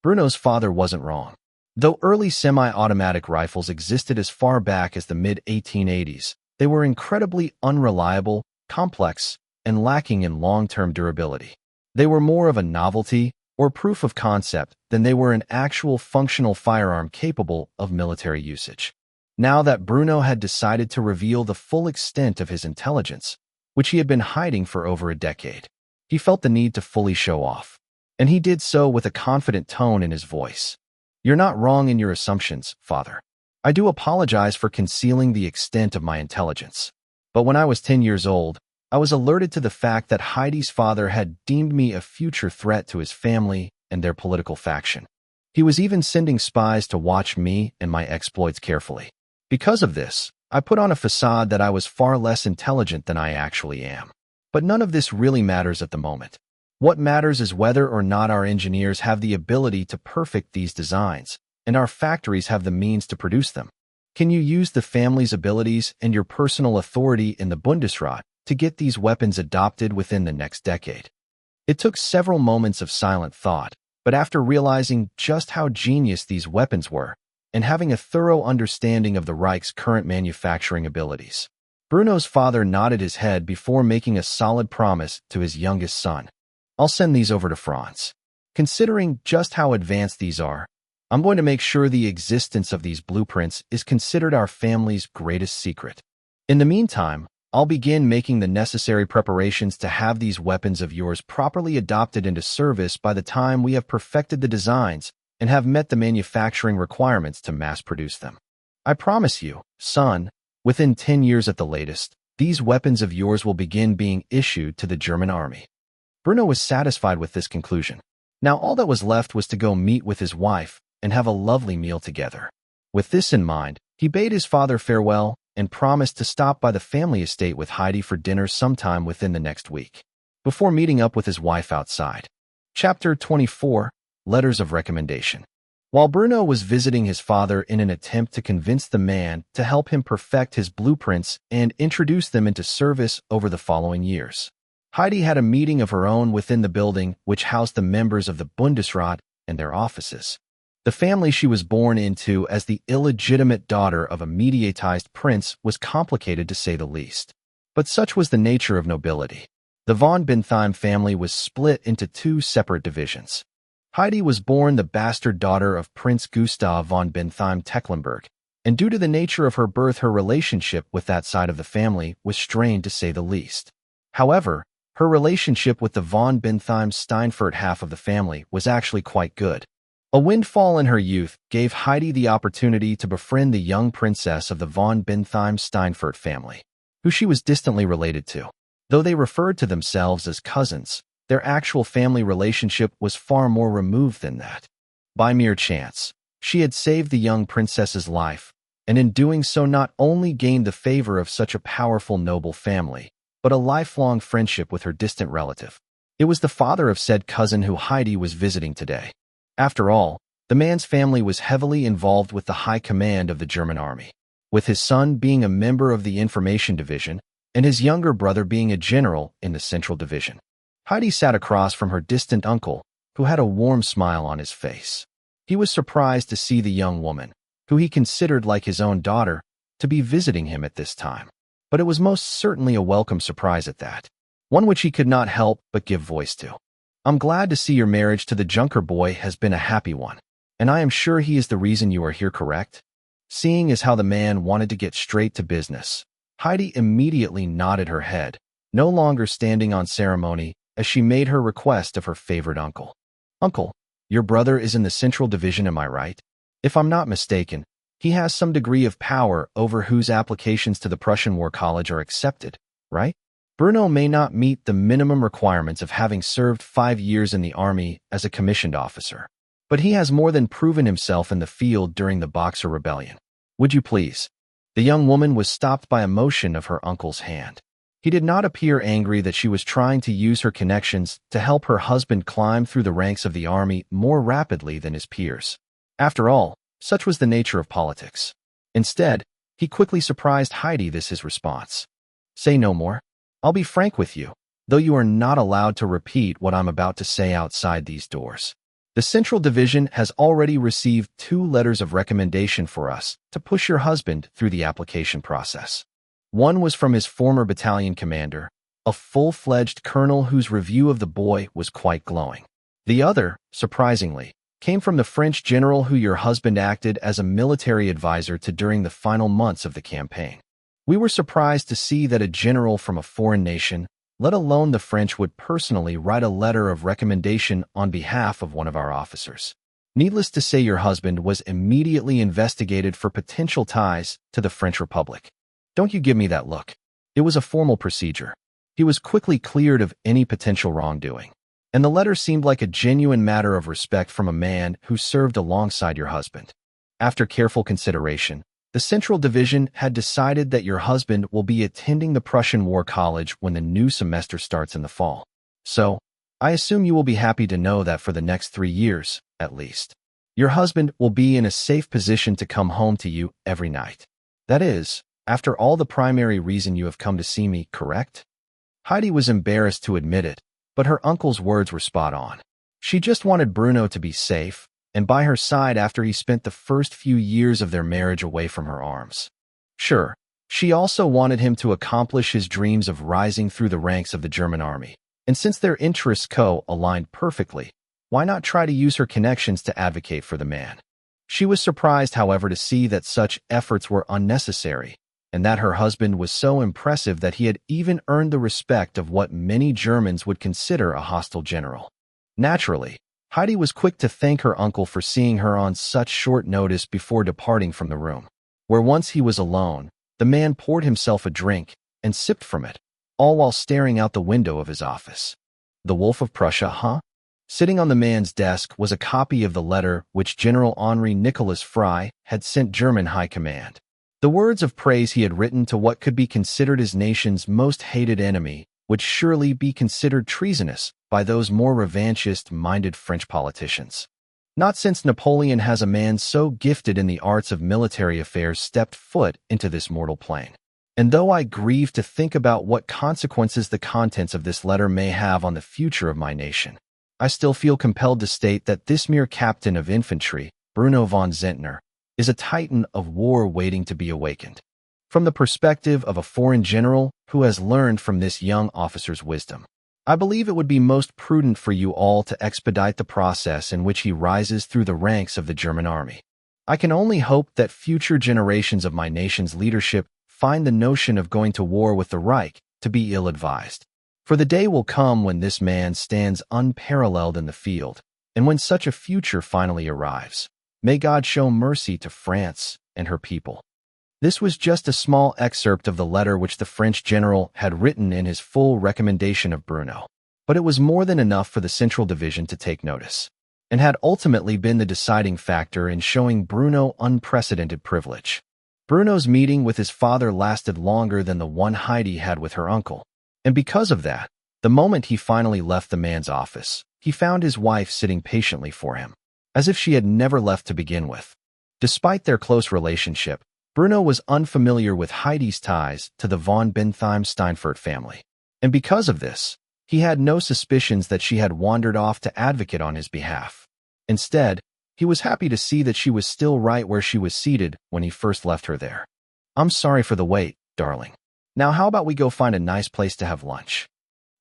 Bruno's father wasn't wrong. Though early semi-automatic rifles existed as far back as the mid-1880s, they were incredibly unreliable, complex, and lacking in long-term durability. They were more of a novelty or proof of concept than they were an actual functional firearm capable of military usage. Now that Bruno had decided to reveal the full extent of his intelligence, which he had been hiding for over a decade, he felt the need to fully show off, and he did so with a confident tone in his voice. You're not wrong in your assumptions, father. I do apologize for concealing the extent of my intelligence. But when I was 10 years old, I was alerted to the fact that Heidi's father had deemed me a future threat to his family and their political faction. He was even sending spies to watch me and my exploits carefully. Because of this, I put on a facade that I was far less intelligent than I actually am. But none of this really matters at the moment. What matters is whether or not our engineers have the ability to perfect these designs, and our factories have the means to produce them. Can you use the family's abilities and your personal authority in the Bundesrat to get these weapons adopted within the next decade? It took several moments of silent thought, but after realizing just how genius these weapons were, and having a thorough understanding of the Reich's current manufacturing abilities, Bruno's father nodded his head before making a solid promise to his youngest son. I'll send these over to Franz. Considering just how advanced these are, I'm going to make sure the existence of these blueprints is considered our family's greatest secret. In the meantime, I'll begin making the necessary preparations to have these weapons of yours properly adopted into service by the time we have perfected the designs and have met the manufacturing requirements to mass produce them. I promise you, son, within 10 years at the latest, these weapons of yours will begin being issued to the German army. Bruno was satisfied with this conclusion. Now all that was left was to go meet with his wife and have a lovely meal together. With this in mind, he bade his father farewell and promised to stop by the family estate with Heidi for dinner sometime within the next week, before meeting up with his wife outside. Chapter 24, Letters of Recommendation. While Bruno was visiting his father in an attempt to convince the man to help him perfect his blueprints and introduce them into service over the following years, Heidi had a meeting of her own within the building which housed the members of the Bundesrat and their offices. The family she was born into as the illegitimate daughter of a mediatized prince was complicated to say the least. But such was the nature of nobility. The von Bentheim family was split into two separate divisions. Heidi was born the bastard daughter of Prince Gustav von Bentheim-Tecklenburg, and due to the nature of her birth, her relationship with that side of the family was strained to say the least. However, her relationship with the von Bentheim-Steinfurt half of the family was actually quite good. A windfall in her youth gave Heidi the opportunity to befriend the young princess of the von Bentheim-Steinfurt family, who she was distantly related to. Though they referred to themselves as cousins, their actual family relationship was far more removed than that. By mere chance, she had saved the young princess's life, and in doing so not only gained the favor of such a powerful noble family, but a lifelong friendship with her distant relative. It was the father of said cousin who Heidi was visiting today. After all, the man's family was heavily involved with the high command of the German army, with his son being a member of the information division and his younger brother being a general in the central division. Heidi sat across from her distant uncle, who had a warm smile on his face. He was surprised to see the young woman, who he considered like his own daughter, to be visiting him at this time. But it was most certainly a welcome surprise at that, one which he could not help but give voice to. I'm glad to see your marriage to the Junker boy has been a happy one, and I am sure he is the reason you are here, correct? Seeing as how the man wanted to get straight to business, Heidi immediately nodded her head, no longer standing on ceremony, as she made her request of her favorite uncle. Uncle, your brother is in the Central Division, am I right? If I'm not mistaken, he has some degree of power over whose applications to the Prussian War College are accepted, right? Bruno may not meet the minimum requirements of having served 5 years in the army as a commissioned officer, but he has more than proven himself in the field during the Boxer Rebellion. Would you please? The young woman was stopped by a motion of her uncle's hand. He did not appear angry that she was trying to use her connections to help her husband climb through the ranks of the army more rapidly than his peers. After all, such was the nature of politics. Instead, he quickly surprised Heidi this his response. Say no more. I'll be frank with you, though you are not allowed to repeat what I'm about to say outside these doors. The Central Division has already received 2 letters of recommendation for us to push your husband through the application process. One was from his former battalion commander, a full-fledged colonel whose review of the boy was quite glowing. The other, surprisingly, came from the French general who your husband acted as a military advisor to during the final months of the campaign. We were surprised to see that a general from a foreign nation, let alone the French, would personally write a letter of recommendation on behalf of one of our officers. Needless to say, your husband was immediately investigated for potential ties to the French Republic. Don't you give me that look. It was a formal procedure. He was quickly cleared of any potential wrongdoing, and the letter seemed like a genuine matter of respect from a man who served alongside your husband. After careful consideration, the Central Division had decided that your husband will be attending the Prussian War College when the new semester starts in the fall. So, I assume you will be happy to know that for the next 3 years, at least, your husband will be in a safe position to come home to you every night. That is, after all the primary reason you have come to see me, correct?" Heidi was embarrassed to admit it, but her uncle's words were spot on. She just wanted Bruno to be safe and by her side after he spent the first few years of their marriage away from her arms. Sure, she also wanted him to accomplish his dreams of rising through the ranks of the German army. And since their interests aligned perfectly, why not try to use her connections to advocate for the man? She was surprised, however, to see that such efforts were unnecessary, and that her husband was so impressive that he had even earned the respect of what many Germans would consider a hostile general. Naturally, Heidi was quick to thank her uncle for seeing her on such short notice before departing from the room, where once he was alone, the man poured himself a drink and sipped from it, all while staring out the window of his office. The Wolf of Prussia, huh? Sitting on the man's desk was a copy of the letter which General Henri Nicolas Frey had sent German High Command. The words of praise he had written to what could be considered his nation's most hated enemy would surely be considered treasonous by those more revanchist-minded French politicians. Not since Napoleon has a man so gifted in the arts of military affairs stepped foot into this mortal plane. And though I grieve to think about what consequences the contents of this letter may have on the future of my nation, I still feel compelled to state that this mere captain of infantry, Bruno von Zehntner, is a titan of war waiting to be awakened. From the perspective of a foreign general who has learned from this young officer's wisdom, I believe it would be most prudent for you all to expedite the process in which he rises through the ranks of the German army. I can only hope that future generations of my nation's leadership find the notion of going to war with the Reich to be ill-advised. For the day will come when this man stands unparalleled in the field, and when such a future finally arrives, may God show mercy to France and her people. This was just a small excerpt of the letter which the French general had written in his full recommendation of Bruno, but it was more than enough for the Central Division to take notice, and had ultimately been the deciding factor in showing Bruno unprecedented privilege. Bruno's meeting with his father lasted longer than the one Heidi had with her uncle, and because of that, the moment he finally left the man's office, he found his wife sitting patiently for him, as if she had never left to begin with. Despite their close relationship, Bruno was unfamiliar with Heidi's ties to the von Bentheim-Steinfurt family, and because of this, he had no suspicions that she had wandered off to advocate on his behalf. Instead, he was happy to see that she was still right where she was seated when he first left her there. "I'm sorry for the wait, darling. Now how about we go find a nice place to have lunch?"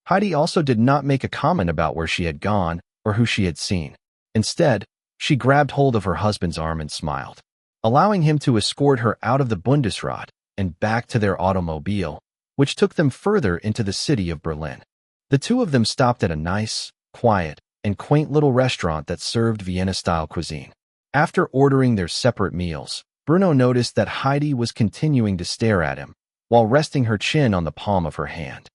Heidi also did not make a comment about where she had gone or who she had seen. Instead, she grabbed hold of her husband's arm and smiled, allowing him to escort her out of the Bundeswehr and back to their automobile, which took them further into the city of Berlin. The two of them stopped at a nice, quiet, and quaint little restaurant that served Vienna-style cuisine. After ordering their separate meals, Bruno noticed that Heidi was continuing to stare at him, while resting her chin on the palm of her hand.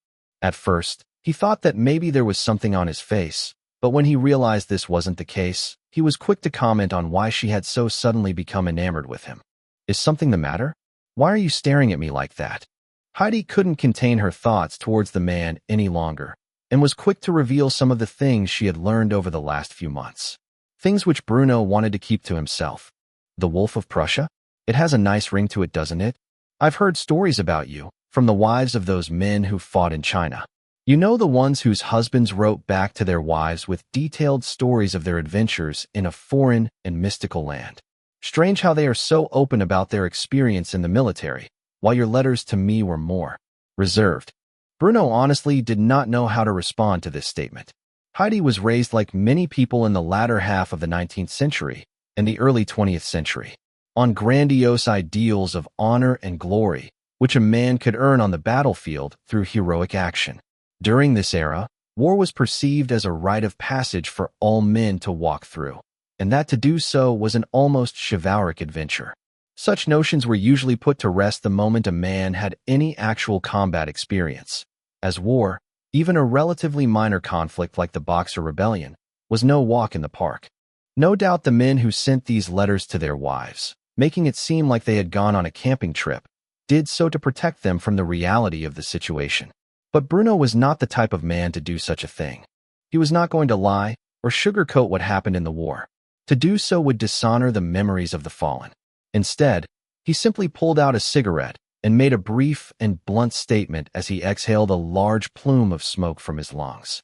At first, he thought that maybe there was something on his face, but when he realized this wasn't the case, he was quick to comment on why she had so suddenly become enamored with him. "Is something the matter? Why are you staring at me like that?" Heidi couldn't contain her thoughts towards the man any longer, and was quick to reveal some of the things she had learned over the last few months. Things which Bruno wanted to keep to himself. "The Wolf of Prussia? It has a nice ring to it, doesn't it? I've heard stories about you, from the wives of those men who fought in China. You know, the ones whose husbands wrote back to their wives with detailed stories of their adventures in a foreign and mystical land. Strange how they are so open about their experience in the military, while your letters to me were more reserved." Bruno honestly did not know how to respond to this statement. Heidi was raised like many people in the latter half of the 19th century and the early 20th century, on grandiose ideals of honor and glory, which a man could earn on the battlefield through heroic action. During this era, war was perceived as a rite of passage for all men to walk through, and that to do so was an almost chivalric adventure. Such notions were usually put to rest the moment a man had any actual combat experience, as war, even a relatively minor conflict like the Boxer Rebellion, was no walk in the park. No doubt the men who sent these letters to their wives, making it seem like they had gone on a camping trip, did so to protect them from the reality of the situation. But Bruno was not the type of man to do such a thing. He was not going to lie or sugarcoat what happened in the war. To do so would dishonor the memories of the fallen. Instead, he simply pulled out a cigarette and made a brief and blunt statement as he exhaled a large plume of smoke from his lungs.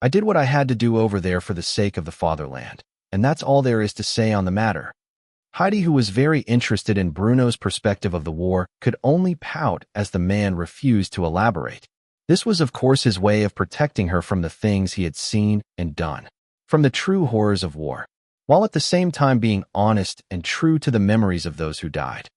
"I did what I had to do over there for the sake of the fatherland, and that's all there is to say on the matter." Heidi, who was very interested in Bruno's perspective of the war, could only pout as the man refused to elaborate. This was, of course, his way of protecting her from the things he had seen and done, from the true horrors of war, while at the same time being honest and true to the memories of those who died.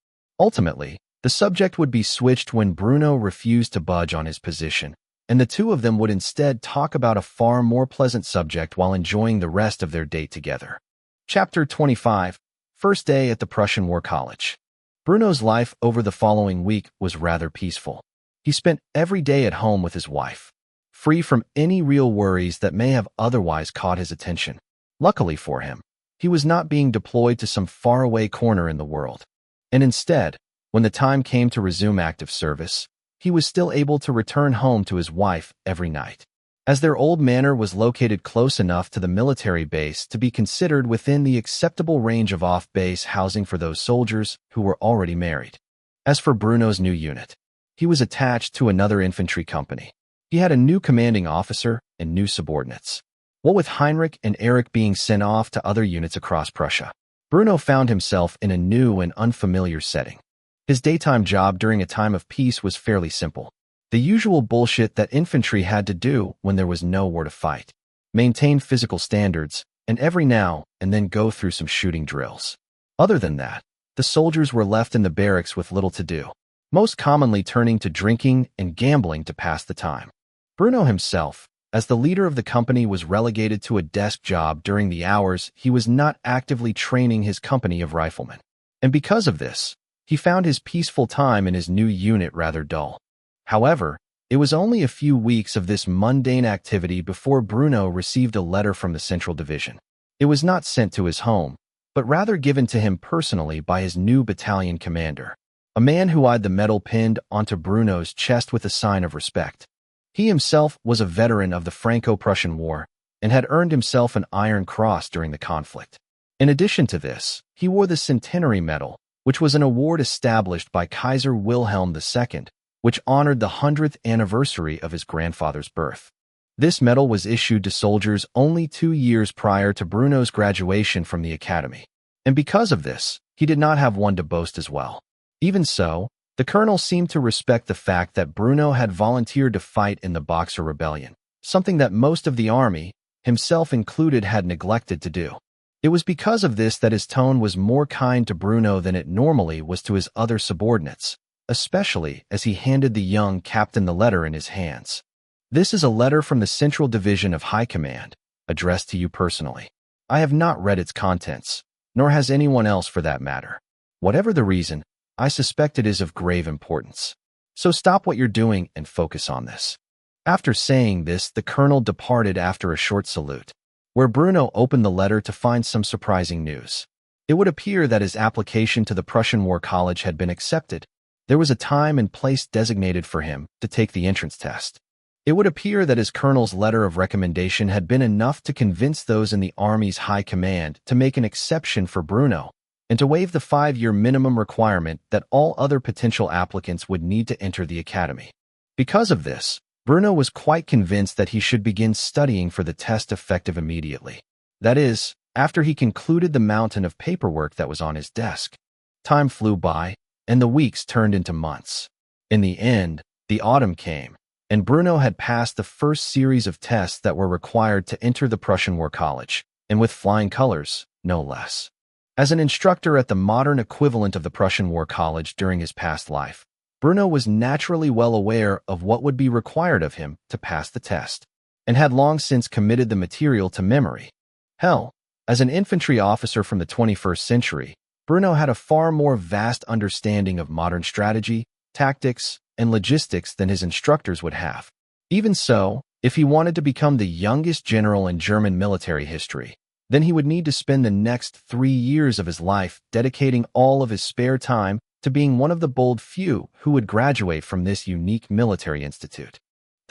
Ultimately, the subject would be switched when Bruno refused to budge on his position, and the two of them would instead talk about a far more pleasant subject while enjoying the rest of their date together. Chapter 25. First day at the Prussian War College. Bruno's life over the following week was rather peaceful. He spent every day at home with his wife, free from any real worries that may have otherwise caught his attention. Luckily for him, he was not being deployed to some faraway corner in the world. And instead, when the time came to resume active service, he was still able to return home to his wife every night, as their old manor was located close enough to the military base to be considered within the acceptable range of off-base housing for those soldiers who were already married. As for Bruno's new unit, he was attached to another infantry company. He had a new commanding officer and new subordinates. What with Heinrich and Erich being sent off to other units across Prussia, Bruno found himself in a new and unfamiliar setting. His daytime job during a time of peace was fairly simple. The usual bullshit that infantry had to do when there was no war to fight. Maintain physical standards, and every now and then go through some shooting drills. Other than that, the soldiers were left in the barracks with little to do, most commonly turning to drinking and gambling to pass the time. Bruno himself, as the leader of the company, was relegated to a desk job during the hours he was not actively training his company of riflemen. And because of this, he found his peaceful time in his new unit rather dull. However, it was only a few weeks of this mundane activity before Bruno received a letter from the Central Division. It was not sent to his home, but rather given to him personally by his new battalion commander, a man who eyed the medal pinned onto Bruno's chest with a sign of respect. He himself was a veteran of the Franco-Prussian War and had earned himself an Iron Cross during the conflict. In addition to this, he wore the Centenary Medal, which was an award established by Kaiser Wilhelm II, which honored the 100th anniversary of his grandfather's birth. This medal was issued to soldiers only 2 years prior to Bruno's graduation from the academy, and because of this, he did not have one to boast as well. Even so, the colonel seemed to respect the fact that Bruno had volunteered to fight in the Boxer Rebellion, something that most of the army, himself included, had neglected to do. It was because of this that his tone was more kind to Bruno than it normally was to his other subordinates, especially as he handed the young captain the letter in his hands. "This is a letter from the Central Division of High Command, addressed to you personally. I have not read its contents, nor has anyone else for that matter. Whatever the reason, I suspect it is of grave importance. So stop what you're doing and focus on this." After saying this, the colonel departed after a short salute, where Bruno opened the letter to find some surprising news. It would appear that his application to the Prussian War College had been accepted. There was a time and place designated for him to take the entrance test. It would appear that his colonel's letter of recommendation had been enough to convince those in the Army's high command to make an exception for Bruno and to waive the 5-year minimum requirement that all other potential applicants would need to enter the academy. Because of this, Bruno was quite convinced that he should begin studying for the test effective immediately. That is, after he concluded the mountain of paperwork that was on his desk. Time flew by, and the weeks turned into months. In the end, the autumn came, and Bruno had passed the first series of tests that were required to enter the Prussian War College, and with flying colors, no less. As an instructor at the modern equivalent of the Prussian War College during his past life, Bruno was naturally well aware of what would be required of him to pass the test, and had long since committed the material to memory. Hell, as an infantry officer from the 21st century, Bruno had a far more vast understanding of modern strategy, tactics, and logistics than his instructors would have. Even so, if he wanted to become the youngest general in German military history, then he would need to spend the next 3 years of his life dedicating all of his spare time to being one of the bold few who would graduate from this unique military institute.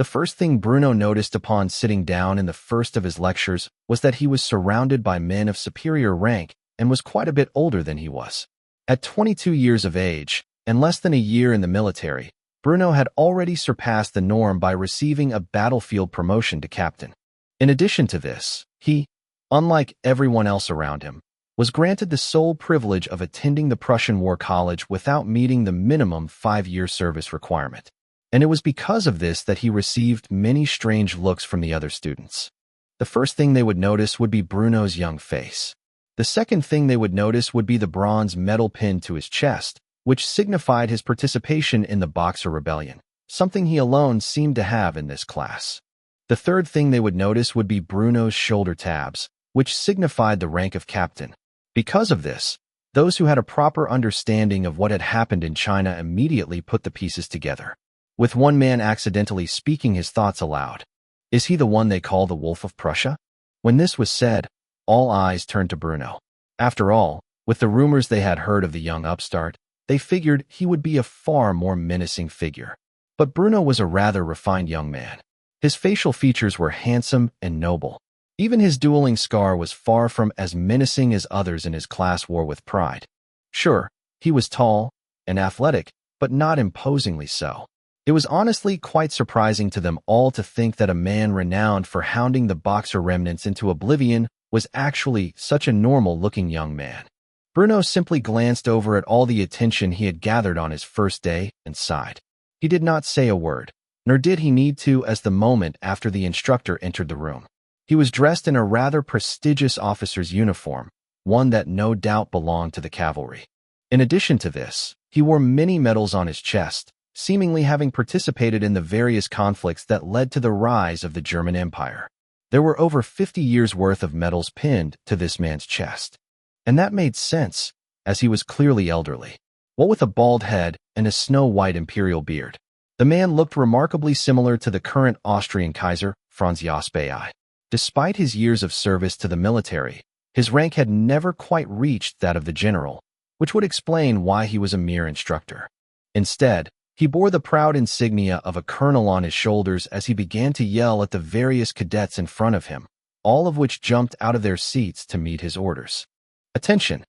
The first thing Bruno noticed upon sitting down in the first of his lectures was that he was surrounded by men of superior rank and was quite a bit older than he was. At 22 years of age, and less than a year in the military, Bruno had already surpassed the norm by receiving a battlefield promotion to captain. In addition to this, he, unlike everyone else around him, was granted the sole privilege of attending the Prussian War College without meeting the minimum 5-year service requirement. And it was because of this that he received many strange looks from the other students. The first thing they would notice would be Bruno's young face. The second thing they would notice would be the bronze medal pinned to his chest, which signified his participation in the Boxer Rebellion, something he alone seemed to have in this class. The third thing they would notice would be Bruno's shoulder tabs, which signified the rank of captain. Because of this, those who had a proper understanding of what had happened in China immediately put the pieces together, with one man accidentally speaking his thoughts aloud. Is he the one they call the Wolf of Prussia? When this was said, all eyes turned to Bruno. After all, with the rumors they had heard of the young upstart, they figured he would be a far more menacing figure. But Bruno was a rather refined young man. His facial features were handsome and noble. Even his dueling scar was far from as menacing as others in his class wore with pride. Sure, he was tall and athletic, but not imposingly so. It was honestly quite surprising to them all to think that a man renowned for hounding the Boxer remnants into oblivion was actually such a normal-looking young man. Bruno simply glanced over at all the attention he had gathered on his first day and sighed. He did not say a word, nor did he need to as the moment after the instructor entered the room. He was dressed in a rather prestigious officer's uniform, one that no doubt belonged to the cavalry. In addition to this, he wore many medals on his chest, seemingly having participated in the various conflicts that led to the rise of the German Empire. There were over 50 years' worth of medals pinned to this man's chest. And that made sense, as he was clearly elderly. What with a bald head and a snow-white imperial beard, the man looked remarkably similar to the current Austrian Kaiser, Franz Joseph. Despite his years of service to the military, his rank had never quite reached that of the general, which would explain why he was a mere instructor. Instead, he bore the proud insignia of a colonel on his shoulders as he began to yell at the various cadets in front of him, all of which jumped out of their seats to meet his orders. Attention!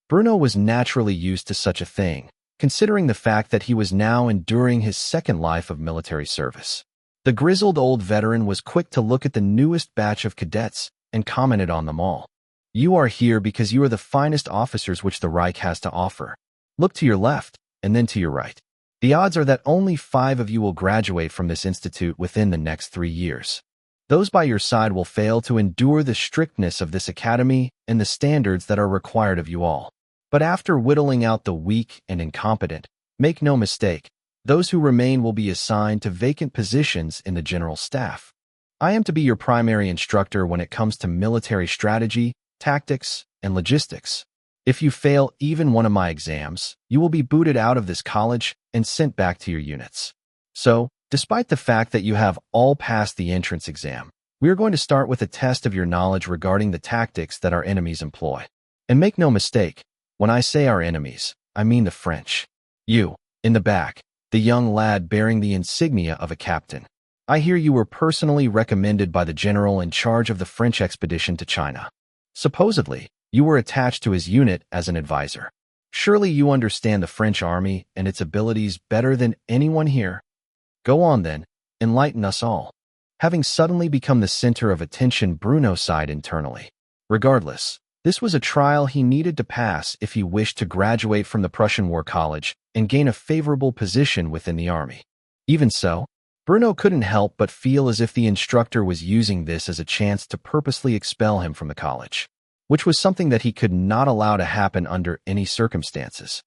Bruno was naturally used to such a thing, considering the fact that he was now enduring his second life of military service. The grizzled old veteran was quick to look at the newest batch of cadets and commented on them all. You are here because you are the finest officers which the Reich has to offer. Look to your left, and then to your right. The odds are that only 5 of you will graduate from this institute within the next 3 years. Those by your side will fail to endure the strictness of this academy and the standards that are required of you all. But after whittling out the weak and incompetent, make no mistake, those who remain will be assigned to vacant positions in the general staff. I am to be your primary instructor when it comes to military strategy, tactics, and logistics. If you fail even one of my exams, you will be booted out of this college and sent back to your units. So, despite the fact that you have all passed the entrance exam, we are going to start with a test of your knowledge regarding the tactics that our enemies employ. And make no mistake, when I say our enemies, I mean the French. You, in the back, the young lad bearing the insignia of a captain. I hear you were personally recommended by the general in charge of the French expedition to China. Supposedly, you were attached to his unit as an advisor. Surely you understand the French army and its abilities better than anyone here. Go on then, enlighten us all. Having suddenly become the center of attention, Bruno sighed internally. Regardless, this was a trial he needed to pass if he wished to graduate from the Prussian War College and gain a favorable position within the army. Even so, Bruno couldn't help but feel as if the instructor was using this as a chance to purposely expel him from the college, which was something that he could not allow to happen under any circumstances.